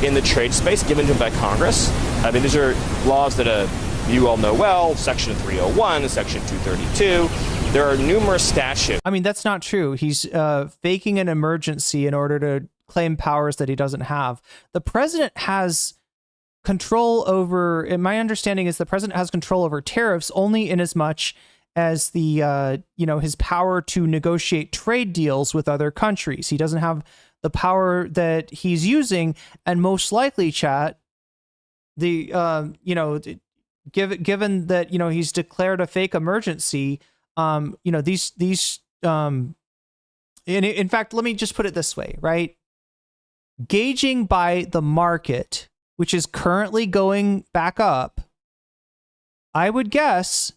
in the trade space given to him by Congress. I mean, these are laws that you all know well, Section 301, Section 232. There are numerous statutes. I mean, that's not true. He's faking an emergency in order to claim powers that he doesn't have. The president has control over, and my understanding is the president has control over tariffs only in as much as the, his power to negotiate trade deals with other countries. He doesn't have the power that he's using, and most likely, chat, given that, he's declared a fake emergency, in fact, let me just put it this way, right? Gauging by the market, which is currently going back up, I would guess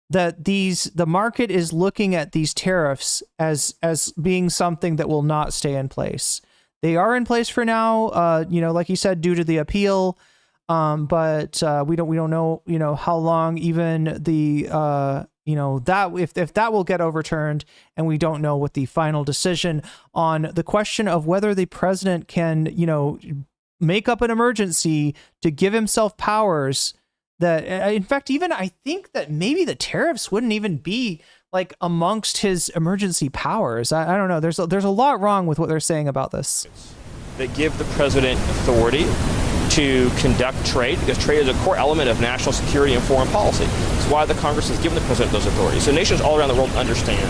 that the market is looking at these tariffs as being something that will not stay in place. They are in place for now, like you said, due to the appeal. But we don't know, how long even the, that if that will get overturned, and we don't know what the final decision on the question of whether the president can, make up an emergency to give himself powers that, in fact, even I think that maybe the tariffs wouldn't even be like amongst his emergency powers. I don't know. There's a lot wrong with what they're saying about this. That give the president authority to conduct trade, because trade is a core element of national security and foreign policy. It's why the Congress has given the president those authorities. So nations all around the world understand.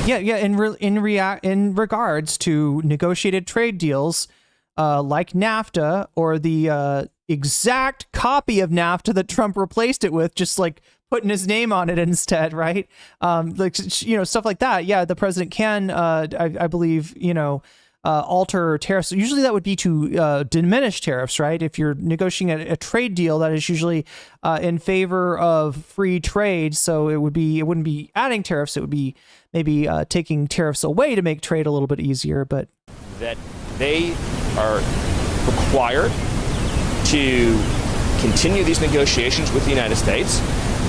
Yeah. In regards to negotiated trade deals, like NAFTA, or the exact copy of NAFTA that Trump replaced it with, just like putting his name on it instead, right? Stuff like that. Yeah, the president can, I believe, alter tariffs. Usually that would be to diminish tariffs, right? If you're negotiating a trade deal, that is usually in favor of free trade. So it wouldn't be adding tariffs. It would be maybe taking tariffs away to make trade a little bit easier. But that they are required to continue these negotiations with the United States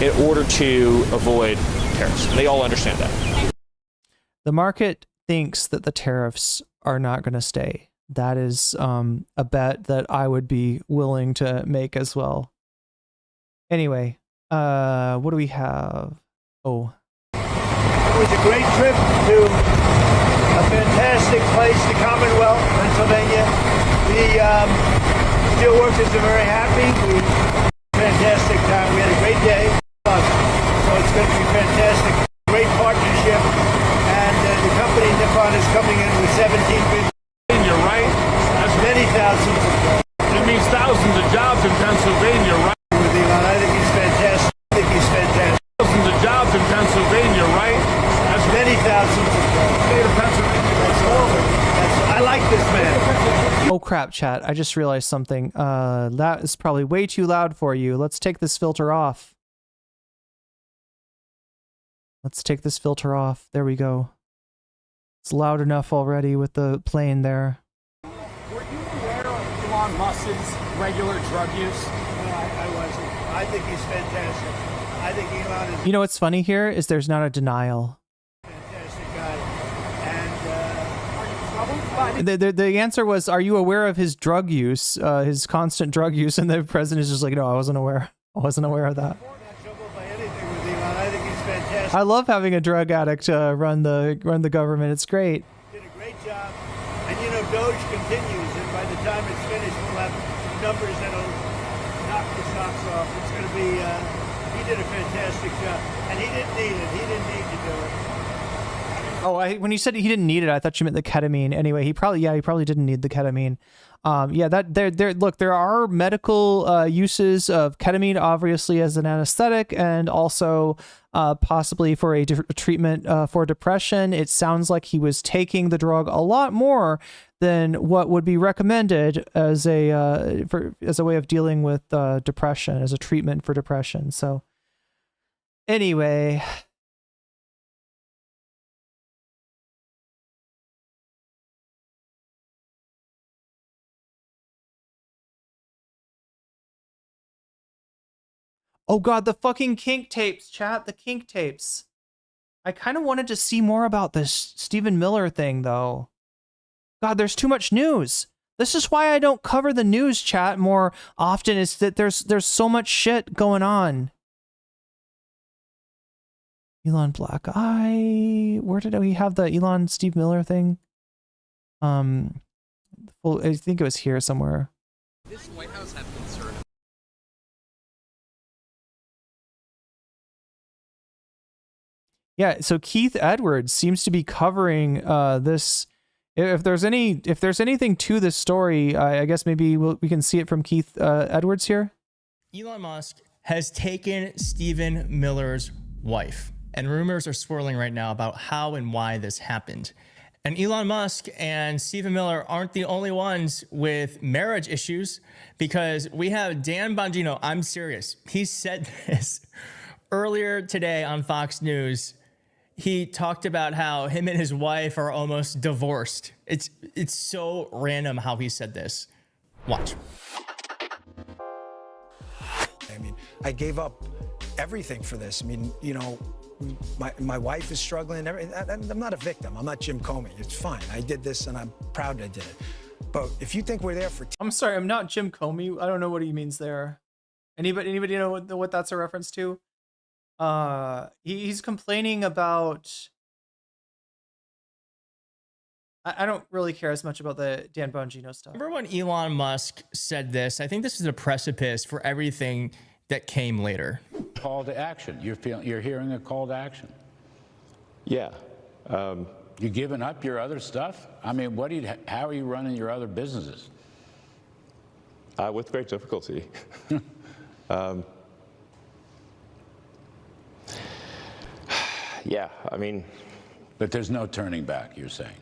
in order to avoid tariffs. And they all understand that. The market thinks that the tariffs are not going to stay. That is a bet that I would be willing to make as well. Anyway, what do we have? Oh. It was a great trip to a fantastic place, the Commonwealth, Pennsylvania. The steelworkers are very happy. We had a fantastic time. We had a great day. So it's going to be fantastic. Great partnership. And the company Nippon is coming in with 17 billion. You're right. That's many thousands of jobs. It means thousands of jobs in Pennsylvania, right? With Elon, I think he's fantastic. Thousands of jobs in Pennsylvania, right? That's many thousands of jobs. State of Pennsylvania. I like this man. Oh crap, chat. I just realized something. That is probably way too loud for you. Let's take this filter off. There we go. It's loud enough already with the plane there. Were you aware of Elon Musk's regular drug use? No, I wasn't. I think he's fantastic. I think Elon is... You know what's funny here is there's not a denial. Fantastic guy. And are you troubled by the answer was, are you aware of his drug use, his constant drug use? And the president is just like, no, I wasn't aware of that. I love having a drug addict run the government. It's great. Did a great job. And Doge continues, and by the time it's finished, we'll have numbers that'll knock the socks off. It's going to be, he did a fantastic job. And he didn't need it. He didn't need to do it. Oh, when you said he didn't need it, I thought you meant the ketamine. Anyway, he probably didn't need the ketamine. There are medical uses of ketamine, obviously as an anesthetic, and also possibly for a treatment for depression. It sounds like he was taking the drug a lot more than what would be recommended as a way of dealing with depression, as a treatment for depression. So, anyway. Oh god, the fucking kink tapes, chat. The kink tapes. I kind of wanted to see more about this Stephen Miller thing, though. God, there's too much news. This is why I don't cover the news, chat, more often, is that there's so much shit going on. Elon Black Eye. Where did we have the Elon Steve Miller thing? I think it was here somewhere. Does the White House have concern? Yeah, so Keith Edwards seems to be covering this. If there's anything to this story, I guess maybe we can see it from Keith Edwards here. Elon Musk has taken Stephen Miller's wife, and rumors are swirling right now about how and why this happened. And Elon Musk and Stephen Miller aren't the only ones with marriage issues, because we have Dan Bongino. I'm serious. He said this earlier today on Fox News. He talked about how him and his wife are almost divorced. It's so random how he said this. Watch. I mean, I gave up everything for this. I mean, you know, my wife is struggling. I'm not a victim. I'm not Jim Comey. It's fine. I did this, and I'm proud I did it. But if you think we're there for... I'm sorry, I'm not Jim Comey. I don't know what he means there. Anybody know what that's a reference to? He's complaining about... I don't really care as much about the Dan Bongino stuff. Remember when Elon Musk said this? I think this is a precipice for everything that came later. Call to action. You're hearing a call to action. Yeah. You giving up your other stuff? I mean, how are you running your other businesses? With great difficulty. Yeah, I mean... But there's no turning back, you're saying?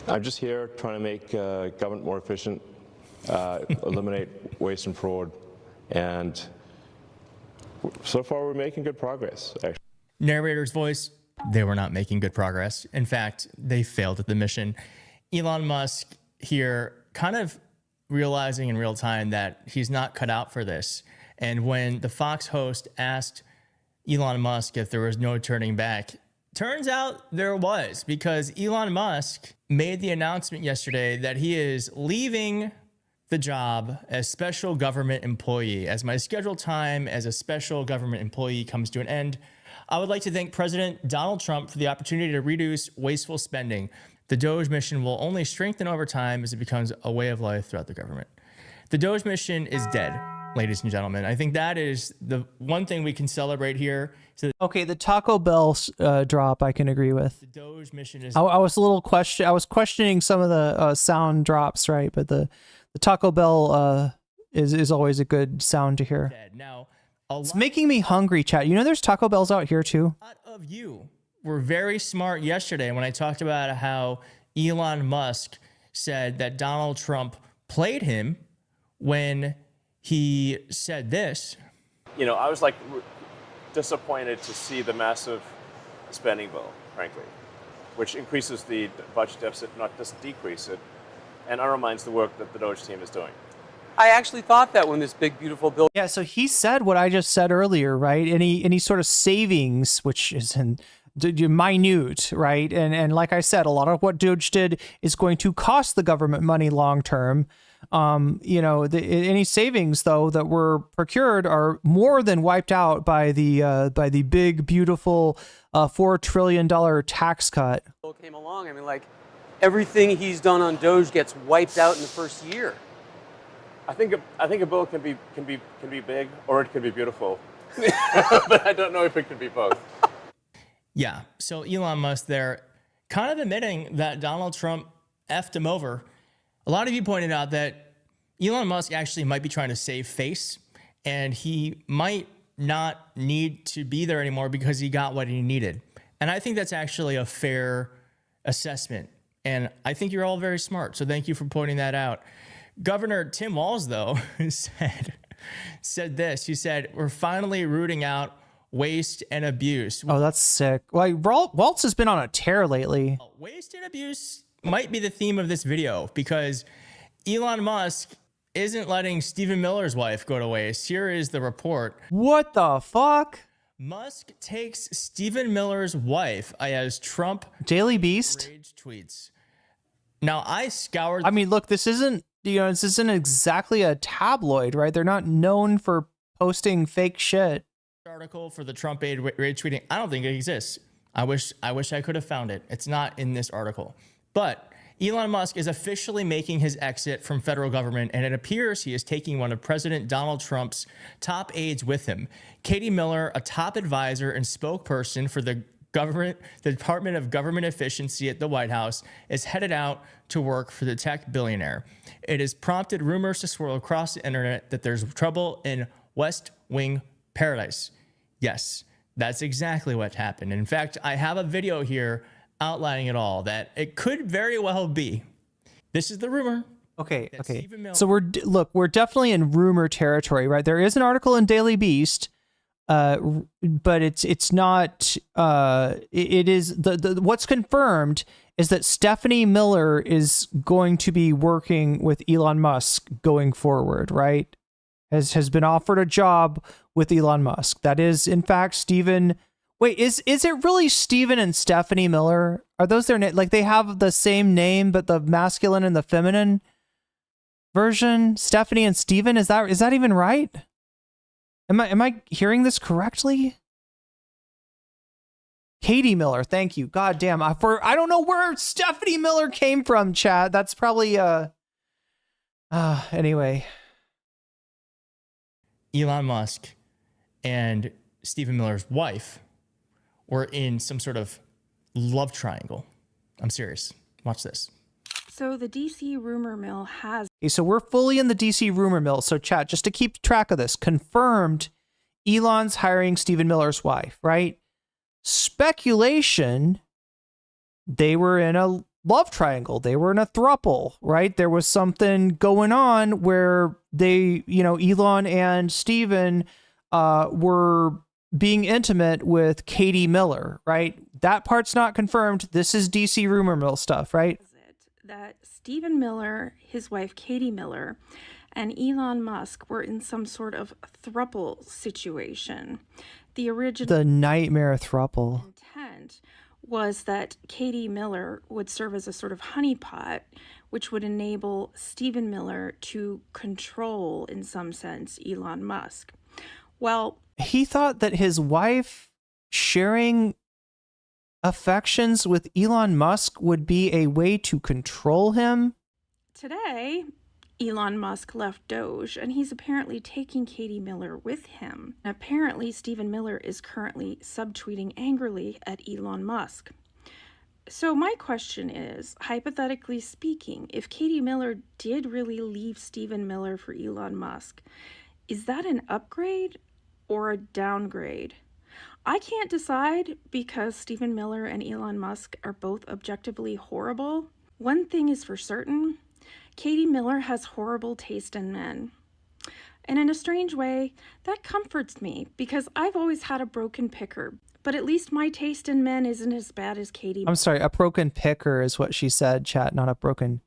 I'm just here trying to make government more efficient, eliminate waste and fraud, and so far we're making good progress, actually. Narrator's voice, they were not making good progress. In fact, they failed at the mission. Elon Musk here kind of realizing in real time that he's not cut out for this. And when the Fox host asked Elon Musk if there was no turning back, turns out there was, because Elon Musk made the announcement yesterday that he is leaving the job as special government employee. As my scheduled time as a special government employee comes to an end, I would like to thank President Donald Trump for the opportunity to reduce wasteful spending. The Doge mission will only strengthen over time as it becomes a way of life throughout the government. The Doge mission is dead, ladies and gentlemen. I think that is the one thing we can celebrate here. Okay, the Taco Bell drop I can agree with. The Doge mission is... I was a little I was questioning some of the sound drops, right? But the Taco Bell is always a good sound to hear. Now, it's making me hungry, chat. You know there's Taco Bells out here too? A lot of you were very smart yesterday when I talked about how Elon Musk said that Donald Trump played him when he said this. You know, I was like disappointed to see the massive spending bill, frankly, which increases the budget deficit, not just decrease it, and undermines the work that the Doge team is doing. I actually thought that when this big, beautiful bill... Yeah, so he said what I just said earlier, right? Any sort of savings, which is minute, right? And like I said, a lot of what Doge did is going to cost the government money long term. You know, any savings though that were procured are more than wiped out by the big, beautiful $4 trillion tax cut. Came along. I mean, like everything he's done on Doge gets wiped out in the first year. I think a bill can be big or it can be beautiful, but I don't know if it can be both. Yeah. So Elon Musk there, kind of admitting that Donald Trump effed him over. A lot of you pointed out that Elon Musk actually might be trying to save face, and he might not need to be there anymore because he got what he needed. And I think that's actually a fair assessment. And I think you're all very smart. So thank you for pointing that out. Governor Tim Walz, though, said this. He said, "We're finally rooting out waste and abuse." Oh, that's sick. Like, Waltz has been on a tear lately. Waste and abuse might be the theme of this video, because Elon Musk isn't letting Stephen Miller's wife go to waste. Here is the report. What the fuck? Musk takes Stephen Miller's wife as Trump Daily Beast rage tweets. Now I scoured. I mean, look, this isn't exactly a tabloid, right? They're not known for posting fake shit. Article for the Trump aid rage tweeting. I don't think it exists. I wish I could have found it. It's not in this article. But Elon Musk is officially making his exit from federal government, and it appears he is taking one of President Donald Trump's top aides with him. Katie Miller, a top advisor and spokesperson for the Department of Government Efficiency at the White House, is headed out to work for the tech billionaire. It has prompted rumors to swirl across the internet that there's trouble in West Wing paradise. Yes, that's exactly what happened. In fact, I have a video here outlining it all, that it could very well be. This is the rumor. Okay. So we're definitely in rumor territory, right? There is an article in Daily Beast, but it's not. It is what's confirmed is that Stephanie Miller is going to be working with Elon Musk going forward, right? Has been offered a job with Elon Musk. That is, in fact, Stephen. Wait, is it really Stephen and Stephanie Miller? Are those their name? Like they have the same name, but the masculine and the feminine version? Stephanie and Stephen? Is that even right? Am I hearing this correctly? Katie Miller, thank you. God damn, I don't know where Stephanie Miller came from, chat. That's probably anyway. Elon Musk and Stephen Miller's wife were in some sort of love triangle. I'm serious. Watch this. So the DC rumor mill has... Okay, so we're fully in the DC rumor mill. So chat, just to keep track of this, confirmed Elon's hiring Stephen Miller's wife, right? Speculation, they were in a love triangle. They were in a throuple, right? There was something going on where they, Elon and Stephen were being intimate with Katie Miller, right? That part's not confirmed. This is DC rumor mill stuff, right? That Stephen Miller, his wife Katie Miller, and Elon Musk were in some sort of throuple situation. The nightmare throuple intent was that Katie Miller would serve as a sort of honeypot, which would enable Stephen Miller to control, in some sense, Elon Musk. Well, he thought that his wife sharing affections with Elon Musk would be a way to control him. Today, Elon Musk left Doge, and he's apparently taking Katie Miller with him. Apparently, Stephen Miller is currently subtweeting angrily at Elon Musk. So my question is, hypothetically speaking, if Katie Miller did really leave Stephen Miller for Elon Musk, is that an upgrade or a downgrade? I can't decide because Stephen Miller and Elon Musk are both objectively horrible. One thing is for certain, Katie Miller has horrible taste in men. And in a strange way, that comforts me because I've always had a broken picker, but at least my taste in men isn't as bad as Katie. I'm sorry, a broken picker is what she said, chat, not a broken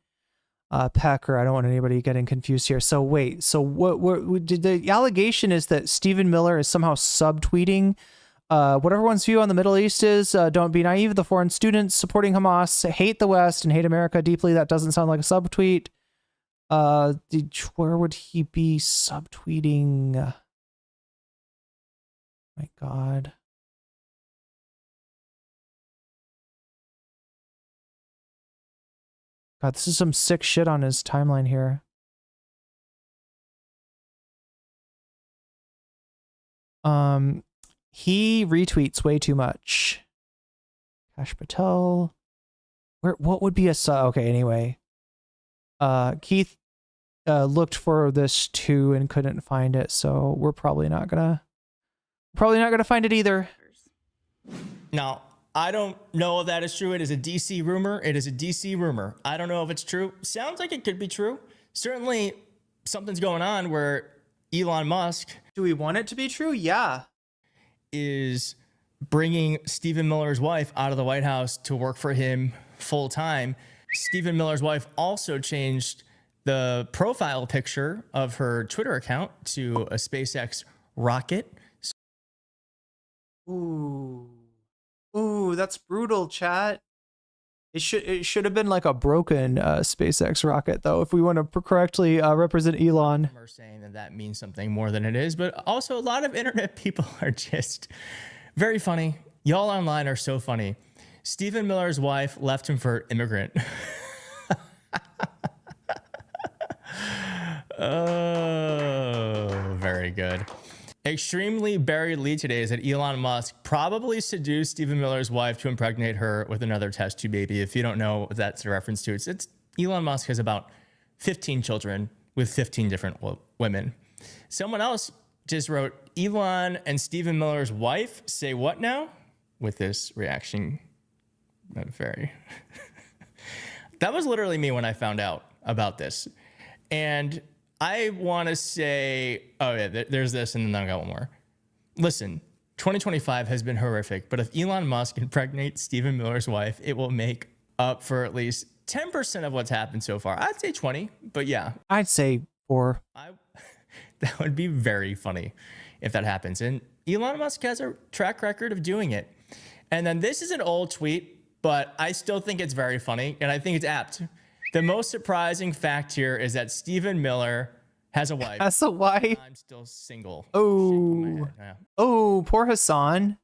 pecker. I don't want anybody getting confused here. So wait, so what did the allegation is that Stephen Miller is somehow subtweeting what everyone's view on the Middle East is, don't be naive. The foreign students supporting Hamas hate the West and hate America deeply. That doesn't sound like a subtweet. Where would he be subtweeting? My God. God, this is some sick shit on his timeline here. He retweets way too much. Kash Patel. What would be a okay, anyway. Keith looked for this too and couldn't find it, so we're probably not gonna find it either. Now, I don't know if that is true. It is a DC rumor. It is a DC rumor. I don't know if it's true. Sounds like it could be true. Certainly something's going on where Elon Musk... Do we want it to be true? Yeah. ...is bringing Stephen Miller's wife out of the White House to work for him full time. Stephen Miller's wife also changed the profile picture of her Twitter account to a SpaceX rocket. Ooh, that's brutal, chat. It should have been like a broken SpaceX rocket, though, if we want to correctly represent Elon. We're saying that that means something more than it is, but also a lot of internet people are just very funny. Y'all online are so funny. Stephen Miller's wife left him for immigrant. Oh, very good. Extremely buried lead today is that Elon Musk probably seduced Stephen Miller's wife to impregnate her with another test tube baby. If you don't know what that's a reference to, it's Elon Musk has about 15 children with 15 different women. Someone else just wrote, Elon and Stephen Miller's wife say what now? With this reaction. Not very. That was literally me when I found out about this. And I want to say, oh yeah, there's this, and then I got one more. Listen, 2025 has been horrific, but if Elon Musk impregnates Stephen Miller's wife, it will make up for at least 10% of what's happened so far. I'd say 20, but yeah. I'd say 4. That would be very funny if that happens. And Elon Musk has a track record of doing it. And then this is an old tweet, but I still think it's very funny, and I think it's apt. The most surprising fact here is that Stephen Miller has a wife. Has a wife? I'm still single. Oh, yeah. Oh, poor Hasan.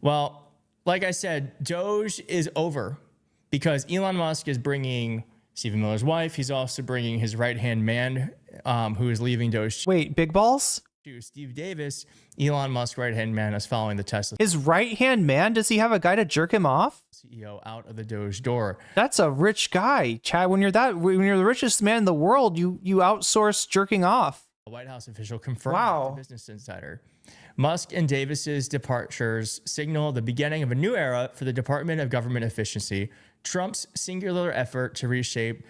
Well, like I said, Doge is over because Elon Musk is bringing Stephen Miller's wife. He's also bringing his right-hand man who is leaving Doge. Wait, Big Balls? To Steve Davis, Elon Musk's right-hand man is following the Tesla. His right-hand man? Does he have a guy to jerk him off? CEO out of the Doge door. That's a rich guy, Chad. When you're the richest man in the world, you outsource jerking off. A White House official confirmed to Business Insider. Musk and Davis's departures signal the beginning of a new era for the Department of Government Efficiency, Trump's singular effort to reshape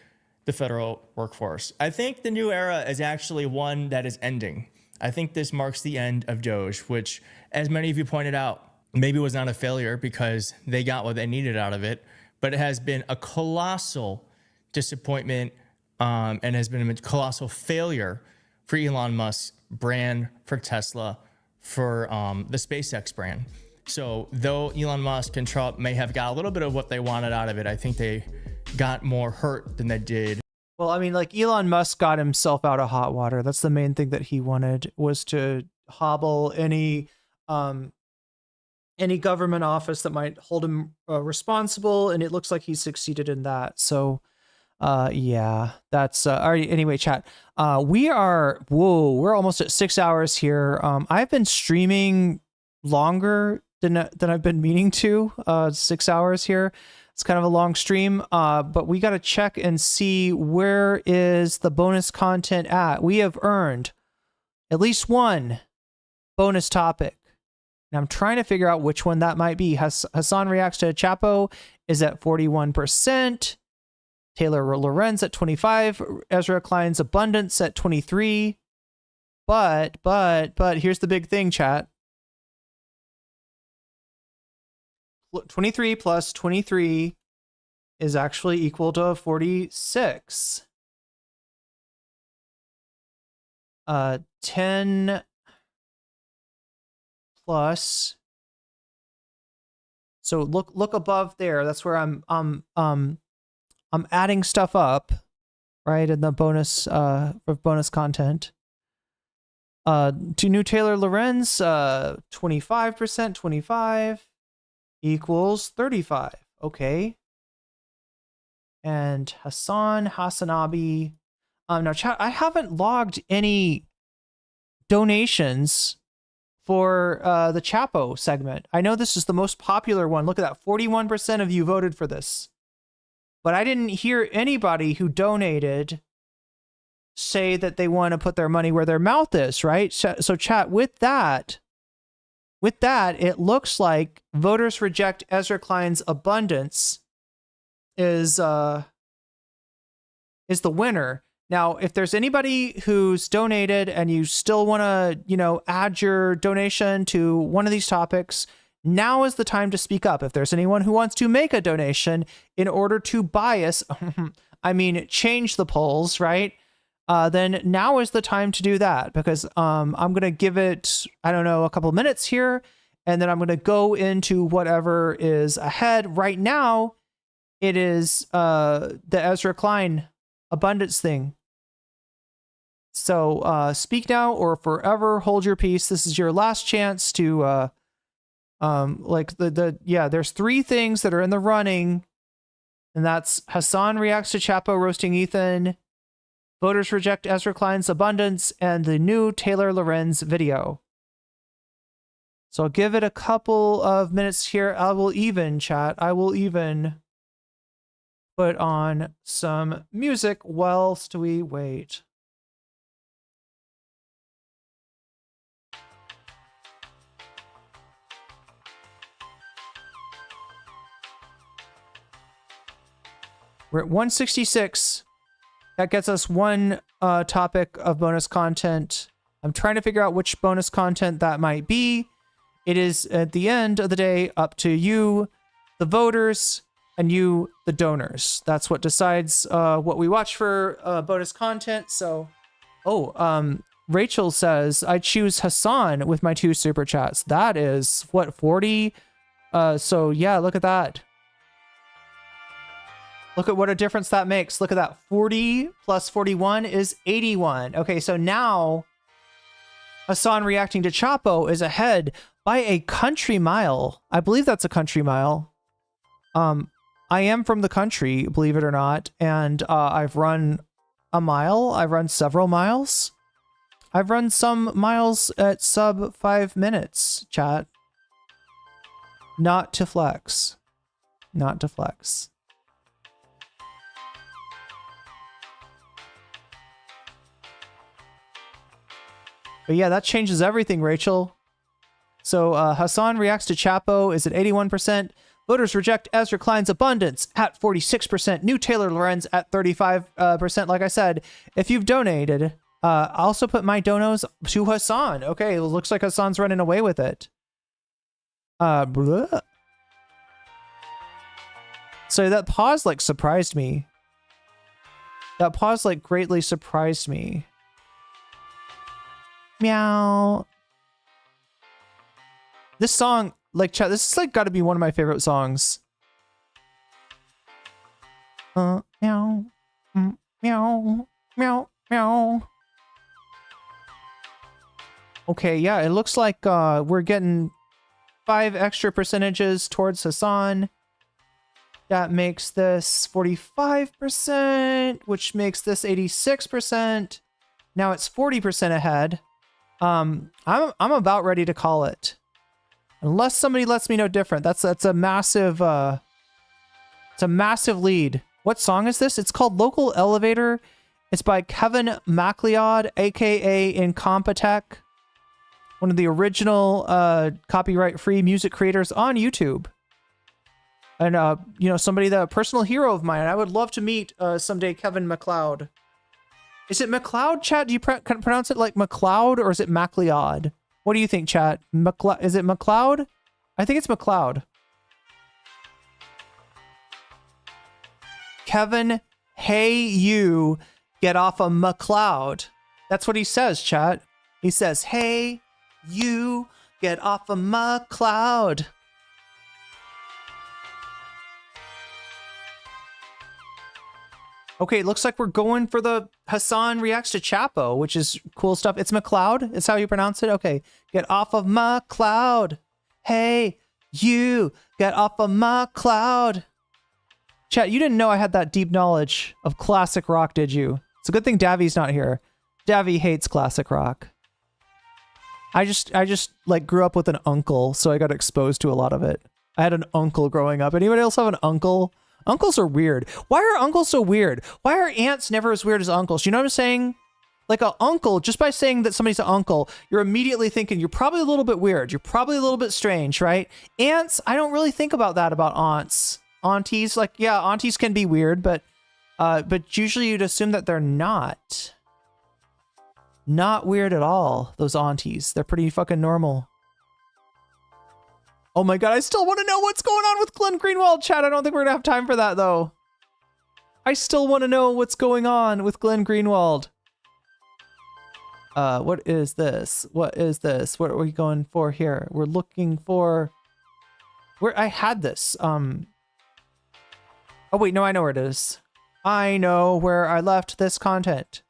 the federal workforce. I think the new era is actually one that is ending. I think this marks the end of Doge, which, as many of you pointed out, maybe was not a failure because they got what they needed out of it, but it has been a colossal disappointment and has been a colossal failure for Elon Musk's brand, for Tesla, for the SpaceX brand. So though Elon Musk and Trump may have got a little bit of what they wanted out of it, I think they got more hurt than they did. Well, I mean, like Elon Musk got himself out of hot water. That's the main thing that he wanted, was to hobble any government office that might hold him responsible, and it looks like he succeeded in that. So, yeah, that's already. Anyway, chat. We're almost at 6 hours here. I've been streaming longer than I've been meaning to. 6 hours here. It's kind of a long stream, but we got to check and see where is the bonus content at. We have earned at least one bonus topic. And I'm trying to figure out which one that might be. Hasan reacts to Chapo is at 41%. Taylor Lorenz at 25. Ezra Klein's abundance at 23. But here's the big thing, chat. 23 plus 23 is actually equal to 46. 10 plus. So look above there. That's where I'm adding stuff up, right? In the bonus for bonus content. To new Taylor Lorenz, 25%, 25 equals 35. Okay. And Hasanabi. Now, chat, I haven't logged any donations for the Chapo segment. I know this is the most popular one. Look at that. 41% of you voted for this. But I didn't hear anybody who donated say that they want to put their money where their mouth is, right? So chat, with that, it looks like voters reject Ezra Klein's abundance is the winner. Now, if there's anybody who's donated and you still want to, add your donation to one of these topics, now is the time to speak up. If there's anyone who wants to make a donation in order to bias I mean, change the polls, right? Then now is the time to do that, because I'm going to give it, I don't know, a couple minutes here, and then I'm going to go into whatever is ahead. Right now, it is the Ezra Klein abundance thing. So speak now or forever hold your peace. This is your last chance to there's 3 things that are in the running, and that's Hasan reacts to Chapo roasting Ethan, voters reject Ezra Klein's abundance, and the new Taylor Lorenz video. So I'll give it a couple of minutes here. I will even put on some music whilst we wait. We're at 166. That gets us one topic of bonus content. I'm trying to figure out which bonus content that might be. It is, at the end of the day, up to you, the voters, and you, the donors. That's what decides what we watch for bonus content. So, Rachel says, I choose Hasan with my 2 super chats. That is, what, 40? So, yeah, look at that. Look at what a difference that makes. Look at that. 40 plus 41 is 81. Okay, so now Hasan reacting to Chapo is ahead by a country mile. I believe that's a country mile. I am from the country, believe it or not, and I've run a mile. I've run several miles. I've run some miles at sub 5 minutes, chat. Not to flex. Not to flex. But yeah, that changes everything, Rachel. So Hasan reacts to Chapo is at 81%. Voters reject Ezra Klein's abundance at 46%. New Taylor Lorenz at 35%. Like I said, if you've donated, I also put my donos to Hasan. Okay, it looks like Hasan's running away with it. So that pause like surprised me. That pause like greatly surprised me. Meow. This song, like, chat, this is like got to be one of my favorite songs. Meow. Meow. Meow. Meow. Okay, yeah, it looks like we're getting 5 extra percentages towards Hasan. That makes this 45%, which makes this 86%. Now it's 40% ahead. I'm about ready to call it, unless somebody lets me know different. That's a massive it's a massive lead. What song is this? It's called Local Elevator. It's by Kevin MacLeod, aka Incompetech, one of the original copyright free music creators on YouTube, and you know, somebody, that a personal hero of mine. I would love to meet someday Kevin MacLeod. Is it MacLeod, chat? Do you pronounce it like MacLeod, or is it MacLeod? What do you think, chat? Is it MacLeod? I think it's MacLeod. Kevin, hey, you, get off of MacLeod. That's what he says, chat. He says, hey, you, get off of MacLeod. Okay, it looks like we're going for the Hasan reacts to Chapo, which is cool stuff. It's MacLeod? It's how you pronounce it? Okay. Get off of MacLeod. Hey, you, get off of MacLeod. Chat, you didn't know I had that deep knowledge of classic rock, did you? It's a good thing Davi's not here. Davi hates classic rock. I just like grew up with an uncle, so I got exposed to a lot of it. I had an uncle growing up. Anybody else have an uncle? Uncles are weird. Why are uncles so weird? Why are aunts never as weird as uncles? You know what I'm saying? Like an uncle, just by saying that somebody's an uncle, you're immediately thinking you're probably a little bit weird. You're probably a little bit strange, right? Aunts, I don't really think about that about aunts. Aunties, like, yeah, aunties can be weird, but usually you'd assume that they're not weird at all. Those aunties, they're pretty fucking normal. Oh my god, I still want to know what's going on with Glenn Greenwald, chat. I don't think we're gonna have time for that, though. I still want to know what's going on with Glenn Greenwald. What is this? What is this? What are we going for here? We're looking for where I had this. Oh wait, no, I know where it is. I know where I left this content.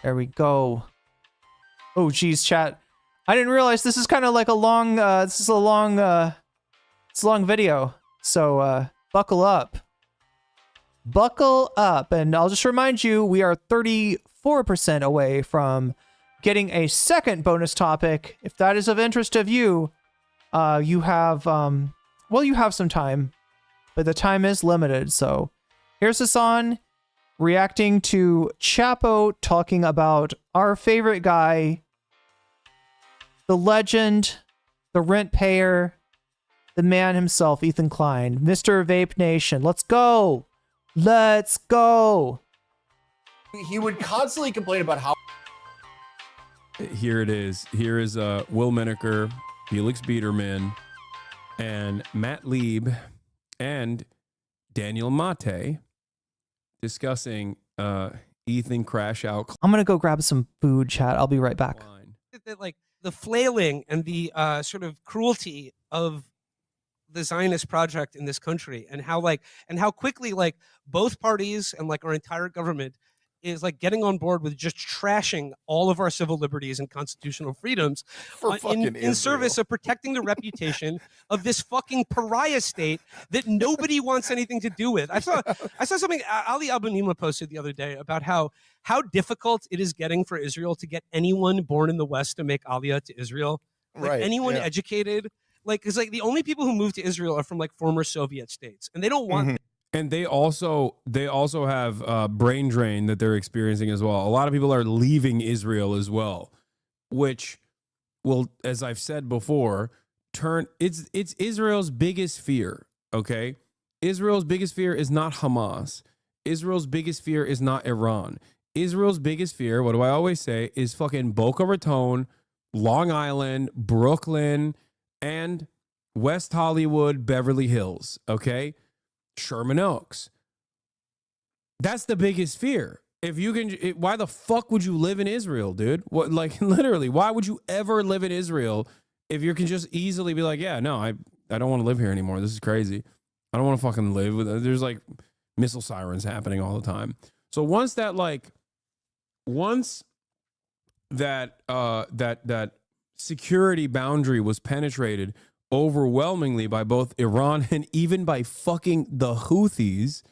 There we go. Oh geez, chat. I didn't realize this is kind of like a long it's a long video. So buckle up. Buckle up, and I'll just remind you, we are 34% away from getting a second bonus topic. If that is of interest of you, you have, well, you have some time, but the time is limited. So here's Hasan reacting to Chapo talking about our favorite guy, the legend, the rent payer, the man himself, Ethan Klein, Mr. Vape Nation. Let's go. Let's go. He would constantly complain about how. Here it is. Here is Will Menaker, Felix Biederman, and Matt Lieb, and Daniel Mate discussing Ethan crash out. I'm gonna go grab some food, chat. I'll be right back. That, like, the flailing and the sort of cruelty of the Zionist project in this country, and how quickly like both parties and like our entire government is like getting on board with just trashing all of our civil liberties and constitutional freedoms in service of protecting the reputation of this fucking pariah state that nobody wants anything to do with. I saw something Ali Abunimah posted the other day about how difficult it is getting for Israel to get anyone born in the West to make aliyah to Israel. Like, right, anyone yeah. educated. Like, it's like the only people who move to Israel are from like former Soviet states, and they don't want. And they also have brain drain that they're experiencing as well. A lot of people are leaving Israel as well, which will, as I've said before, it's Israel's biggest fear. Okay, Israel's biggest fear is not Hamas. Israel's biggest fear is not Iran. Israel's biggest fear, what do I always say, is fucking Boca Raton, Long Island, Brooklyn, and West Hollywood, Beverly Hills. Okay. Sherman Oaks. That's the biggest fear. If you can, why the fuck would you live in Israel, dude? What, like, literally, why would you ever live in Israel if you can just easily be like, yeah, no, I don't want to live here anymore. This is crazy. I don't want to fucking live with. There's like missile sirens happening all the time. So once that security boundary was penetrated overwhelmingly by both Iran and even by fucking the Houthis,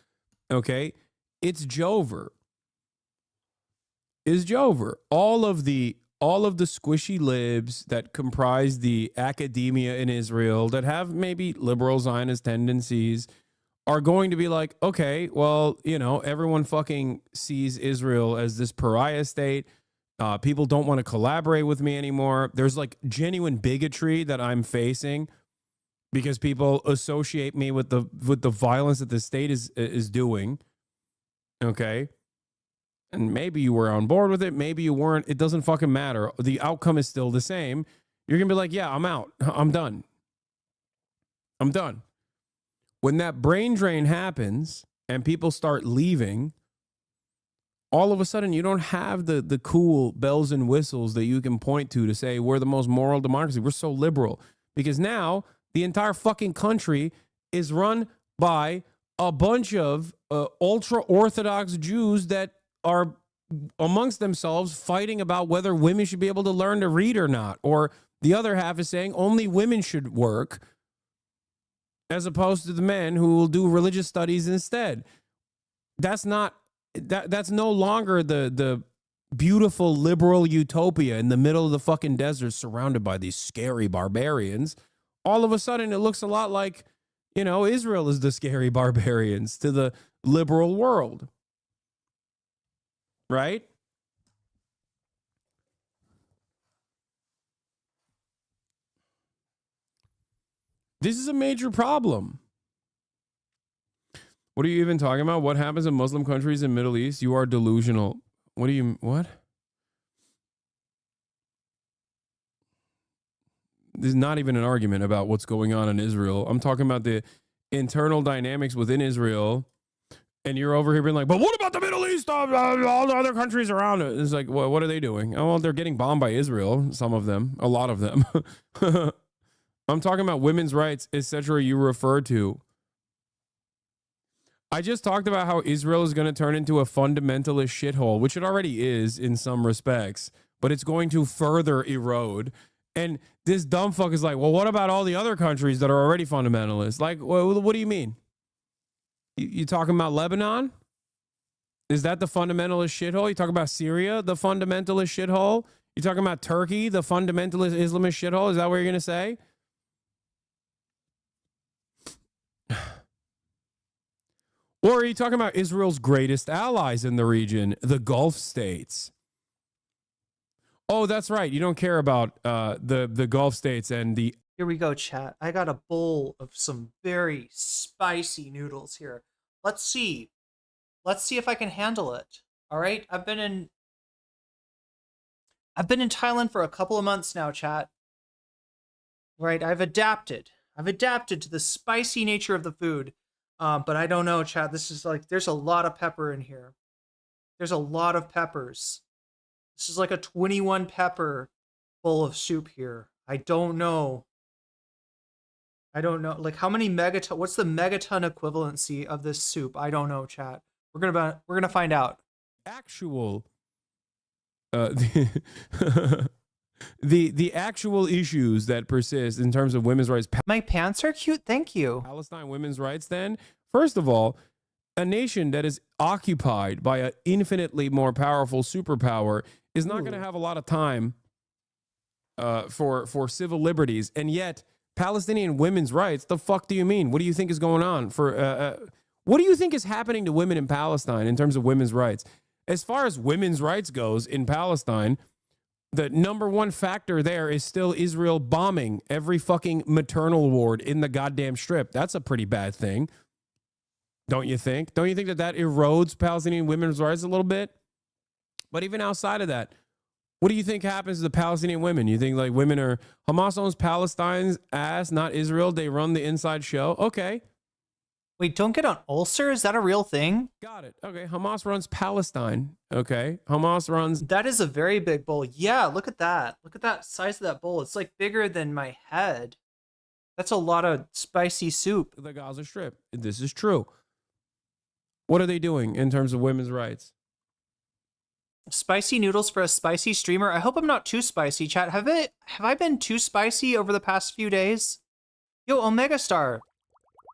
okay, it's Jover. Is Jover. All of the squishy libs that comprise the academia in Israel that have maybe liberal Zionist tendencies are going to be like, okay, well, you know, everyone fucking sees Israel as this pariah state. People don't want to collaborate with me anymore. There's like genuine bigotry that I'm facing because people associate me with the violence that the state is doing. Okay. And maybe you were on board with it. Maybe you weren't. It doesn't fucking matter. The outcome is still the same. You're going to be like, yeah, I'm out. I'm done. I'm done. When that brain drain happens and people start leaving, all of a sudden, you don't have the cool bells and whistles that you can point to say we're the most moral democracy. We're so liberal. Because now the entire fucking country is run by a bunch of ultra-Orthodox Jews that are amongst themselves fighting about whether women should be able to learn to read or not. Or the other half is saying only women should work as opposed to the men who will do religious studies instead. That's no longer the beautiful liberal utopia in the middle of the fucking desert surrounded by these scary barbarians. All of a sudden, it looks a lot like, you know, Israel is the scary barbarians to the liberal world. Right? This is a major problem. What are you even talking about? What happens in Muslim countries in Middle East? You are delusional. What? There's not even an argument about what's going on in Israel. I'm talking about the internal dynamics within Israel And you're over here being like, but what about the Middle East? All the other countries around it. It's like, what are they doing? Oh, well, they're getting bombed by Israel. Some of them, a lot of them. I'm talking about women's rights, etc. You refer to. I just talked about how Israel is going to turn into a fundamentalist shithole, which it already is in some respects, but it's going to further erode. And this dumb fuck is like, well, what about all the other countries that are already fundamentalists? Like, what do you mean? You talking about Lebanon? Is that the fundamentalist shithole? You talking about Syria, the fundamentalist shithole? You talking about Turkey, the fundamentalist Islamist shithole? Is that what you're going to say? Or are you talking about Israel's greatest allies in the region, the Gulf states? Oh, that's right. You don't care about the Gulf states and the... Here we go, chat. I got a bowl of some very spicy noodles here. Let's see. Let's see if I can handle it. All right. I've been in Thailand for a couple of months now, chat. Right. I've adapted to the spicy nature of the food. But I don't know, chat. This is like, there's a lot of pepper in here. There's a lot of peppers. This is like a 21 pepper bowl of soup here. I don't know. Like, how many megaton? What's the megaton equivalency of this soup? I don't know, chat. We're gonna find out. Actual, the actual issues that persist in terms of women's rights. My pants are cute. Thank you. Palestine women's rights. Then, first of all, a nation that is occupied by an infinitely more powerful superpower is not going to have a lot of time for civil liberties, and yet. Palestinian women's rights? The fuck do you mean? What do you think is going on? What do you think is happening to women in Palestine in terms of women's rights? As far as women's rights goes in Palestine, the number one factor there is still Israel bombing every fucking maternal ward in the goddamn strip. That's a pretty bad thing. Don't you think? Don't you think that erodes Palestinian women's rights a little bit? But even outside of that, what do you think happens to the Palestinian women? You think like women are Hamas owns Palestine's ass, not Israel. They run the inside show. Okay. Wait, don't get an ulcer? Is that a real thing? Got it. Okay. Hamas runs Palestine. Okay. Hamas runs. That is a very big bowl. Yeah, look at that. Look at that size of that bowl. It's like bigger than my head. That's a lot of spicy soup. The Gaza Strip. This is true. What are they doing in terms of women's rights? Spicy noodles for a spicy streamer. I hope I'm not too spicy, chat. Have I been too spicy over the past few days? Yo, Omega Star.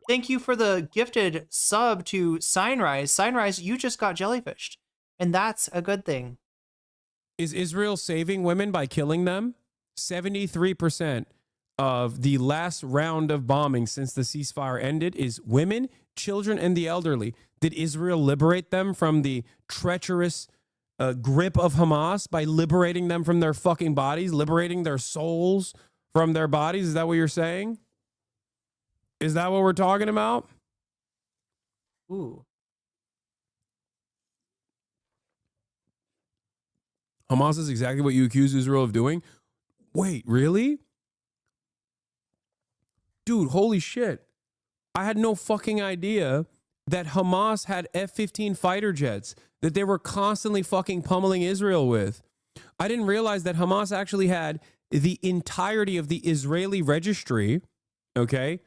Thank you for the gifted sub to Signrise. Signrise, you just got jellyfished. And that's a good thing. Is Israel saving women by killing them? 73% of the last round of bombing since the ceasefire ended is women, children, and the elderly. Did Israel liberate them from the treacherous grip of Hamas by liberating them from their fucking bodies, liberating their souls from their bodies? Is that what you're saying? Is that what we're talking about? Ooh. Hamas is exactly what you accuse Israel of doing? Wait, really? Dude, holy shit. I had no fucking idea that Hamas had F-15 fighter jets that they were constantly fucking pummeling Israel with. I didn't realize that Hamas actually had the entirety of the Israeli registry, okay?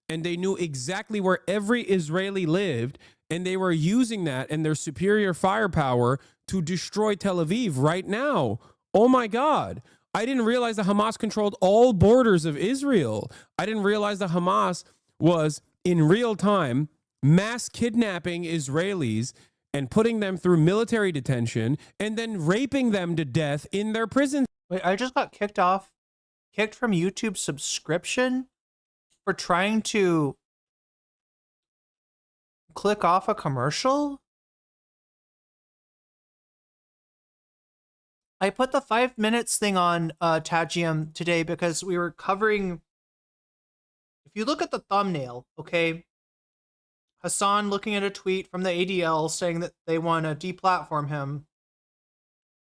And they knew exactly where every Israeli lived, and they were using that and their superior firepower to destroy Tel Aviv right now. Oh my God. I didn't realize that Hamas controlled all borders of Israel. I didn't realize that Hamas was in real time mass kidnapping Israelis and putting them through military detention and then raping them to death in their prison. Wait, I just got kicked from YouTube subscription for trying to click off a commercial? I put the 5 minutes thing on Tagium today because we were covering, if you look at the thumbnail, okay, Hasan looking at a tweet from the ADL saying that they want to deplatform him.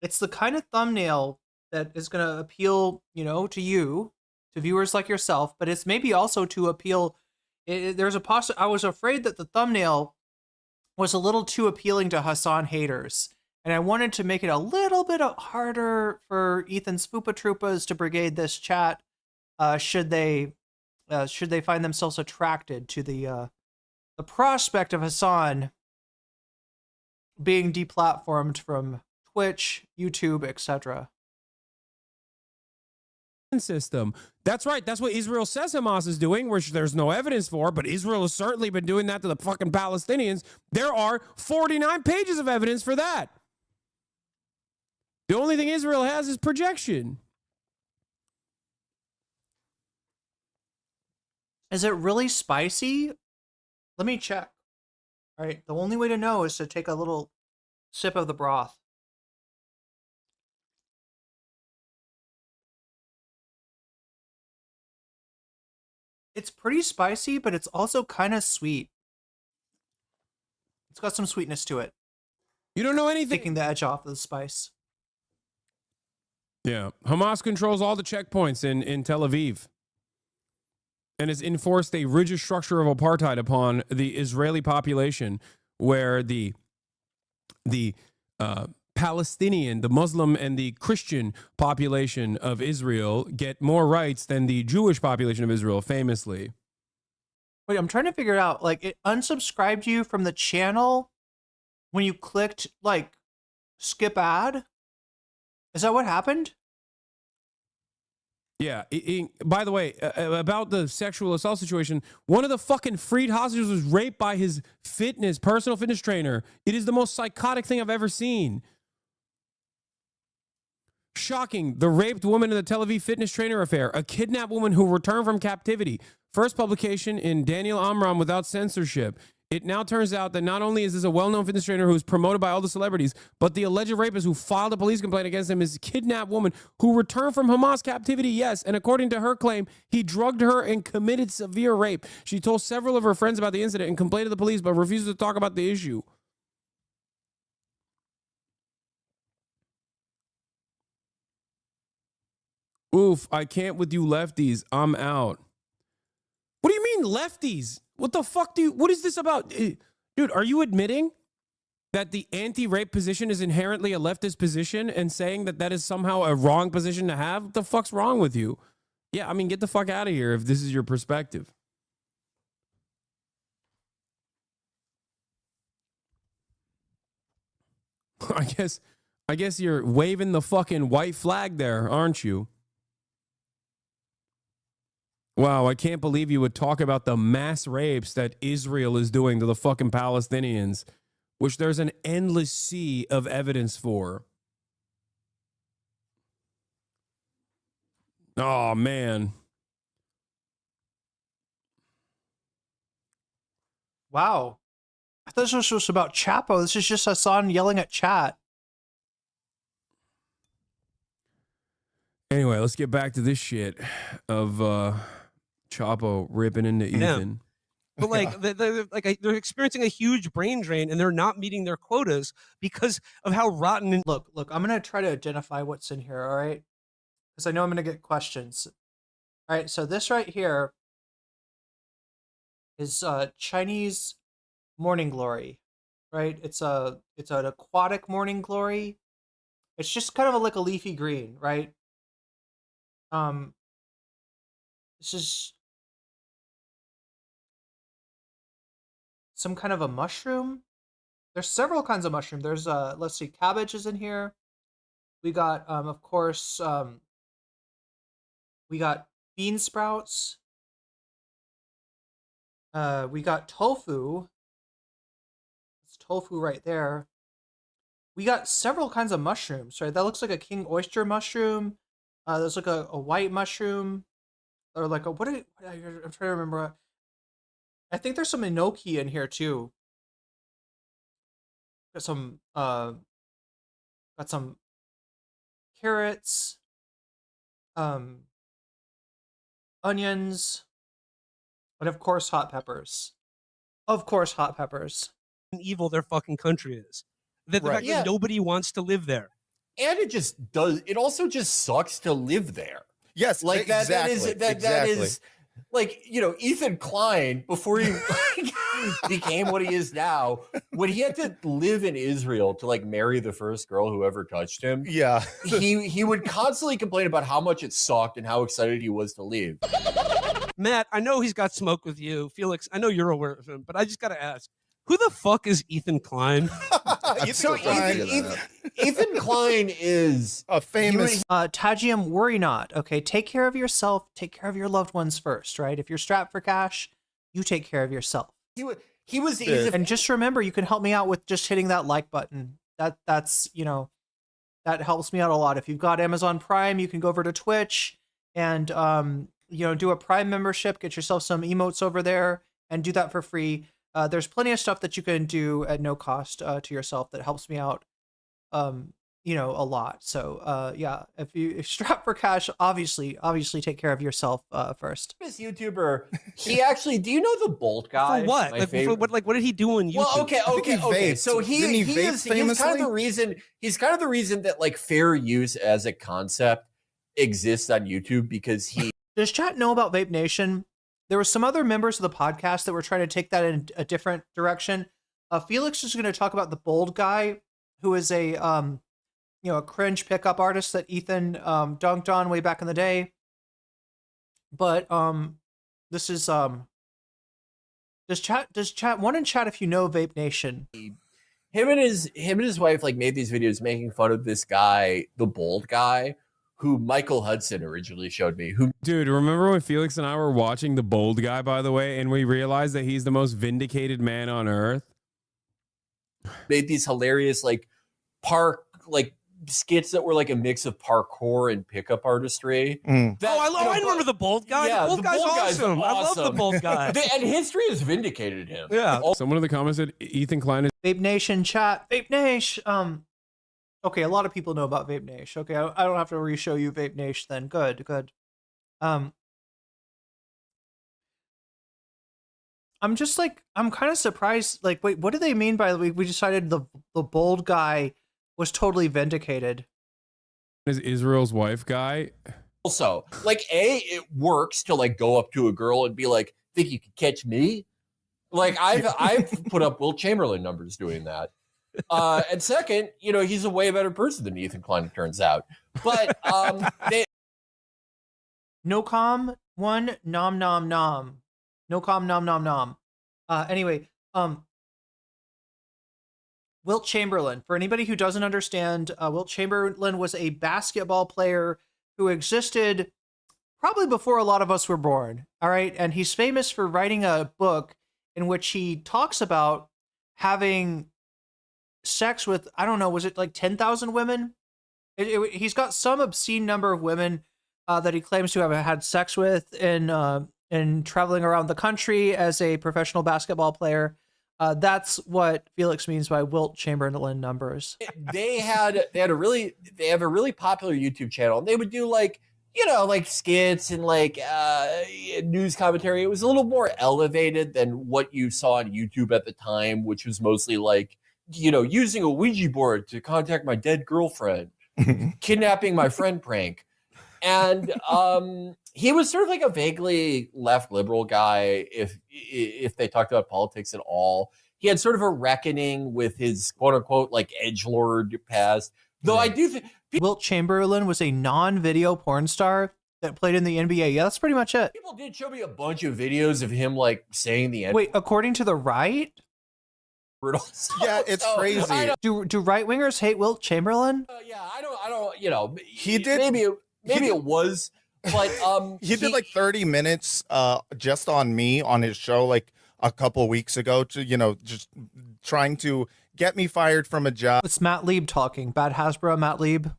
It's the kind of thumbnail that is going to appeal, to you, to viewers like yourself, but it's maybe also to appeal. I was afraid that the thumbnail was a little too appealing to Hasan haters. And I wanted to make it a little bit harder for Ethan Spoopa Troopas to brigade this chat, should they find themselves attracted to the prospect of Hasan being deplatformed from Twitch, YouTube, etc. System. That's right. That's what Israel says Hamas is doing, which there's no evidence for, but Israel has certainly been doing that to the fucking Palestinians. There are 49 pages of evidence for that. The only thing Israel has is projection. Is it really spicy? Let me check. All right, the only way to know is to take a little sip of the broth. It's pretty spicy, but it's also kind of sweet. It's got some sweetness to it. You don't know anything. Taking the edge off of the spice. Yeah. Hamas controls all the checkpoints in Tel Aviv and has enforced a rigid structure of apartheid upon the Israeli population, where the Palestinian, the Muslim, and the Christian population of Israel get more rights than the Jewish population of Israel, famously. Wait, I'm trying to figure it out. Like, it unsubscribed you from the channel when you clicked, like, skip ad? Is that what happened? Yeah. By the way, about the sexual assault situation, one of the fucking freed hostages was raped by his personal fitness trainer. It is the most psychotic thing I've ever seen. Shocking. The raped woman in the Tel Aviv fitness trainer affair. A kidnapped woman who returned from captivity. First publication in Daniel Amram without censorship. It now turns out that not only is this a well-known fitness trainer who's promoted by all the celebrities, but the alleged rapist who filed a police complaint against him is a kidnapped woman who returned from Hamas captivity, yes. And according to her claim, he drugged her and committed severe rape. She told several of her friends about the incident and complained to the police, but refused to talk about the issue. Oof, I can't with you lefties. I'm out. What do you mean lefties? What the fuck what is this about? Dude, are you admitting that the anti-rape position is inherently a leftist position and saying that that is somehow a wrong position to have? What the fuck's wrong with you? Yeah, I mean, get the fuck out of here if this is your perspective. I guess you're waving the fucking white flag there, aren't you? Wow, I can't believe you would talk about the mass rapes that Israel is doing to the fucking Palestinians, which there's an endless sea of evidence for. Oh, man. Wow. I thought this was about Chapo. This is just Hasan yelling at chat. Anyway, let's get back to this shit of Chapo ripping into Ethan. But like, they're experiencing a huge brain drain, and they're not meeting their quotas because of how rotten. And look, I'm gonna try to identify what's in here. All right, because I know I'm gonna get questions. All right, so this right here is Chinese morning glory, right? It's an aquatic morning glory. It's just kind of like a leafy green, right? This is some kind of a mushroom. There's several kinds of mushroom. There's let's see, cabbage is in here. We got of course we got bean sprouts. We got tofu. It's tofu right there. We got several kinds of mushrooms, right? That looks like a king oyster mushroom. There's like a white mushroom, or like a I'm trying to remember. I think there's some enoki in here too. Got some carrots, onions, and of course hot peppers. Of course, hot peppers. Evil their fucking country is. That the fact that nobody wants to live there. And it just does. It also just sucks to live there. Yes, like exactly. that is like, you know, Ethan Klein before he became what he is now. When he had to live in Israel to like marry the first girl who ever touched him, yeah, he would constantly complain about how much it sucked and how excited he was to leave. Matt, I know he's got smoke with you. Felix, I know you're aware of him, but I just got to ask, who the fuck is Ethan Klein? So Ethan Klein is a famous Tajium, worry not. Okay, take care of yourself, take care of your loved ones first, right? If you're strapped for cash, you take care of yourself. He was and just remember, you can help me out with just hitting that like button. That's that helps me out a lot. If you've got Amazon Prime, you can go over to Twitch and do a Prime membership, get yourself some emotes over there and do that for free. There's plenty of stuff that you can do at no cost to yourself that helps me out, a lot. So, yeah, if you're strapped for cash, obviously take care of yourself first. This YouTuber, he actually, do you know the Bolt guy? For what? What did he do on YouTube? Well, okay. So he's kind of the reason that like fair use as a concept exists on YouTube, because he. Does chat know about Vape Nation? There were some other members of the podcast that were trying to take that in a different direction. Felix is going to talk about the Bold guy, who is a cringe pickup artist that Ethan dunked on way back in the day. But this is does chat one in chat if you know Vape Nation? Him and his wife like made these videos making fun of this guy, the Bold guy, who Michael Hudson originally showed me. Dude, remember when Felix and I were watching The Bold Guy, by the way, and we realized that he's the most vindicated man on earth? Made these hilarious like skits that were like a mix of parkour and pickup artistry. I remember the Bold guy. Yeah, the Bold guy's awesome. I love the Bold guy. And history has vindicated him. Yeah. Someone in the comments said Ethan Klein is Vape Nation chat. Vape Nation. Okay, a lot of people know about Vape Nation. Okay, I don't have to re-show you Vape Nation then. Good. I'm just like, I'm kind of surprised. Like, wait, what do they mean by we decided the Bold guy was totally vindicated? Is Israel's wife guy? Also, like, it works to like go up to a girl and be like, "Think you could catch me?" Like, I've put up Will Chamberlain numbers doing that. And second, he's a way better person than Ethan Klein, it turns out. But Nocom one nom nom nom. Nocom nom nom nom. Anyway, Wilt Chamberlain. For anybody who doesn't understand, Wilt Chamberlain was a basketball player who existed probably before a lot of us were born. All right, and he's famous for writing a book in which he talks about having sex with, I don't know, was it like 10,000 women? He's got some obscene number of women that he claims to have had sex with in traveling around the country as a professional basketball player. That's what Felix means by Wilt Chamberlain numbers. They have a really popular YouTube channel, and they would do like skits and like news commentary. It was a little more elevated than what you saw on YouTube at the time, which was mostly like, using a Ouija board to contact my dead girlfriend, kidnapping my friend prank. And he was sort of like a vaguely left liberal guy, if they talked about politics at all. He had sort of a reckoning with his quote unquote like edgelord past. Though I do think Wilt Chamberlain was a non-video porn star that played in the NBA. Yeah, that's pretty much it. People did show me a bunch of videos of him like saying the N. Wait, according to the right? Yeah, it's crazy. Do right wingers hate Wilt Chamberlain? Yeah, I don't. He did. Maybe it was, but he did like 30 minutes just on me on his show like a couple weeks ago to just trying to get me fired from a job. It's Matt Lieb talking. Bad Hasbro, Matt Lieb.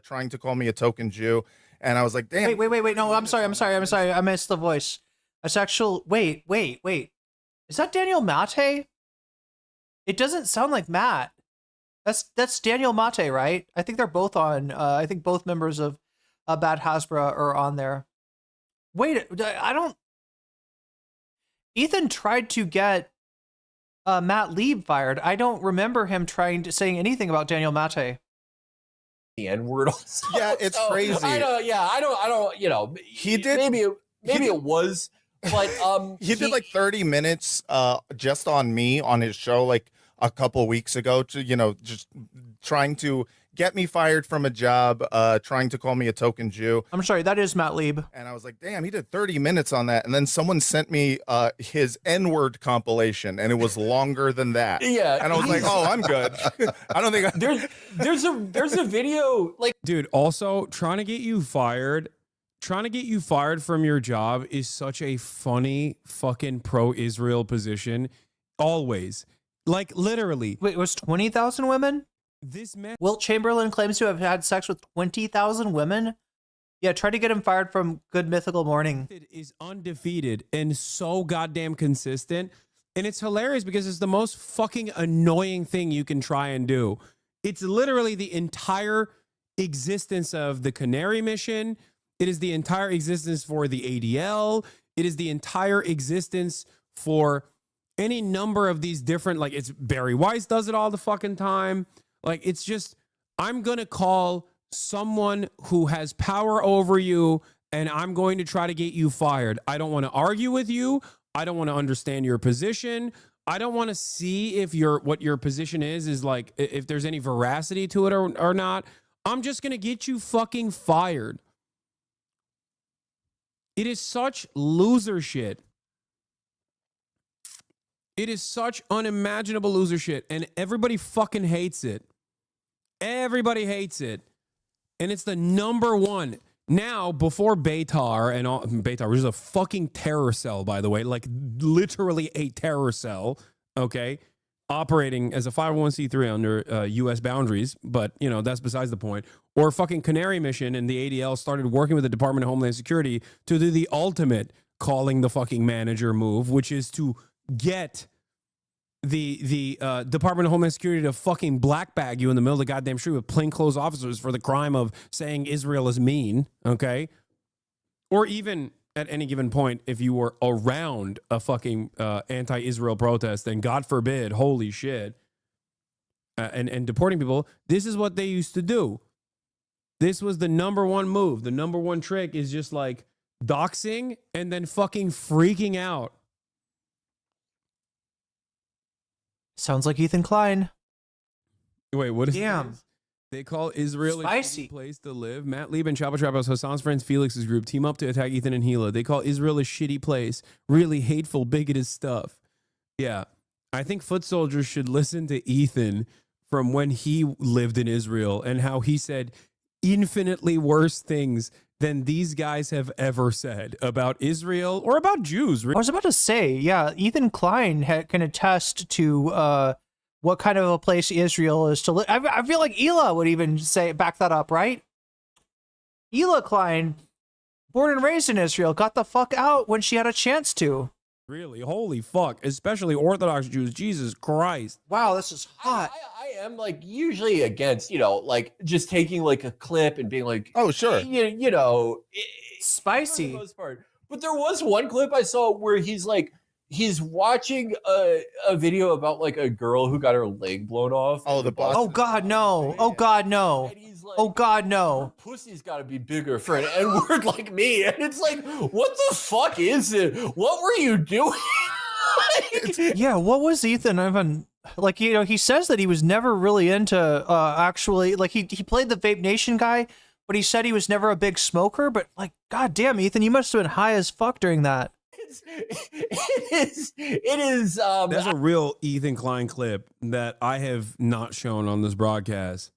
Trying to call me a token Jew, and I was like, damn. Wait. No, I'm sorry. I missed the voice. It's actual. Wait. Is that Daniel Mate? It doesn't sound like Matt. That's Daniel Mate, right? I think they're both on. I think both members of Bad Hasbro are on there. Wait, I don't. Ethan tried to get Matt Lieb fired. I don't remember him saying anything about Daniel Mate. The N-word. Yeah, it's crazy. I don't. He did. Maybe it was. But he did like 30 minutes just on me on his show like a couple weeks ago, to just trying to get me fired from a job, trying to call me a token Jew. I'm sorry, that is Matt Lieb. And I was like, damn, he did 30 minutes on that. And then someone sent me his N-word compilation, and it was longer than that. Yeah. And I was like, oh, I'm good. I don't think there's a video like, dude, also trying to get you fired from your job is such a funny fucking pro-Israel position. Always. Like, literally. Wait, it was 20,000 women? This man, Wilt Chamberlain claims to have had sex with 20,000 women? Yeah, try to get him fired from Good Mythical Morning. It is undefeated and so goddamn consistent. And it's hilarious because it's the most fucking annoying thing you can try and do. It's literally the entire existence of the Canary mission. It is the entire existence for the ADL. It is the entire existence for any number of these different, like, it's Barry Weiss does it all the fucking time. Like, it's just, I'm going to call someone who has power over you and I'm going to try to get you fired. I don't want to argue with you. I don't want to understand your position. I don't want to see if what your position is like, if there's any veracity to it or not. I'm just going to get you fucking fired. It is such loser shit. It is such unimaginable loser shit, and everybody fucking hates it. Everybody hates it. And it's the number one. Now, before Beitar and all, Beitar, which is a fucking terror cell, by the way, like literally a terror cell, okay, operating as a 501c3 under U.S. boundaries, but, that's besides the point. Or fucking Canary Mission and the ADL started working with the Department of Homeland Security to do the ultimate calling the fucking manager move, which is to get the Department of Homeland Security to fucking black bag you in the middle of the goddamn street with plainclothes officers for the crime of saying Israel is mean, okay? Or even at any given point, if you were around a fucking anti-Israel protest, then God forbid, holy shit, and deporting people, this is what they used to do. This was the number one move. The number one trick is just like doxing and then fucking freaking out. Sounds like Ethan Klein. Wait, what is Damn. This? They call Israel Spicy. a shitty place to live. Matt Lieb and Chapa Trapos, Hasan's friends Felix's group, team up to attack Ethan and Gila. They call Israel a shitty place. Really hateful, bigoted stuff. Yeah. I think foot soldiers should listen to Ethan from when he lived in Israel and how he said infinitely worse things than these guys have ever said about Israel or about Jews. I was about to say, yeah, Ethan Klein can attest to what kind of a place Israel is to live. I feel like Hila would even back that up, right? Hila Klein, born and raised in Israel, got the fuck out when she had a chance to. Really? Holy fuck. Especially Orthodox Jews. Jesus Christ. Wow, this is hot. I am like usually against, like just taking like a clip and being like, oh, sure. Spicy. For the most part. But there was one clip I saw where he's watching a video about like a girl who got her leg blown off. Oh, the boss. Oh God, no. Oh God, no. Oh God, no. Pussy's got to be bigger for an N-word like me. And it's like, what the fuck is it? What were you doing? Yeah, what was Ethan even like? He says that he was never really into actually, like he played the Vape Nation guy, but he said he was never a big smoker. But like, God damn, Ethan, you must have been high as fuck during that. It is. That's a real Ethan Klein clip that I have not shown on this broadcast.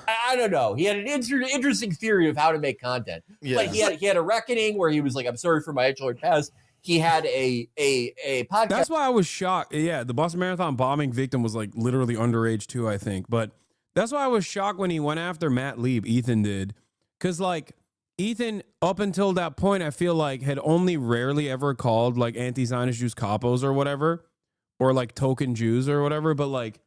I don't know. He had an interesting theory of how to make content. Yeah. Like he had a reckoning where he was like, "I'm sorry for my edgelord past." He had a podcast. That's why I was shocked. Yeah, the Boston Marathon bombing victim was like literally underage too, I think. But that's why I was shocked when he went after Matt Lieb. Ethan did, because like Ethan, up until that point, I feel like had only rarely ever called like anti-Zionist Jews capos or whatever, or like token Jews or whatever. But like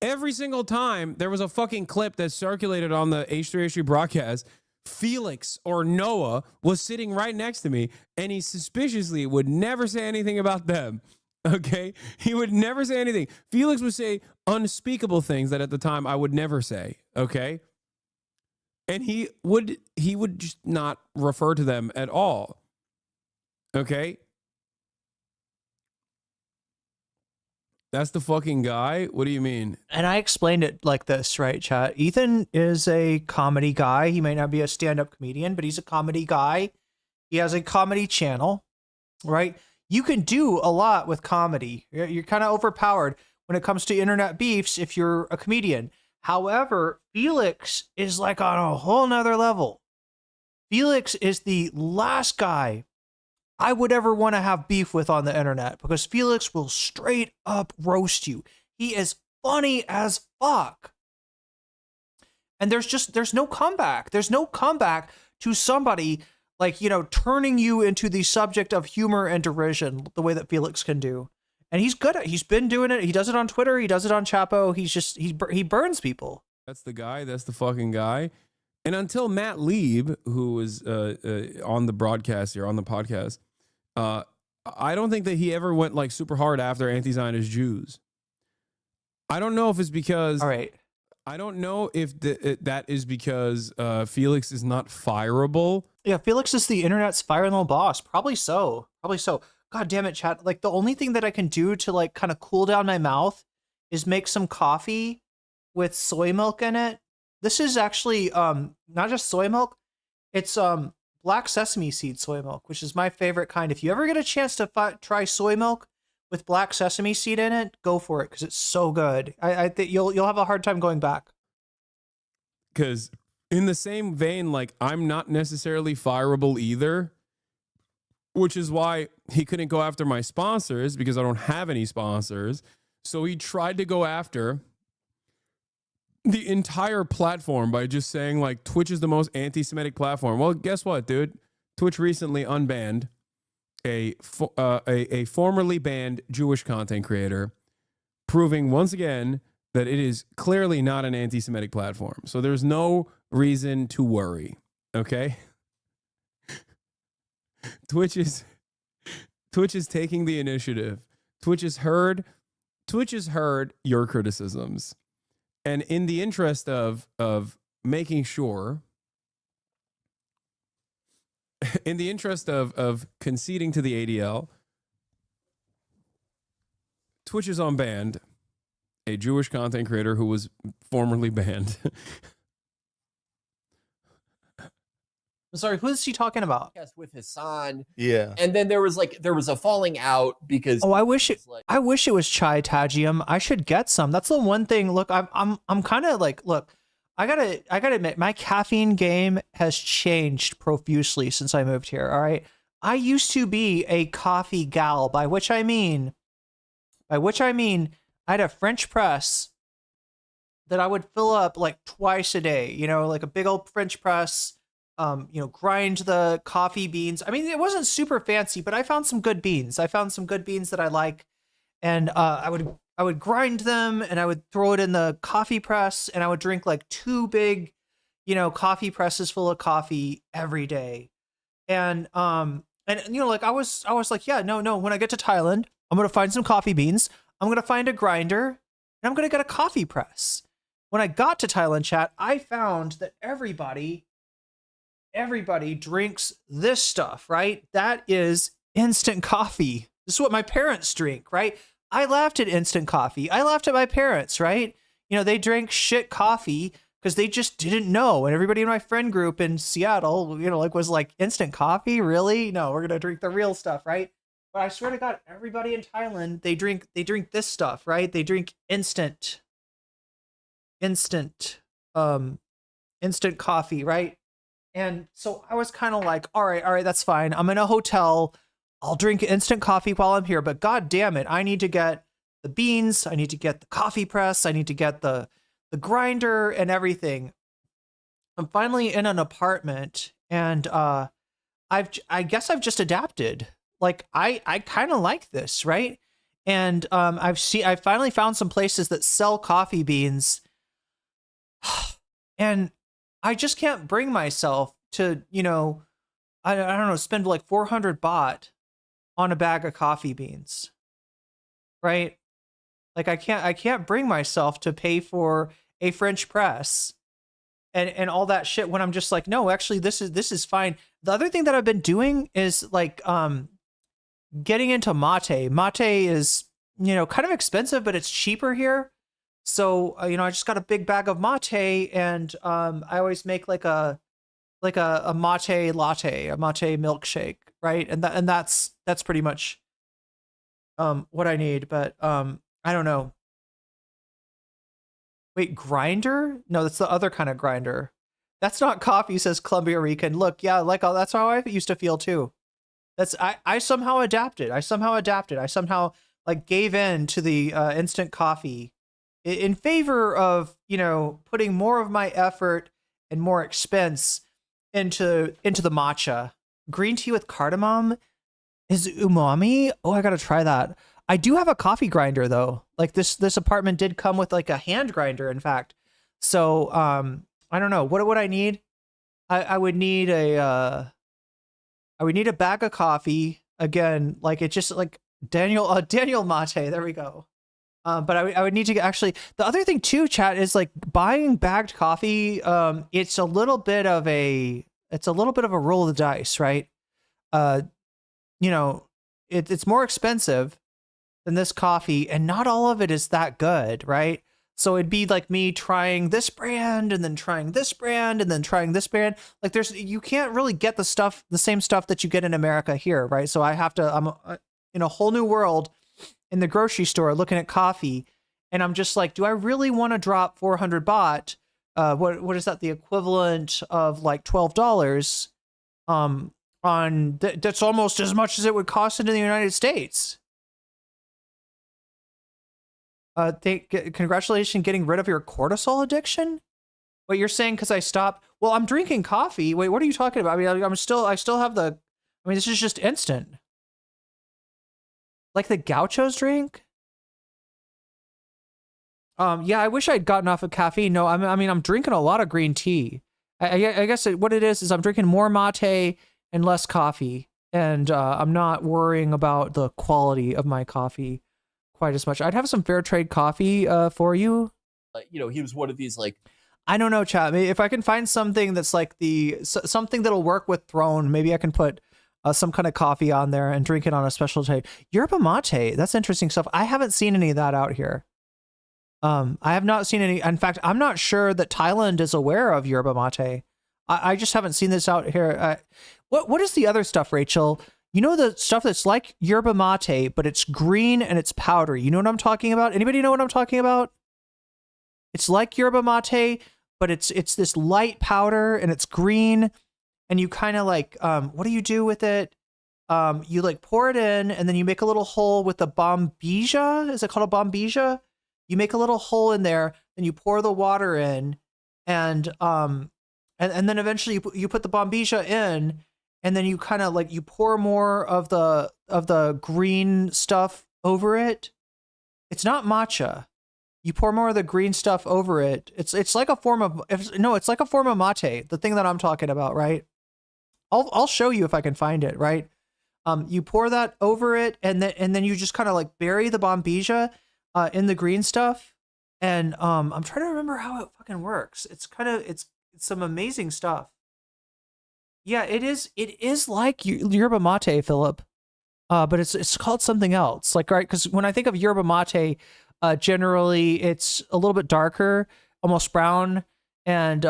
every single time there was a fucking clip that circulated on the H3H3 broadcast, Felix or Noah was sitting right next to me, and he suspiciously would never say anything about them. Okay? He would never say anything. Felix would say unspeakable things that at the time I would never say. Okay? And he would just not refer to them at all. Okay? That's the fucking guy? What do you mean? And I explained it like this, right, chat? Ethan is a comedy guy. He may not be a stand-up comedian, but he's a comedy guy. He has a comedy channel, right? You can do a lot with comedy. You're kind of overpowered when it comes to internet beefs if you're a comedian. However, Felix is like on a whole nother level. Felix is the last guy I would ever want to have beef with on the internet because Felix will straight up roast you. He is funny as fuck. And there's no comeback. There's no comeback to somebody like, you know, turning you into the subject of humor and derision the way that Felix can do. And he's good at it. He's been doing it. He does it on Twitter. He does it on Chapo. He burns people. That's the guy. That's the fucking guy. And until Matt Lieb, who was on the broadcast here, on the podcast, I don't think that he ever went like super hard after anti-Zionist Jews. I don't know if it's because... All right. I don't know if that is because Felix is not fireable. Yeah, Felix is the internet's final boss. Probably so. Probably so. God damn it, chat. Like, the only thing that I can do to, like, kind of cool down my mouth is make some coffee with soy milk in it. This is actually not just soy milk. It's black sesame seed soy milk, which is my favorite kind. If you ever get a chance to try soy milk with black sesame seed in it, go for it because it's so good. I think you'll have a hard time going back. Because in the same vein, like, I'm not necessarily fireable either, which is why he couldn't go after my sponsors because I don't have any sponsors. So he tried to go after the entire platform by just saying, like, Twitch is the most anti-Semitic platform. Well, guess what, dude? Twitch recently unbanned a formerly banned Jewish content creator, proving once again that it is clearly not an anti-Semitic platform. So there's no reason to worry, okay? Twitch is taking the initiative. Twitch has heard your criticisms. And in the interest of making sure, in the interest of conceding to the ADL, Twitch is unbanned a Jewish content creator who was formerly banned. I'm sorry, who is he talking about? With Hasan. Yeah. And then there was a falling out because I wish it was chai tagium. I should get some. That's the one thing. Look, I'm kind of like, look, I gotta admit, my caffeine game has changed profusely since I moved here. All right. I used to be a coffee gal, by which I mean I had a French press that I would fill up like twice a day, you know, like a big old French press. You know, grind the coffee beans. I mean, it wasn't super fancy, but I found some good beans. I found some good beans that I like. And I would grind them and I would throw it in the coffee press and I would drink like 2 big, you know, coffee presses full of coffee every day. And you know, like I was like, yeah, no, when I get to Thailand, I'm going to find some coffee beans. I'm going to find a grinder and I'm going to get a coffee press. When I got to Thailand, chat, I found that everybody drinks this stuff, right? That is instant coffee. This is what my parents drink, right? I laughed at instant coffee. I laughed at my parents, right? You know, they drank shit coffee because they just didn't know. And everybody in my friend group in Seattle, you know, like was like, instant coffee? Really? No, we're going to drink the real stuff, right? But I swear to God, everybody in Thailand, they drink this stuff, right? They drink instant coffee, right? And so I was kind of like, all right, that's fine. I'm in a hotel. I'll drink instant coffee while I'm here. But God damn it, I need to get the beans. I need to get the coffee press. I need to get the grinder and everything. I'm finally in an apartment and I guess I've just adapted. Like I kind of like this, right? And I finally found some places that sell coffee beans. And I just can't bring myself to, you know, I don't know, spend like 400 baht on a bag of coffee beans, right? Like I can't bring myself to pay for a French press and all that shit when I'm just like, no, actually this is fine. The other thing that I've been doing is like getting into mate. Mate is, you know, kind of expensive, but it's cheaper here. So, you know, I just got a big bag of mate, and I always make like a mate latte, a mate milkshake, right? And that's pretty much what I need, but I don't know. Wait, grinder? No, that's the other kind of grinder. That's not coffee, says Columbia Rican. Look, yeah, like that's how I used to feel too. I somehow adapted. I somehow like gave in to the instant coffee in favor of, you know, putting more of my effort and more expense into the matcha. Green tea with cardamom is umami. Oh, I gotta try that. I do have a coffee grinder though. Like this apartment did come with like a hand grinder, in fact. So I don't know. What would I need? I would need a bag of coffee. Again, like it's just like Daniel Mate. There we go. But I would need to actually, the other thing too, chat, is like buying bagged coffee. It's a little bit of a roll of the dice, right? You know, it's more expensive than this coffee, and not all of it is that good, right? So it'd be like me trying this brand and then trying this brand and then trying this brand. Like you can't really get the same stuff that you get in America here, right? So I'm in a whole new world in the grocery store looking at coffee, and I'm just like, do I really want to drop 400 baht? What is that? The equivalent of like $12 on that's almost as much as it would cost it in the United States. Congratulations getting rid of your cortisol addiction. What you're saying? Because I stopped. Well, I'm drinking coffee. Wait, what are you talking about? I mean, I still have the. I mean, this is just instant. Like the gauchos drink. Yeah, I wish I'd gotten off of caffeine. No, I mean, I'm drinking a lot of green tea. I guess what it is I'm drinking more mate and less coffee, and I'm not worrying about the quality of my coffee quite as much. I'd have some fair trade coffee for you. You know, he was one of these like, I don't know, chat. Maybe if I can find something that's like something that'll work with Throne, maybe I can put some kind of coffee on there and drink it on a special day. Yerba mate, that's interesting stuff. I haven't seen any of that out here. I have not seen any. In fact, I'm not sure that Thailand is aware of yerba mate. I just haven't seen this out here. What is the other stuff, Rachel? You know, the stuff that's like yerba mate, but it's green and it's powdery. You know what I'm talking about? Anybody know what I'm talking about? It's like yerba mate, but it's this light powder and it's green, and you kind of like, what do you do with it? You like pour it in, and then you make a little hole with the bombija. Is it called a bombija? You make a little hole in there, and you pour the water in, and then eventually you put the bombija in, and then you kind of like you pour more of the green stuff over it. It's not matcha. You pour more of the green stuff over it. It's like a form of it's like a form of mate. The thing that I'm talking about, right? I'll show you if I can find it, right? You pour that over it, and then you just kind of like bury the bombija in the green stuff. And I'm trying to remember how it fucking works. It's some amazing stuff. Yeah, it is like yerba mate, Philip. But it's called something else. Like, right, because when I think of yerba mate, generally it's a little bit darker, almost brown, and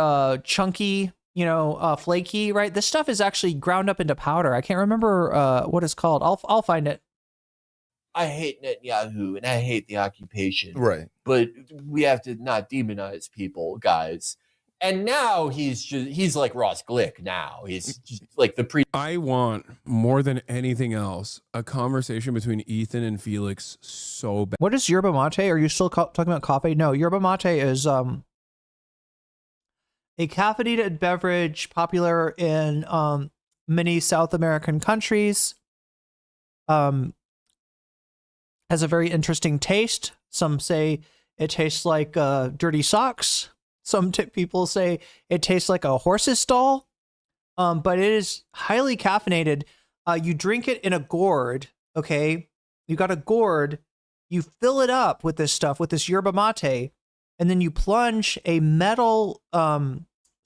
chunky, you know, flaky, right? This stuff is actually ground up into powder. I can't remember what it's called. I'll find it. I hate Netanyahu and I hate the occupation. Right. But we have to not demonize people, guys. And now he's like Ross Glick now. He's just like I want more than anything else a conversation between Ethan and Felix so bad. What is yerba mate? Are you still talking about coffee? No, yerba mate is a caffeinated beverage popular in many South American countries. Has a very interesting taste. Some say it tastes like dirty socks. Some people say it tastes like a horse's stall, but it is highly caffeinated. You drink it in a gourd, okay? You got a gourd, you fill it up with this stuff, with this yerba mate, and then you plunge a metal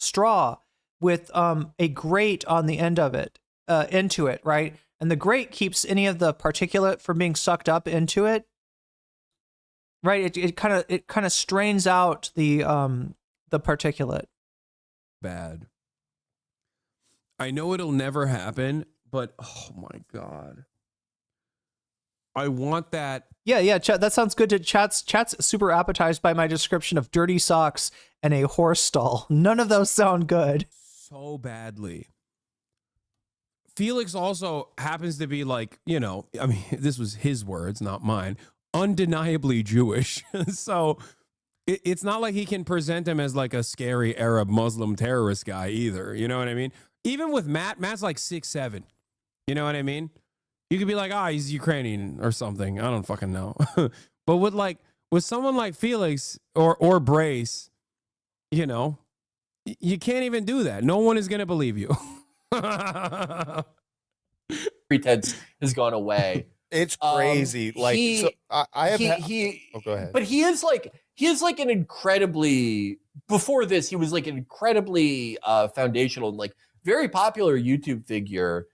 straw with a grate on the end of it, into it, right? And the grate keeps any of the particulate from being sucked up into it, right? It kind of strains out the particulate. Bad. I know it'll never happen, but oh my God. I want that. Yeah, chat, that sounds good to chat's super appetized by my description of dirty socks and a horse stall. None of those sound good. So badly. Felix also happens to be like, you know, I mean, this was his words, not mine, undeniably Jewish. So it's not like he can present him as like a scary Arab Muslim terrorist guy either. You know what I mean? Even with Matt's like 6'7". You know what I mean? You could be like, he's Ukrainian or something. I don't fucking know. But with someone like Felix or Brace, you know, you can't even do that. No one is going to believe you. Pretense has gone away. It's crazy. Go ahead. But he is like an incredibly, before this, he was like an incredibly foundational and like very popular YouTube figure.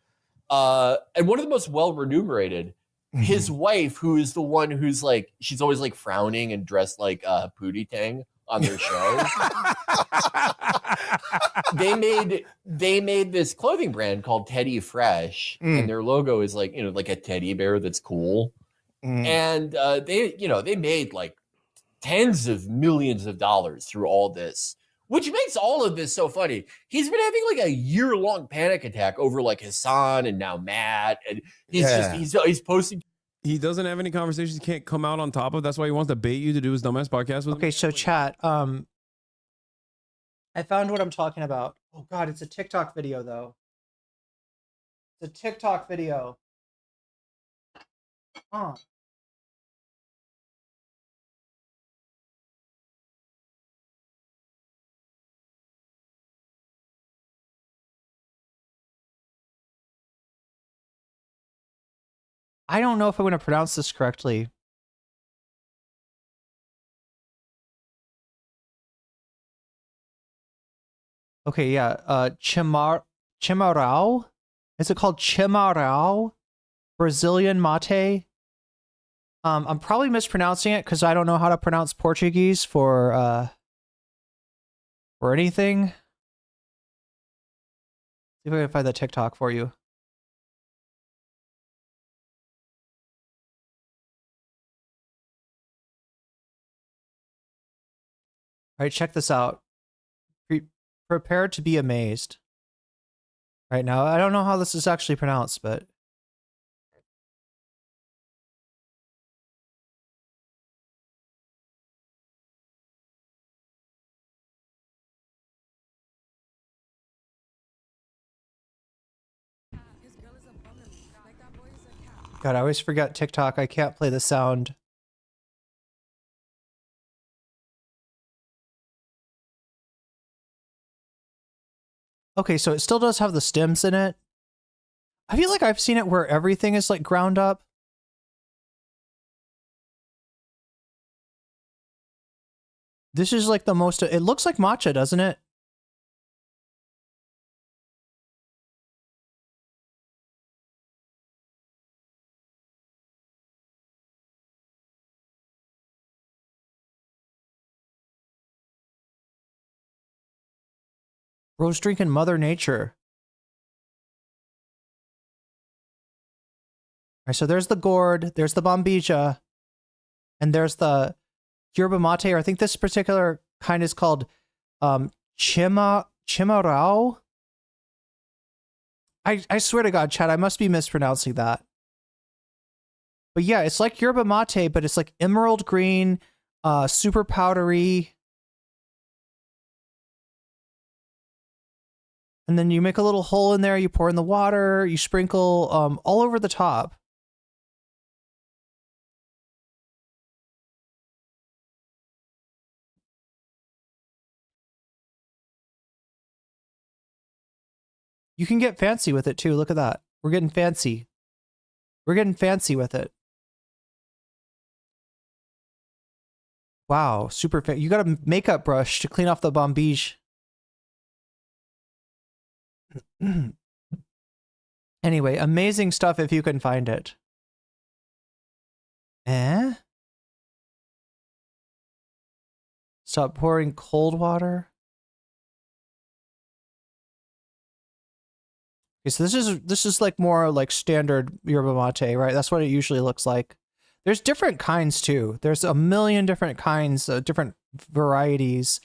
And one of the most well remunerated. His wife, who is the one who's like, she's always like frowning and dressed like Pootie Tang on their show. they made this clothing brand called Teddy Fresh, and their logo is like, you know, like a teddy bear that's cool. And they made like tens of millions of dollars through all this, which makes all of this so funny. He's been having like a year-long panic attack over like Hasan and now Matt, and he's posting. He doesn't have any conversations he can't come out on top of. That's why he wants to bait you to do his dumbass podcast with him. Okay, so chat, I found what I'm talking about. Oh God, it's a TikTok video though. It's a TikTok video. I don't know if I'm going to pronounce this correctly. Okay, yeah. Chimarrão? Is it called chimarrão? Brazilian mate? I'm probably mispronouncing it because I don't know how to pronounce Portuguese for anything. See if I can find the TikTok for you. All right, check this out. Prepare to be amazed. Right now, I don't know how this is actually pronounced, but God, I always forget TikTok. I can't play the sound. Okay, so it still does have the stems in it. I feel like I've seen it where everything is like ground up. This is like the most, it looks like matcha, doesn't it? Bro's drinking Mother Nature. All right, so there's the gourd, there's the bombija, and there's the yerba mate, or I think this particular kind is called chimarrão. I swear to God, Chad, I must be mispronouncing that. But yeah, it's like yerba mate, but it's like emerald green, super powdery. And then you make a little hole in there, you pour in the water, you sprinkle all over the top. You can get fancy with it too. Look at that. We're getting fancy. We're getting fancy with it. Wow, super fancy. You got a makeup brush to clean off the bombige. Anyway, amazing stuff if you can find it. Stop pouring cold water. Okay, so this is like more like standard yerba mate, right? That's what it usually looks like. There's different kinds too. There's a million different kinds, different varieties,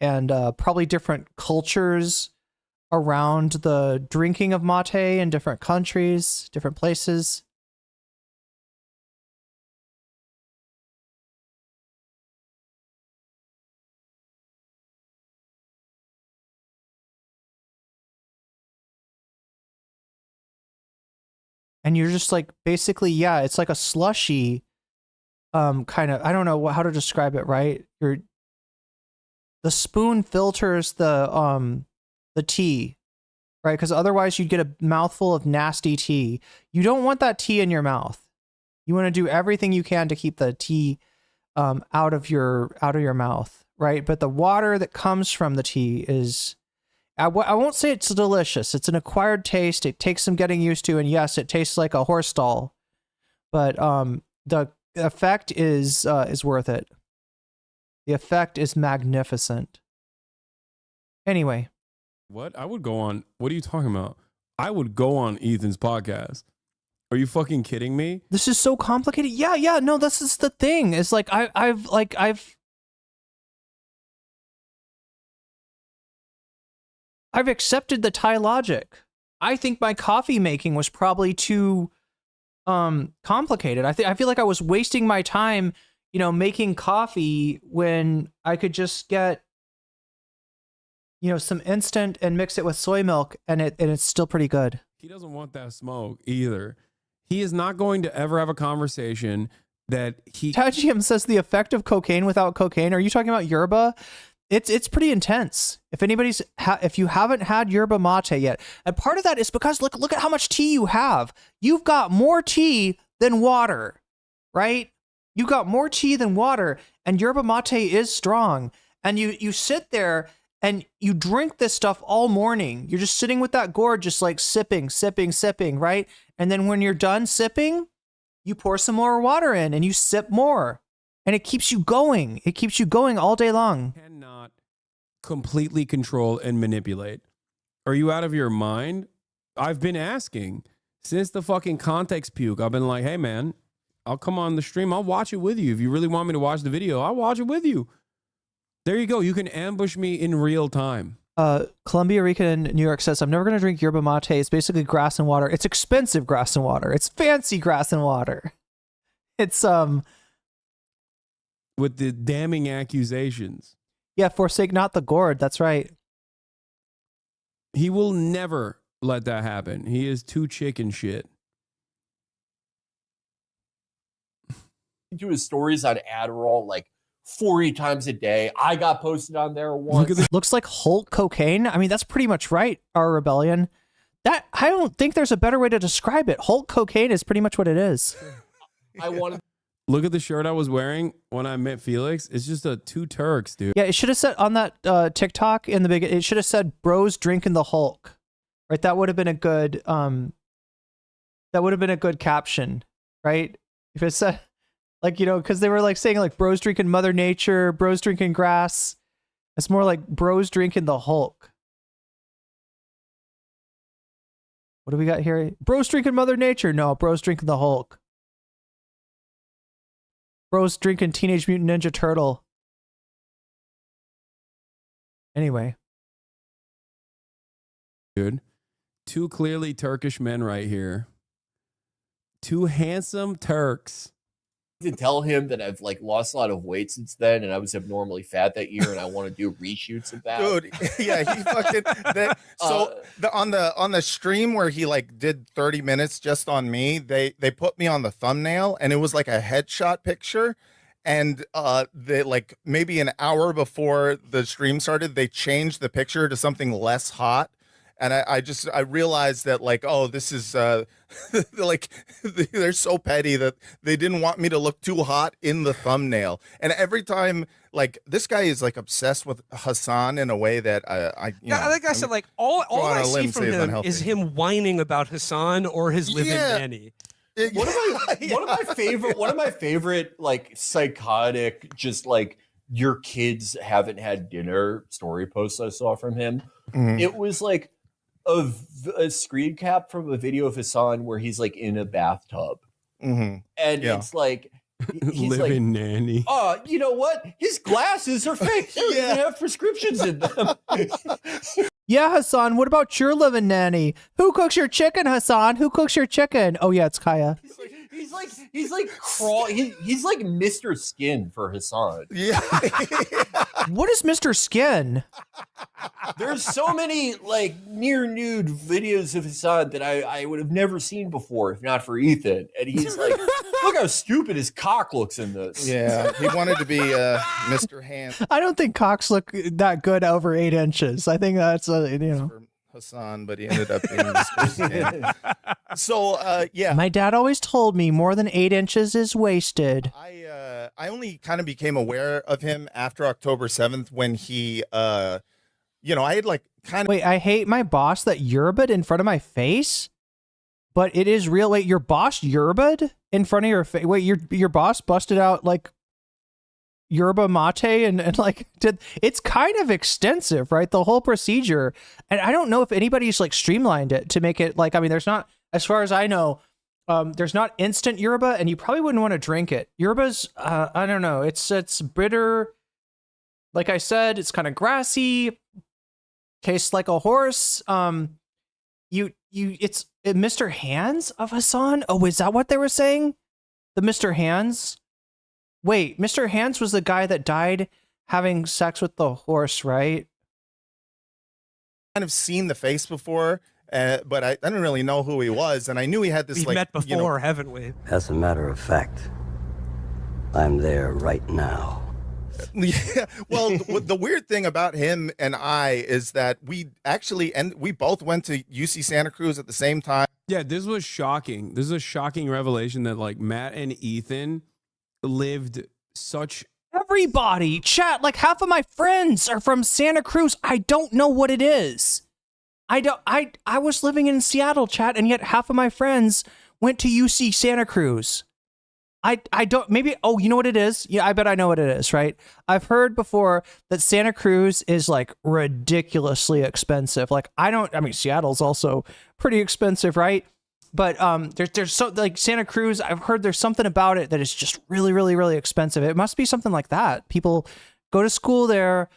and probably different cultures around the drinking of mate in different countries, different places. And you're just like, basically, yeah, it's like a slushy, kind of, I don't know how to describe it, right? The spoon filters the tea, right? Because otherwise you'd get a mouthful of nasty tea. You don't want that tea in your mouth. You want to do everything you can to keep the tea out of your mouth, right? But the water that comes from the tea is, I won't say it's delicious. It's an acquired taste. It takes some getting used to, and yes, it tastes like a horse stall, but the effect is worth it. The effect is magnificent. Anyway. What? I would go on. What are you talking about? I would go on Ethan's podcast. Are you fucking kidding me? This is so complicated. Yeah. No, this is the thing. It's like I've accepted the Thai logic. I think my coffee making was probably too complicated. I feel like I was wasting my time, making coffee when I could just get some instant and mix it with soy milk and it's still pretty good. He doesn't want that smoke either. He is not going to ever have a conversation that he... Tajium says the effect of cocaine without cocaine. Are you talking about yerba? It's pretty intense. If you haven't had yerba mate yet, and part of that is because look at how much tea you have. You've got more tea than water, right? You've got more tea than water, and yerba mate is strong. And you sit there and you drink this stuff all morning. You're just sitting with that gourd, just like sipping, right? And then when you're done sipping, you pour some more water in and you sip more. And it keeps you going. It keeps you going all day long. Cannot completely control and manipulate. Are you out of your mind? I've been asking since the fucking context puke. I've been like, hey man, I'll come on the stream. I'll watch it with you. If you really want me to watch the video, I'll watch it with you. There you go. You can ambush me in real time. Columbia Rica in New York says, I'm never going to drink yerba mate. It's basically grass and water. It's expensive grass and water. It's fancy grass and water. It's, with the damning accusations. Yeah, forsake not the gourd. That's right. He will never let that happen. He is too chicken shit. Do his stories on Adderall like 40 times a day. I got posted on there once. Looks like Hulk cocaine. I mean, that's pretty much right, our rebellion. That I don't think there's a better way to describe it. Hulk cocaine is pretty much what it is. I wanted. Look at the shirt I was wearing when I met Felix. It's just two Turks, dude. Yeah, it should have said on that TikTok in the beginning, it should have said bros drinking the Hulk. Right? That would have been a good caption, right? If it said like, because they were like saying like bros drinking Mother Nature, bros drinking grass. It's more like bros drinking the Hulk. What do we got here? Bros drinking Mother Nature. No, bros drinking the Hulk. Bros drinking Teenage Mutant Ninja Turtle. Anyway. Dude, two clearly Turkish men right here. Two handsome Turks. To tell him that I've like lost a lot of weight since then, and I was abnormally fat that year, and I want to do reshoots of that. Dude, yeah, he fucking. On the stream where he like did 30 minutes just on me, they put me on the thumbnail, and it was like a headshot picture, and they like maybe an hour before the stream started, they changed the picture to something less hot. And I realized that like, oh, this is like they're so petty that they didn't want me to look too hot in the thumbnail. And every time, like, this guy is like obsessed with Hasan in a way that like I said, like all I see from him is him whining about Hasan or his living nanny. One of my favorite like psychotic, just like your kids haven't had dinner story posts I saw from him. Mhm. It was like a screen cap from a video of Hasan where he's like in a bathtub, Mhm. and Yeah. it's like he's Living like, nanny. oh, you know what? His glasses are fake. They don't even have prescriptions in them. Yeah, Hasan, what about your living nanny? Who cooks your chicken, Hasan? Who cooks your chicken? Oh yeah, it's Kaya. He's like he's like Mr. Skin for Hasan. Yeah. What is Mr. Skin? There's so many like near nude videos of Hasan that I would have never seen before if not for Ethan. And he's like, look how stupid his cock looks in this. Yeah, he wanted to be Mr. Hand. I don't think cocks look that good over 8 inches. I think that's Hasan, but he ended up being Mr. Skin. So yeah, my dad always told me more than 8 inches is wasted. I only kind of became aware of him after October 7th when he I had like kind of Wait, I hate my boss that yerba'd in front of my face, but it is real. Wait, your boss yerba'd in front of your face? Wait, your boss busted out like yerba mate and like it's kind of extensive, right? The whole procedure. And I don't know if anybody's like streamlined it to make it like, I mean, there's not, as far as I know, there's not instant yerba, and you probably wouldn't want to drink it. Yerba's, I don't know, it's bitter. Like I said, it's kind of grassy, tastes like a horse. It's Mr. Hands of Hasan. Oh, is that what they were saying? The Mr. Hands? Wait, Mr. Hands was the guy that died having sex with the horse, right? kind of seen the face before, but I didn't really know who he was, and I knew he had this We've like met before, haven't we? As a matter of fact, I'm there right now. Yeah, well, the weird thing about him and I is that we both went to UC Santa Cruz at the same time. Yeah, this was shocking. This is a shocking revelation that like Matt and Ethan lived such. Everybody, chat, like half of my friends are from Santa Cruz. I don't know what it is. I was living in Seattle, chat, and yet half of my friends went to UC Santa Cruz. I don't, maybe, oh, you know what it is? Yeah, I bet I know what it is, right? I've heard before that Santa Cruz is like ridiculously expensive. Like, I mean, Seattle's also pretty expensive, right? But there's so, like, Santa Cruz, I've heard there's something about it that is just really, really, really expensive. It must be something like that. People go to school there,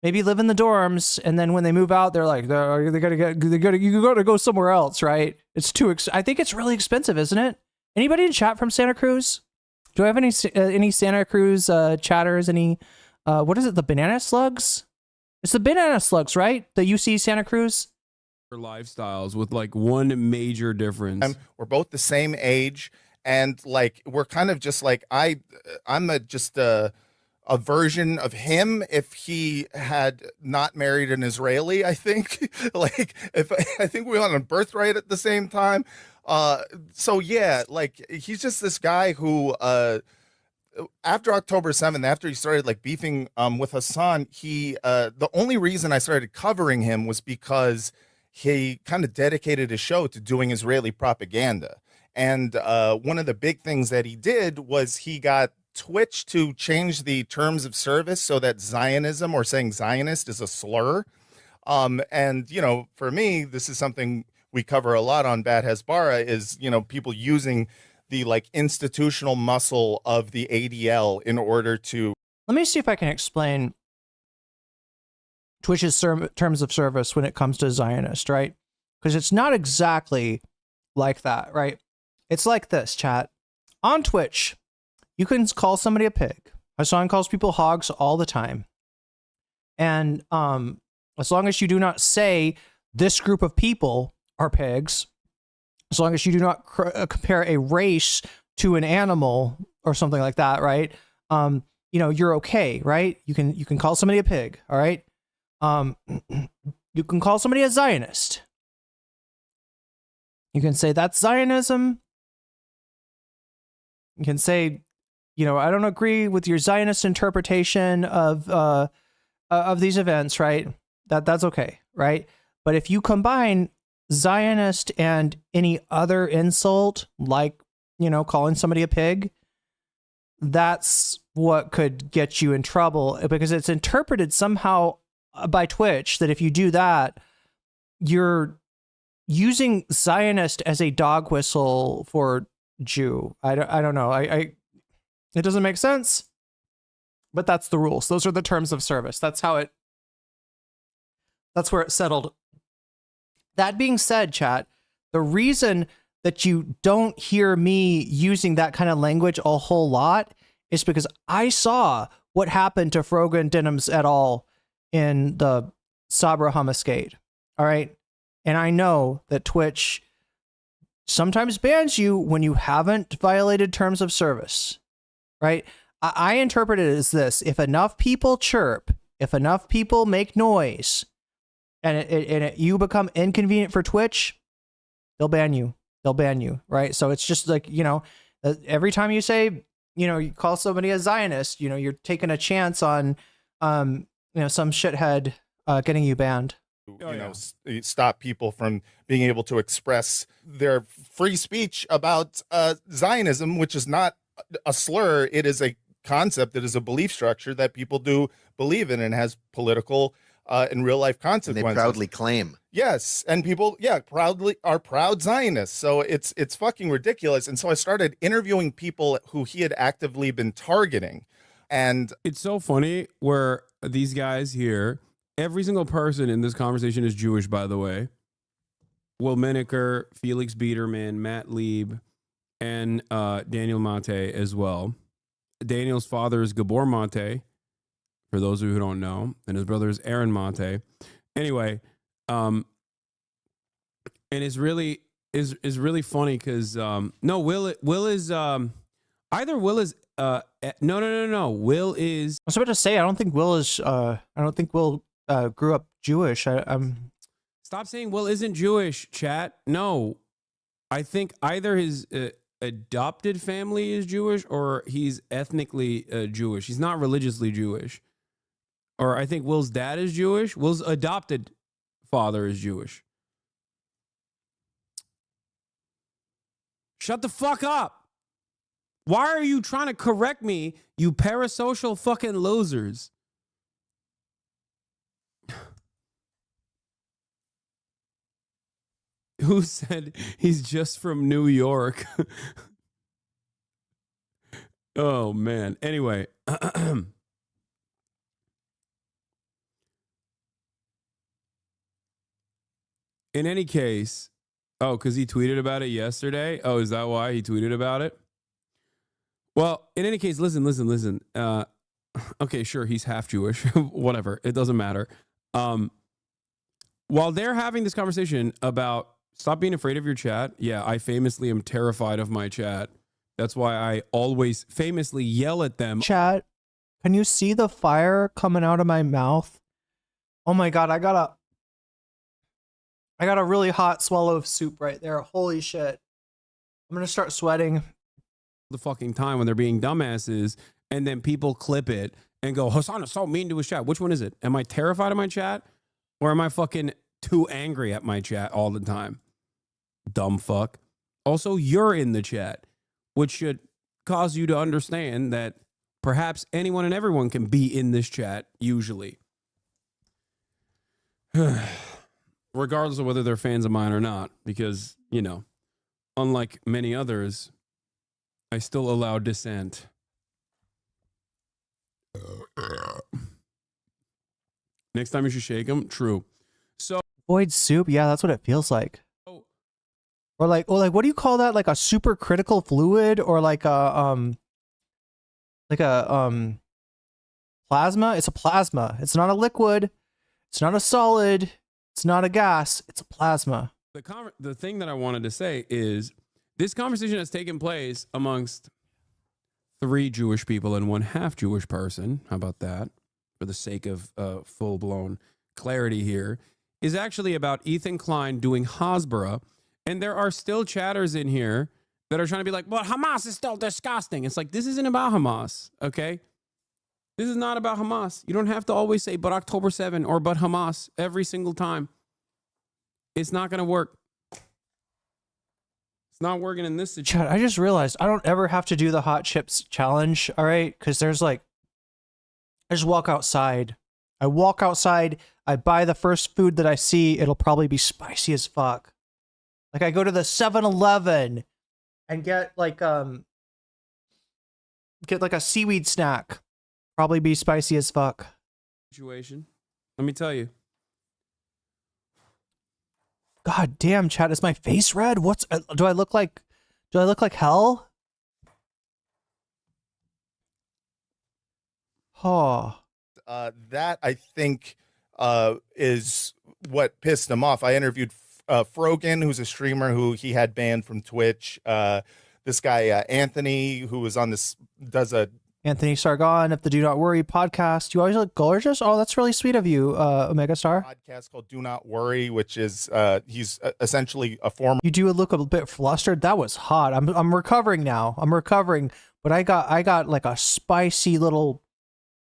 maybe live in the dorms, and then when they move out, they're like, you gotta go somewhere else, right? It's I think it's really expensive, isn't it? Anybody in chat from Santa Cruz? Do I have any Santa Cruz chatters? Any what is it? The banana slugs? It's the banana slugs, right? The UC Santa Cruz Lifestyles with like one major difference. We're both the same age, and like we're kind of just like I'm just a version of him if he had not married an Israeli. I think like I think we were on a birthright at the same time. So yeah, like he's just this guy who after October 7th, after he started like beefing with Hasan, he the only reason I started covering him was because he kind of dedicated his show to doing Israeli propaganda. And one of the big things that he did was he got Twitch to change the terms of service so that Zionism, or saying Zionist, is a slur. And you know, for me, this is something we cover a lot on Bad Hezbollah, is, you know, people using the like institutional muscle of the ADL in order to. Let me see if I can explain Twitch's terms of service when it comes to Zionist, right? Because it's not exactly like that, right? It's like this, chat. On Twitch, you can call somebody a pig. Hasan calls people hogs all the time. And as long as you do not say this group of people are pigs, as long as you do not compare a race to an animal or something like that, right? You know, you're okay, right? You can call somebody a pig, all right? You can call somebody a Zionist. You can say that's Zionism. You can say, you know, I don't agree with your Zionist interpretation of these events, right? That's okay, right? But if you combine Zionist and any other insult, like, you know, calling somebody a pig, that's what could get you in trouble, because it's interpreted somehow by Twitch that if you do that, you're using Zionist as a dog whistle for Jew. I don't know. It doesn't make sense, but that's the rules. Those are the terms of service. That's where it settled. That being said, chat, the reason that you don't hear me using that kind of language a whole lot is because I saw what happened to Froga and Denims et al. In the Sabra Hummuscade. All right. And I know that Twitch sometimes bans you when you haven't violated terms of service. Right. I interpret it as this: if enough people chirp, if enough people make noise, and you become inconvenient for Twitch, they'll ban you. They'll ban you. Right. So it's just like, you know, every time you say, you know, you call somebody a Zionist, you know, you're taking a chance on, you know, some shithead getting you banned. Stop people from being able to express their free speech about Zionism, which is not a slur. It is a concept. It is a belief structure that people do believe in and has political and real life consequences. And they proudly claim. Yes, and people, proudly are proud Zionists. So it's fucking ridiculous. And so I started interviewing people who he had actively been targeting. And it's so funny where these guys here, every single person in this conversation is Jewish, by the way. Will Menaker, Felix Biederman, Matt Lieb, and Daniel Mate as well. Daniel's father is Gabor Mate, for those of you who don't know, and his brother is Aaron Mate. Anyway, and it's really funny because Will is either Will is no. Will is. I was about to say I don't think Will grew up Jewish. Stop saying Will isn't Jewish, chat. No, I think either his adopted family is Jewish or he's ethnically Jewish. He's not religiously Jewish. Or I think Will's dad is Jewish. Will's adopted father is Jewish. Shut the fuck up. Why are you trying to correct me, you parasocial fucking losers? Who said he's just from New York? Oh, man. Anyway. In any case, because he tweeted about it yesterday. Oh, is that why he tweeted about it? Well, in any case, listen. Okay, sure, he's half Jewish. Whatever. It doesn't matter. While they're having this conversation about stop being afraid of your chat. Yeah, I famously am terrified of my chat. That's why I always famously yell at them. Chat, can you see the fire coming out of my mouth? Oh my God, I got a really hot swallow of soup right there. Holy shit. I'm going to start sweating. The fucking time when they're being dumbasses and then people clip it and go, Hasan is so mean to his chat. Which one is it? Am I terrified of my chat or am I fucking too angry at my chat all the time? Dumb fuck. Also, you're in the chat, which should cause you to understand that perhaps anyone and everyone can be in this chat usually. Regardless of whether they're fans of mine or not, because, you know, unlike many others, I still allow dissent. Next time you should shake them. True. So void soup. Yeah, that's what it feels like. Or like, what do you call that? Like a supercritical fluid, or like a plasma? It's a plasma. It's not a liquid. It's not a solid. It's not a gas. It's a plasma. The thing that I wanted to say is this conversation has taken place amongst 3 Jewish people and 1 half Jewish person. How about that? For the sake of full-blown clarity here, is actually about Ethan Klein doing Hasbara And there are still chatters in here that are trying to be like, well, Hamas is still disgusting. It's like, this isn't about Hamas, okay? This is not about Hamas. You don't have to always say, but October 7 or but Hamas every single time. It's not going to work. It's not working in this situation. Chad, I just realized I don't ever have to do the hot chips challenge, all right? Because there's like, I just walk outside. I walk outside, I buy the first food that I see, it'll probably be spicy as fuck. Like I go to the 7-Eleven and get like a seaweed snack. Probably be spicy as fuck. Situation. Let me tell you. God damn, Chad, is my face red? What's do I look like hell? Oh. That I think is what pissed him off. I interviewed Frogan, who's a streamer who he had banned from Twitch. This guy Anthony, who was on this, does a Anthony Sargon of the Do Not Worry podcast. You always look gorgeous. Oh, that's really sweet of you, Omega Star. Podcast called Do Not Worry, which is he's essentially a former. You do look a bit flustered. That was hot. I'm recovering now. I'm recovering, but I got like a spicy little,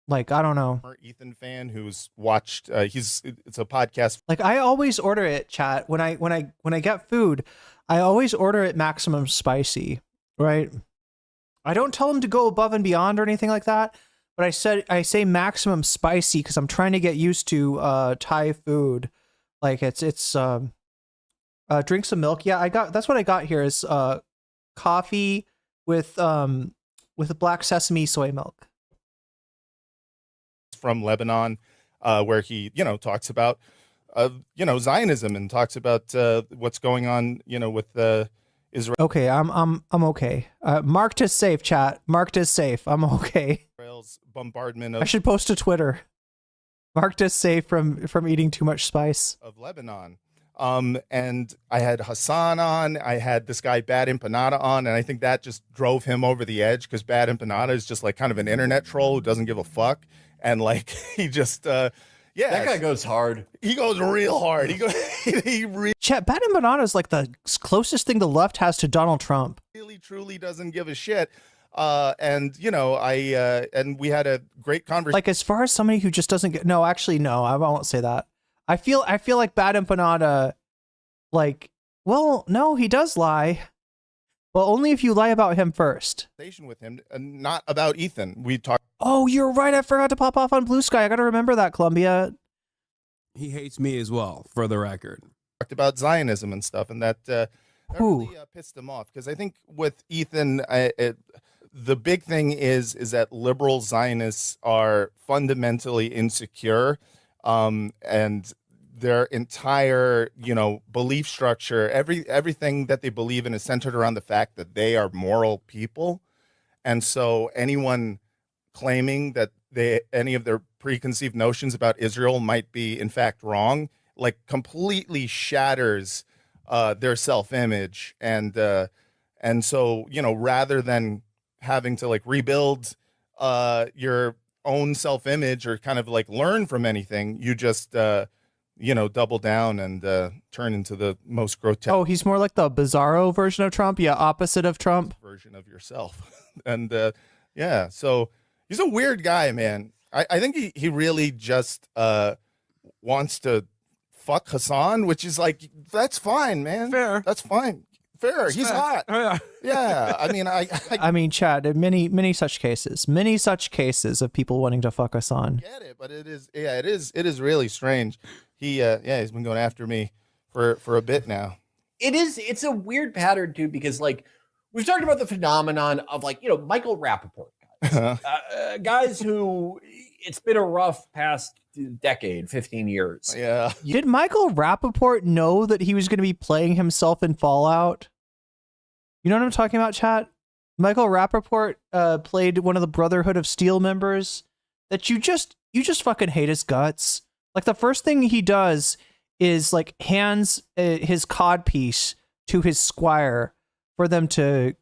like, I don't know. Ethan fan who's watched. It's a podcast. Like I always order it, chat. When I get food, I always order it maximum spicy, right? I don't tell them to go above and beyond or anything like that, but I say maximum spicy because I'm trying to get used to Thai food. Like it's drink some milk. Yeah, that's what I got here is coffee with black sesame soy milk. From Lebanon, where he, talks about, Zionism and talks about what's going on, with Israel. Okay, I'm okay. Marked as safe, chat. Marked as safe. I'm okay. Israel's bombardment I should post to Twitter. Marked as safe from eating too much spice. Of Lebanon. And I had Hasan on. I had this guy Bad Empanada on, and I think that just drove him over the edge because Bad Empanada is just like kind of an internet troll who doesn't give a fuck. And like he just that guy goes hard. He goes real hard. Chat, Bad Empanada is like the closest thing the left has to Donald Trump. Really truly doesn't give a shit. And we had a great conversation. Like as far as somebody who just doesn't get no, I won't say that. I feel like Bad Empanada, like, well, no, he does lie. Well, only if you lie about him first. With him, not about Ethan. We talked. Oh, you're right. I forgot to pop off on Blue Sky. I got to remember that, Columbia. He hates me as well, for the record. Talked about Zionism and stuff, and that really pissed him off because I think with Ethan, the big thing is that liberal Zionists are fundamentally insecure, and their entire, belief structure, everything that they believe in is centered around the fact that they are moral people. And so anyone claiming that any of their preconceived notions about Israel might be in fact wrong, like completely shatters their self-image. And so, rather than having to like rebuild your own self-image or kind of like learn from anything, you just double down and turn into the most grotesque. Oh, he's more like the bizarro version of Trump. Yeah, opposite of Trump. Version of yourself. And so he's a weird guy, man. I think he really just wants to fuck Hasan, which is like, that's fine, man. Fair. That's fine. Fair. He's hot. Yeah. I mean, Chad, many such cases of people wanting to fuck Hasan. Get it, but it is really strange. He's been going after me for a bit now. It's a weird pattern too, because like we've talked about the phenomenon of like, Michael Rappaport guys, guys who it's been a rough past decade, 15 years. Yeah. Did Michael Rappaport know that he was going to be playing himself in Fallout? You know what I'm talking about, chat? Michael Rappaport played one of the Brotherhood of Steel members that you just fucking hate his guts. Like the first thing he does is like hands his codpiece to his squire for them to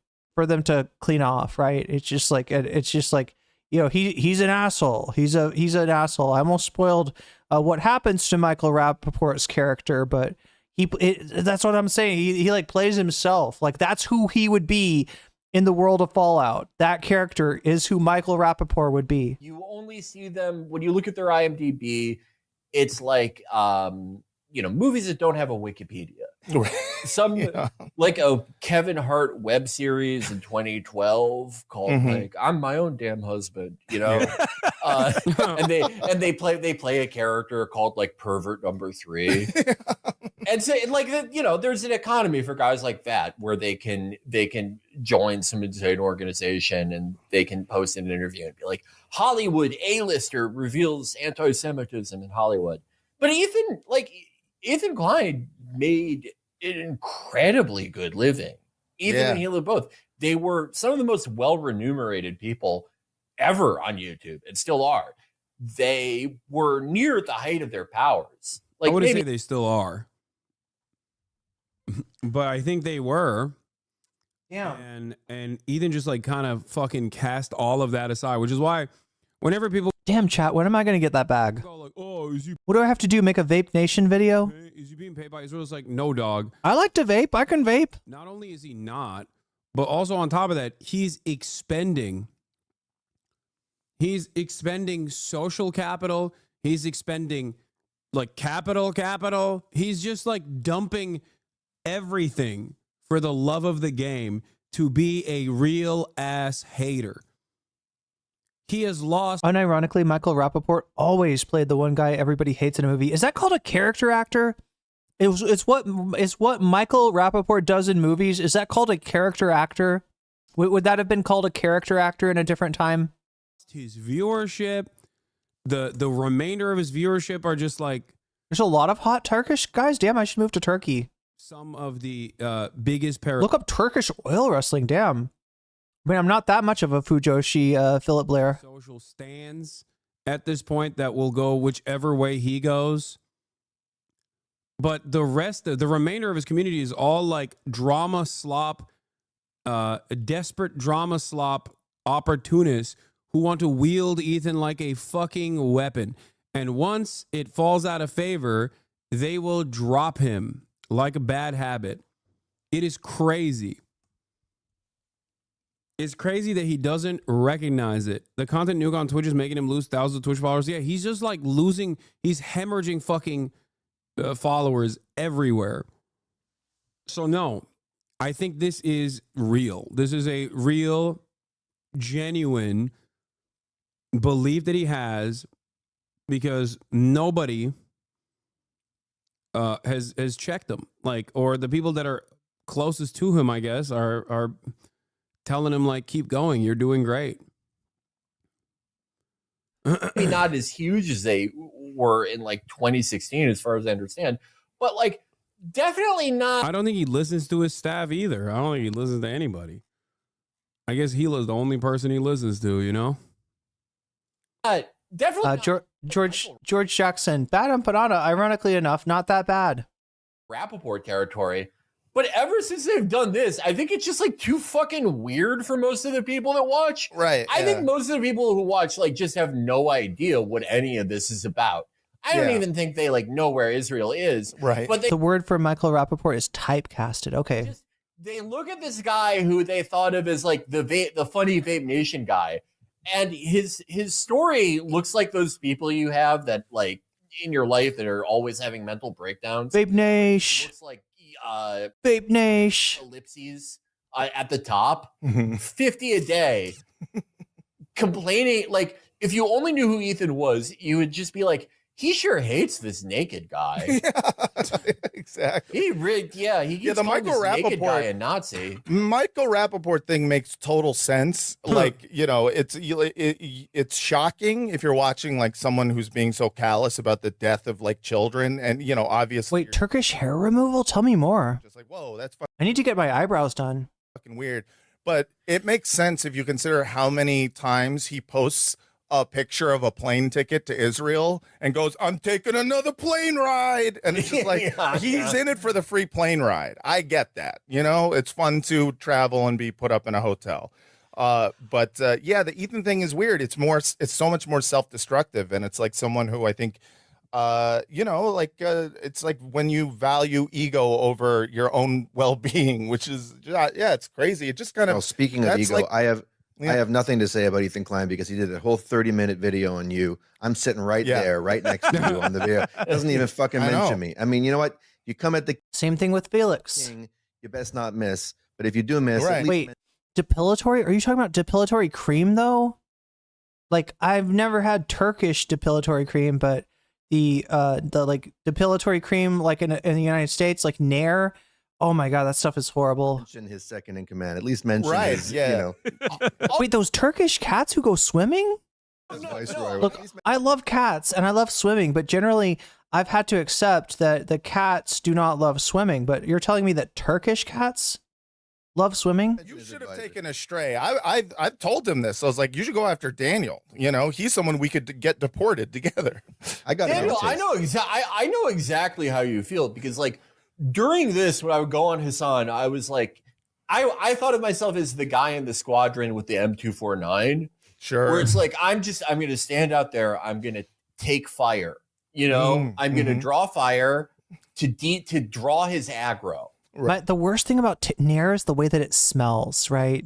clean off, right? It's just like he's an asshole. He's an asshole. I almost spoiled what happens to Michael Rappaport's character, but That's what I'm saying. He like plays himself. Like that's who he would be in the world of Fallout. That character is who Michael Rappaport would be. You only see them when you look at their IMDb. It's like, movies that don't have a Wikipedia. Some like a Kevin Hart web series in 2012 called like "I'm My Own Damn Husband," and they play a character called like Pervert Number 3, and so like there's an economy for guys like that where they can join some insane organization and they can post an interview and be like, Hollywood A-lister reveals anti-Semitism in Hollywood. But Ethan Klein made an incredibly good living. Ethan and Hilo both. They were some of the most well-remunerated people ever on YouTube and still are. They were near the height of their powers. I wouldn't say they still are. But I think they were. Yeah. And Ethan just like kind of fucking cast all of that aside, which is why whenever people Damn, chat, when am I going to get that bag? like, oh, is he, What do I have to do? Make a Vape Nation video? is he being paid by Israel? It's like, no, dog. I like to vape. I can vape. Not only is he not, but also on top of that, he's expending social capital. He's expending like capital. He's just like dumping everything for the love of the game to be a real ass hater. He has lost. Unironically, Michael Rappaport always played the one guy everybody hates in a movie. Is that called a character actor? It's what Michael Rappaport does in movies. Is that called a character actor? Would that have been called a character actor in a different time? His viewership, the remainder of his viewership are just like, there's a lot of hot Turkish guys. Damn, I should move to Turkey. Some of the biggest Look up Turkish oil wrestling. Damn. I mean, I'm not that much of a Fujoshi, Philip Blair. Social stands at this point that will go whichever way he goes. But the remainder of his community is all like drama slop, desperate drama slop opportunists who want to wield Ethan like a fucking weapon. And once it falls out of favor, they will drop him like a bad habit. It is crazy. It's crazy that he doesn't recognize it. The content nuke on Twitch is making him lose thousands of Twitch followers. Yeah, he's just like losing. He's hemorrhaging fucking followers everywhere. So no, I think this is real. This is a real, genuine belief that he has because nobody has checked him. Like, or the people that are closest to him, I guess, are telling him like, keep going, you're doing great. Maybe not as huge as they were in like 2016, as far as I understand, but like definitely not. I don't think he listens to his staff either. I don't think he listens to anybody. I guess Hila's the only person he listens to, you know? Definitely. George Jackson, bad empanada, ironically enough, not that bad. Rappaport territory. But ever since they've done this, I think it's just like too fucking weird for most of the people that watch. Right. I think most of the people who watch like just have no idea what any of this is about. I don't even think they like know where Israel is. Right. But the word for Michael Rappaport is typecasted. Okay. They look at this guy who they thought of as like the funny Vape Nation guy, and his story looks like those people you have that like in your life that are always having mental breakdowns. Vape Nash. Looks like Vape Nash. Ellipses at the top, 50 a day, complaining. Like if you only knew who Ethan was, you would just be like, he sure hates this naked guy. Exactly. He really, he keeps the calling Michael this naked guy Rappaport a Nazi. Michael Rappaport thing makes total sense. Like, you know, it's shocking if you're watching like someone who's being so callous about the death of like children, and you know, obviously. Wait, Turkish hair removal? Tell me more. Just like, whoa, that's I need to get my eyebrows done. fucking weird. But it makes sense if you consider how many times he posts a picture of a plane ticket to Israel and goes, I'm taking another plane ride. And it's just like, he's in it for the free plane ride. I get that. You know, it's fun to travel and be put up in a hotel. But the Ethan thing is weird. It's so much more self-destructive. And it's like someone who I think you know, like it's like when you value ego over your own well-being, which is it's crazy. It just kind of. Well, speaking of ego, I have nothing to say about Ethan Klein because he did a whole 30-minute video on you. I'm sitting right there, right next to you on the video. Doesn't even fucking mention me. I mean, you know what? You come at the same thing with Felix. King, you best not miss. But if you do miss, at least wait, depilatory? Are you talking about depilatory cream though? Like I've never had Turkish depilatory cream, but the like depilatory cream like in the United States, like Nair. Oh my god, that stuff is horrible. Mention his second in command. At least mention his, you know. Wait, those Turkish cats who go swimming? Look, I love cats and I love swimming, but generally I've had to accept that the cats do not love swimming. But you're telling me that Turkish cats love swimming? You should have taken a stray. I told him this. I was like, you should go after Daniel. You know, he's someone we could get deported together. I got Daniel. I know exactly how you feel because like during this, when I would go on Hasan, I was like, I thought of myself as the guy in the squadron with the M249. Sure. Where it's like, I'm going to stand out there. I'm going to take fire. You know, I'm going to draw fire to draw his aggro. Right. The worst thing about Nair is the way that it smells, right?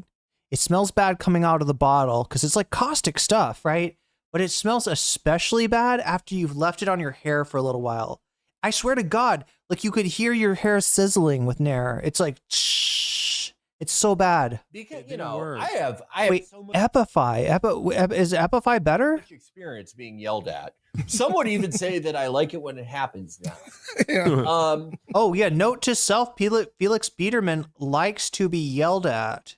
It smells bad coming out of the bottle because it's like caustic stuff, right? But it smells especially bad after you've left it on your hair for a little while. I swear to God, like you could hear your hair sizzling with Nair. It's like, shh, it's so bad. Because, you know, I have Wait, so much Epify. Is Epify better? experience being yelled at. Some would even say that I like it when it happens now. Oh yeah, note to self, Felix Biederman likes to be yelled at.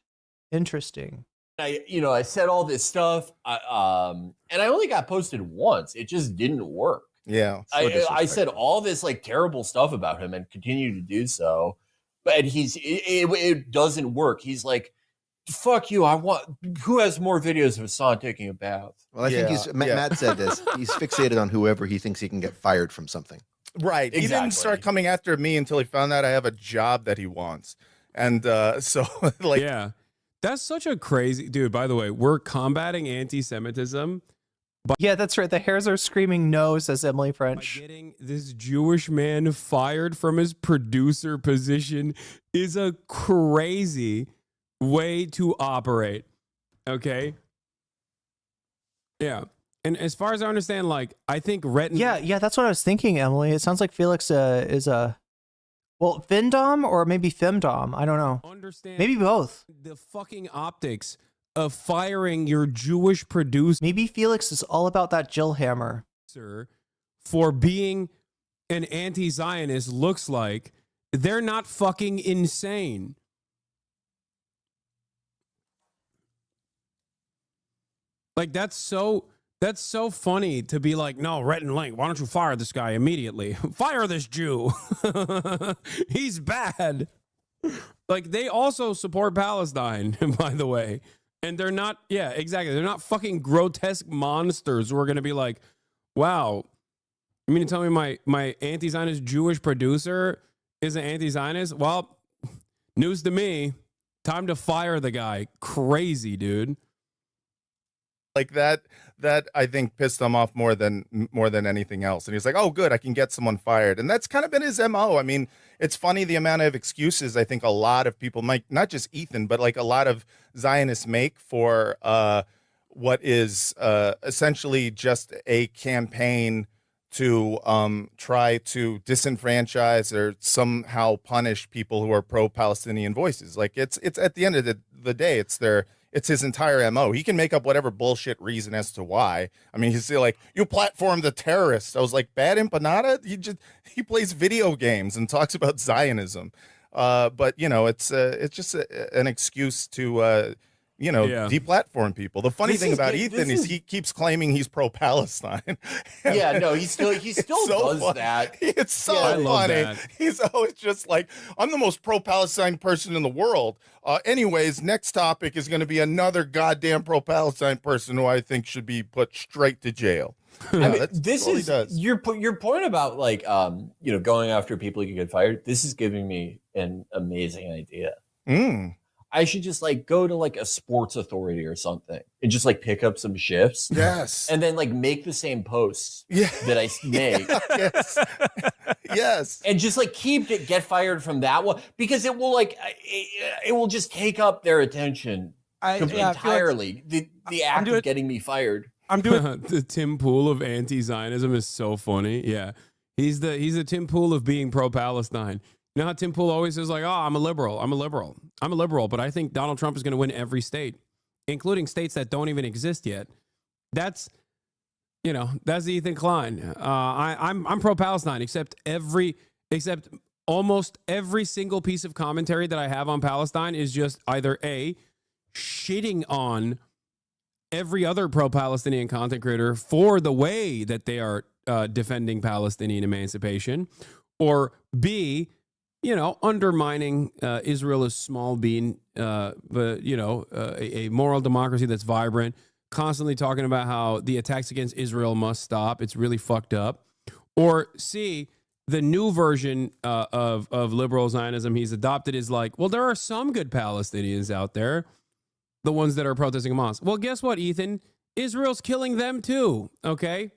Interesting. I said all this stuff, and I only got posted once. It just didn't work. Yeah. I said all this like terrible stuff about him and continue to do so, but it doesn't work. He's like, fuck you. Who has more videos of Hasan taking a bath? Well, I think Matt said this. He's fixated on whoever he thinks he can get fired from something. Right. Exactly. He didn't start coming after me until he found out I have a job that he wants. And so like, yeah, that's such a crazy dude. By the way, we're combating anti-Semitism. Yeah, that's right. The hairs are screaming no, says Emily French. Getting this Jewish man fired from his producer position is a crazy way to operate. Okay. Yeah. And as far as I understand, like, I think Rhett. Yeah, that's what I was thinking, Emily. It sounds like Felix is a, well, Findom or maybe Femdom. I don't know. Understand. Maybe both. The fucking optics of firing your Jewish producer. Maybe Felix is all about that Jill Hammer. For being an anti-Zionist looks like they're not fucking insane. Like that's so funny to be like, no, Rhett and Link, why don't you fire this guy immediately? Fire this Jew. He's bad. Like they also support Palestine, by the way. And they're not, yeah, exactly. They're not fucking grotesque monsters who are going to be like, wow, you mean to tell me my anti-Zionist Jewish producer is an anti-Zionist? Well, news to me. Time to fire the guy. Crazy, dude. Like that I think pissed him off more than anything else. And he's like, oh, good, I can get someone fired. And that's kind of been his MO. I mean, it's funny the amount of excuses I think a lot of people might, not just Ethan, but like a lot of Zionists make for what is essentially just a campaign to try to disenfranchise or somehow punish people who are pro-Palestinian voices. Like it's at the end of the day, it's his entire MO. He can make up whatever bullshit reason as to why. I mean, he's like, you platformed the terrorists. I was like, bad empanada? He plays video games and talks about Zionism. But you know, it's just an excuse to deplatform people. The funny thing about Ethan is he keeps claiming he's pro-Palestine. Yeah, no, he still so does that. It's so funny. He's always just like, I'm the most pro-Palestine person in the world. Anyways, next topic is going to be another goddamn pro-Palestine person who I think should be put straight to jail. I mean, this is your point about like going after people who can get fired. This is giving me an amazing idea. I should just like go to like a sports authority or something and just like pick up some shifts. Yes. And then like make the same posts Yeah. that I make. Yes. Yes. And just like get fired from that one because it will like, it will just take up their attention entirely. The act of getting me fired. I'm doing the Tim Pool of anti-Zionism is so funny. Yeah. He's the Tim Pool of being pro-Palestine. You know how Tim Pool always is like, oh, I'm a liberal, but I think Donald Trump is going to win every state, including states that don't even exist yet. That's Ethan Klein. I'm pro-Palestine, except almost every single piece of commentary that I have on Palestine is just either A, shitting on every other pro-Palestinian content creator for the way that they are defending Palestinian emancipation, or B, undermining Israel as small being, a moral democracy that's vibrant, constantly talking about how the attacks against Israel must stop. It's really fucked up. Or C, the new version of liberal Zionism he's adopted is like, well, there are some good Palestinians out there, the ones that are protesting Hamas. Well, guess what, Ethan? Israel's killing them too, okay?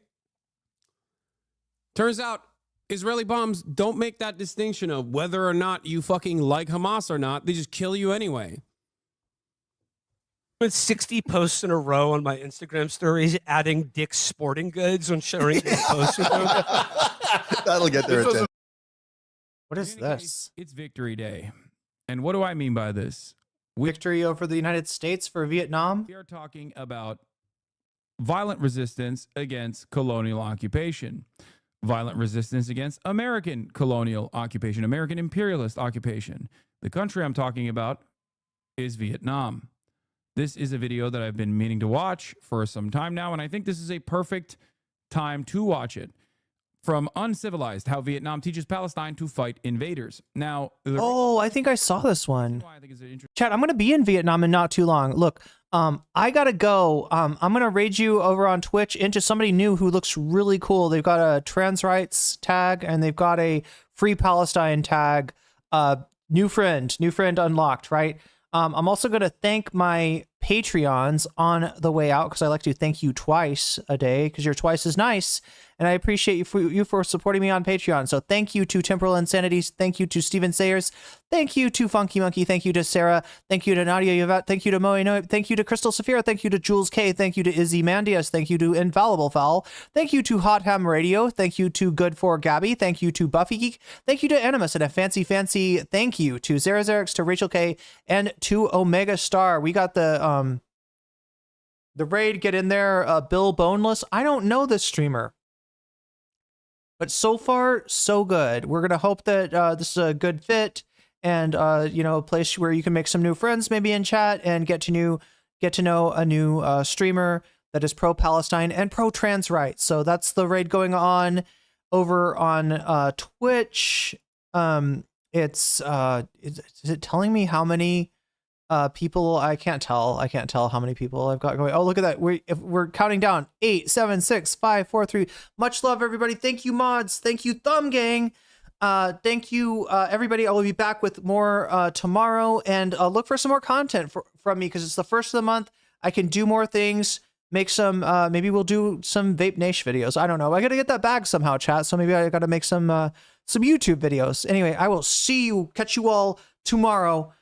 Turns out Israeli bombs don't make that distinction of whether or not you fucking like Hamas or not. They just kill you anyway. With 60 posts in a row on my Instagram stories, adding Dick's Sporting Goods and sharing posts with them. That'll get their attention. What is this? It's Victory Day. And what do I mean by this? Victory over the United States for Vietnam? We are talking about violent resistance against colonial occupation. Violent resistance against American colonial occupation, American imperialist occupation. The country I'm talking about is Vietnam. This is a video that I've been meaning to watch for some time now, and I think this is a perfect time to watch it. From Uncivilized, How Vietnam Teaches Palestine to Fight Invaders. Now, I think I saw this one. Chat, I'm going to be in Vietnam in not too long. Look, I got to go. I'm going to raid you over on Twitch into somebody new who looks really cool. They've got a trans rights tag and they've got a free Palestine tag. New friend unlocked, right? I'm also going to thank my Patreons on the way out because I like to thank you twice a day because you're twice as nice. And I appreciate you for supporting me on Patreon. So thank you to Temporal Insanities. Thank you to Steven Sayers. Thank you to Funky Monkey. Thank you to Sarah. Thank you to Nadia Yvette. Thank you to Moe Noe. Thank you to Crystal Saphira. Thank you to Jules K. Thank you to Izzy Mandias. Thank you to Infallible Fowl. Thank you to Hot Ham Radio. Thank you to Good for Gabby. Thank you to Buffy Geek. Thank you to Animus. And a fancy thank you to Zarazarix, to Rachel K, and to Omega Star. We got the raid. Get in there. Bill Boneless. I don't know this streamer. But so far, so good. We're going to hope that this is a good fit and, a place where you can make some new friends maybe in chat and get to know a new streamer that is pro-Palestine and pro-trans rights. So that's the raid going on over on Twitch. Is it telling me how many people? I can't tell how many people I've got going. Oh, look at that. We're counting down. 8, 7, 6, 5, 4, 3. Much love, everybody. Thank you, mods. Thank you, Thumb Gang. Thank you, everybody. I will be back with more tomorrow, and look for some more content from me because it's the first of the month. I can do more things. Make some. Maybe we'll do some Vape Nation videos. I don't know. I got to get that bag somehow, chat. So maybe I got to make some YouTube videos. Anyway, I will catch you all tomorrow.